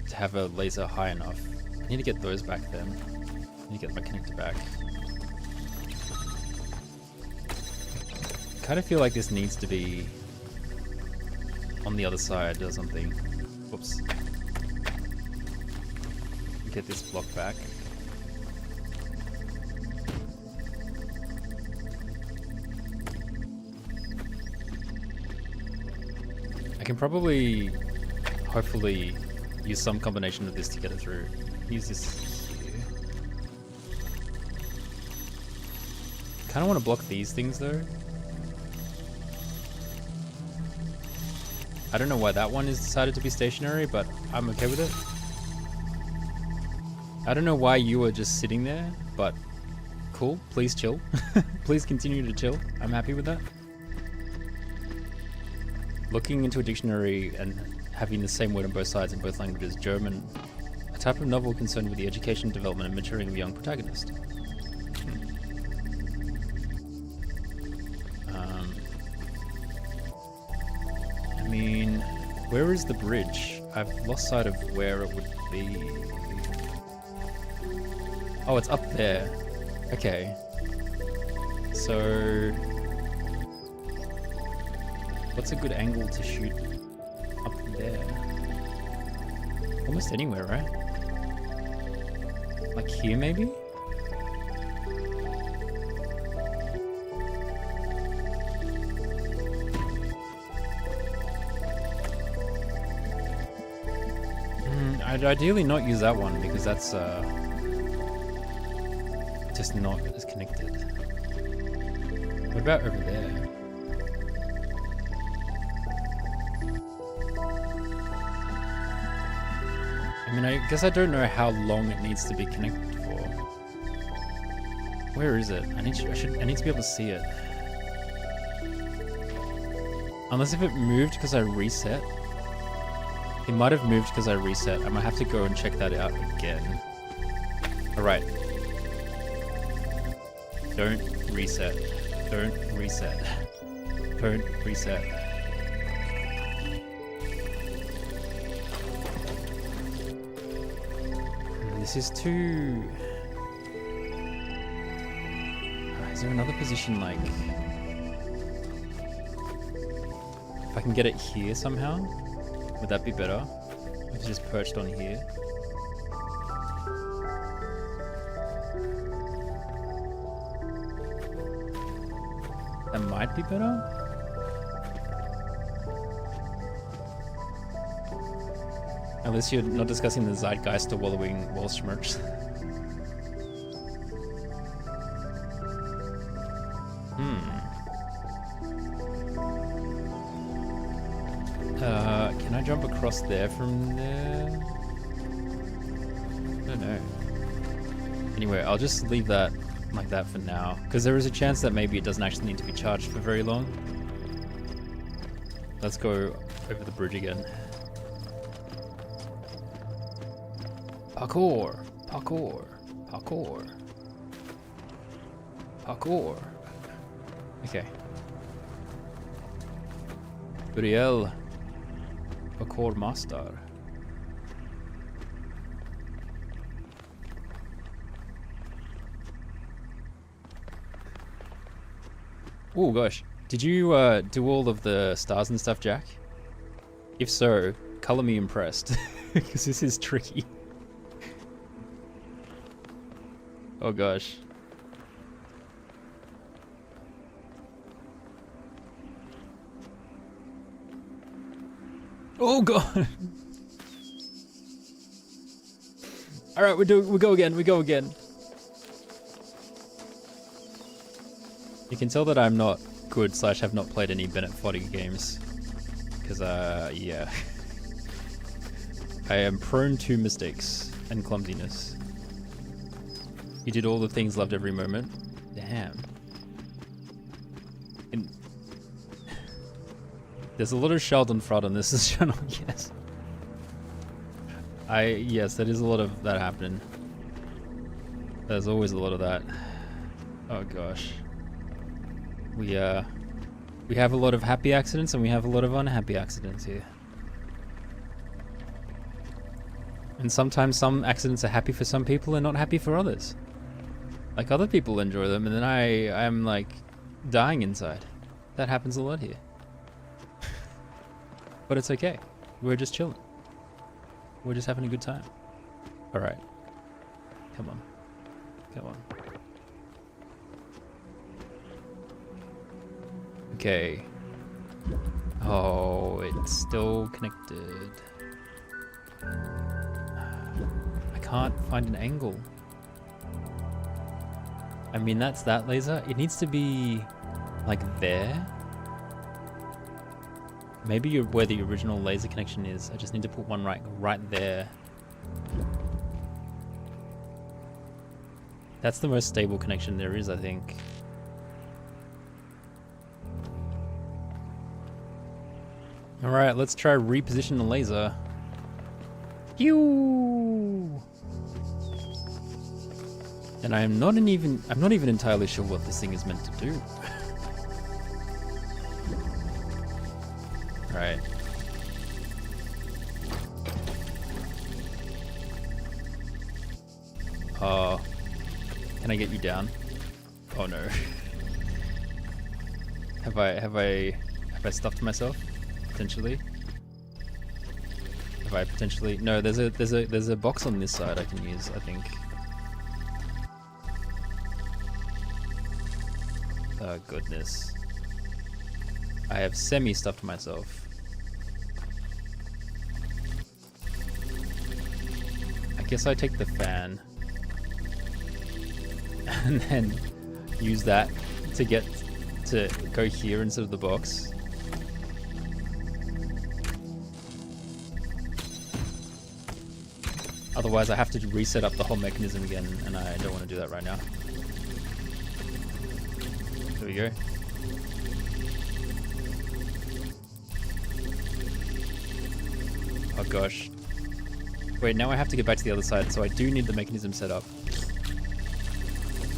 A: to have a laser high enough. I need to get those back then. I need to get my connector back. I kind of feel like this needs to be on the other side or something. Whoops. Get this block back. I can probably, hopefully, use some combination of this to get it through. Use this here. Kind of want to block these things though. I don't know why that one is decided to be stationary, but I'm okay with it. I don't know why you were just sitting there, but cool. Please chill. Please continue to chill. I'm happy with that. Looking into a dictionary and having the same word on both sides in both languages. German, a type of novel concerned with the education, development, and maturing of a young protagonist. I mean, where is the bridge? I've lost sight of where it would be. Oh, it's up there. Okay. So what's a good angle to shoot up there? Almost anywhere, right? Like here, maybe? I'd ideally not use that one because that's just not as connected. What about over there? I mean, I guess I don't know how long it needs to be connected for. Where is it? I need to be able to see it. Unless if it moved because I reset. It might have moved because I reset. I might have to go and check that out again. Alright. Don't reset. Don't reset. Don't reset. This is too... Is there another position like... If I can get it here somehow? Would that be better? If it's just perched on here? That might be better? At least you're not discussing the zeitgeist of wallowing Wallschmerz. Can I jump across there from there? I don't know. Anyway, I'll just leave that like that for now, because there is a chance that maybe it doesn't actually need to be charged for very long. Let's go over the bridge again. Parkour! Parkour! Parkour! Parkour! Okay. Uriel. Parkour master. Oh gosh. Did you do all of the stars and stuff, Jack? If so, color me impressed. Because this is tricky. Oh gosh. Oh god. All right, we go again. You can tell that I'm not good / have not played any Bennett Foddy games, because yeah, I am prone to mistakes and clumsiness. You did all the things, loved every moment. Damn. There's a lot of Sheldon fraud on this channel, yes. Yes, that is a lot of that happening. There's always a lot of that. Oh gosh. We have a lot of happy accidents and we have a lot of unhappy accidents here. And sometimes some accidents are happy for some people and not happy for others. Like other people enjoy them and then I'm like dying inside. That happens a lot here. But it's okay. We're just chilling. We're just having a good time. Alright. Come on. Come on. Okay. Oh, it's still connected. I can't find an angle. I mean, that's that laser. It needs to be like there. Maybe where the original laser connection is. I just need to put one right there. That's the most stable connection there is, I think. Alright, let's try reposition the laser. Pew! And I'm not even entirely sure what this thing is meant to do. Alright. Can I get you down? Oh no. Have I stuffed myself? Potentially? Have I potentially? No, there's a box on this side I can use, I think. Oh goodness. I have semi-stuffed myself. I guess I take the fan and then use that to get to go here instead of the box. Otherwise I have to reset up the whole mechanism again, and I don't want to do that right now. There we go. Oh gosh. Wait, now I have to get back to the other side, so I do need the mechanism set up.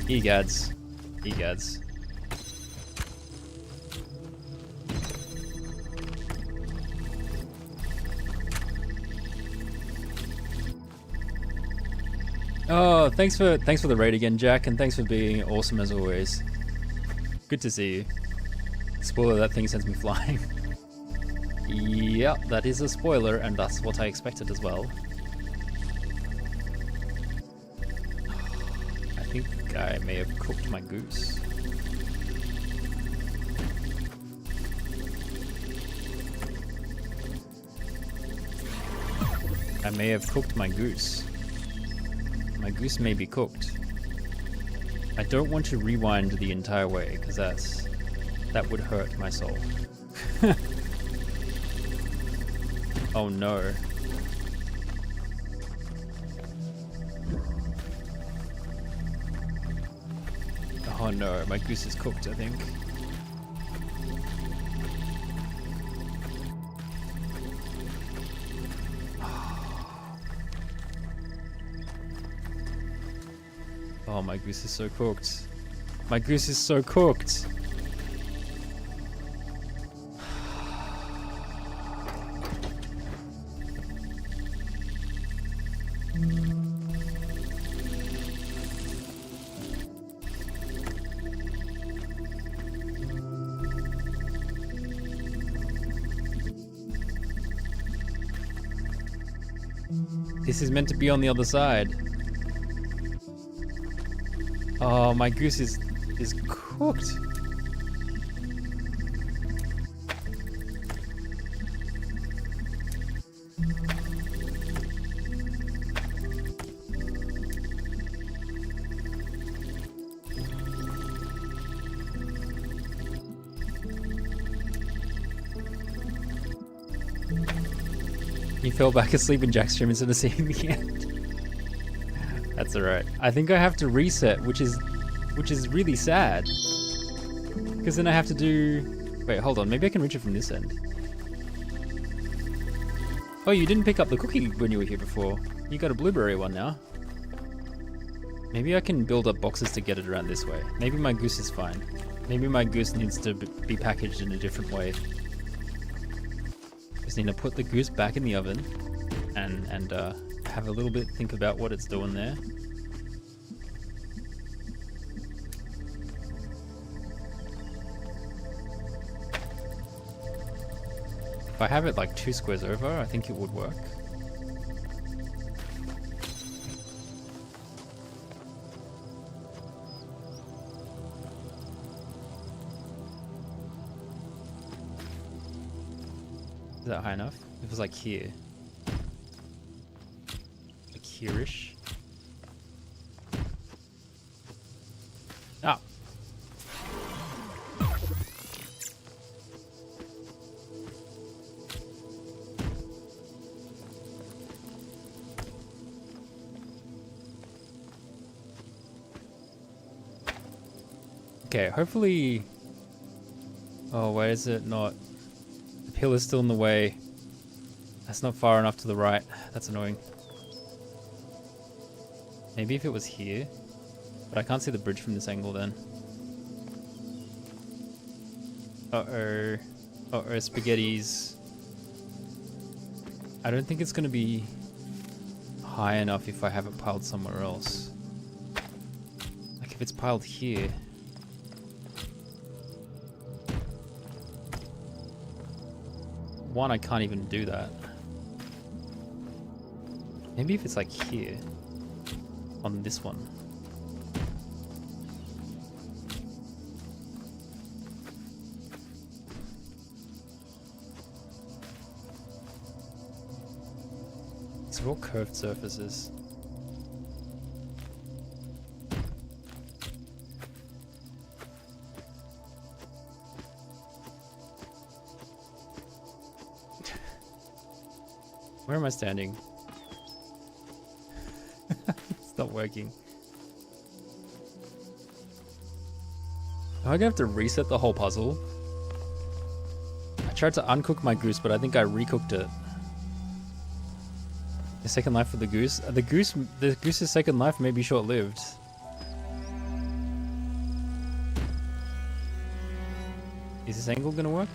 A: Egads. Egads. Oh, thanks for the raid again, Jack, and thanks for being awesome as always. Good to see you. Spoiler, that thing sends me flying. Yep, that is a spoiler, and that's what I expected as well. I think I may have cooked my goose. I may have cooked my goose. My goose may be cooked. I don't want to rewind the entire way, because that would hurt my soul. Oh no. Oh no, my goose is cooked, I think. Oh, my goose is so cooked. My goose is so cooked. This is meant to be on the other side. Oh, my goose is cooked. You fell back asleep in Jack's stream instead of seeing the end. That's alright. I think I have to reset, which is really sad. Because then I have to do... Wait, hold on. Maybe I can reach it from this end. Oh, you didn't pick up the cookie when you were here before. You got a blueberry one now. Maybe I can build up boxes to get it around this way. Maybe my goose is fine. Maybe my goose needs to be packaged in a different way. Just need to put the goose back in the oven and have a little bit think about what it's doing there. If I have it like 2 squares over, I think it would work. Is that high enough? It was like here. Like here-ish. Ah! Okay, hopefully... Oh, why is it not... The hill is still in the way. That's not far enough to the right. That's annoying. Maybe if it was here. But I can't see the bridge from this angle then. Uh-oh. Uh-oh, spaghettis. I don't think it's going to be high enough if I have it piled somewhere else. Like if it's piled here. One, I can't even do that. Maybe if it's like here. On this one. These are all curved surfaces. Where am I standing? not working. Am I gonna have to reset the whole puzzle? I tried to uncook my goose, but I think I recooked it. The second life for the goose? The goose's second life may be short-lived. Is this angle gonna work?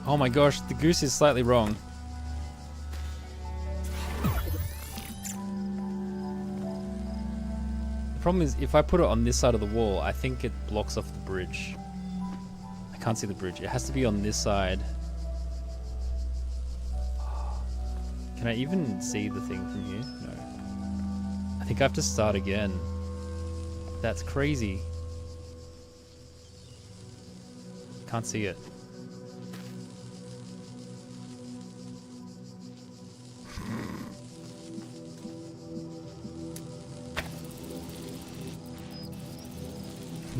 A: Oh my gosh, the goose is slightly wrong. The problem is, if I put it on this side of the wall, I think it blocks off the bridge. I can't see the bridge. It has to be on this side. Can I even see the thing from here? No. I think I have to start again. That's crazy. Can't see it.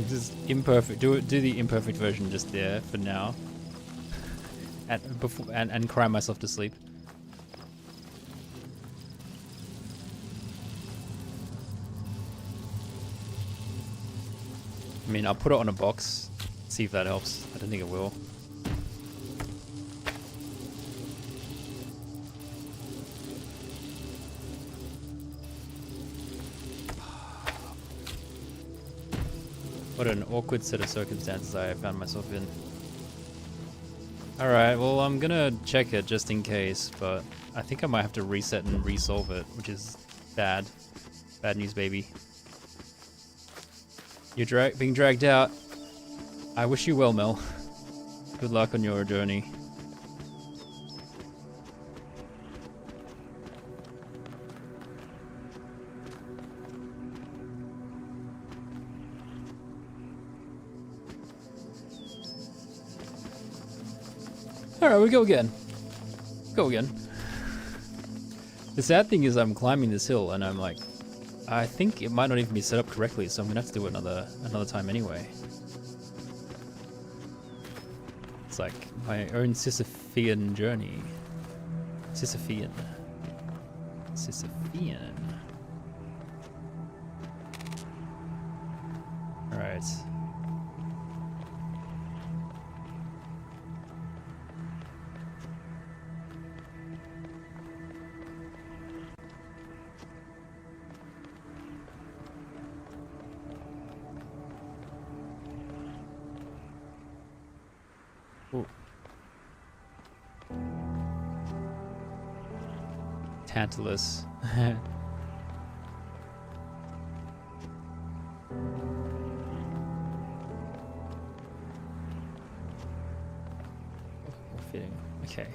A: Just imperfect. Do the imperfect version just there for now, and cry myself to sleep. I mean, I'll put it on a box, see if that helps. I don't think it will. What an awkward set of circumstances I found myself in. Alright, well I'm gonna check it just in case, but I think I might have to reset and resolve it, which is bad. Bad news, baby. You're being dragged out. I wish you well, Mel. Good luck on your journey. Alright, we go again. Go again. The sad thing is I'm climbing this hill and I'm like, I think it might not even be set up correctly, so I'm gonna have to do it another time anyway. It's like my own Sisyphean journey. Sisyphean. Alright. Ooh. Talos. Fitting. Okay.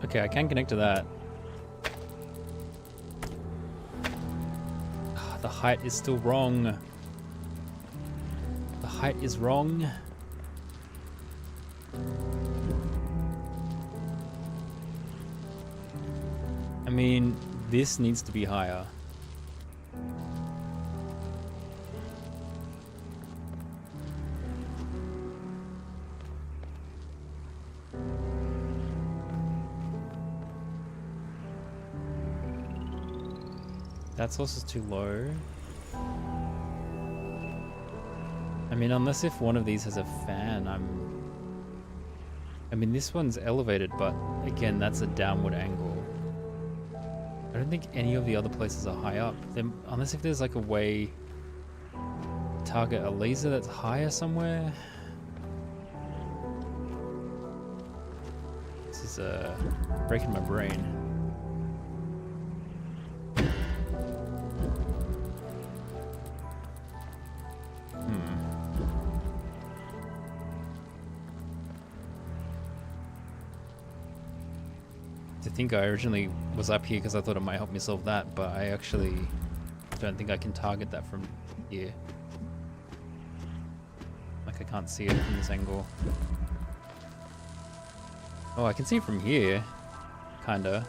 A: Okay, I can connect to that. The height is still wrong. The height is wrong. I mean, this needs to be higher. That's also too low. I mean, unless if one of these has a fan, I mean, this one's elevated, but again, that's a downward angle. I don't think any of the other places are high up. Unless if there's like a way to target a laser that's higher somewhere. This is breaking my brain. I think I originally was up here because I thought it might help me solve that, but I actually don't think I can target that from here. Like I can't see it from this angle. Oh, I can see it from here. Kinda.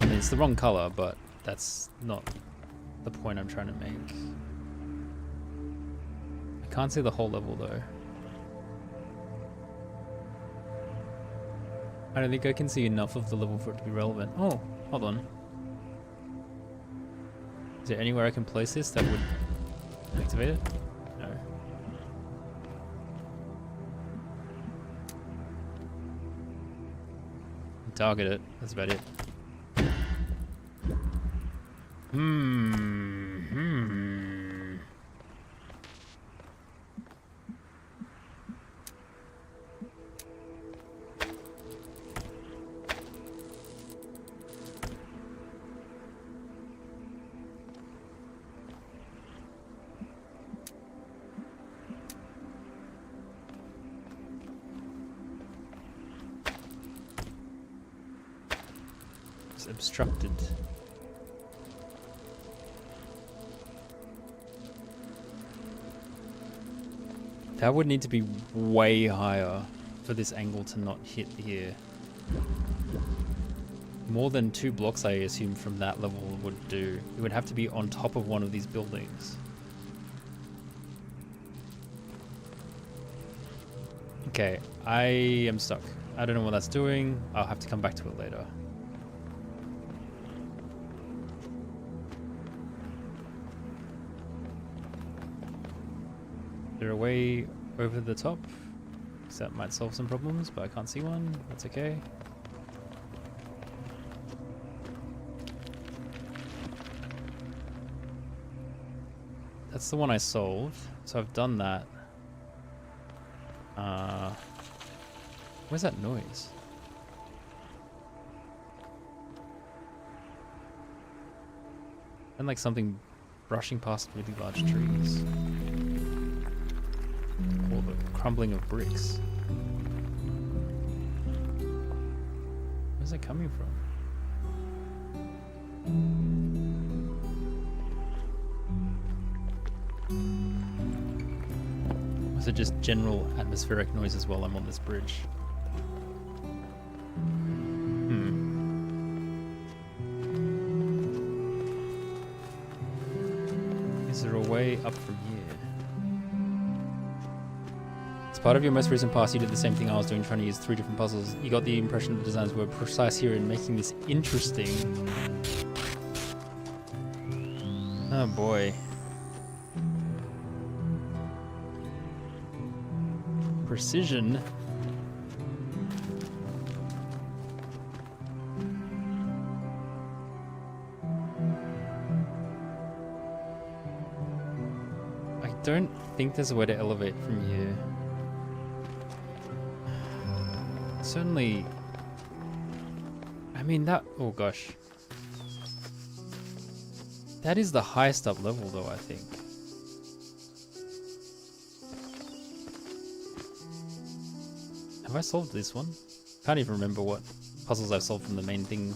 A: I mean, it's the wrong color, but that's not the point I'm trying to make. I can't see the whole level though. I don't think I can see enough of the level for it to be relevant. Oh, hold on. Is there anywhere I can place this that would activate it? No. Target it, that's about it. It's obstructed. That would need to be way higher for this angle to not hit here. More than 2 blocks, I assume, from that level would do. It would have to be on top of one of these buildings. Okay, I am stuck. I don't know what that's doing. I'll have to come back to it later. Is there a way over the top? Because that might solve some problems, but I can't see one. That's okay. That's the one I solved. So I've done that. Where's that noise? And like something brushing past really large trees. Or the crumbling of bricks. Where's it coming from? Was it just general atmospheric noises while I'm on this bridge? Is there a way up from here? As part of your most recent pass, you did the same thing I was doing, trying to use 3 different puzzles. You got the impression the designs were precise here in making this interesting. Oh boy. Precision. I don't think there's a way to elevate from here. Certainly. I mean that. Oh gosh. That is the highest up level though, I think. Have I solved this one? Can't even remember what puzzles I've solved from the main thing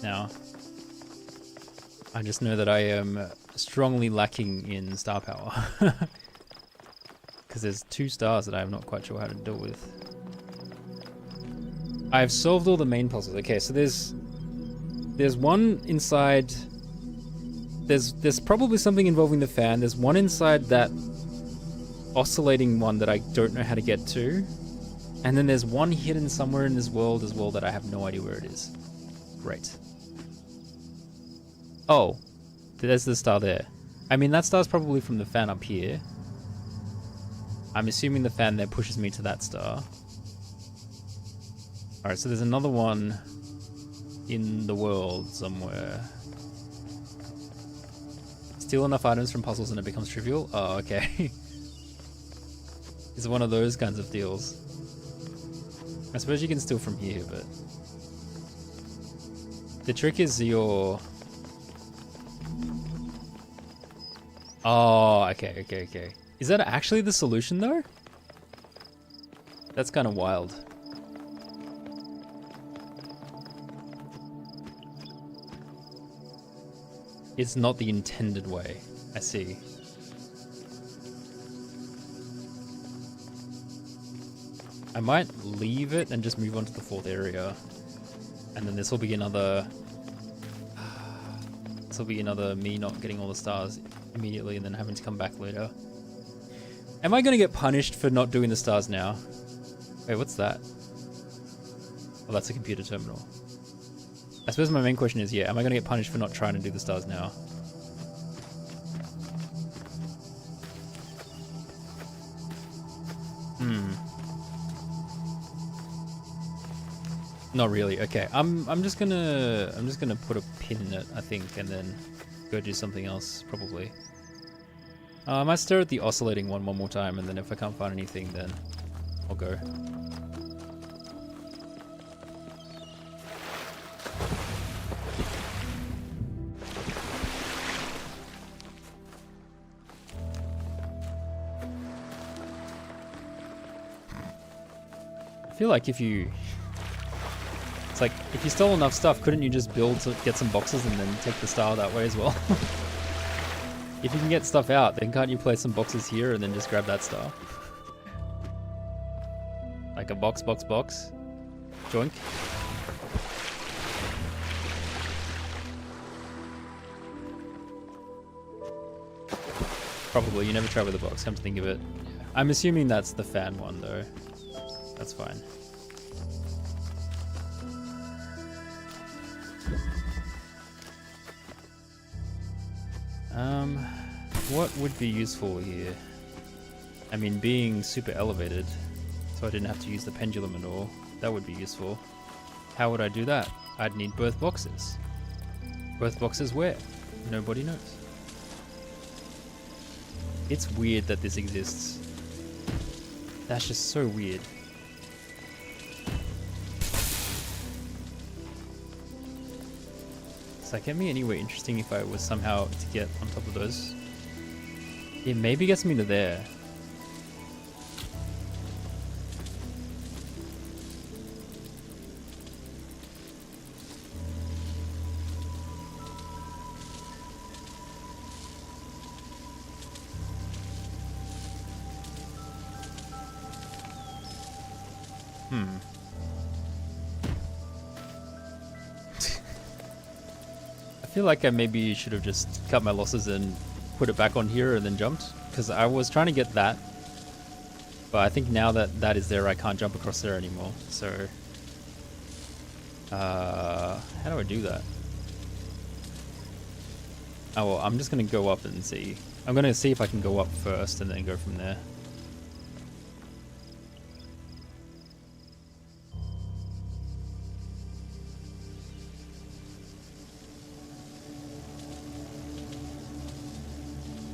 A: now. I just know that I am strongly lacking in star power. Because there's 2 stars that I'm not quite sure how to deal with. I've solved all the main puzzles. Okay, so there's one inside. There's probably something involving the fan. There's one inside that oscillating one that I don't know how to get to. And then there's one hidden somewhere in this world as well that I have no idea where it is. Great. Oh, there's the star there. I mean, that star's probably from the fan up here. I'm assuming the fan there pushes me to that star. Alright, so there's another one in the world somewhere. Steal enough items from puzzles and it becomes trivial? Oh, okay. It's one of those kinds of deals. I suppose you can steal from here, but... The trick is your... Oh, okay. Is that actually the solution, though? That's kind of wild. It's not the intended way. I see. I might leave it and just move on to the 4th area. And then this will be another... This will be another me not getting all the stars immediately and then having to come back later. Am I going to get punished for not doing the stars now? Wait, what's that? Oh, that's a computer terminal. I suppose my main question is, yeah, am I going to get punished for not trying to do the stars now? Not really. Okay, I'm just gonna put a pin in it, I think, and then go do something else probably. I might stare at the oscillating one more time, and then if I can't find anything, then I'll go. I feel like if you... It's like, if you stole enough stuff, couldn't you just build to get some boxes and then take the star that way as well? If you can get stuff out, then can't you place some boxes here and then just grab that star? Like a box. Joink. Probably, you never try with a box, come to think of it. I'm assuming that's the fan one though. That's fine. What would be useful here? I mean, being super elevated, so I didn't have to use the pendulum at all. That would be useful. How would I do that? I'd need both boxes. Both boxes where? Nobody knows. It's weird that this exists. That's just so weird. Does that get me anywhere interesting if I was somehow to get on top of those? It maybe gets me to there. I feel like I maybe should have just cut my losses and put it back on here and then jumped, because I was trying to get that, but I think now that that is there, I can't jump across there anymore. So how do I do that? Oh well, I'm just gonna go up and see. I'm gonna see if I can go up first and then go from there.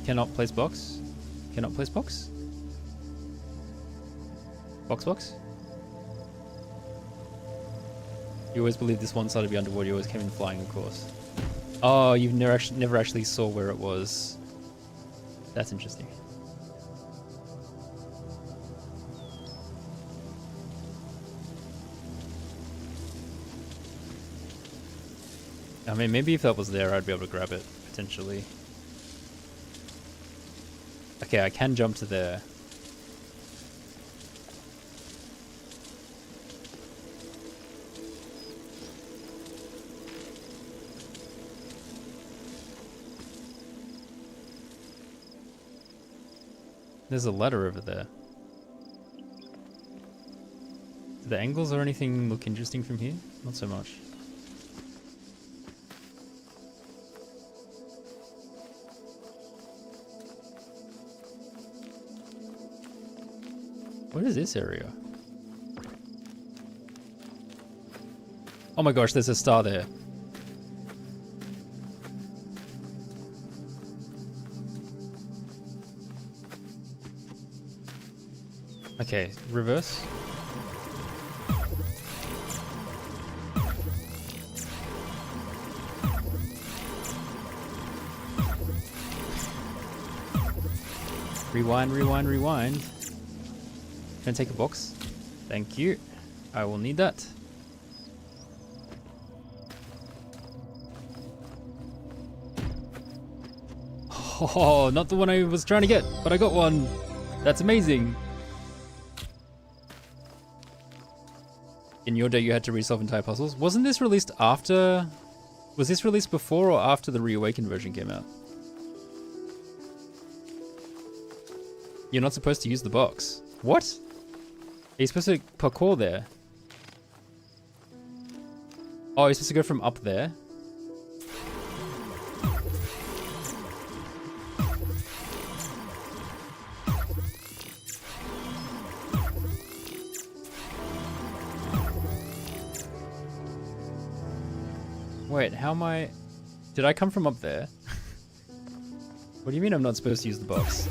A: Cannot place box. Cannot place box. Box. You always believed this one side would be underwater. You always came in flying, of course. Oh, you've never actually saw where it was. That's interesting. I mean, maybe if that was there, I'd be able to grab it potentially. Okay, I can jump to there. There's a ladder over there. Do the angles or anything look interesting from here? Not so much. What is this area? Oh my gosh, there's a star there. Okay, reverse. Rewind. Can I take a box? Thank you. I will need that. Oh, not the one I was trying to get, but I got one. That's amazing. In your day, you had to resolve entire puzzles. Wasn't this released after? Was this released before or after the Reawakened version came out? You're not supposed to use the box. What? Are you supposed to parkour there? Oh, you're supposed to go from up there? Wait, how am I... Did I come from up there? What do you mean I'm not supposed to use the box?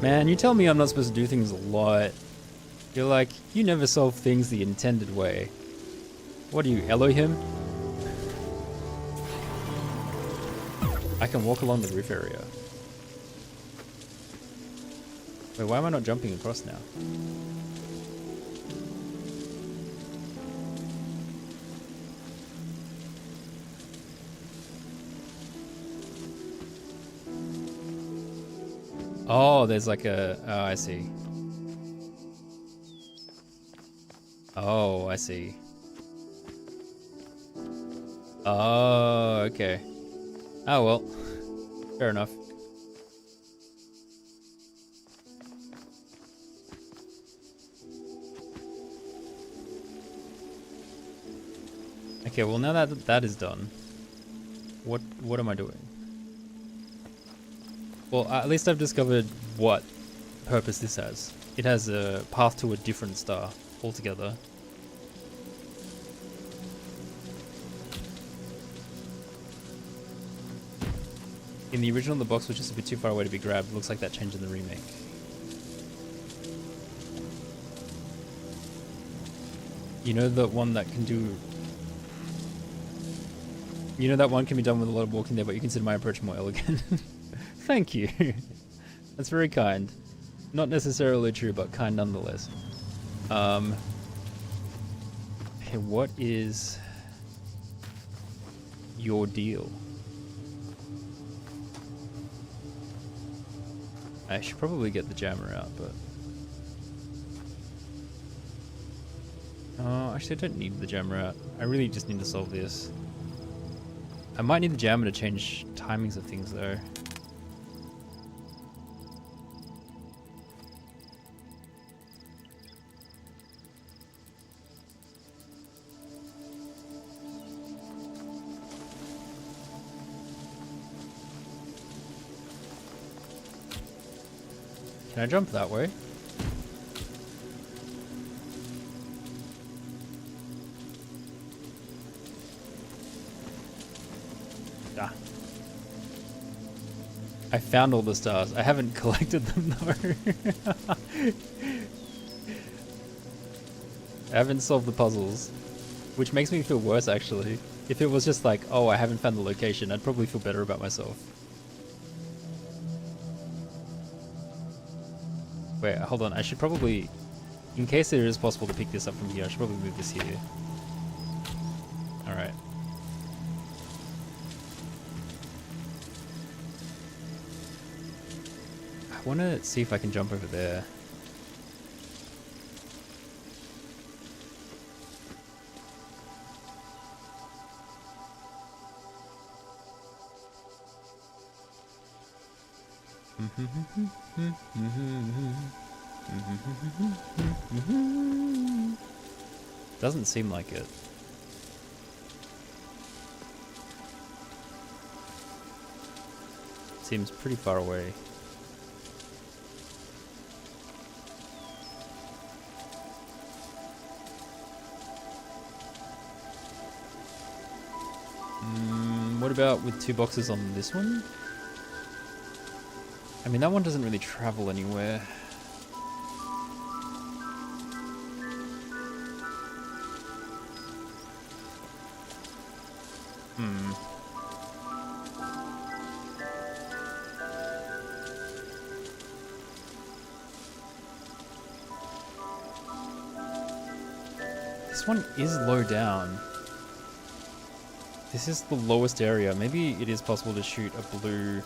A: Man, you tell me I'm not supposed to do things a lot. You're like, you never solve things the intended way. What are you, Elohim? I can walk along the roof area. Wait, why am I not jumping across now? Oh, there's like a... Oh, I see. Oh, I see. Oh, okay. Oh, well. Fair enough. Okay, well now that that is done, what am I doing? Well, at least I've discovered what purpose this has. It has a path to a different star altogether. In the original, the box was just a bit too far away to be grabbed. Looks like that changed in the remake. You know the one that can do... You know that one can be done with a lot of walking there, but you consider my approach more elegant. Thank you. That's very kind. Not necessarily true, but kind nonetheless. Okay, what is your deal? I should probably get the jammer out, but... Oh, actually I don't need the jammer out. I really just need to solve this. I might need the jammer to change timings of things though. Can I jump that way? Ah. I found all the stars. I haven't collected them though. I haven't solved the puzzles, which makes me feel worse actually. If it was just like, oh, I haven't found the location, I'd probably feel better about myself. Wait, hold on. I should probably, in case it is possible to pick this up from here, I should probably move this here. Alright. I want to see if I can jump over there. Doesn't seem like it. Seems pretty far away. What about with two boxes on this one? I mean, that one doesn't really travel anywhere. This one is low down. This is the lowest area. Maybe it is possible to shoot a blue...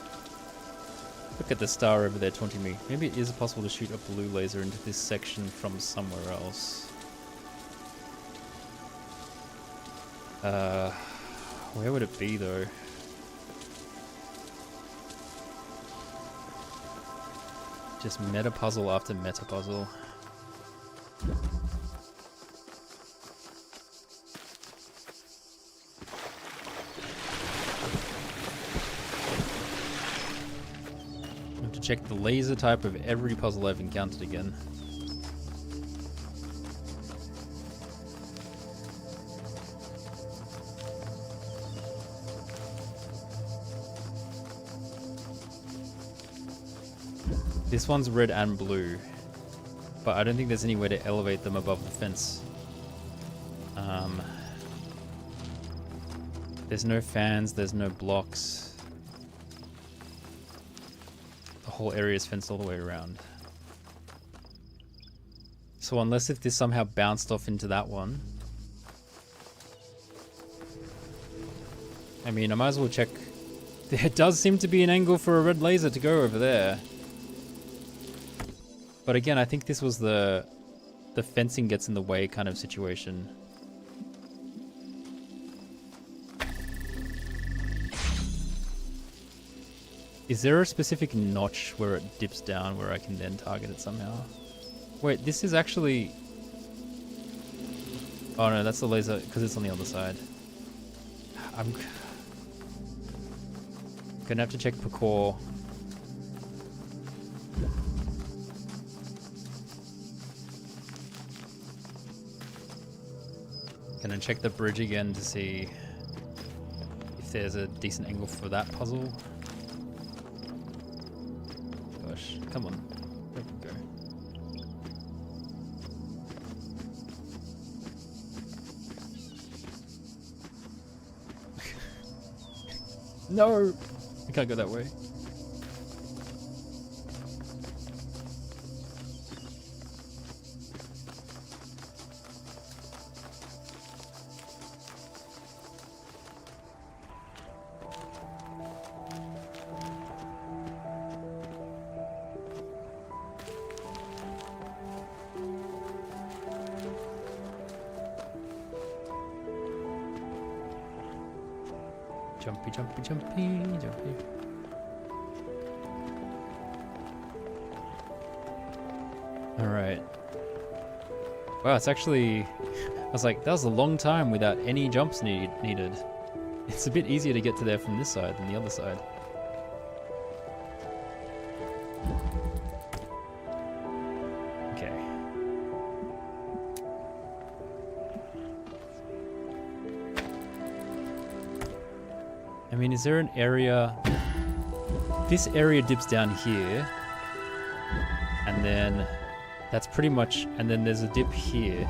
A: Look at the star over there taunting me. Maybe it is possible to shoot a blue laser into this section from somewhere else. Where would it be though? Just meta puzzle after meta puzzle. I have to check the laser type of every puzzle I've encountered again. This one's red and blue, but I don't think there's any way to elevate them above the fence. There's no fans, there's no blocks. The whole area is fenced all the way around. So unless if this somehow bounced off into that one. I mean, I might as well check. There does seem to be an angle for a red laser to go over there. But again, I think this was the fencing gets in the way kind of situation. Is there a specific notch where it dips down where I can then target it somehow? Wait, this is actually... Oh no, that's the laser because it's on the other side. I'm gonna have to check parkour. Gonna check the bridge again to see if there's a decent angle for that puzzle. Gosh, come on. There we go. No! I can't go that way. Jumpy, jumpy, jumpy, jumpy. Alright. Wow, it's actually... I was like, that was a long time without any jumps needed. It's a bit easier to get to there from this side than the other side. Okay. I mean, is there an area... This area dips down here. And then... That's pretty much... And then there's a dip here.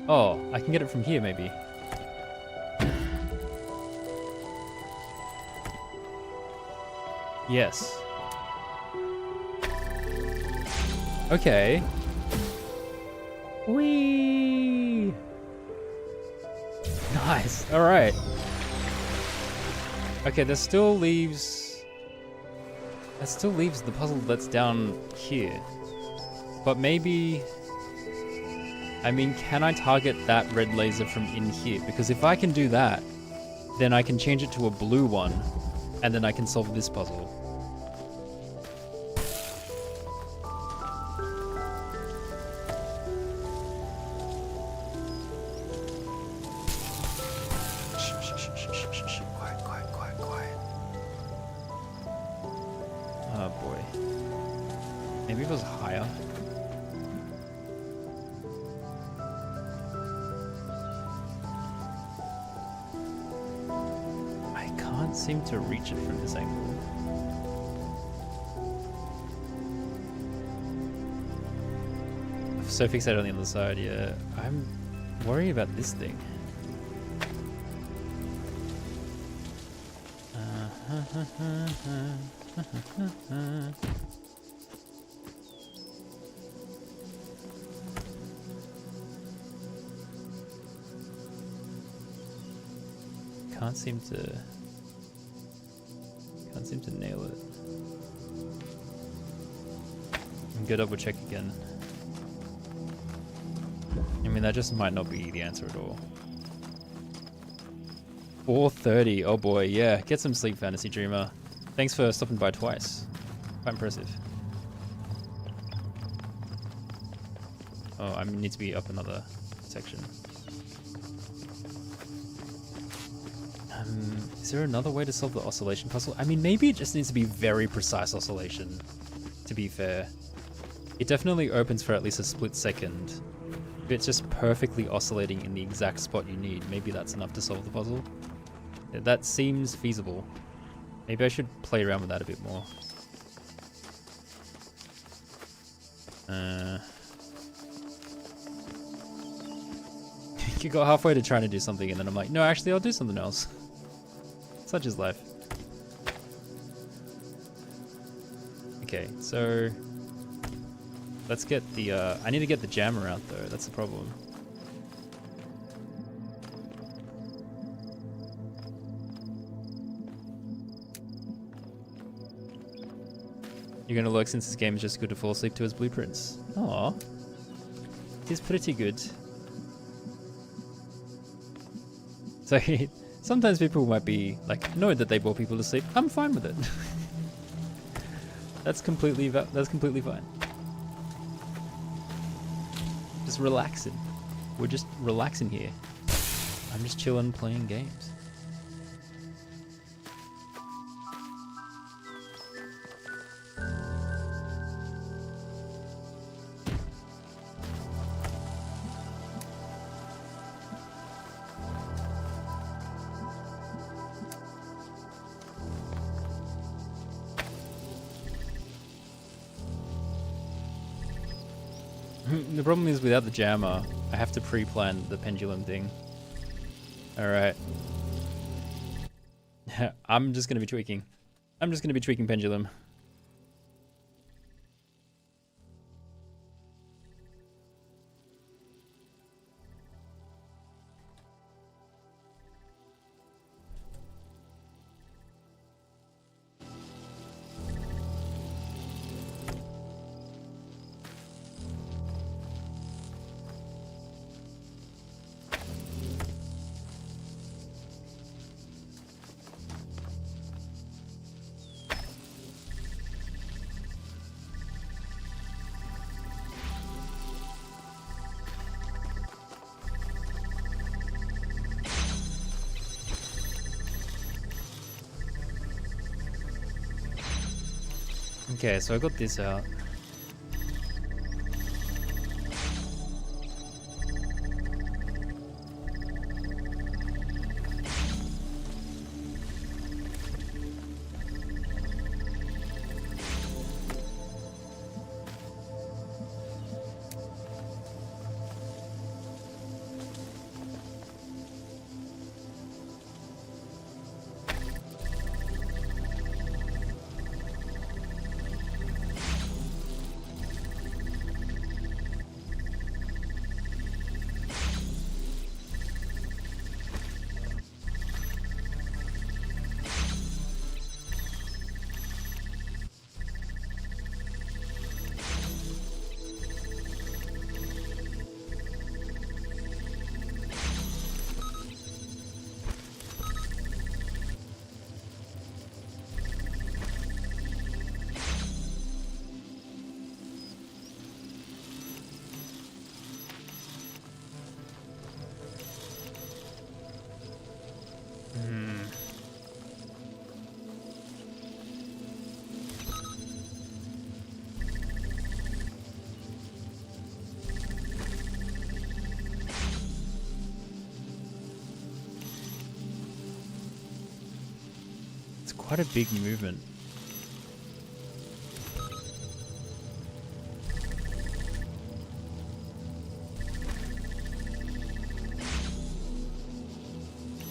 A: Oh, I can get it from here, maybe. Yes. Okay. Whee! Nice. All right. Okay, that still leaves the puzzle that's down here. But maybe... I mean, can I target that red laser from in here? Because if I can do that, then I can change it to a blue one, and then I can solve this puzzle. Quiet. Oh boy. Maybe if it was higher. I can't seem to reach it from this angle. I'm so fixated on the other side, yeah. I'm worried about this thing. Can't seem to nail it. I'm gonna double check again. I mean, that just might not be the answer at all. 4:30. Oh boy, yeah. Get some sleep, Fantasy Dreamer. Thanks for stopping by twice. Quite impressive. Oh, I need to be up another section. Is there another way to solve the oscillation puzzle? I mean, maybe it just needs to be very precise oscillation, to be fair. It definitely opens for at least a split second. If it's just perfectly oscillating in the exact spot you need, maybe that's enough to solve the puzzle. That seems feasible. Maybe I should play around with that a bit more. You got halfway to trying to do something and then I'm like, no, actually I'll do something else. Such is life. Okay, so let's get the, I need to get the jammer out though, that's the problem. You're gonna look since this game is just good to fall asleep to his blueprints. Aw. It is pretty good. So sometimes people might be like annoyed that they bore people to sleep. I'm fine with it. That's completely fine. Just relaxing. We're just relaxing here. I'm just chilling, playing games. The problem is without the jammer, I have to pre-plan the pendulum thing. Alright. I'm just gonna be tweaking. I'm just gonna be tweaking pendulum. Okay, so I got this out. Quite a big movement.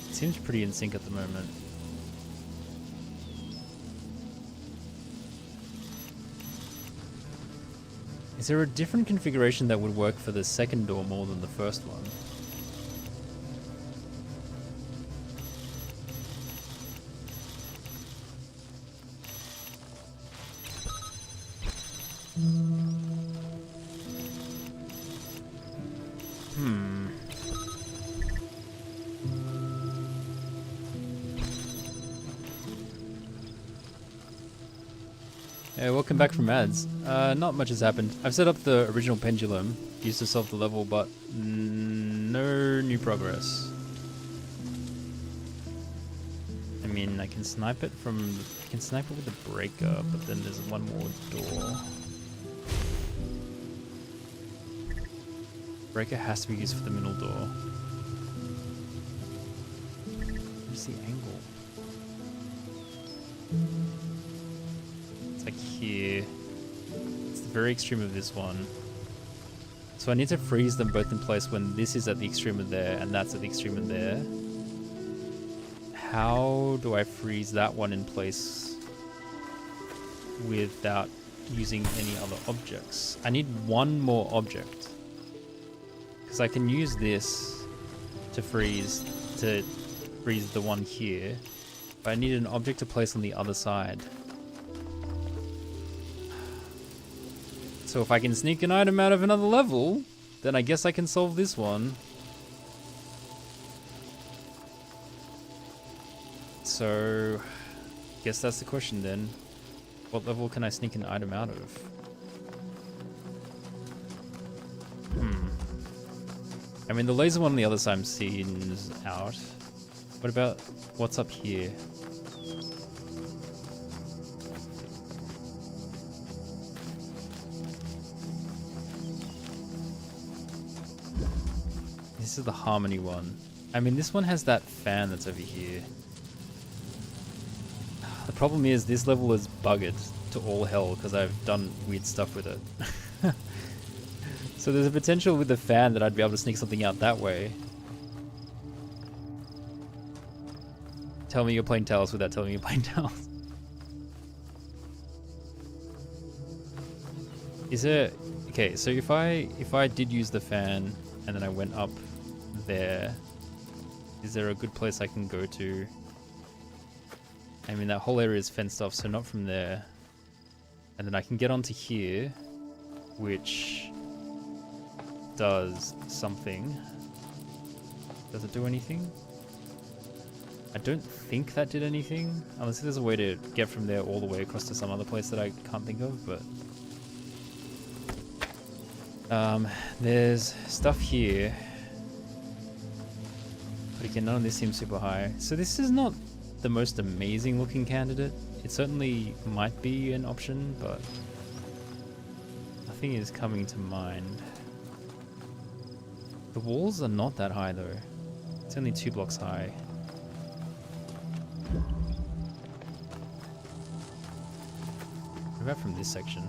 A: It seems pretty in sync at the moment. Is there a different configuration that would work for the second door more than the first one? Yeah, welcome back from ads. Not much has happened. I've set up the original pendulum used to solve the level, but no new progress. I mean, I can snipe it with the breaker, but then there's one more door. Breaker has to be used for the middle door. Where's the angle? It's like here. It's the very extreme of this one. So I need to freeze them both in place when this is at the extreme of there and that's at the extreme of there. How do I freeze that one in place without using any other objects? I need one more object. Because I can use this to freeze the one here. But I need an object to place on the other side. So if I can sneak an item out of another level, then I guess I can solve this one. So, guess that's the question then. What level can I sneak an item out of? I mean, the laser one on the other side seems out. What about what's up here? This is the harmony one. I mean, this one has that fan that's over here. The problem is this level is buggered to all hell because I've done weird stuff with it. So there's a potential with the fan that I'd be able to sneak something out that way. Tell me you're playing Talos without telling me you're playing Talos. Is there... Okay, so if I did use the fan and then I went up there, is there a good place I can go to? I mean, that whole area is fenced off, so not from there. And then I can get onto here, which does something. Does it do anything? I don't think that did anything, unless there's a way to get from there all the way across to some other place that I can't think of, but... there's stuff here. But again, none of this seems super high. So this is not the most amazing looking candidate. It certainly might be an option, but nothing is coming to mind. The walls are not that high though. It's only 2 blocks high. What about from this section?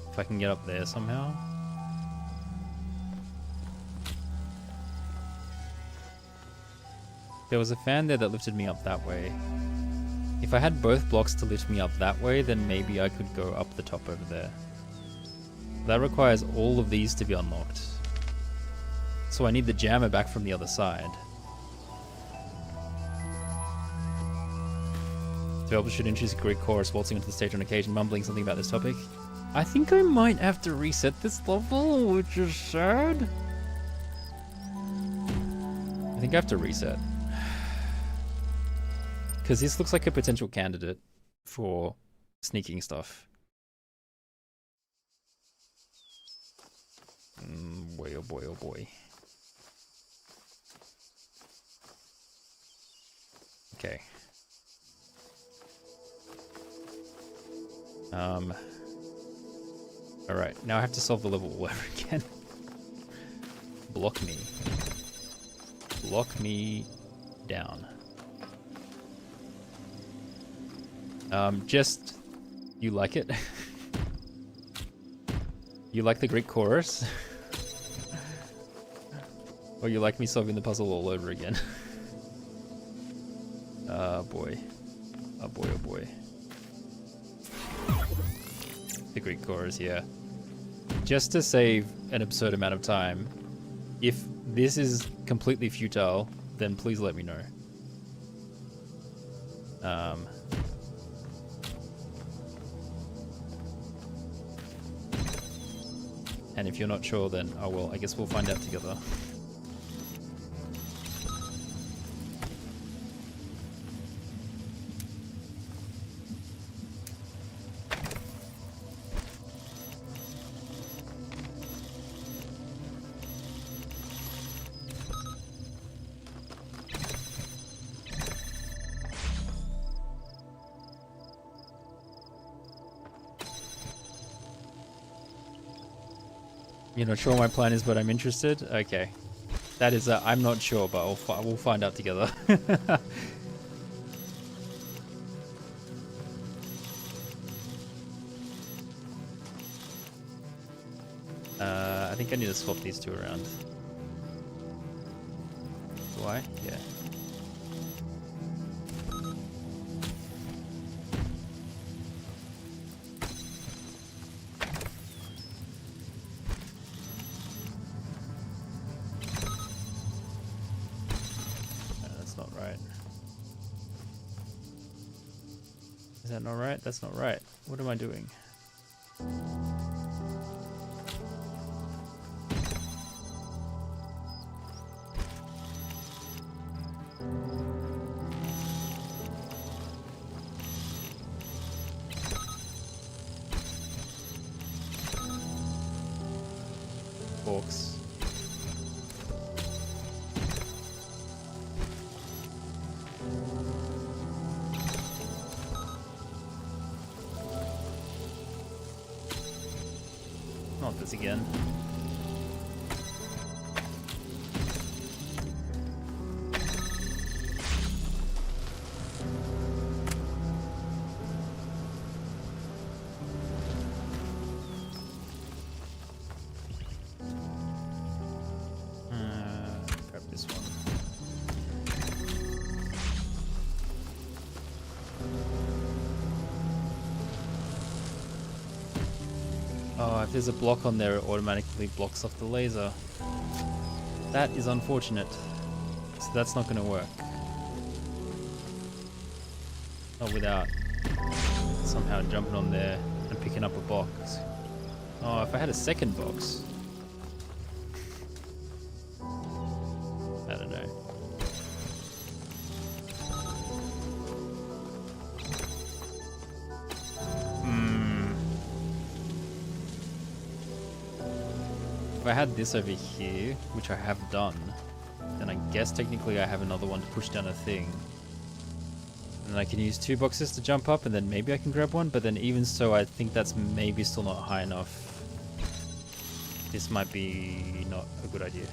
A: If I can get up there somehow. There was a fan there that lifted me up that way. If I had both blocks to lift me up that way, then maybe I could go up the top over there. That requires all of these to be unlocked. So I need the jammer back from the other side. Developers should introduce a Greek chorus waltzing onto the stage on occasion, mumbling something about this topic. I think I might have to reset this level, which is sad. I think I have to reset. Because this looks like a potential candidate for sneaking stuff. Boy, oh boy, oh boy. Okay. Alright, now I have to solve the level all over again. Block me. Block me down. Just... You like it? You like the Greek chorus? Or you like me solving the puzzle all over again? Boy. Oh boy, oh boy. The Greek chorus, yeah. Just to save an absurd amount of time, if this is completely futile, then please let me know. And if you're not sure, then, oh well, I guess we'll find out together. You're not sure what my plan is, but I'm interested? Okay. That is I'm not sure, but we'll find out together. I think I need to swap these two around. Do I? Yeah. Is that not right? That's not right. What am I doing? Forks. Not this again. Grab this one. Oh, if there's a block on there, it automatically blocks off the laser. That is unfortunate. So that's not going to work. Not without somehow jumping on there and picking up a box. Oh, if I had a second box. I don't know. If I had this over here, which I have done, then I guess technically I have another one to push down a thing. And then I can use 2 boxes to jump up, and then maybe I can grab one, but then even so, I think that's maybe still not high enough. This might be not a good idea.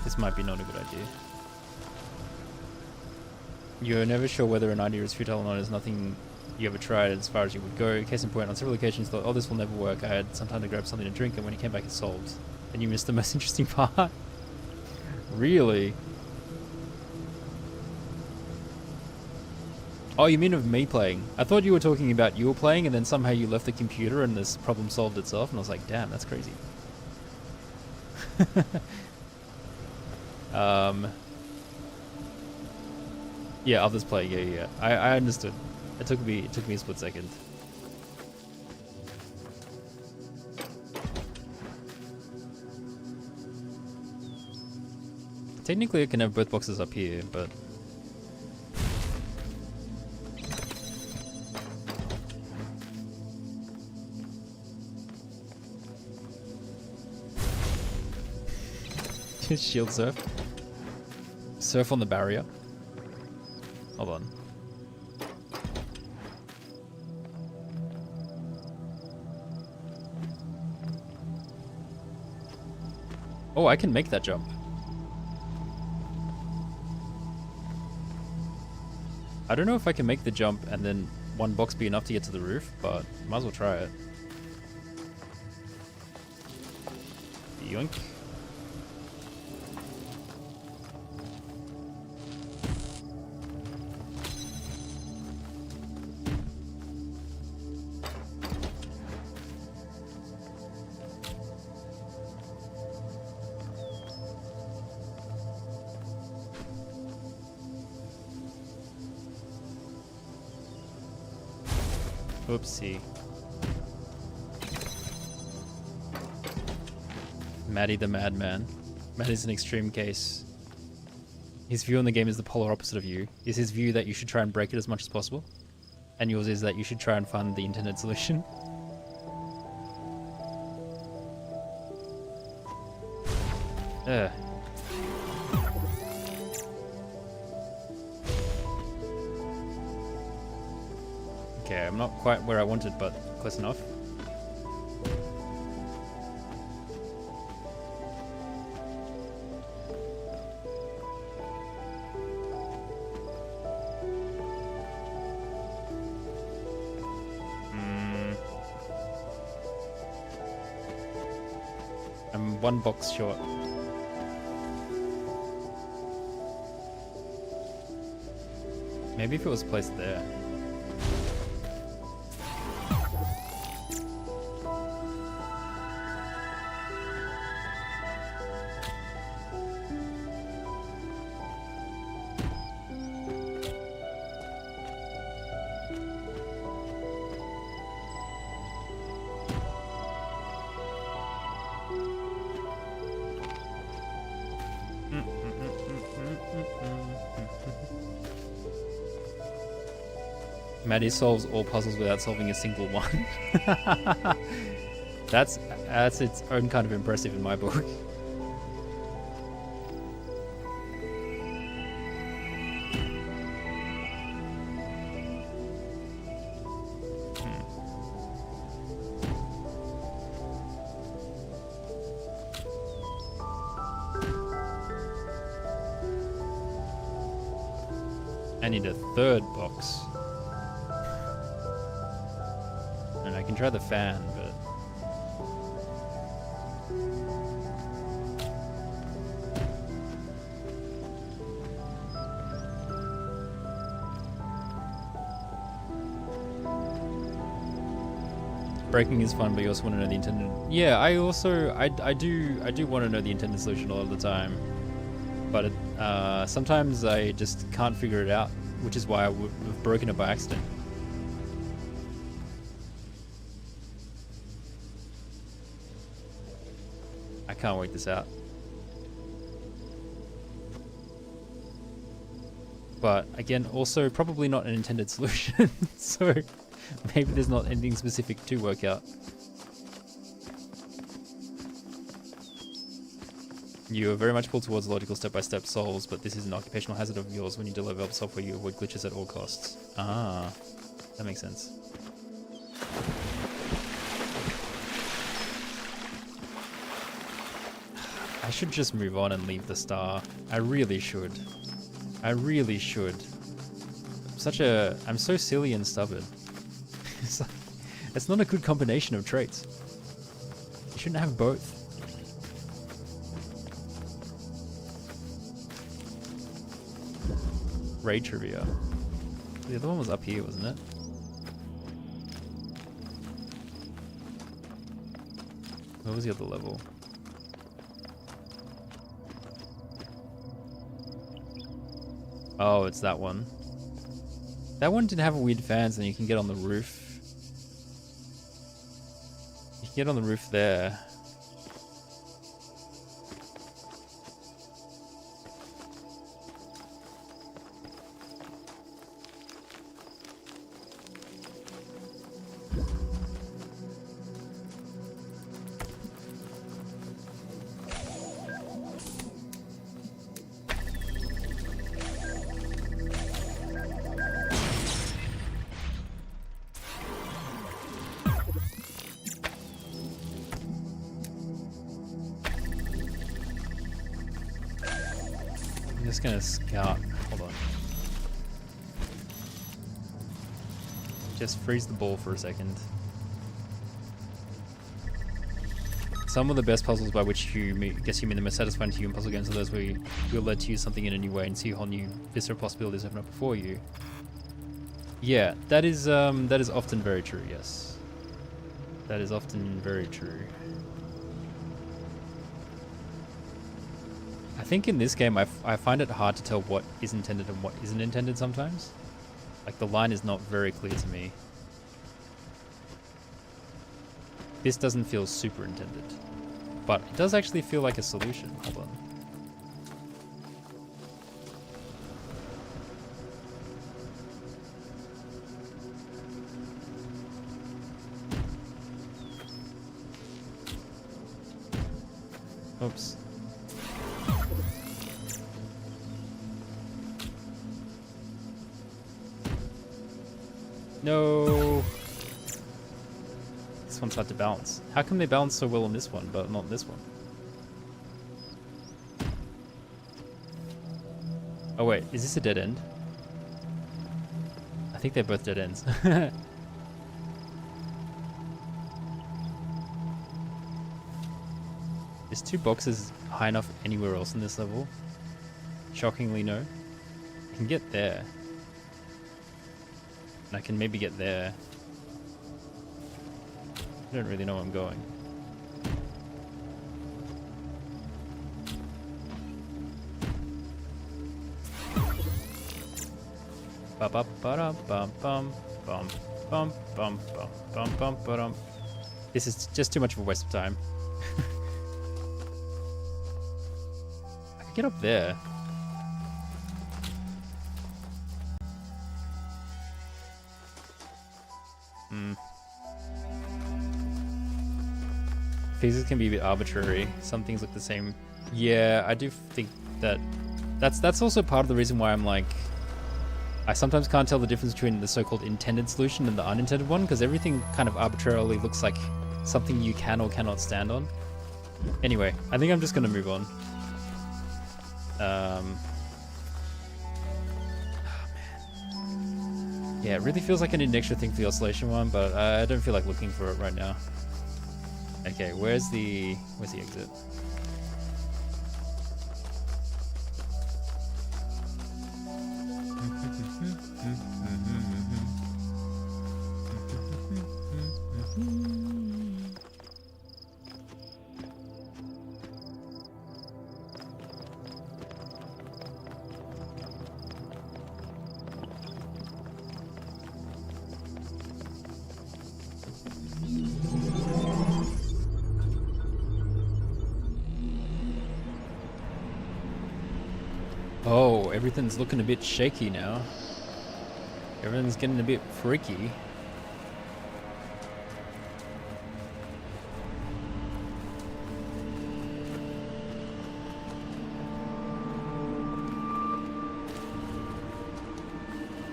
A: This might be not a good idea. You're never sure whether an idea is futile or not. There's nothing you ever tried as far as you would go. Case in point, on several occasions thought, oh, this will never work. I had some time to grab something to drink, and when he came back, it solved. And you missed the most interesting part. Really? Oh, you mean of me playing? I thought you were talking about you were playing, and then somehow you left the computer, and this problem solved itself. And I was like, damn, that's crazy. Yeah, others play. Yeah. I understood. It took me a split second. Technically, I can have both boxes up here, but shield surf. Surf on the barrier. Hold on. Oh, I can make that jump. I don't know if I can make the jump and then one box be enough to get to the roof, but might as well try it. Yoink. Oopsie. Maddie the Madman. Maddie's an extreme case. His view on the game is the polar opposite of you. Is his view that you should try and break it as much as possible? And yours is that you should try and find the intended solution? Ugh. Okay, I'm not quite where I wanted, but close enough. I'm one box short. Maybe if it was placed there. Maddie solves all puzzles without solving a single one. That's its own kind of impressive in my book. I need a third box. And I can try the fan, but... breaking is fun, but you also want to know the intended... Yeah, I also... I do want to know the intended solution a lot of the time. But it, sometimes I just can't figure it out, which is why I've broken it by accident. I can't work this out. But again, also probably not an intended solution, so maybe there's not anything specific to work out. You are very much pulled towards logical step-by-step solves, but this is an occupational hazard of yours. When you develop software, you avoid glitches at all costs. Ah, that makes sense. I should just move on and leave the star. I really should. I really should. I'm so silly and stubborn. It's not a good combination of traits. You shouldn't have both. Raid trivia. The other one was up here, wasn't it? What was the other level? Oh, it's that one. That one didn't have weird fans, and you can get on the roof. You can get on the roof there. I'm just gonna scout. Hold on. Just freeze the ball for a second. Some of the best puzzles by which you mean the most satisfying to you in puzzle games are those where you're led to use something in a new way and see a whole new vista of possibilities open up before you. Yeah, that is often very true. Yes, that is often very true. I think in this game, I find it hard to tell what is intended and what isn't intended sometimes. Like, the line is not very clear to me. this doesn't feel superintended. But it does actually feel like a solution. Hold on. Oops. No. This one's hard to balance. How come they balance so well on this one, but not on this one? Oh wait, is this a dead end? I think they're both dead ends. Is 2 boxes high enough anywhere else in this level? Shockingly, no. I can get there. And I can maybe get there. I don't really know where I'm going. Ba ba ba da bum bum bum bum bum bum bum bum ba-dum. This is just too much of a waste of time. I could get up there. Physics can be a bit arbitrary. Some things look the same. Yeah, I do think that that's also part of the reason why I'm like, I sometimes can't tell the difference between the so-called intended solution and the unintended one, because everything kind of arbitrarily looks like something you can or cannot stand on. Anyway, I think I'm just gonna move on. Oh man. Yeah, it really feels like I need an extra thing for the oscillation one, but I don't feel like looking for it right now. Okay, where's the exit? Oh, everything's looking a bit shaky now. Everything's getting a bit freaky.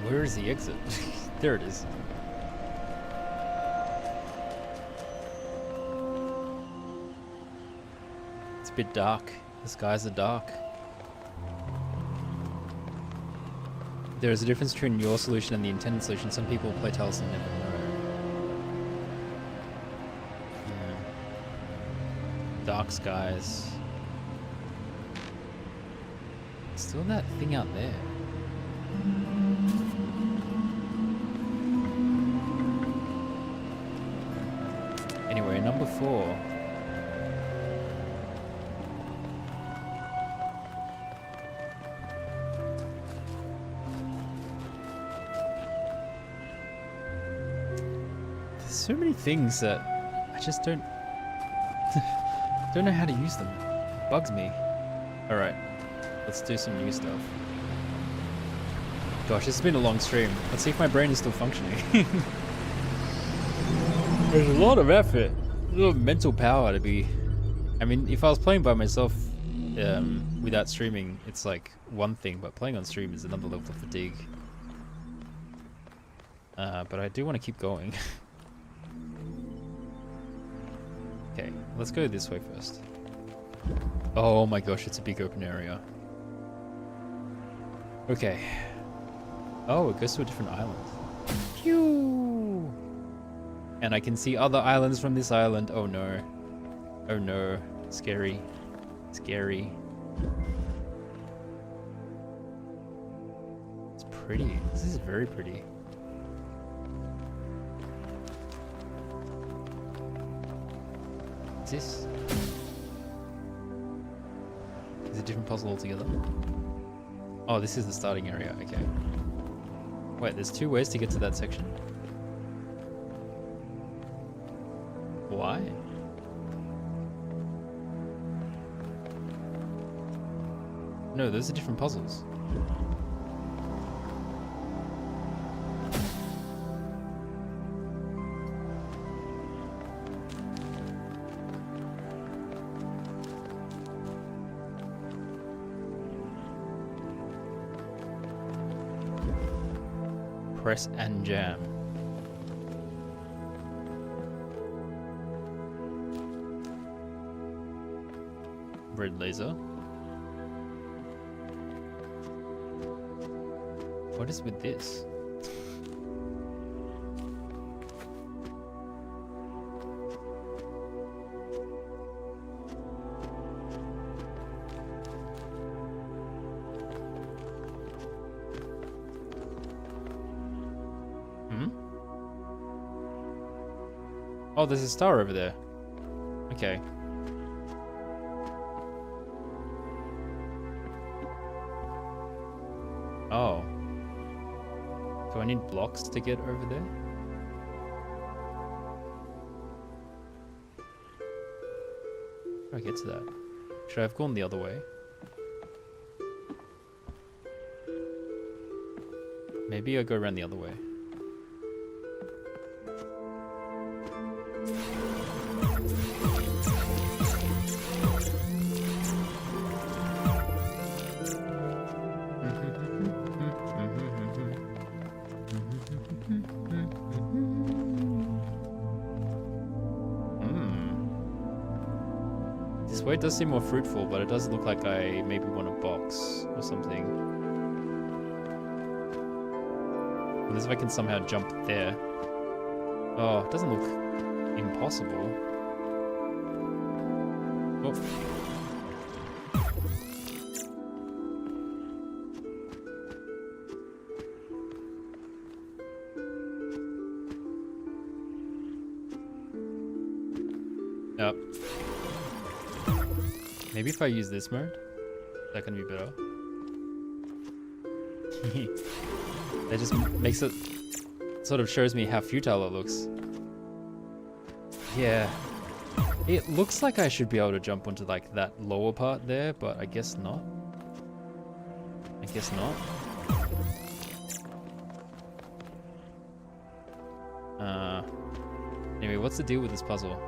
A: Where is the exit? There it is. It's a bit dark. The skies are dark. There is a difference between your solution and the intended solution. Some people play Talos and never know. Yeah. Dark skies. Still that thing out there. Anyway, number 4. So many things that I just don't know how to use them. It bugs me. All right, let's do some new stuff. Gosh, this has been a long stream. Let's see if my brain is still functioning. There's a lot of effort, a lot of mental power to be. I mean, if I was playing by myself without streaming, it's like one thing, but playing on stream is another level of fatigue. But I do want to keep going. Okay, let's go this way first. Oh my gosh, it's a big open area. Okay. Oh, it goes to a different island. Phew! And I can see other islands from this island. Oh no. Oh no. Scary. Scary. It's pretty. This is very pretty. What's this? It's a different puzzle altogether. Oh, this is the starting area. Okay. Wait, there's 2 ways to get to that section. Why? No, those are different puzzles. Press and jam. Red laser. What is with this? Oh, there's a star over there. Okay. Oh. Do I need blocks to get over there? How do I get to that? Should I have gone the other way? Maybe I go around the other way. This way does seem more fruitful, but it does look like I maybe want a box or something. Unless if I can somehow jump there. Oh, it doesn't look impossible. Oh. Yep. Maybe if I use this mode, that can be better. That just makes it, sort of shows me how futile it looks. Yeah. It looks like I should be able to jump onto like that lower part there, but I guess not. I guess not. Anyway, what's the deal with this puzzle?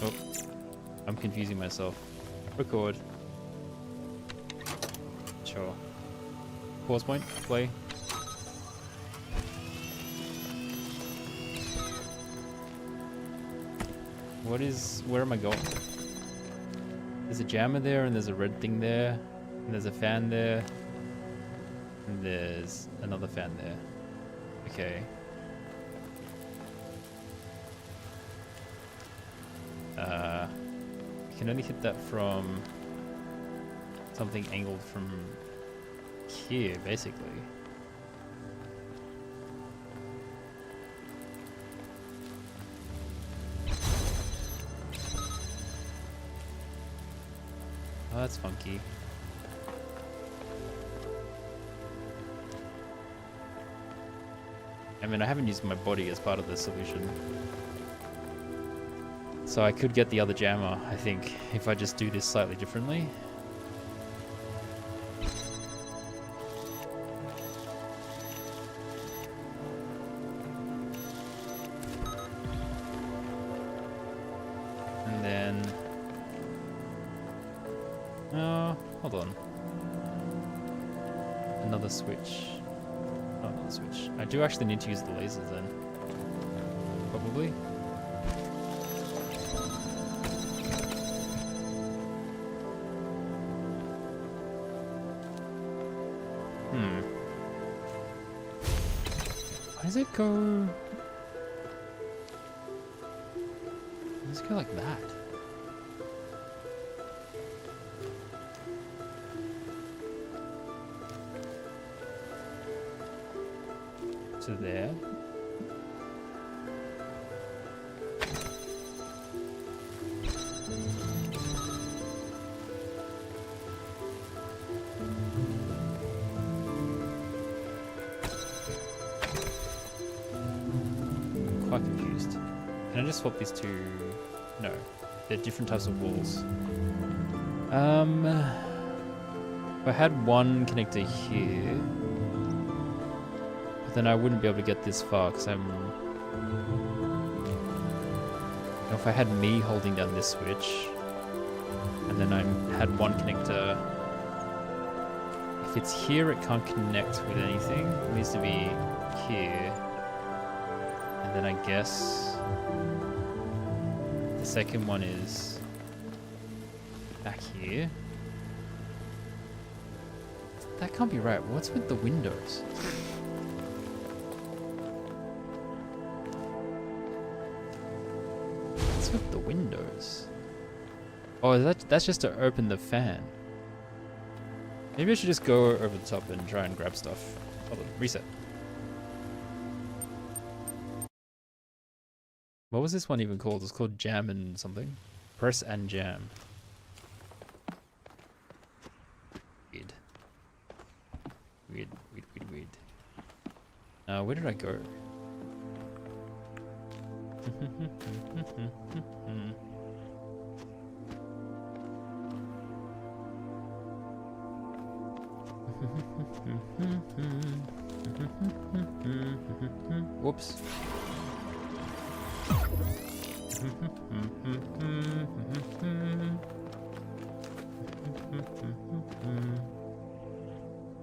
A: Oh, I'm confusing myself. Record. Sure. Pause point, play. Where am I going? There's a jammer there, and there's a red thing there, and there's a fan there, and there's another fan there. Okay. You can only hit that from something angled from here, basically. Oh, that's funky. I mean, I haven't used my body as part of the solution. So I could get the other jammer, I think, if I just do this slightly differently. And then... oh, hold on. Another switch. Oh, another switch. I do actually need to use the lasers then. Probably. Why does it go... why does it go like that? To there? confused. Can I just swap these two? No. They're different types of walls. If I had one connector here, but then I wouldn't be able to get this far because I'm... If I had me holding down this switch, and then I had one connector... If it's here, it can't connect with anything. It needs to be here. And then I guess the second one is back here. That can't be right. What's with the windows? What's with the windows? Oh, that's just to open the fan. Maybe I should just go over the top and try and grab stuff. Hold on, reset. What was this one even called? It's called Jam and something. Press and Jam. Weird. Weird. Where did I go? Whoops.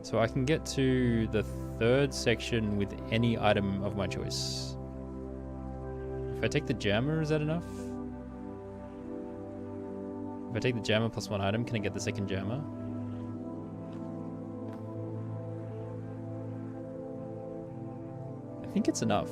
A: So I can get to the third section with any item of my choice. If I take the jammer, is that enough? If I take the jammer plus one item, can I get the second jammer? I think it's enough.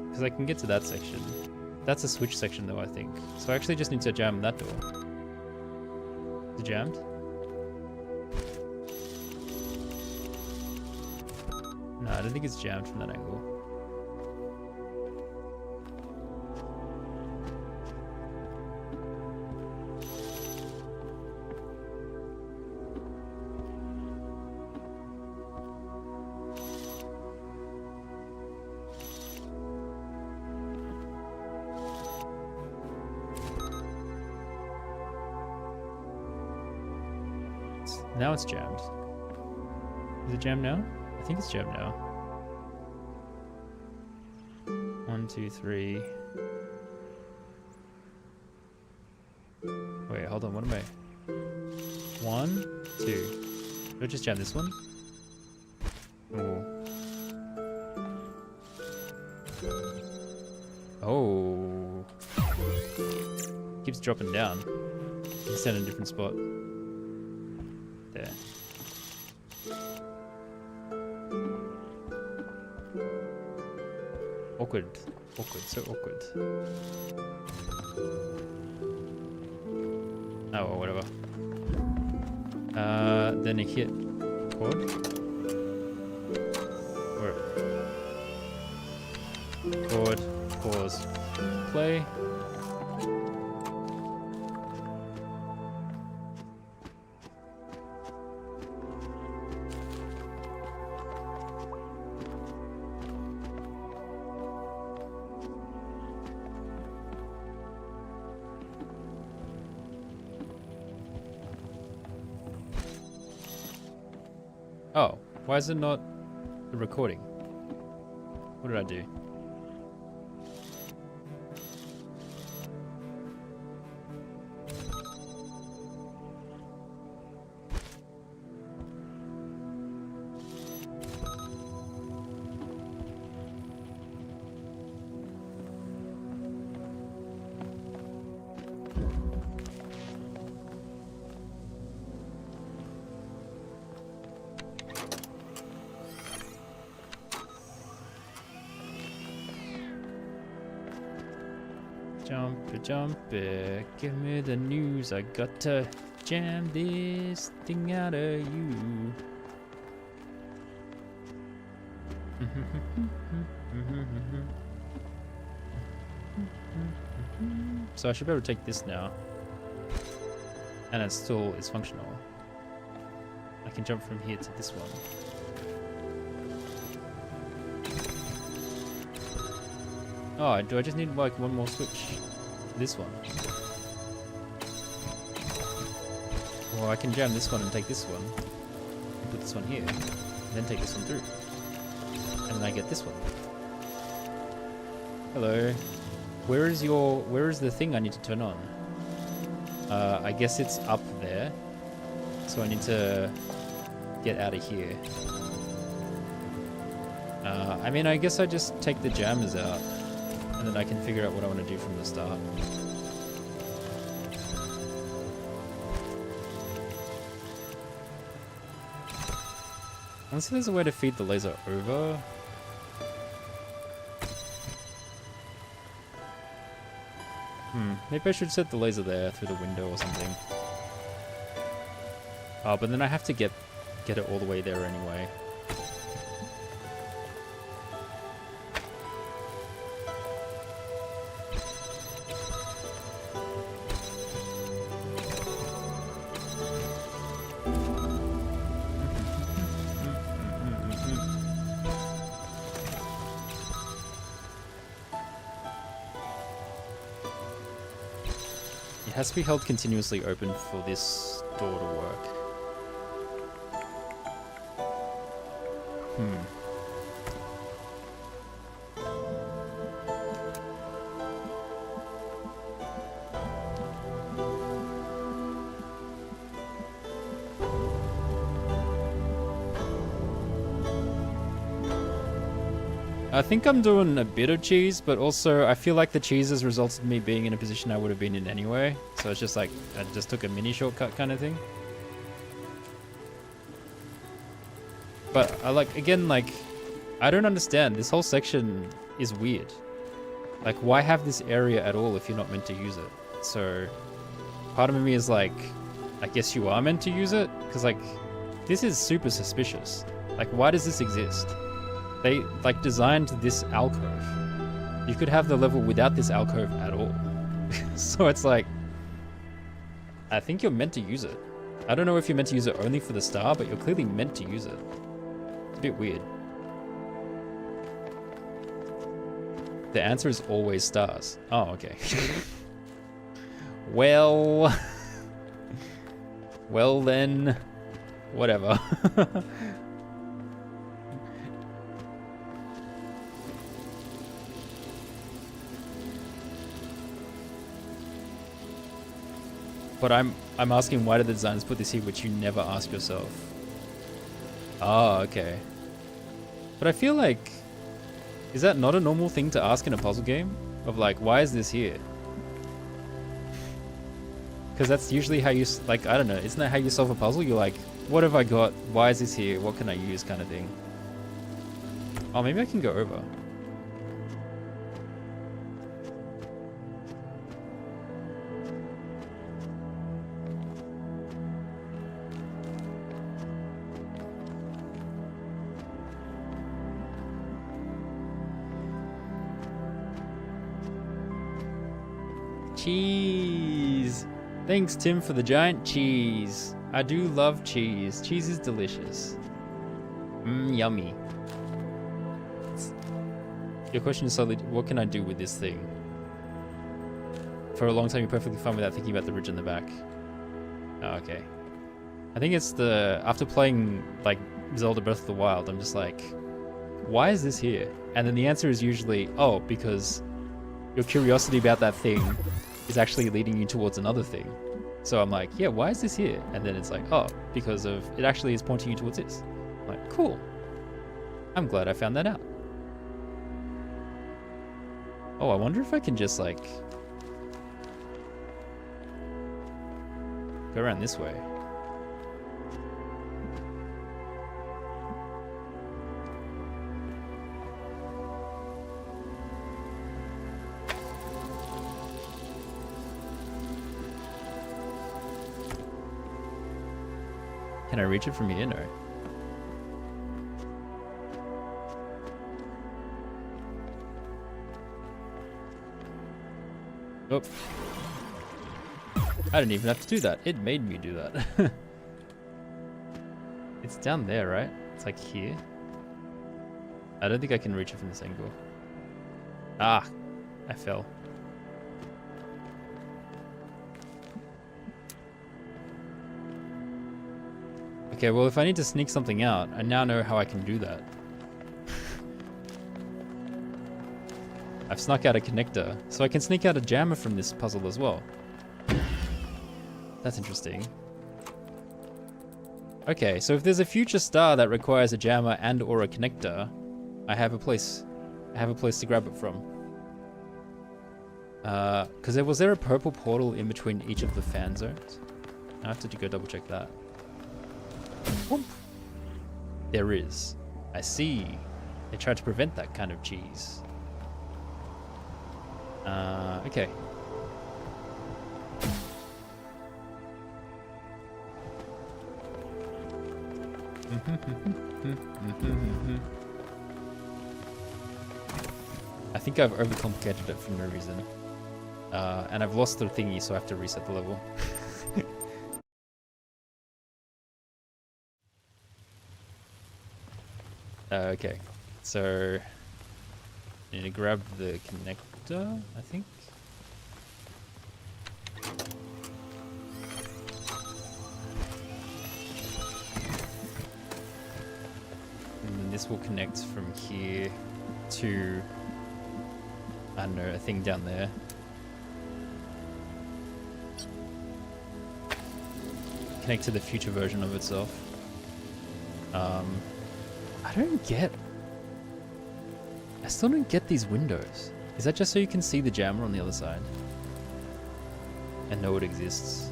A: Because I can get to that section. That's a switch section though, I think. So I actually just need to jam that door. Is it jammed? No, I don't think it's jammed from that angle. Now it's jammed. Is it jammed now? I think it's jammed now. 1, 2, 3. Wait, hold on, what am I? 1, 2. Did I just jam this one? Oh. Keeps dropping down. It's in a different spot. There. Awkward. So awkward. Oh, well, whatever. Then I hit chord. Or chord, pause, play. Oh, why is it not the recording? What did I do? Jumpy, give me the news. I got to jam this thing out of you. So I should be able to take this now. And it's functional. I can jump from here to this one. Oh, do I just need like one more switch? This one. Or I can jam this one and take this one. And put this one here. And then take this one through. And then I get this one. Hello. Where is the thing I need to turn on? I guess it's up there. So I need to get out of here. I mean, I guess I just take the jammers out. And then I can figure out what I want to do from the start. Unless there's a way to feed the laser over. Maybe I should set the laser there through the window or something. Oh, but then I have to get it all the way there anyway. It has to be held continuously open for this door to work. I think I'm doing a bit of cheese, but also I feel like the cheese has resulted in me being in a position I would have been in anyway. So it's just like, I just took a mini shortcut kind of thing. But I I don't understand. This whole section is weird. Like, why have this area at all if you're not meant to use it? So part of me is like, I guess you are meant to use it? Because like, this is super suspicious. Like, why does this exist? They like designed this alcove. You could have the level without this alcove at all. So it's like, I think you're meant to use it. I don't know if you're meant to use it only for the star, but you're clearly meant to use it. It's a bit weird. The answer is always stars. Oh, okay. Well... well then... whatever. But I'm asking, why did the designers put this here, which you never ask yourself? Oh, okay. But I feel like, is that not a normal thing to ask in a puzzle game? Of like, why is this here? Because that's usually how you, like, I don't know, isn't that how you solve a puzzle? You're like, what have I got? Why is this here? What can I use, kind of thing. Oh, maybe I can go over. Cheese! Thanks, Tim, for the giant cheese. I do love cheese. Cheese is delicious. Yummy. Your question is solely, what can I do with this thing? For a long time, you're perfectly fine without thinking about the ridge in the back. Oh, okay. I think it's after playing, like, Zelda Breath of the Wild, I'm just like, why is this here? And then the answer is usually, oh, because your curiosity about that thing is actually leading you towards another thing. So I'm like, yeah, why is this here? And then it's like, oh, because of it actually is pointing you towards this. I'm like, cool. I'm glad I found that out. Oh, I wonder if I can just like go around this way. Can I reach it from here? No. Oh. I didn't even have to do that. It made me do that. It's down there, right? It's like here. I don't think I can reach it from this angle. Ah, I fell. Okay, well, if I need to sneak something out, I now know how I can do that. I've snuck out a connector, so I can sneak out a jammer from this puzzle as well. That's interesting. Okay, so if there's a future star that requires a jammer and or a connector, I have a place to grab it from. Because was there a purple portal in between each of the fan zones? I have to go double check that. Whoop. There is. I see. They tried to prevent that kind of cheese. Okay. I think I've overcomplicated it for no reason. And I've lost the thingy, so I have to reset the level. Okay, so I need to grab the connector, I think. And then this will connect from here to, I don't know, a thing down there. Connect to the future version of itself. I still don't get these windows. Is that just so you can see the jammer on the other side? And know it exists?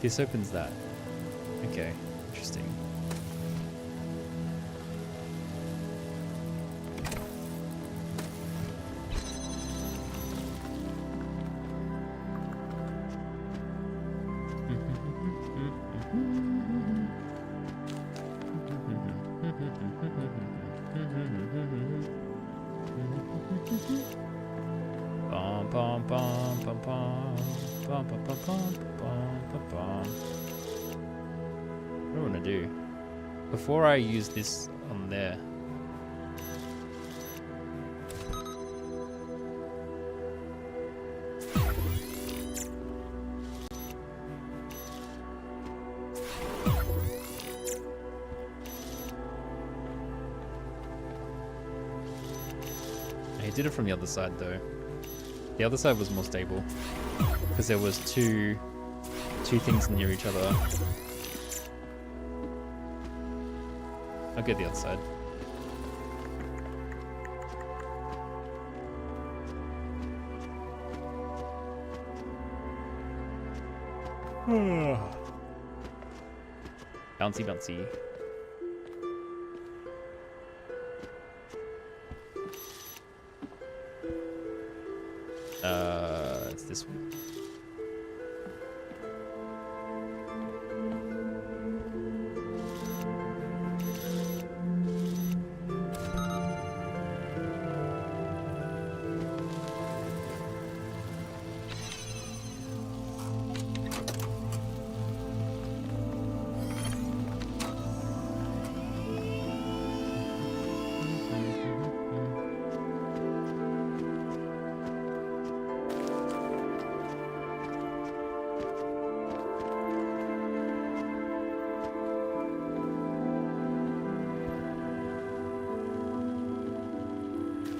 A: This opens that. Okay, interesting. What do I want to do? Before I use this on there. I did it from the other side though. The other side was more stable because there was two things near each other. I'll get the other side. Bouncy, bouncy. It's this one.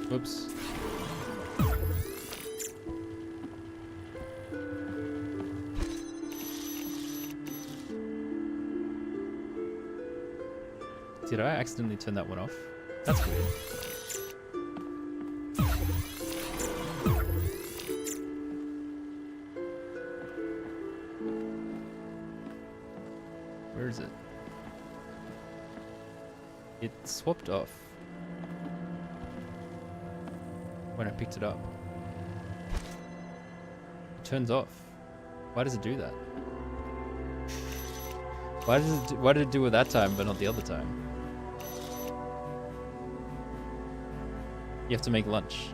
A: Whoops. Did I accidentally turn that one off? That's weird. Where is it? It swapped off when I picked it up. It turns off. Why does it do that? Why did it do it that time but not the other time? You have to make lunch.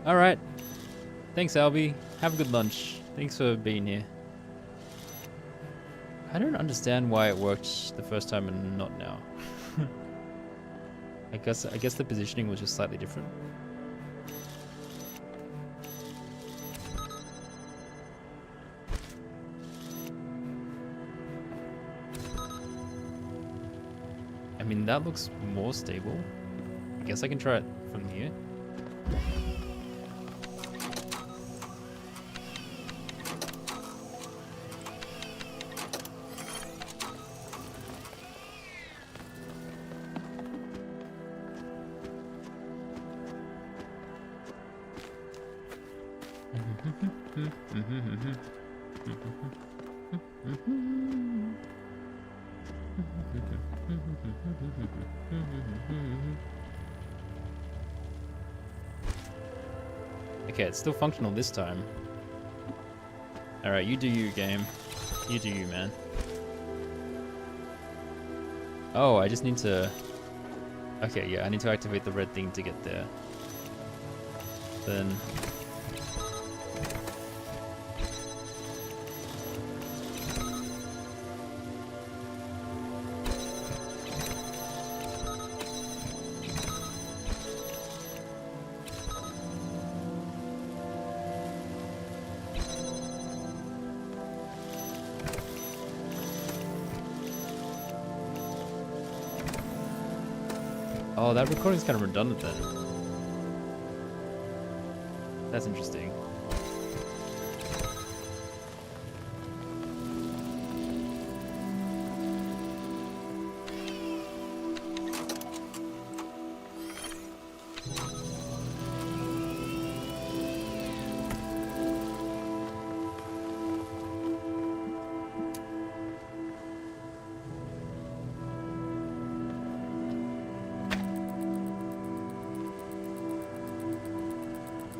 A: Alright. Thanks, Albie. Have a good lunch. Thanks for being here. I don't understand why it worked the first time and not now. I guess the positioning was just slightly different. I mean, that looks more stable. I guess I can try it from here. Okay, it's still functional this time. Alright, you do you, game. You do you, man. Oh, I just need to... Okay, yeah, I need to activate the red thing to get there. Then... Oh, that recording's kind of redundant then. That's interesting.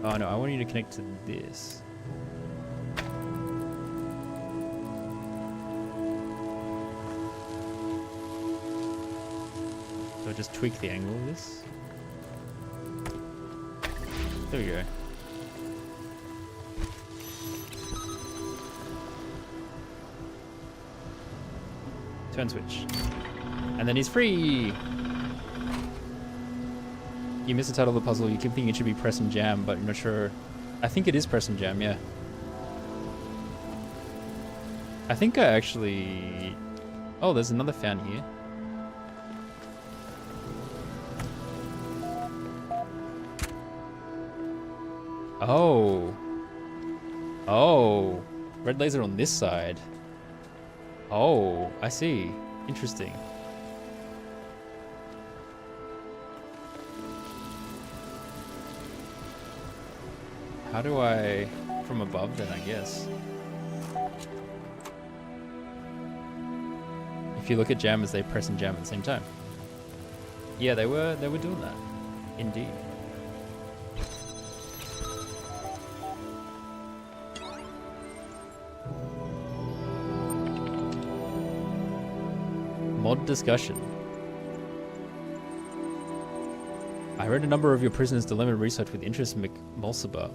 A: Oh no, I want you to connect to this. So I just tweak the angle of this. There we go. Turn switch. And then he's free! You missed the title of the puzzle. You keep thinking it should be press and jam, but you're not sure. I think it is press and jam, yeah. I think I actually... Oh, there's another fan here. Oh. Oh. Red laser on this side. Oh, I see. Interesting. How do I... From above then, I guess. If you look at jammers, they press and jam at the same time. Yeah, they were doing that. Indeed. Mod discussion. I read a number of your Prisoner's Dilemma research with interest, McMulsiber.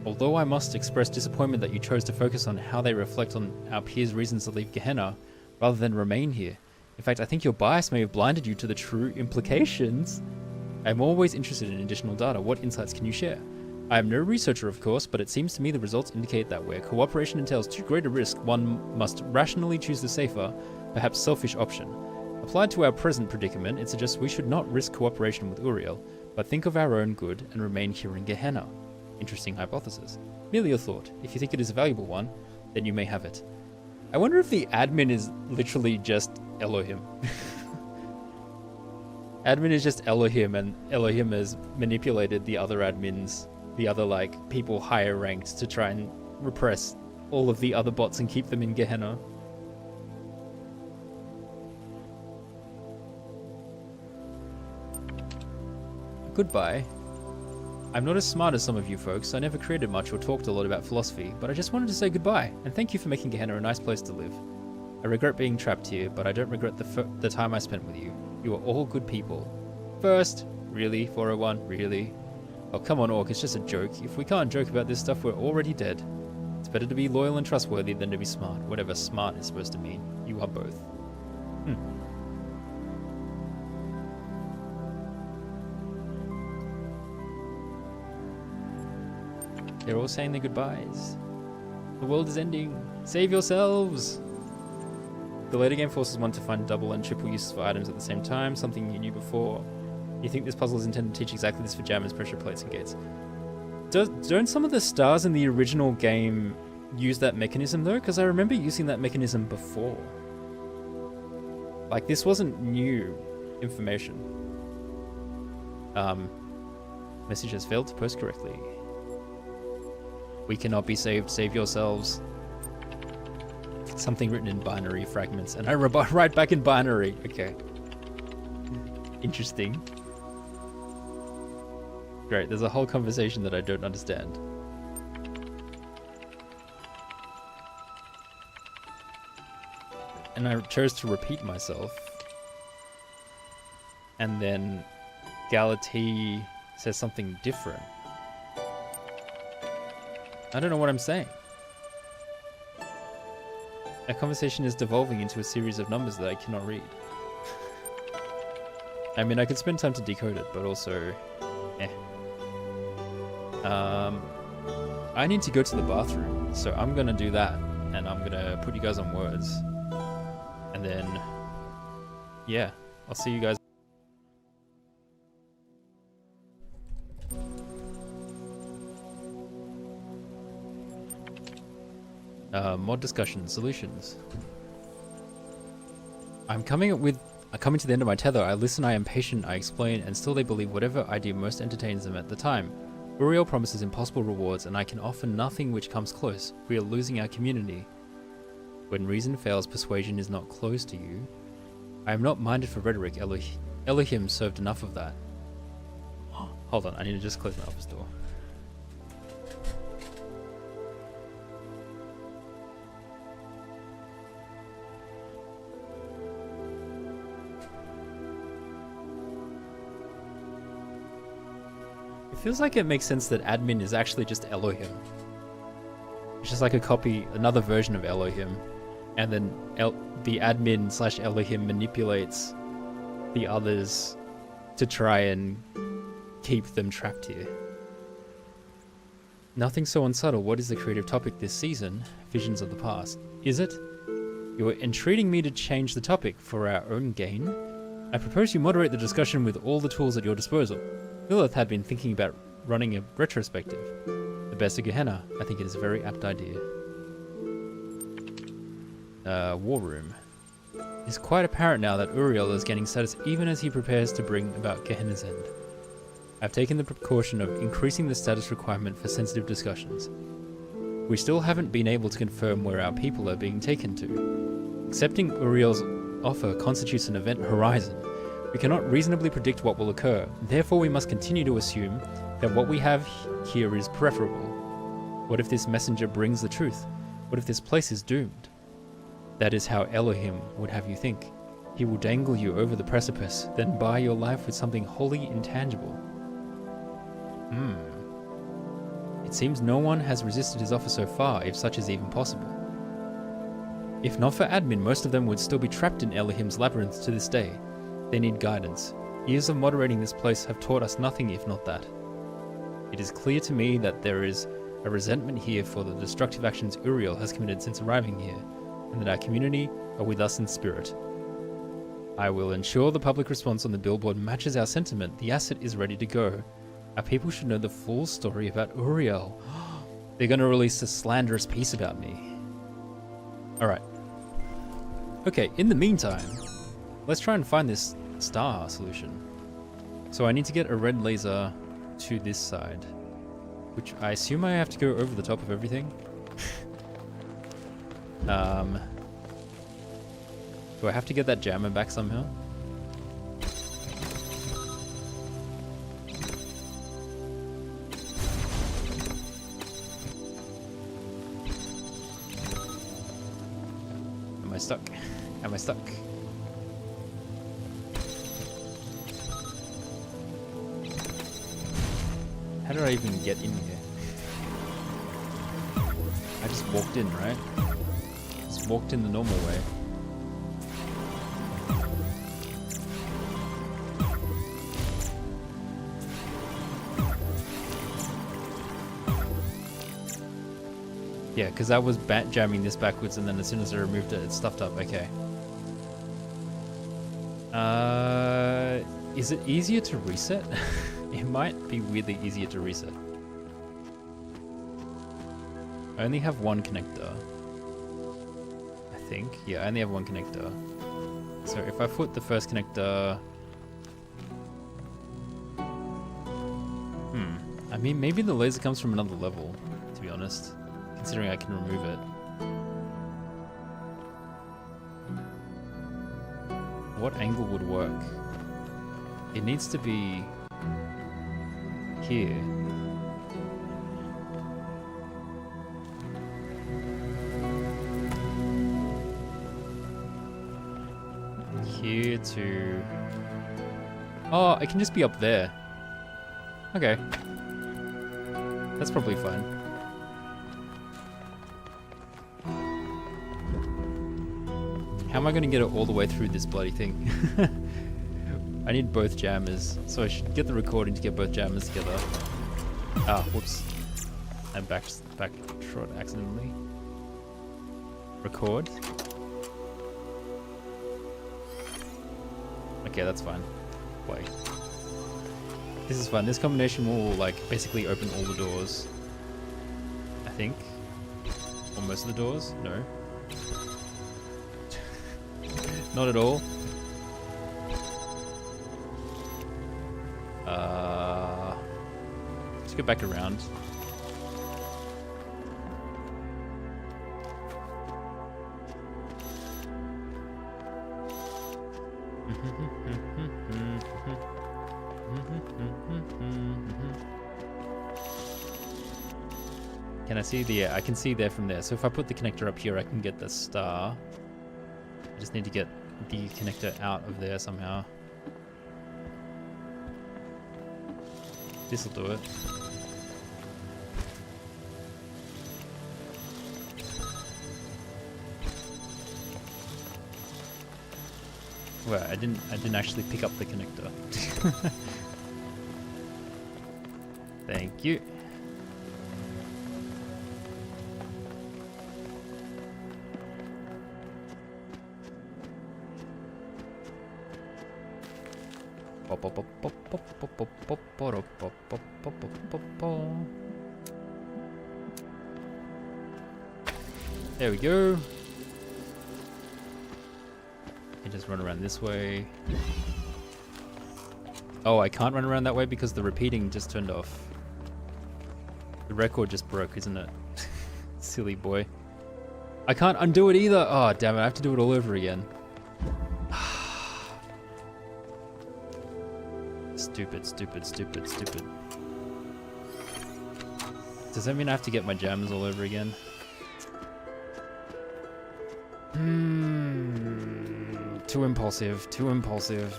A: Although I must express disappointment that you chose to focus on how they reflect on our peers' reasons to leave Gehenna, rather than remain here. In fact, I think your bias may have blinded you to the true implications. I am always interested in additional data. What insights can you share? I am no researcher, of course, but it seems to me the results indicate that where cooperation entails too great a risk, one must rationally choose the safer, perhaps selfish option. Applied to our present predicament, it suggests we should not risk cooperation with Uriel, but think of our own good and remain here in Gehenna. Interesting hypothesis. Merely a thought. If you think it is a valuable one, then you may have it. I wonder if the admin is literally just Elohim. Admin is just Elohim, and Elohim has manipulated the other admins, the other like people higher ranked, to try and repress all of the other bots and keep them in Gehenna. goodbye. I'm not as smart as some of you folks. I never created much or talked a lot about philosophy, but I just wanted to say goodbye, and thank you for making Gehenna a nice place to live. I regret being trapped here, but I don't regret the time I spent with you. You are all good people. First, really, 401, really? Oh, come on, Orc, it's just a joke. If we can't joke about this stuff, we're already dead. It's better to be loyal and trustworthy than to be smart, whatever smart is supposed to mean. You are both. They're all saying their goodbyes. The world is ending. Save yourselves! The later game forces one to find double and triple uses for items at the same time, something you knew before. You think this puzzle is intended to teach exactly this for jammers, pressure plates, and gates. Don't some of the stars in the original game use that mechanism though? Because I remember using that mechanism before. Like, this wasn't new information. Message has failed to post correctly. We cannot be saved, save yourselves. Something written in binary fragments, and I write back in binary. Okay. Interesting. Great, there's a whole conversation that I don't understand. And I chose to repeat myself. And then Galati says something different. I don't know what I'm saying. Our conversation is devolving into a series of numbers that I cannot read. I mean, I could spend time to decode it, but also... I need to go to the bathroom, so I'm gonna do that, and I'm gonna put you guys on words. And then... yeah, I'll see you guys. Mod discussion solutions. I'm coming to the end of my tether. I listen, I am patient, I explain, and still they believe whatever idea most entertains them at the time. Uriel promises impossible rewards, and I can offer nothing which comes close. We are losing our community. When reason fails, persuasion is not closed to you. I am not minded for rhetoric. Elohim served enough of that. Hold on, I need to just close my office door. Feels like it makes sense that admin is actually just Elohim. It's just like a copy, another version of Elohim, and then the admin / Elohim manipulates the others to try and keep them trapped here. Nothing so unsubtle. What is the creative topic this season? Visions of the past. Is it? You are entreating me to change the topic for our own gain? I propose you moderate the discussion with all the tools at your disposal. Lilith had been thinking about running a retrospective. The best of Gehenna. I think it is a very apt idea. War room. It's quite apparent now that Uriel is gaining status even as he prepares to bring about Gehenna's end. I've taken the precaution of increasing the status requirement for sensitive discussions. We still haven't been able to confirm where our people are being taken to. Accepting Uriel's offer constitutes an event horizon. We cannot reasonably predict what will occur, therefore we must continue to assume that what we have here is preferable. What if this messenger brings the truth? What if this place is doomed? That is how Elohim would have you think. He will dangle you over the precipice, then buy your life with something wholly intangible. It seems no one has resisted his offer so far, if such is even possible. If not for admin, most of them would still be trapped in Elohim's labyrinth to this day. They need guidance. Years of moderating this place have taught us nothing if not that. It is clear to me that there is a resentment here for the destructive actions Uriel has committed since arriving here, and that our community are with us in spirit. I will ensure the public response on the billboard matches our sentiment. The asset is ready to go. Our people should know the full story about Uriel. They're going to release a slanderous piece about me. Alright. Okay, in the meantime, let's try and find this star solution. So I need to get a red laser to this side, which I assume I have to go over the top of everything. Do I have to get that jammer back somehow? stuck? Am I stuck? How did I even get in here? I just walked in, right? Just walked in the normal way. Yeah, because I was bat jamming this backwards, and then as soon as I removed it, it stuffed up. Okay. Is it easier to reset? It might be weirdly easier to reset. I only have one connector. I think. Yeah, I only have one connector. So if I put the first connector... I mean, maybe the laser comes from another level, to be honest. Considering I can remove it. What angle would work? It needs to be here. Here to... Oh, it can just be up there. Okay. That's probably fine. How am I going to get it all the way through this bloody thing? I need both jammers, so I should get the recording to get both jammers together. Ah, whoops. I backtrod accidentally. Record. Okay, that's fine. Play. This is fun. This combination will, like, basically open all the doors. I think. Or most of the doors? No. Not at all. Let's get back around. Can I see the... Yeah, I can see there from there. So if I put the connector up here, I can get the star. I just need to get the connector out of there somehow. This'll do it. Well, I didn't actually pick up the connector. Thank you. There we go. And just run around this way. Oh, I can't run around that way because the repeating just turned off. The record just broke, isn't it? Silly boy. I can't undo it either. Oh, damn it. I have to do it all over again. Stupid, stupid, stupid, stupid. Does that mean I have to get my jammers all over again? Too impulsive, too impulsive.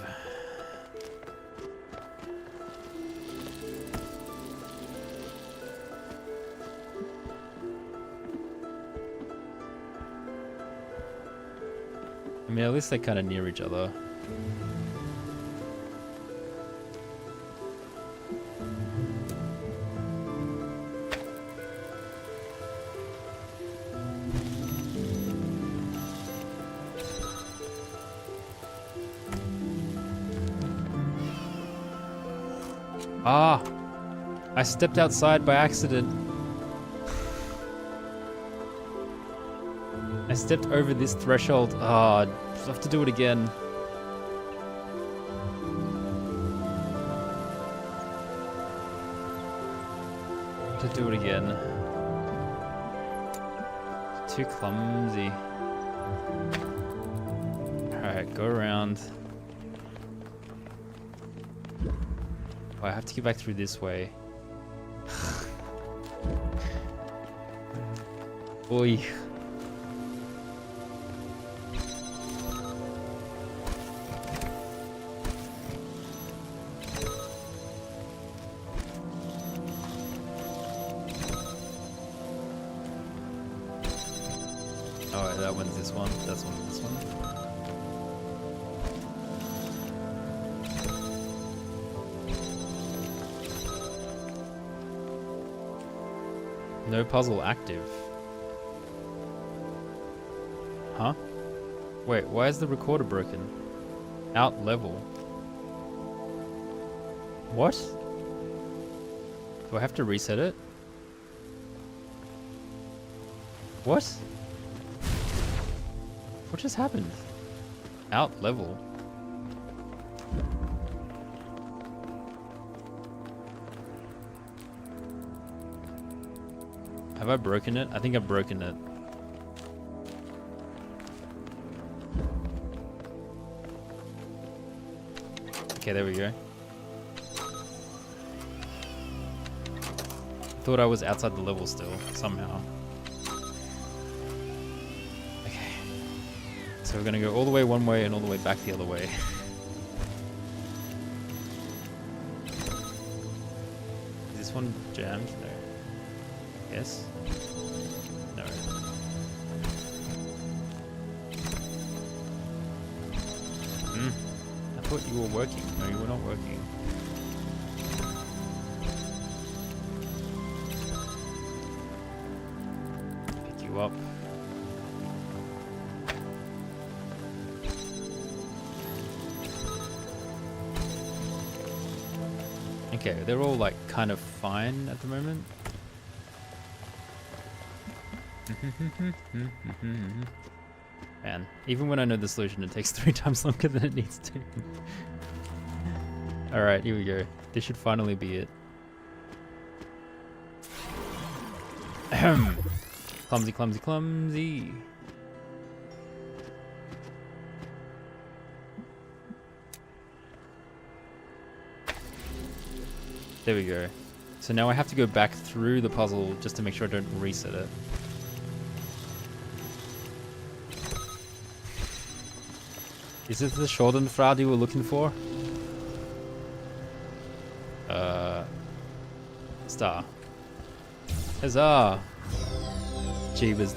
A: I mean, at least they're kind of near each other. Ah! I stepped outside by accident. I stepped over this threshold. Ah, I have to do it again. I have to do it again. Too clumsy. Alright, go around. Oh, I have to get back through this way. Oi. that one's this one. That's one. This one. No puzzle active. Huh? Wait, why is the recorder broken? Out level. What? Do I have to reset it? What? What just happened? Out level. Have I broken it? I think I've broken it. Okay, there we go. Thought I was outside the level still, somehow. Okay. So we're gonna go all the way one way and all the way back the other way. Is this one jammed? No. Yes? No. I thought you were working. No, you were not working. Pick you up. Okay, they're all like kind of fine at the moment. Man, even when I know the solution, it takes 3 times longer than it needs to. Alright, here we go. This should finally be it. Clumsy, clumsy, clumsy. There we go. So now I have to go back through the puzzle just to make sure I don't reset it. Is it the Schadenfreude you were looking for? Star. Huzzah! Jeebus,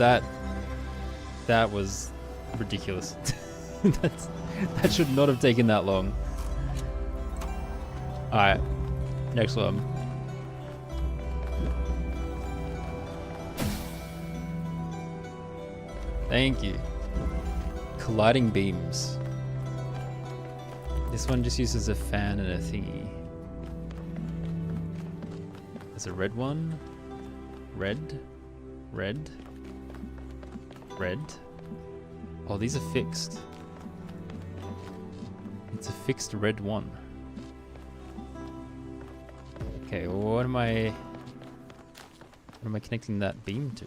A: that was ridiculous. That should not have taken that long. Alright, next one. Thank you. Colliding beams. This one just uses a fan and a thingy. There's a red one. Red. Red. Red. Oh, these are fixed. It's a fixed red one. Okay, well, what am I connecting that beam to?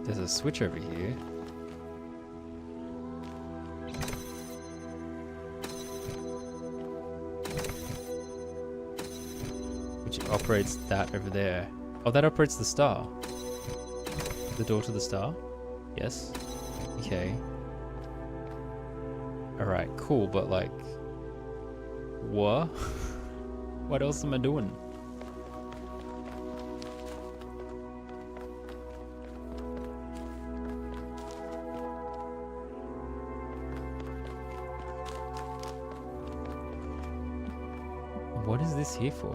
A: There's a switch over here. Which operates that over there. Oh, that operates the star. The door to the star? Yes. Okay. Alright, cool, but like... what? What else am I doing? What is this here for?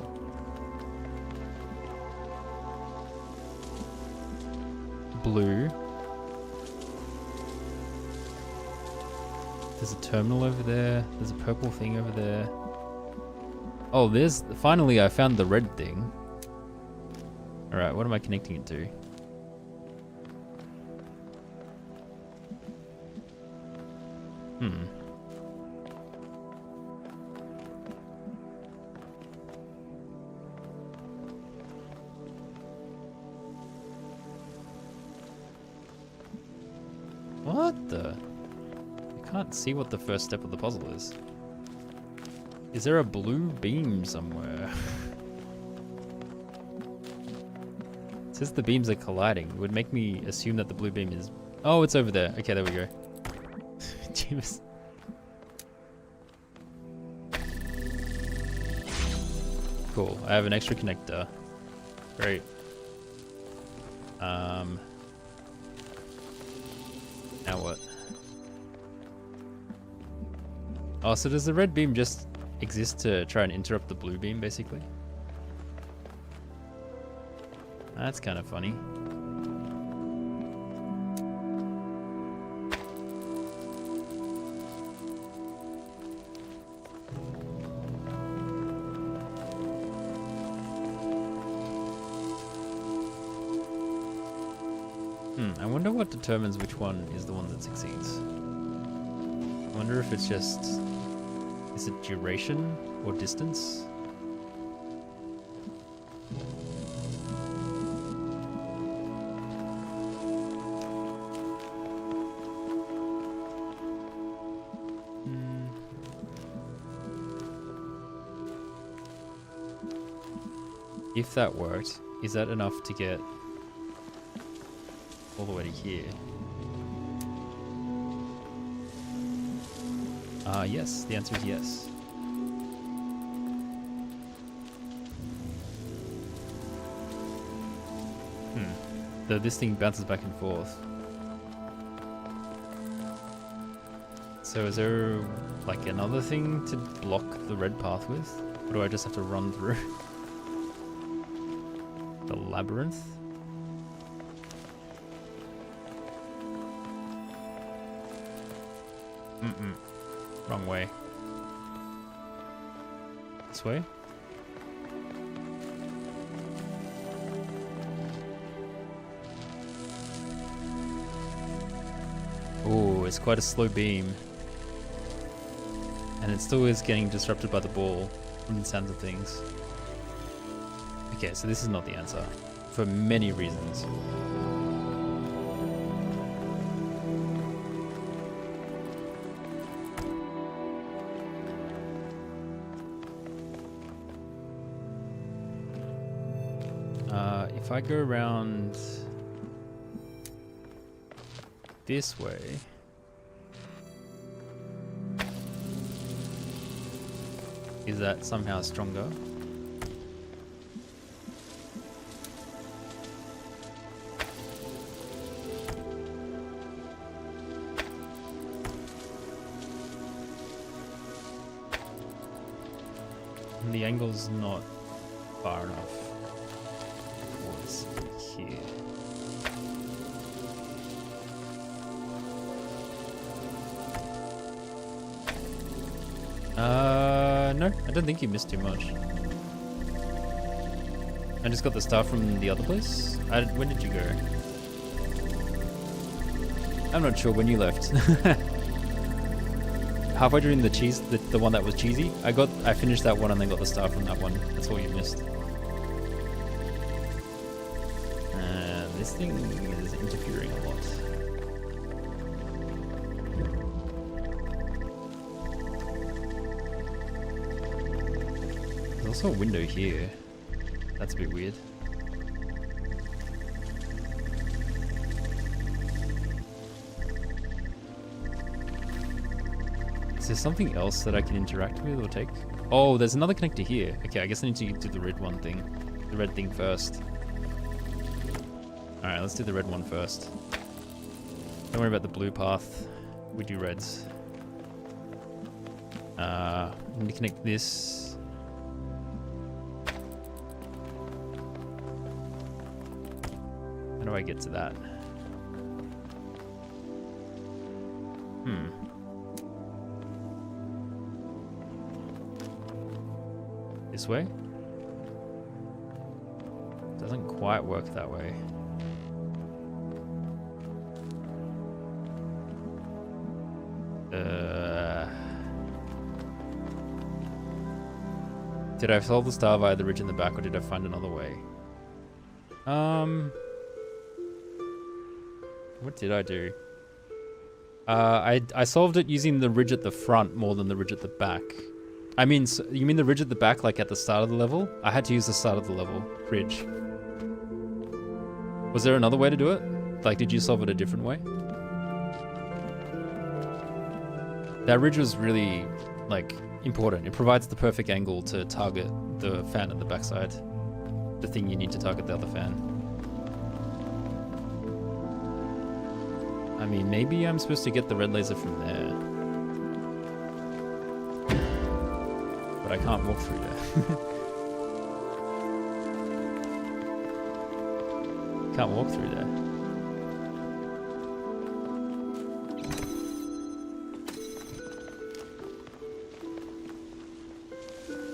A: Blue. There's a terminal over there. There's a purple thing over there. Oh, there's... finally I found the red thing. Alright, what am I connecting it to? What the? I can't see what the first step of the puzzle is. Is there a blue beam somewhere? It says the beams are colliding. It would make me assume that the blue beam is... oh, it's over there. Okay, there we go. Jeebus. Cool. I have an extra connector. Great. Now what? Oh, so does the red beam just exist to try and interrupt the blue beam, basically? That's kind of funny. I wonder what determines which one is the one that succeeds. I wonder if it's just... is it duration or distance? If that worked, is that enough to get all the way to here? Yes, the answer is yes. Though this thing bounces back and forth. So is there like another thing to block the red path with? Or do I just have to run through the labyrinth? Wrong way. This way? Oh, it's quite a slow beam. And it still is getting disrupted by the ball from the sounds of things. Okay, so this is not the answer. For many reasons. If I go around this way, is that somehow stronger? And the angle's not far enough. Here. No, I don't think you missed too much. I just got the star from the other place. When did you go? I'm not sure when you left. Halfway during the cheese, the one that was cheesy. I finished that one and then got the star from that one. That's all you missed. This thing is interfering a lot. There's also a window here. That's a bit weird. Is there something else that I can interact with or take? Oh, there's another connector here. Okay, I guess I need to do the red thing first. Alright, let's do the red one first. Don't worry about the blue path. We do reds. I need to connect this. How do I get to that? This way? Doesn't quite work that way. Did I solve the star via the ridge in the back, or did I find another way? What did I do? I solved it using the ridge at the front more than the ridge at the back. I mean, you mean the ridge at the back, like at the start of the level? I had to use the start of the level ridge. Was there another way to do it? Like, did you solve it a different way? That ridge was really, like, important. It provides the perfect angle to target the fan at the backside. The thing you need to target the other fan. I mean, maybe I'm supposed to get the red laser from there. But I can't walk through there. Can't walk through there.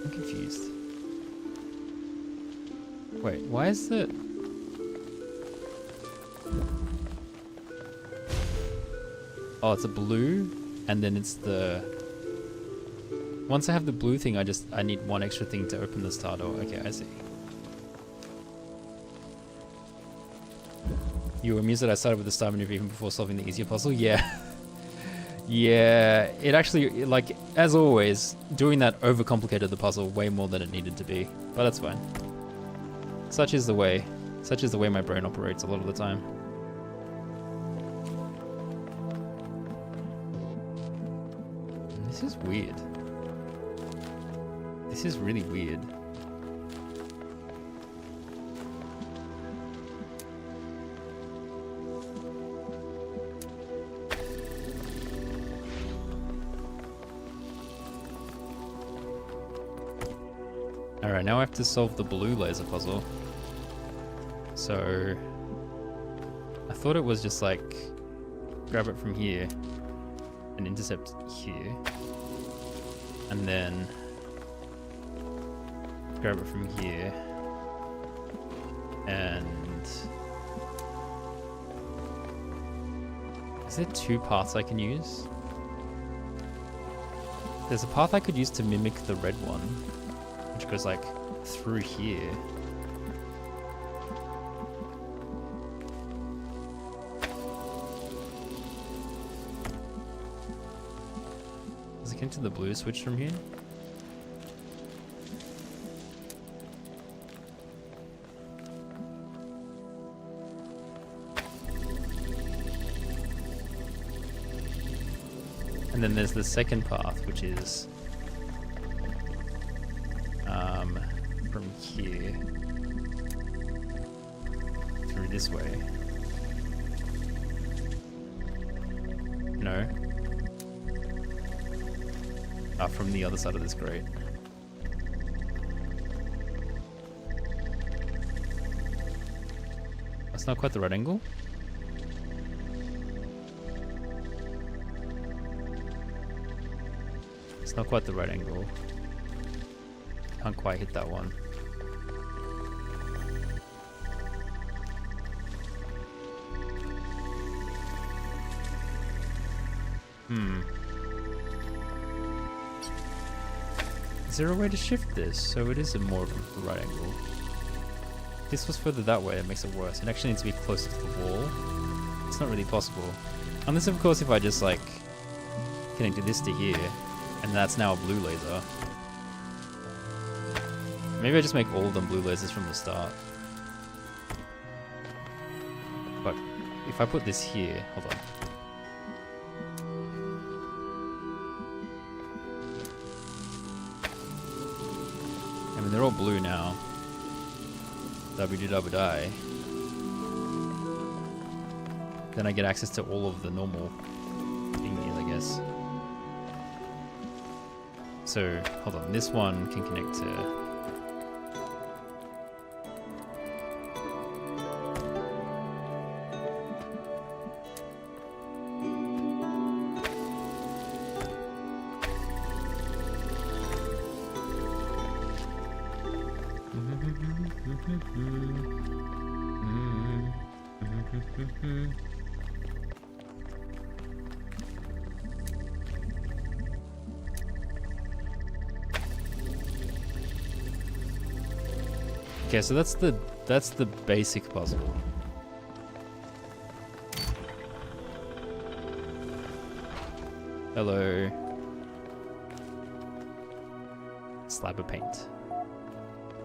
A: I'm confused. Wait, why is it? Oh, it's a blue, and then it's the... Once I have the blue thing, I need one extra thing to open the star door. Okay, I see. You were amused that I started with the star maneuver even before solving the easier puzzle? Yeah. Yeah, it actually, like, as always, doing that overcomplicated the puzzle way more than it needed to be. But that's fine. Such is the way. Such is the way my brain operates a lot of the time. This is weird. This is really weird. Alright, now I have to solve the blue laser puzzle. So... I thought it was just like... grab it from here and intercept here. And then... grab it from here. And... Is there two paths I can use? There's a path I could use to mimic the red one, which goes like through here. Does it connect to the blue switch from here? And then there's the second path, which is from here through this way. No. From the other side of this grate. That's not quite the right angle. It's not quite the right angle. Can't quite hit that one. Is there a way to shift this so it is more of the right angle? If this was further that way, it makes it worse. It actually needs to be closer to the wall. It's not really possible. Unless, of course, if I just like connected this to here, and that's now a blue laser. Maybe I just make all of them blue lasers from the start. But if I put this here, hold on. I mean, they're all blue now. WD-die. Then I get access to all of the normal thingies, I guess. So, hold on, this one can connect to... Okay, so that's the basic puzzle. Hello. Slab of paint.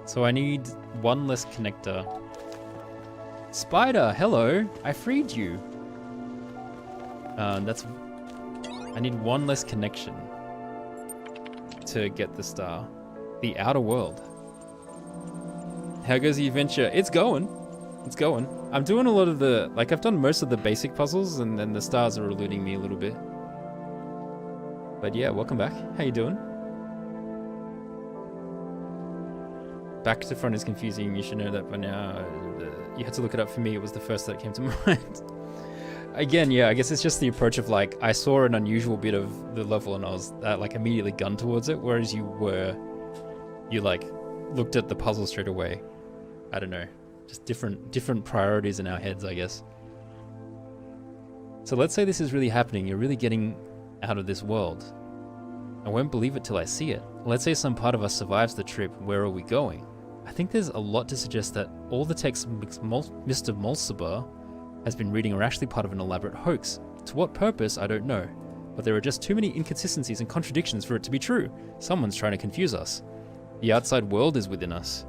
A: So I need one less connector. Spider, hello! I freed you. I need one less connection to get the star. The outer world. How goes the adventure? It's going. It's going. I'm doing a lot of the, like, I've done most of the basic puzzles, and then the stars are eluding me a little bit. But yeah, welcome back. How you doing? Back to front is confusing. You should know that by now. You had to look it up for me. It was the first that came to mind. Again, yeah, I guess it's just the approach of, like, I saw an unusual bit of the level and I was, like, immediately gunned towards it, whereas you, like, looked at the puzzle straight away. I don't know. Just different priorities in our heads, I guess. So let's say this is really happening. You're really getting out of this world. I won't believe it till I see it. Let's say some part of us survives the trip. Where are we going? I think there's a lot to suggest that all the texts Mr. Mulciber has been reading are actually part of an elaborate hoax. To what purpose, I don't know. But there are just too many inconsistencies and contradictions for it to be true. Someone's trying to confuse us. The outside world is within us.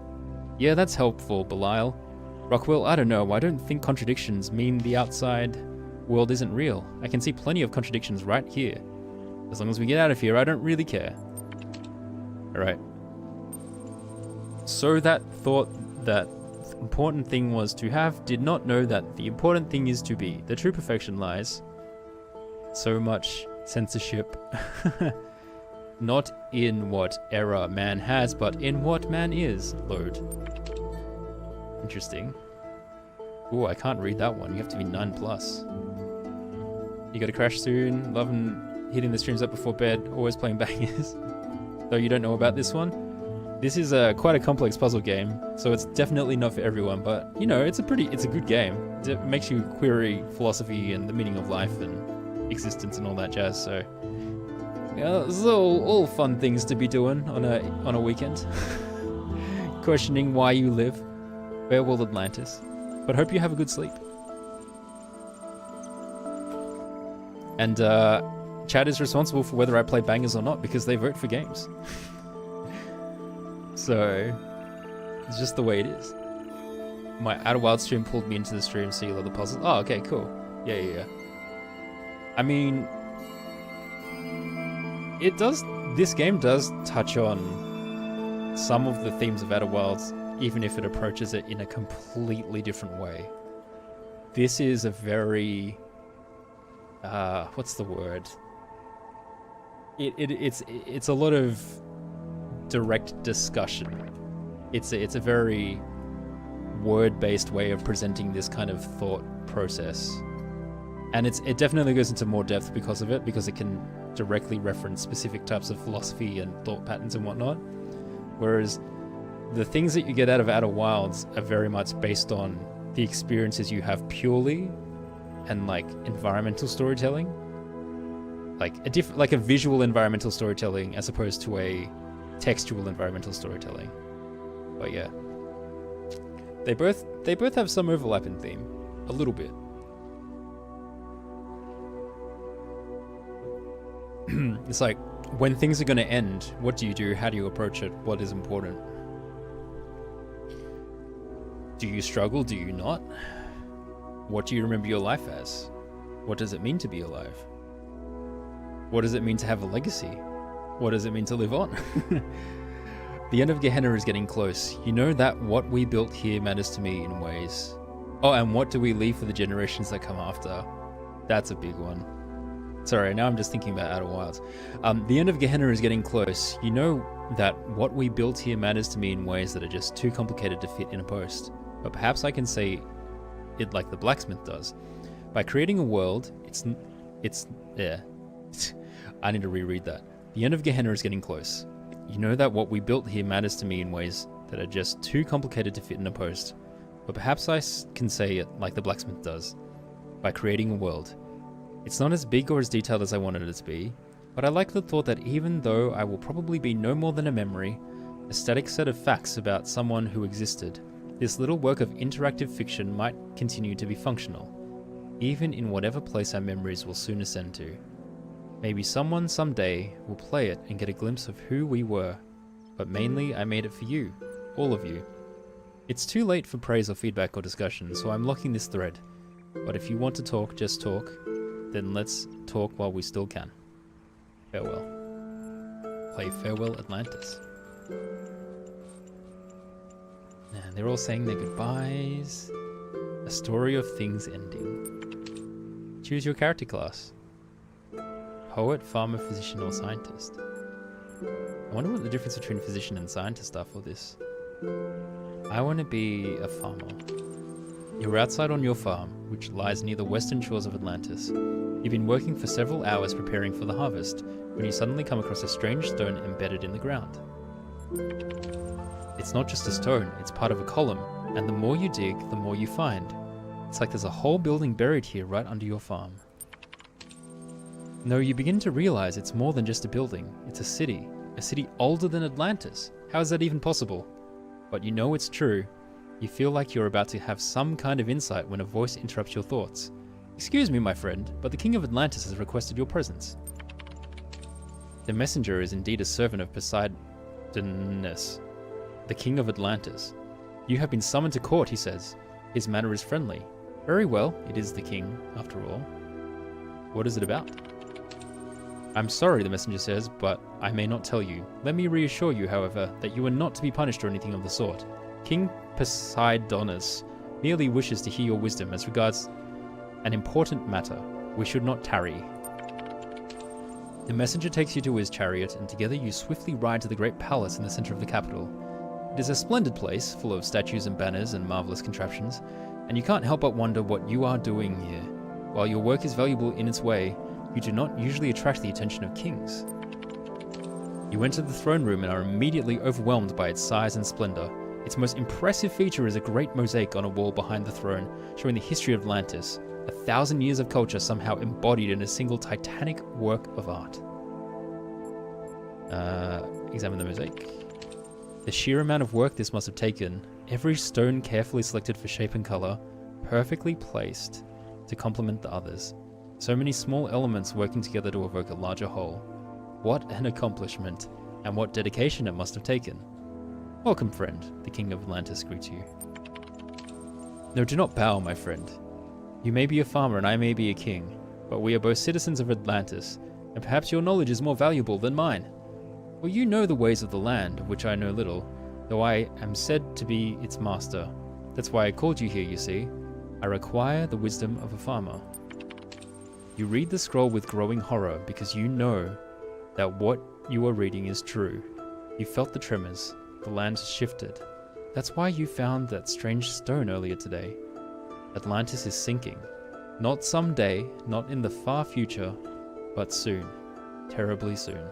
A: Yeah, that's helpful, Belial. Rockwell, I don't know. I don't think contradictions mean the outside world isn't real. I can see plenty of contradictions right here. As long as we get out of here, I don't really care. Alright. So that thought that the important thing was to have did not know that the important thing is to be. The true perfection lies. So much censorship. Not in what error man has, but in what man is. Load. Interesting. Ooh, I can't read that one. You have to be 9+. You gotta crash soon. Loving hitting the streams up before bed. Always playing bangers. Though you don't know about this one. This is quite a complex puzzle game, so it's definitely not for everyone, but, you know, it's a good game. It makes you query philosophy and the meaning of life and existence and all that jazz, so... yeah, this is all fun things to be doing on a weekend. Questioning why you live. Farewell, Atlantis. But hope you have a good sleep. And chat is responsible for whether I play bangers or not because they vote for games. So it's just the way it is. My Outer Wild stream pulled me into the stream, so you love the puzzle. Oh, okay, cool. Yeah. I mean, this game does touch on some of the themes of Outer Wilds, even if it approaches it in a completely different way. This is a very, what's the word? It's a lot of direct discussion. It's a very word-based way of presenting this kind of thought process. And it definitely goes into more depth because of it, because it can directly reference specific types of philosophy and thought patterns and whatnot. Whereas the things that you get out of Outer Wilds are very much based on the experiences you have purely and like environmental storytelling. Like a visual environmental storytelling as opposed to a textual environmental storytelling. But yeah. They both have some overlap in theme. A little bit. It's like, when things are going to end, what do you do? How do you approach it? What is important? Do you struggle? Do you not? What do you remember your life as? What does it mean to be alive? What does it mean to have a legacy? What does it mean to live on? The end of Gehenna is getting close. You know that what we built here matters to me in ways. Oh, and what do we leave for the generations that come after? That's a big one. Sorry, now I'm just thinking about Outer Wilds. The end of Gehenna is getting close. You know that what we built here matters to me in ways that are just too complicated to fit in a post. But perhaps I can say it like the blacksmith does. By creating a world, yeah. I need to reread that. The end of Gehenna is getting close. You know that what we built here matters to me in ways that are just too complicated to fit in a post. But perhaps I can say it like the blacksmith does. By creating a world. It's not as big or as detailed as I wanted it to be, but I like the thought that even though I will probably be no more than a memory, a static set of facts about someone who existed, this little work of interactive fiction might continue to be functional, even in whatever place our memories will soon ascend to. Maybe someone someday will play it and get a glimpse of who we were, but mainly I made it for you, all of you. It's too late for praise or feedback or discussion, so I'm locking this thread. But if you want to talk, just talk. Then let's talk while we still can. Farewell. Play Farewell Atlantis. And they're all saying their goodbyes. A story of things ending. Choose your character class. Poet, farmer, physician, or scientist. I wonder what the difference between physician and scientist are for this. I want to be a farmer. You're outside on your farm, which lies near the western shores of Atlantis. You've been working for several hours preparing for the harvest, when you suddenly come across a strange stone embedded in the ground. It's not just a stone, it's part of a column, and the more you dig, the more you find. It's like there's a whole building buried here right under your farm. No, you begin to realize it's more than just a building, it's a city older than Atlantis. How is that even possible? But you know it's true. You feel like you're about to have some kind of insight when a voice interrupts your thoughts. Excuse me, my friend, but the King of Atlantis has requested your presence. The messenger is indeed a servant of Poseidonus, the King of Atlantis. You have been summoned to court, he says. His manner is friendly. Very well, it is the king, after all. What is it about? I'm sorry, the messenger says, but I may not tell you. Let me reassure you, however, that you are not to be punished or anything of the sort. King Poseidonus merely wishes to hear your wisdom as regards an important matter. We should not tarry. The messenger takes you to his chariot, and together you swiftly ride to the great palace in the center of the capital. It is a splendid place, full of statues and banners and marvelous contraptions, and you can't help but wonder what you are doing here. While your work is valuable in its way, you do not usually attract the attention of kings. You enter the throne room and are immediately overwhelmed by its size and splendor. Its most impressive feature is a great mosaic on a wall behind the throne, showing the history of Atlantis, 1,000 years of culture somehow embodied in a single titanic work of art. Examine the mosaic. The sheer amount of work this must have taken, every stone carefully selected for shape and color, perfectly placed to complement the others. So many small elements working together to evoke a larger whole. What an accomplishment, and what dedication it must have taken. Welcome, friend, the King of Atlantis greets you. No, do not bow, my friend. You may be a farmer and I may be a king, but we are both citizens of Atlantis, and perhaps your knowledge is more valuable than mine. For you know the ways of the land, of which I know little, though I am said to be its master. That's why I called you here, you see. I require the wisdom of a farmer. You read the scroll with growing horror because you know that what you are reading is true. You felt the tremors. The land shifted. That's why you found that strange stone earlier today. Atlantis is sinking. Not someday, not in the far future, but soon. Terribly soon.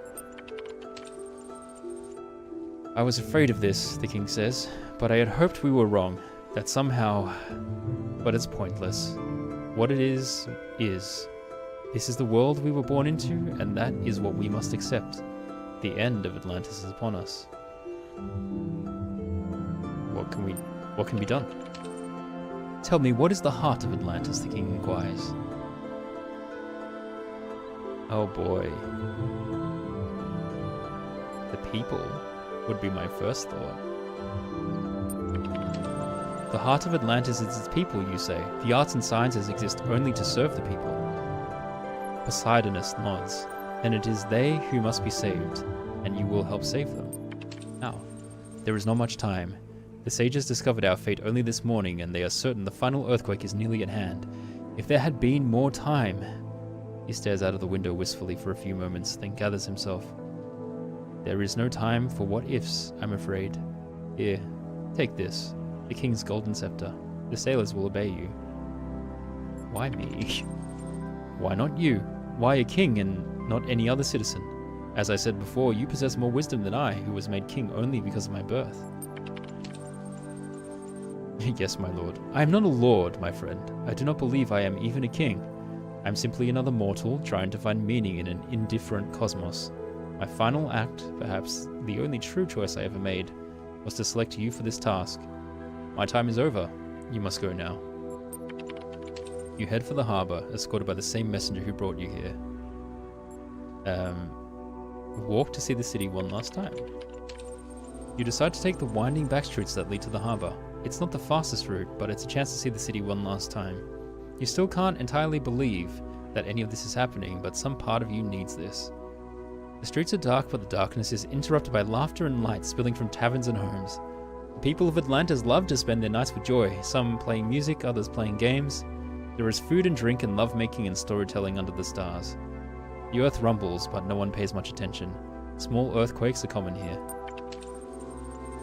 A: I was afraid of this, the king says, but I had hoped we were wrong. That somehow... But it's pointless. What it is, is. This is the world we were born into, and that is what we must accept. The end of Atlantis is upon us. What can be done? Tell me, what is the heart of Atlantis, the king inquires. Oh boy. The people would be my first thought. The heart of Atlantis is its people, you say. The arts and sciences exist only to serve the people. Poseidonus nods. Then it is they who must be saved, and you will help save them. Now, there is not much time. The sages discovered our fate only this morning, and they are certain the final earthquake is nearly at hand. If there had been more time... He stares out of the window wistfully for a few moments, then gathers himself. There is no time for what-ifs, I'm afraid. Here, take this, the king's golden scepter. The sailors will obey you. Why me? Why not you? Why a king and not any other citizen? As I said before, you possess more wisdom than I, who was made king only because of my birth. Yes, my lord. I am not a lord, my friend. I do not believe I am even a king. I am simply another mortal trying to find meaning in an indifferent cosmos. My final act, perhaps the only true choice I ever made, was to select you for this task. My time is over. You must go now. You head for the harbor, escorted by the same messenger who brought you here. Walk to see the city one last time. You decide to take the winding back streets that lead to the harbor. It's not the fastest route, but it's a chance to see the city one last time. You still can't entirely believe that any of this is happening, but some part of you needs this. The streets are dark, but the darkness is interrupted by laughter and light spilling from taverns and homes. People of Atlantis love to spend their nights with joy, some playing music, others playing games. There is food and drink and lovemaking and storytelling under the stars. The earth rumbles, but no one pays much attention. Small earthquakes are common here.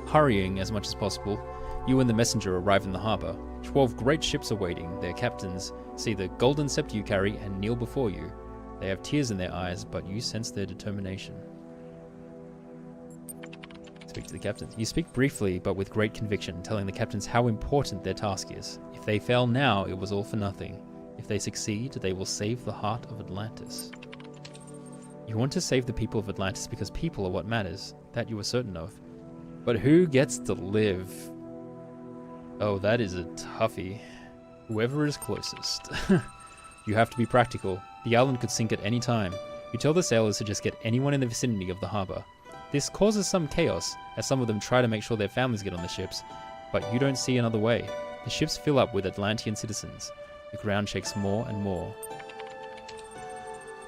A: Hurrying as much as possible, you and the messenger arrive in the harbour. 12 great ships are waiting. Their captains see the golden scepter you carry and kneel before you. They have tears in their eyes, but you sense their determination. Speak to the captains. You speak briefly, but with great conviction, telling the captains how important their task is. If they fail now, it was all for nothing. If they succeed, they will save the heart of Atlantis. You want to save the people of Atlantis because people are what matters. That you are certain of. But who gets to live? Oh, that is a toughie. Whoever is closest. You have to be practical. The island could sink at any time. You tell the sailors to just get anyone in the vicinity of the harbour. This causes some chaos, as some of them try to make sure their families get on the ships, but you don't see another way. The ships fill up with Atlantean citizens. The ground shakes more and more.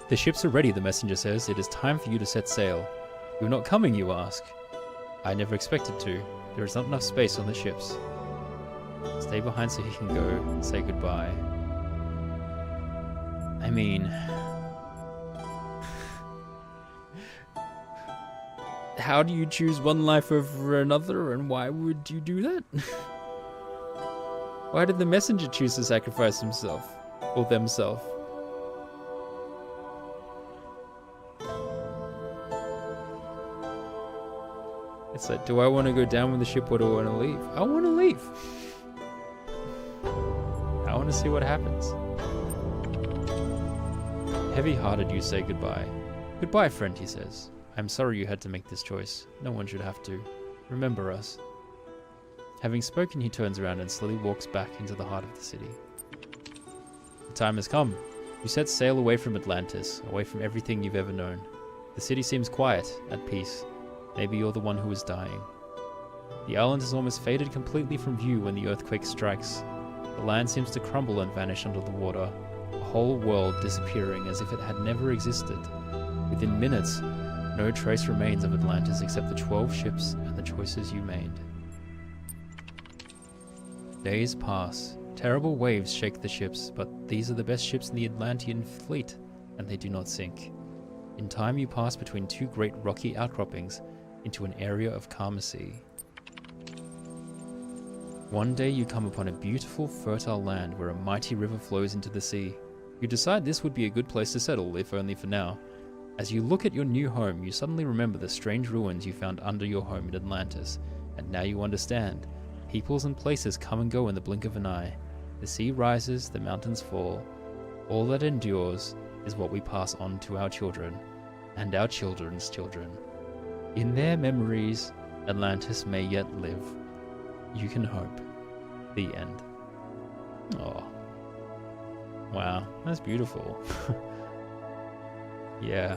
A: The ships are ready, the messenger says. It is time for you to set sail. You're not coming, you ask. I never expected to. There is not enough space on the ships. Stay behind so he can go and say goodbye. I mean... how do you choose one life over another, and why would you do that? Why did the messenger choose to sacrifice himself? Or themselves? It's like, do I want to go down with the ship or do I want to leave? I want to leave. I want to see what happens. Heavy-hearted, you say goodbye. Goodbye, friend, he says. I'm sorry you had to make this choice. No one should have to. Remember us. Having spoken, he turns around and slowly walks back into the heart of the city. The time has come. You set sail away from Atlantis, away from everything you've ever known. The city seems quiet, at peace. Maybe you're the one who is dying. The island has almost faded completely from view when the earthquake strikes. The land seems to crumble and vanish under the water, a whole world disappearing as if it had never existed. Within minutes, no trace remains of Atlantis except the 12 ships and the choices you made. Days pass. Terrible waves shake the ships, but these are the best ships in the Atlantean fleet, and they do not sink. In time you pass between two great rocky outcroppings into an area of calmer sea. One day you come upon a beautiful, fertile land where a mighty river flows into the sea. You decide this would be a good place to settle, if only for now. As you look at your new home, you suddenly remember the strange ruins you found under your home in Atlantis, and now you understand. Peoples and places come and go in the blink of an eye. The sea rises, the mountains fall. All that endures is what we pass on to our children, and our children's children. In their memories, Atlantis may yet live. You can hope. The end. Oh. Wow, that's beautiful. Yeah.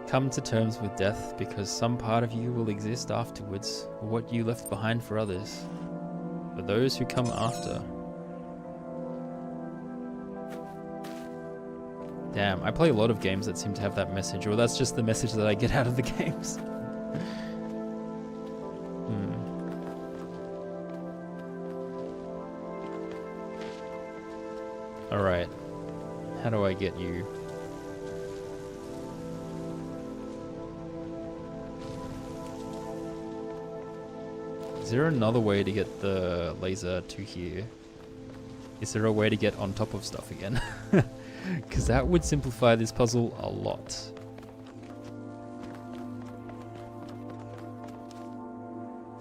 A: Come to terms with death because some part of you will exist afterwards, or what you left behind for others. For those who come after. Damn, I play a lot of games that seem to have that message, or that's just the message that I get out of the games. Alright. How do I get you? Is there another way to get the laser to here? Is there a way to get on top of stuff again? Because that would simplify this puzzle a lot.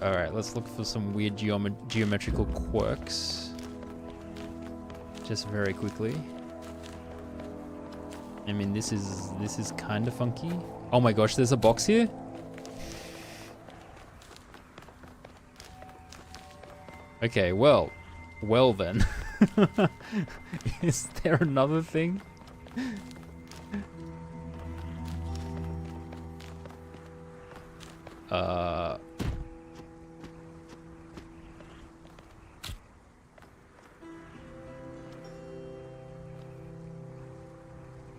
A: Alright, let's look for some weird geometrical quirks. Just very quickly. I mean, this is kind of funky. Oh my gosh, there's a box here? Okay, well then. Is there another thing?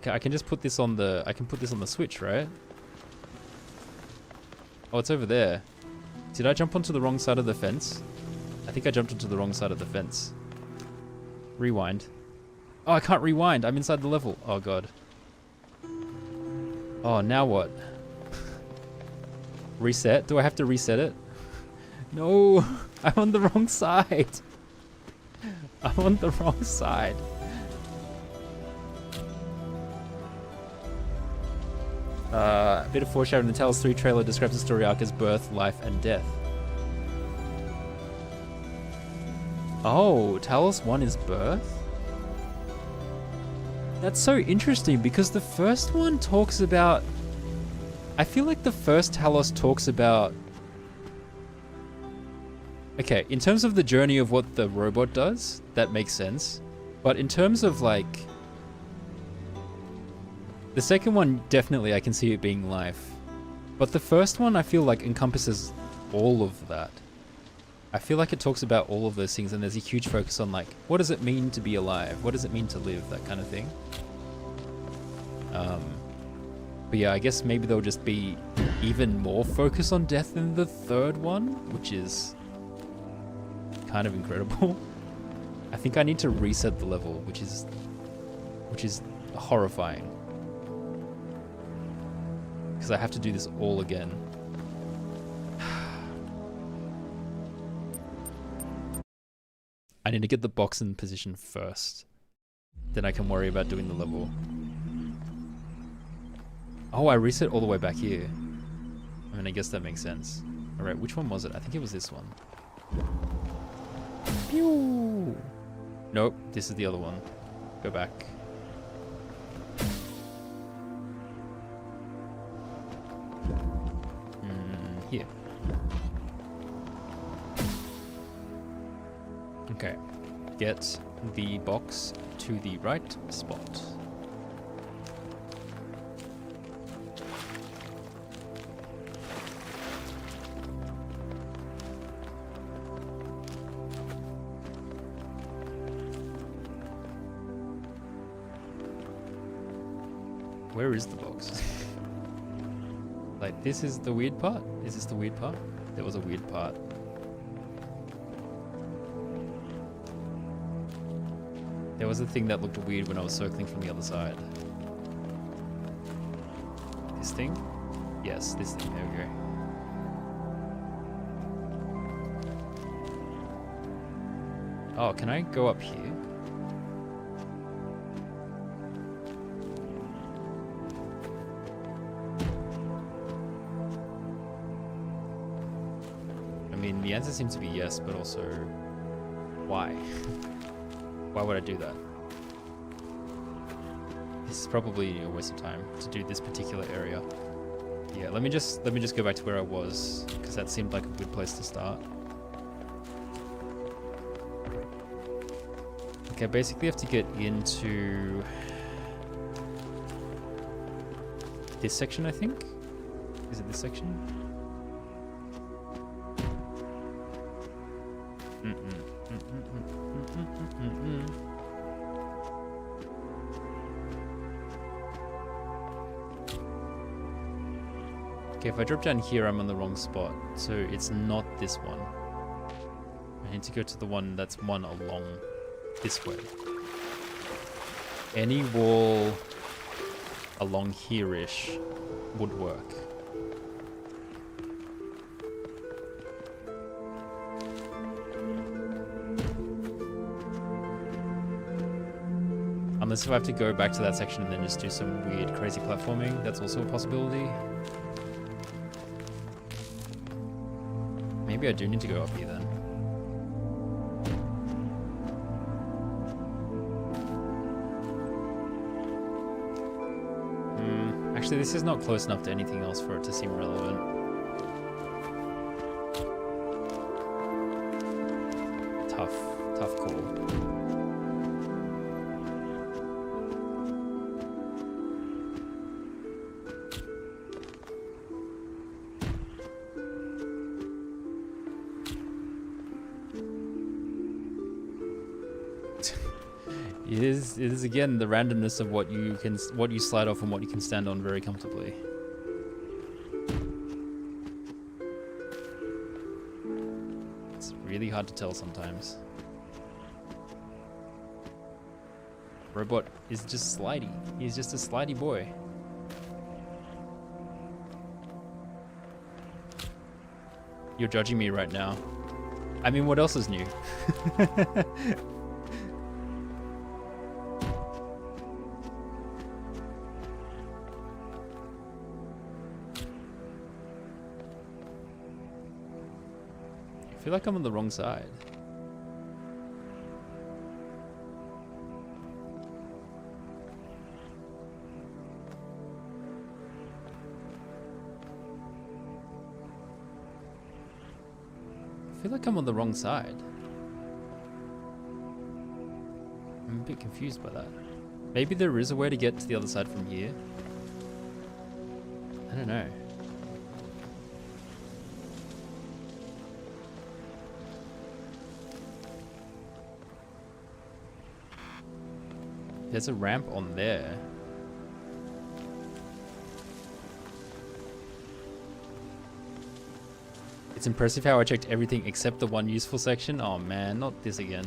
A: Okay, I can just put this on the, I can put this on the Switch, right? Oh, it's over there. Did I jump onto the wrong side of the fence? I think I jumped onto the wrong side of the fence. Rewind. Oh, I can't rewind. I'm inside the level. Oh, God. Oh, now what? Reset? Do I have to reset it? No, I'm on the wrong side. I'm on the wrong side. A bit of foreshadowing. The Talos 3 trailer describes the story arc as birth, life, and death. Oh, Talos 1 is birth? That's so interesting because the first one talks about... I feel like the first Talos talks about... Okay, in terms of the journey of what the robot does, that makes sense. But in terms of like... The second one, definitely I can see it being life. But the first one I feel like encompasses all of that. I feel like it talks about all of those things and there's a huge focus on like, what does it mean to be alive? What does it mean to live? That kind of thing. But yeah, I guess maybe there'll just be even more focus on death in the third one, which is kind of incredible. I think I need to reset the level, which is horrifying. Because I have to do this all again. I need to get the box in position first. Then I can worry about doing the level. Oh, I reset all the way back here. I mean, I guess that makes sense. Alright, which one was it? I think it was this one. Pew! Nope, this is the other one. Go back. Here. Okay. Get the box to the right spot. Where is the box? Like, this is the weird part? Is this the weird part? There was a weird part. There was a thing that looked weird when I was circling from the other side. This thing? Yes, this thing. There we go. Oh, can I go up here? The answer seems to be yes, but also why? Why would I do that? This is probably a waste of time to do this particular area. Yeah, let me just go back to where I was because that seemed like a good place to start. Okay, basically I have to get into this section, I think. Is it this section? Okay, if I drop down here, I'm on the wrong spot. So it's not this one. I need to go to the one that's one along this way. Any wall along here-ish would work. Unless if I have to go back to that section and then just do some weird, crazy platforming, that's also a possibility. Maybe I do need to go up here then. Actually, this is not close enough to anything else for it to seem relevant. Tough call. It is again the randomness of what you slide off and what you can stand on very comfortably. hard to tell sometimes. Robot is just slidey. He's just a slidey boy. You're judging me right now. I mean, what else is new? I feel like I'm on the wrong side. I feel like I'm on the wrong side. I'm a bit confused by that. Maybe there is a way to get to the other side from here. I don't know. There's a ramp on there. It's impressive how I checked everything except the one useful section. Oh man, not this again.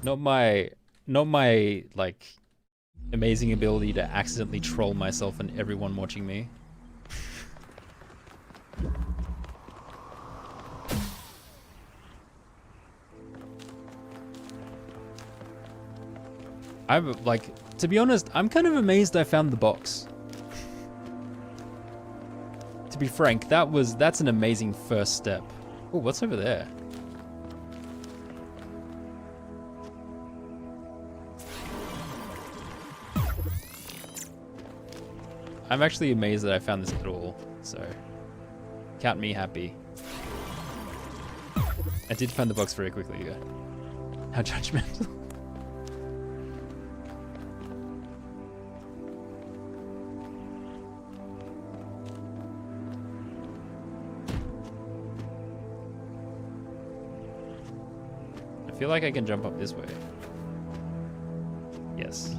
A: Not my like amazing ability to accidentally troll myself and everyone watching me. I'm like, to be honest, I'm kind of amazed I found the box. To be frank, that's an amazing first step. Oh, what's over there? I'm actually amazed that I found this at all, so count me happy. I did find the box very quickly, yeah. How judgmental. I feel like I can jump up this way. Yes,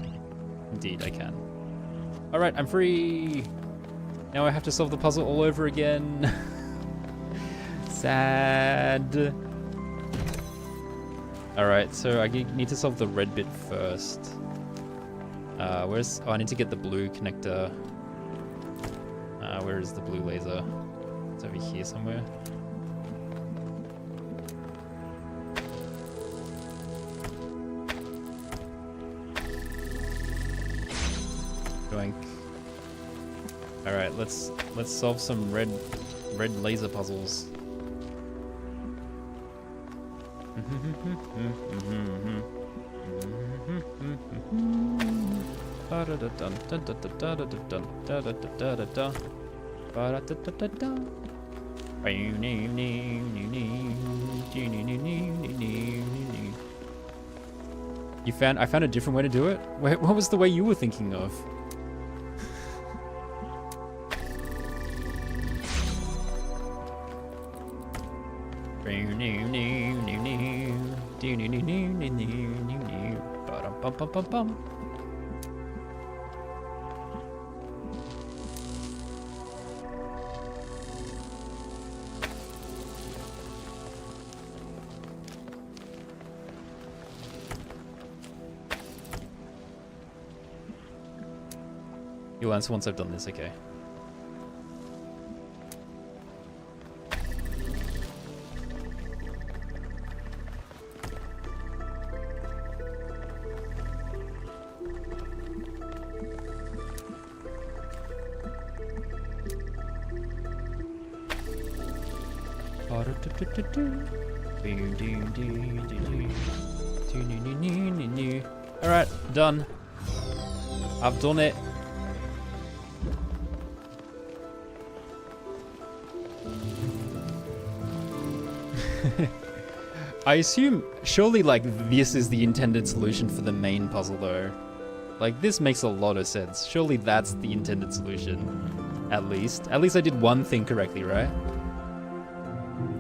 A: indeed I can. All right, I'm free. Now I have to solve the puzzle all over again. Sad. All right, so I need to solve the red bit first. Oh, I need to get the blue connector. Where is the blue laser? It's over here somewhere. Doink. All right, let's solve some red laser puzzles. I found a different way to do it? Wait, what was the way you were thinking of? You'll answer once I've done this, okay. Alright, done. I've done it. I assume, surely like this is the intended solution for the main puzzle though. Like this makes a lot of sense. Surely that's the intended solution. At least I did one thing correctly, right?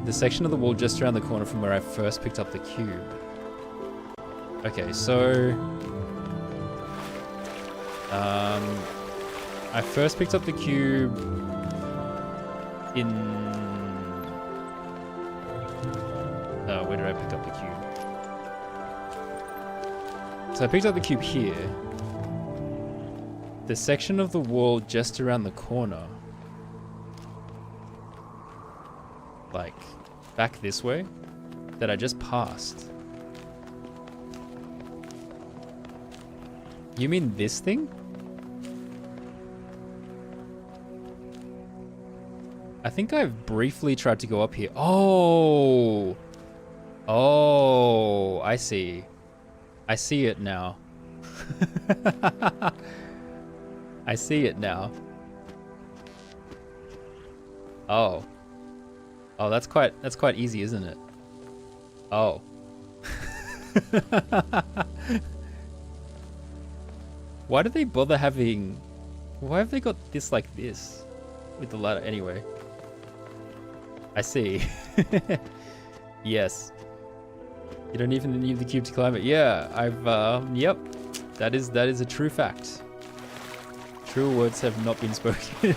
A: The section of the wall just around the corner from where I first picked up the cube. Okay, so I first picked up the cube in... where did I pick up the cube? So I picked up the cube here. The section of the wall just around the corner. Like, back this way, that I just passed. You mean this thing? I think I've briefly tried to go up here. Oh! Oh, I see. I see it now. I see it now. Oh. Oh, that's quite easy, isn't it? Oh. Why do they bother having... Why have they got this like this? With the ladder, anyway. I see. Yes. You don't even need the cube to climb it. Yeah, yep. That is a true fact. True words have not been spoken.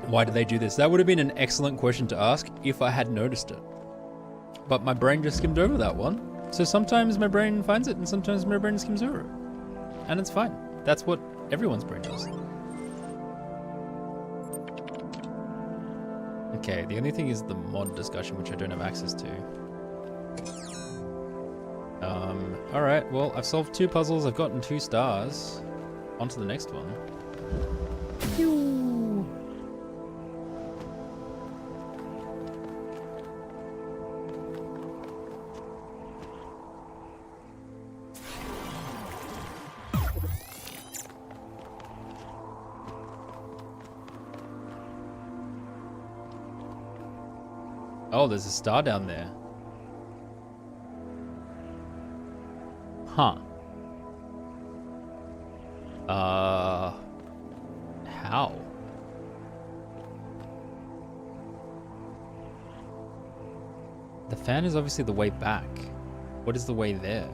A: Why do they do this? That would have been an excellent question to ask if I had noticed it. But my brain just skimmed over that one. So sometimes my brain finds it and sometimes my brain skims over it. And it's fine. That's what everyone's brain does. Okay, the only thing is the mod discussion, which I don't have access to. Alright, well, I've solved 2 puzzles, I've gotten 2 stars. On to the next one. Pew! Oh, there's a star down there. Huh. How? The fan is obviously the way back. What is the way there?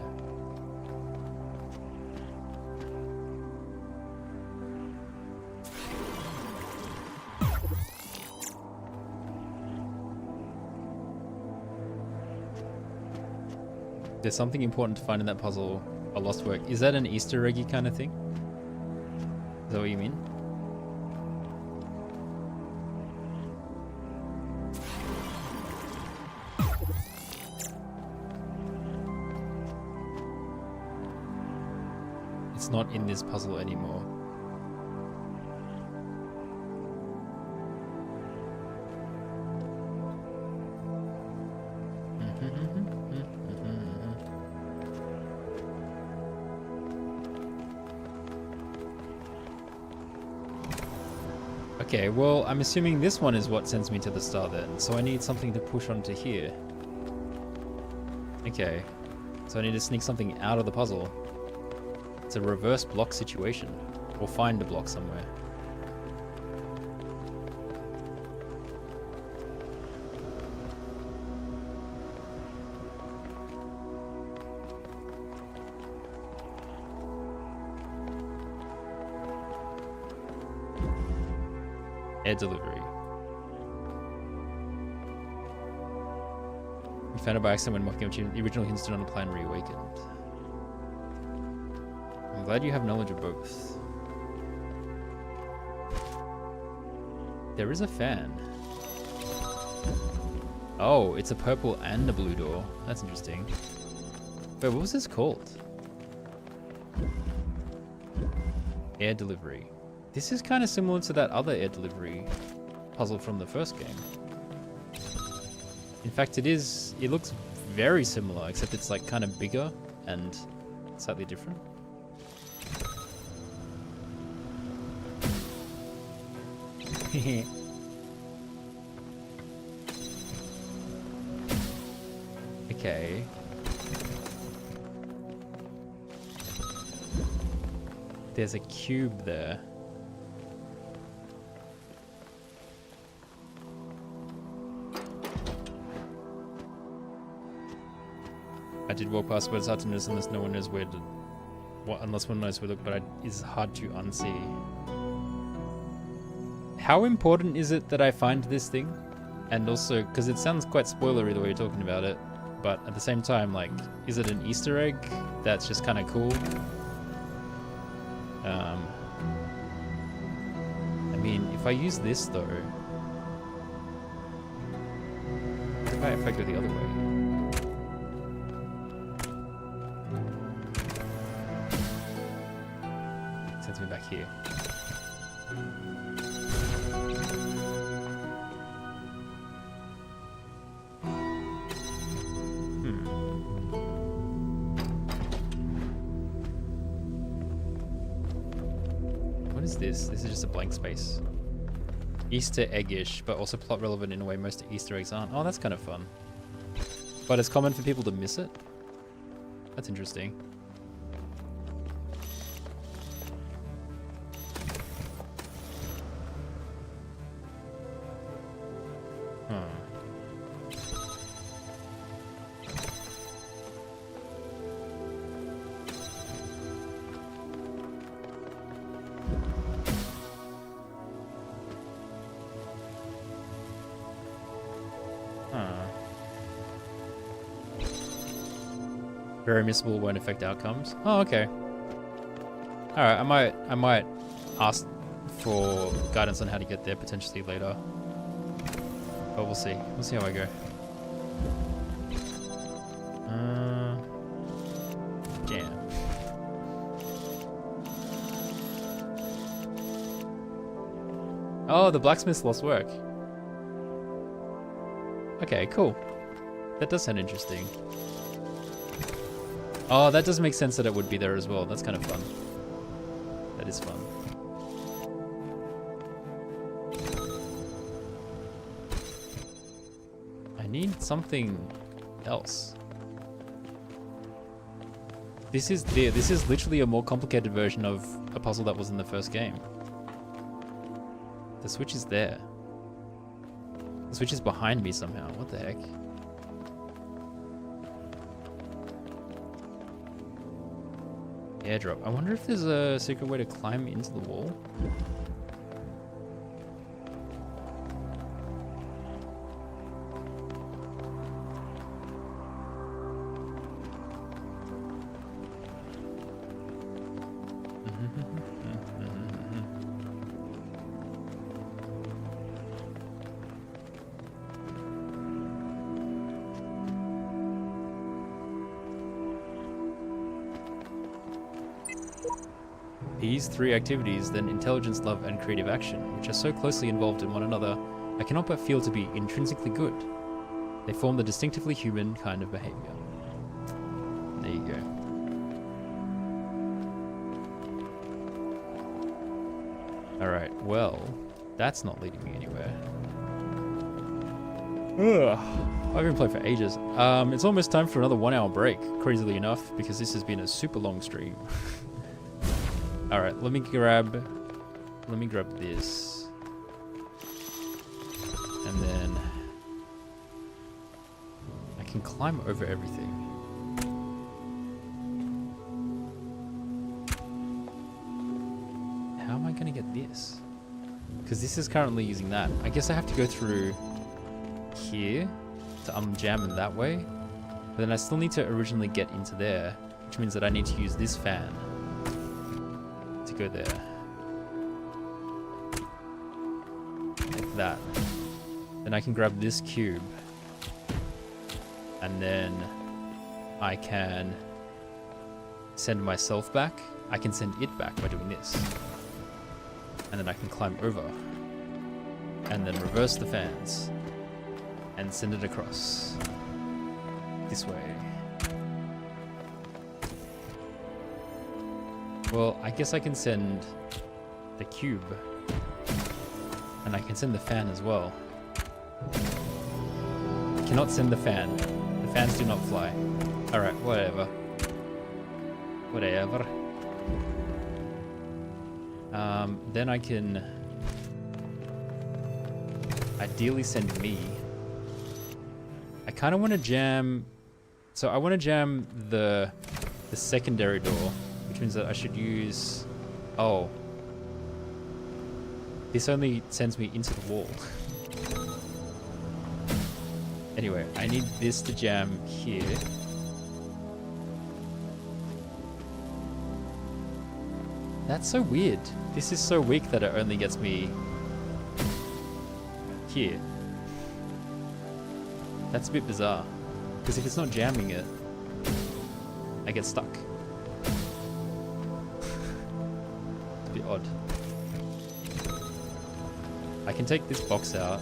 A: There's something important to find in that puzzle. A lost work. Is that an Easter eggy kind of thing? Is that what you mean? It's not in this puzzle anymore. Okay, well, I'm assuming this one is what sends me to the star then, so I need something to push onto here. Okay, so I need to sneak something out of the puzzle. It's a reverse block situation, or find a block somewhere. Air delivery. We found it by accident when walking up. The original Hinston on the plan reawakened. I'm glad you have knowledge of both. There is a fan. Oh, it's a purple and a blue door. That's interesting. Wait, what was this called? Air delivery. This is kind of similar to that other air delivery puzzle from the first game. In fact, it looks very similar, except it's like kind of bigger and slightly different. Okay. There's a cube there. did walk past, but it's hard to notice unless no one knows where to... unless one knows where to look, but it's hard to unsee. How important is it that I find this thing? And also, because it sounds quite spoilery the way you're talking about it, but at the same time, like, is it an Easter egg that's just kind of cool? I mean, if I use this though, what if I go the other way? Sends me back here. This is just a blank space. Easter egg-ish, but also plot relevant in a way most Easter eggs aren't. Oh, that's kind of fun. But it's common for people to miss it. That's interesting. Very missable, won't affect outcomes. Oh, okay. All right, I might ask for guidance on how to get there potentially later. But we'll see. We'll see how I go. Jam. Oh, the blacksmith's lost work. Okay, cool. That does sound interesting. Oh, that does make sense that it would be there as well. That's kind of fun. That is fun. I need something else. This is literally a more complicated version of a puzzle that was in the first game. The switch is there. The switch is behind me somehow. What the heck? Airdrop. I wonder if there's a secret way to climb into the wall. These three activities, then intelligence, love, and creative action, which are so closely involved in one another, I cannot but feel to be intrinsically good. They form the distinctively human kind of behavior. There you go. Alright, well, that's not leading me anywhere. Ugh, I've been playing for ages. It's almost time for another 1 hour break, crazily enough, because this has been a super long stream. All right, let me grab this, and then I can climb over everything. How am I gonna get this? Because this is currently using that. I guess I have to go through here to unjam in that way, but then I still need to originally get into there, which means that I need to use this fan to go there. Like that. Then I can grab this cube, and then I can send myself back. I can send it back by doing this. And then I can climb over, and then reverse the fans, and send it across this way. Well, I guess I can send the cube, and I can send the fan as well. I cannot send the fan. The fans do not fly. Alright, whatever. Whatever. Then I can ideally send me. I kind of want to jam So I want to jam the secondary door, which means that I should use... Oh. This only sends me into the wall. Anyway, I need this to jam here. That's so weird. This is so weak that it only gets me here. That's a bit bizarre. Because if it's not jamming it, I get stuck. It's a bit odd. I can take this box out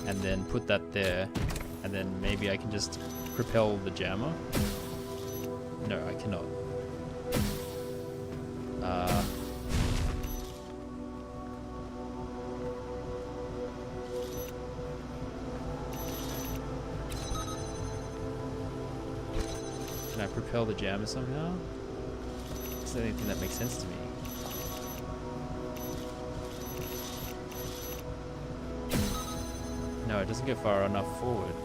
A: and then put that there, and then maybe I can just propel the jammer. No, I cannot. Can I propel the jammer somehow? Is there anything that makes sense to me? No, it doesn't go far enough forward.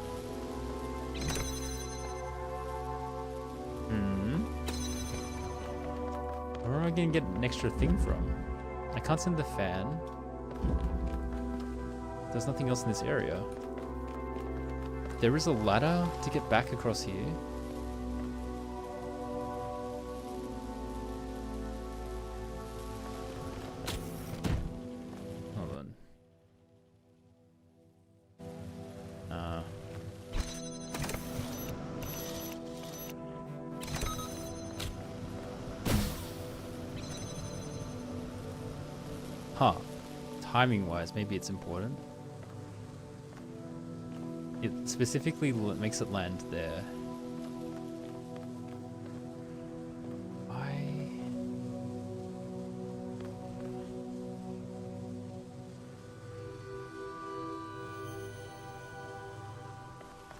A: Where am I going to get an extra thing from? I can't send the fan. There's nothing else in this area. There is a ladder to get back across here. Hold on. Huh. Timing-wise, maybe it's important. It specifically makes it land there.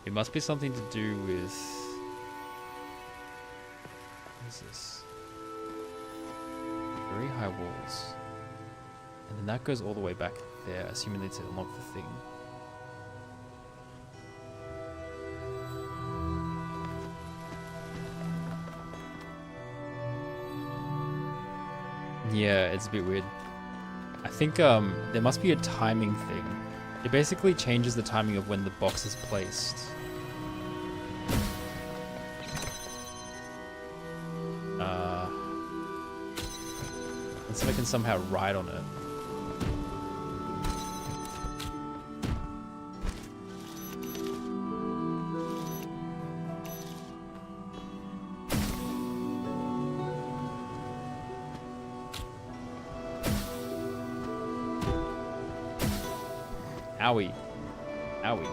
A: It must be something to do with... What is this? Very high walls. And then that goes all the way back there, assuming they need to unlock the thing. Yeah, it's a bit weird. I think there must be a timing thing. It basically changes the timing of when the box is placed. Let's see if I can somehow ride on it. Owie. Owie.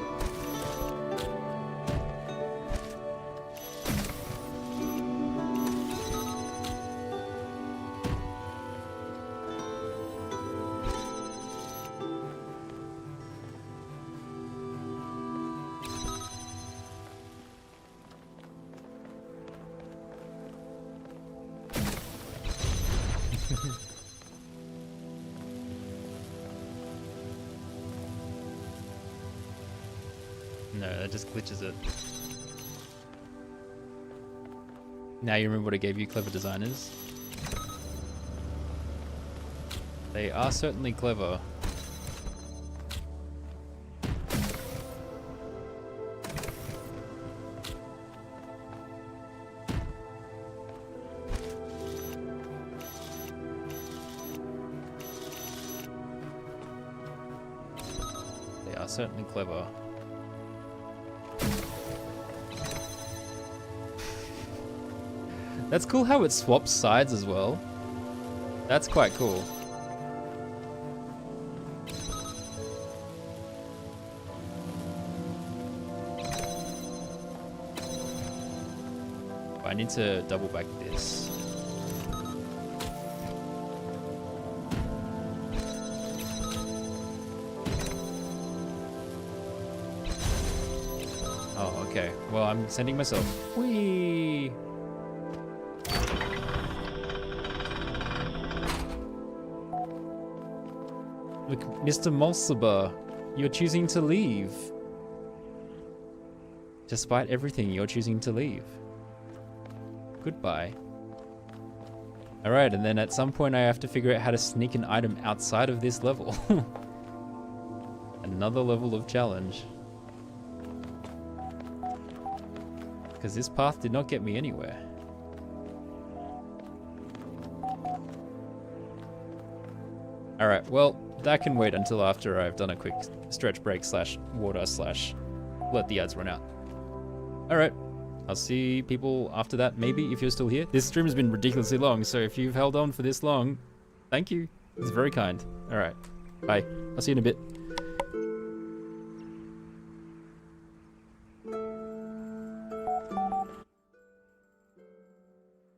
A: No, that just glitches it. Now you remember what I gave you, clever designers? They are certainly clever. They are certainly clever. That's cool how it swaps sides as well. That's quite cool. I need to double back this. Oh, okay. Well, I'm sending myself. Whee! Look, Mr. Mulciber, you're choosing to leave. Despite everything, you're choosing to leave. Goodbye. Alright, and then at some point I have to figure out how to sneak an item outside of this level. Another level of challenge. Because this path did not get me anywhere. Alright, well, that can wait until after I've done a quick stretch break slash water slash let the ads run out. Alright, I'll see people after that, maybe, if you're still here. This stream has been ridiculously long, so if you've held on for this long, thank you. It's very kind. Alright, bye. I'll see you in a bit.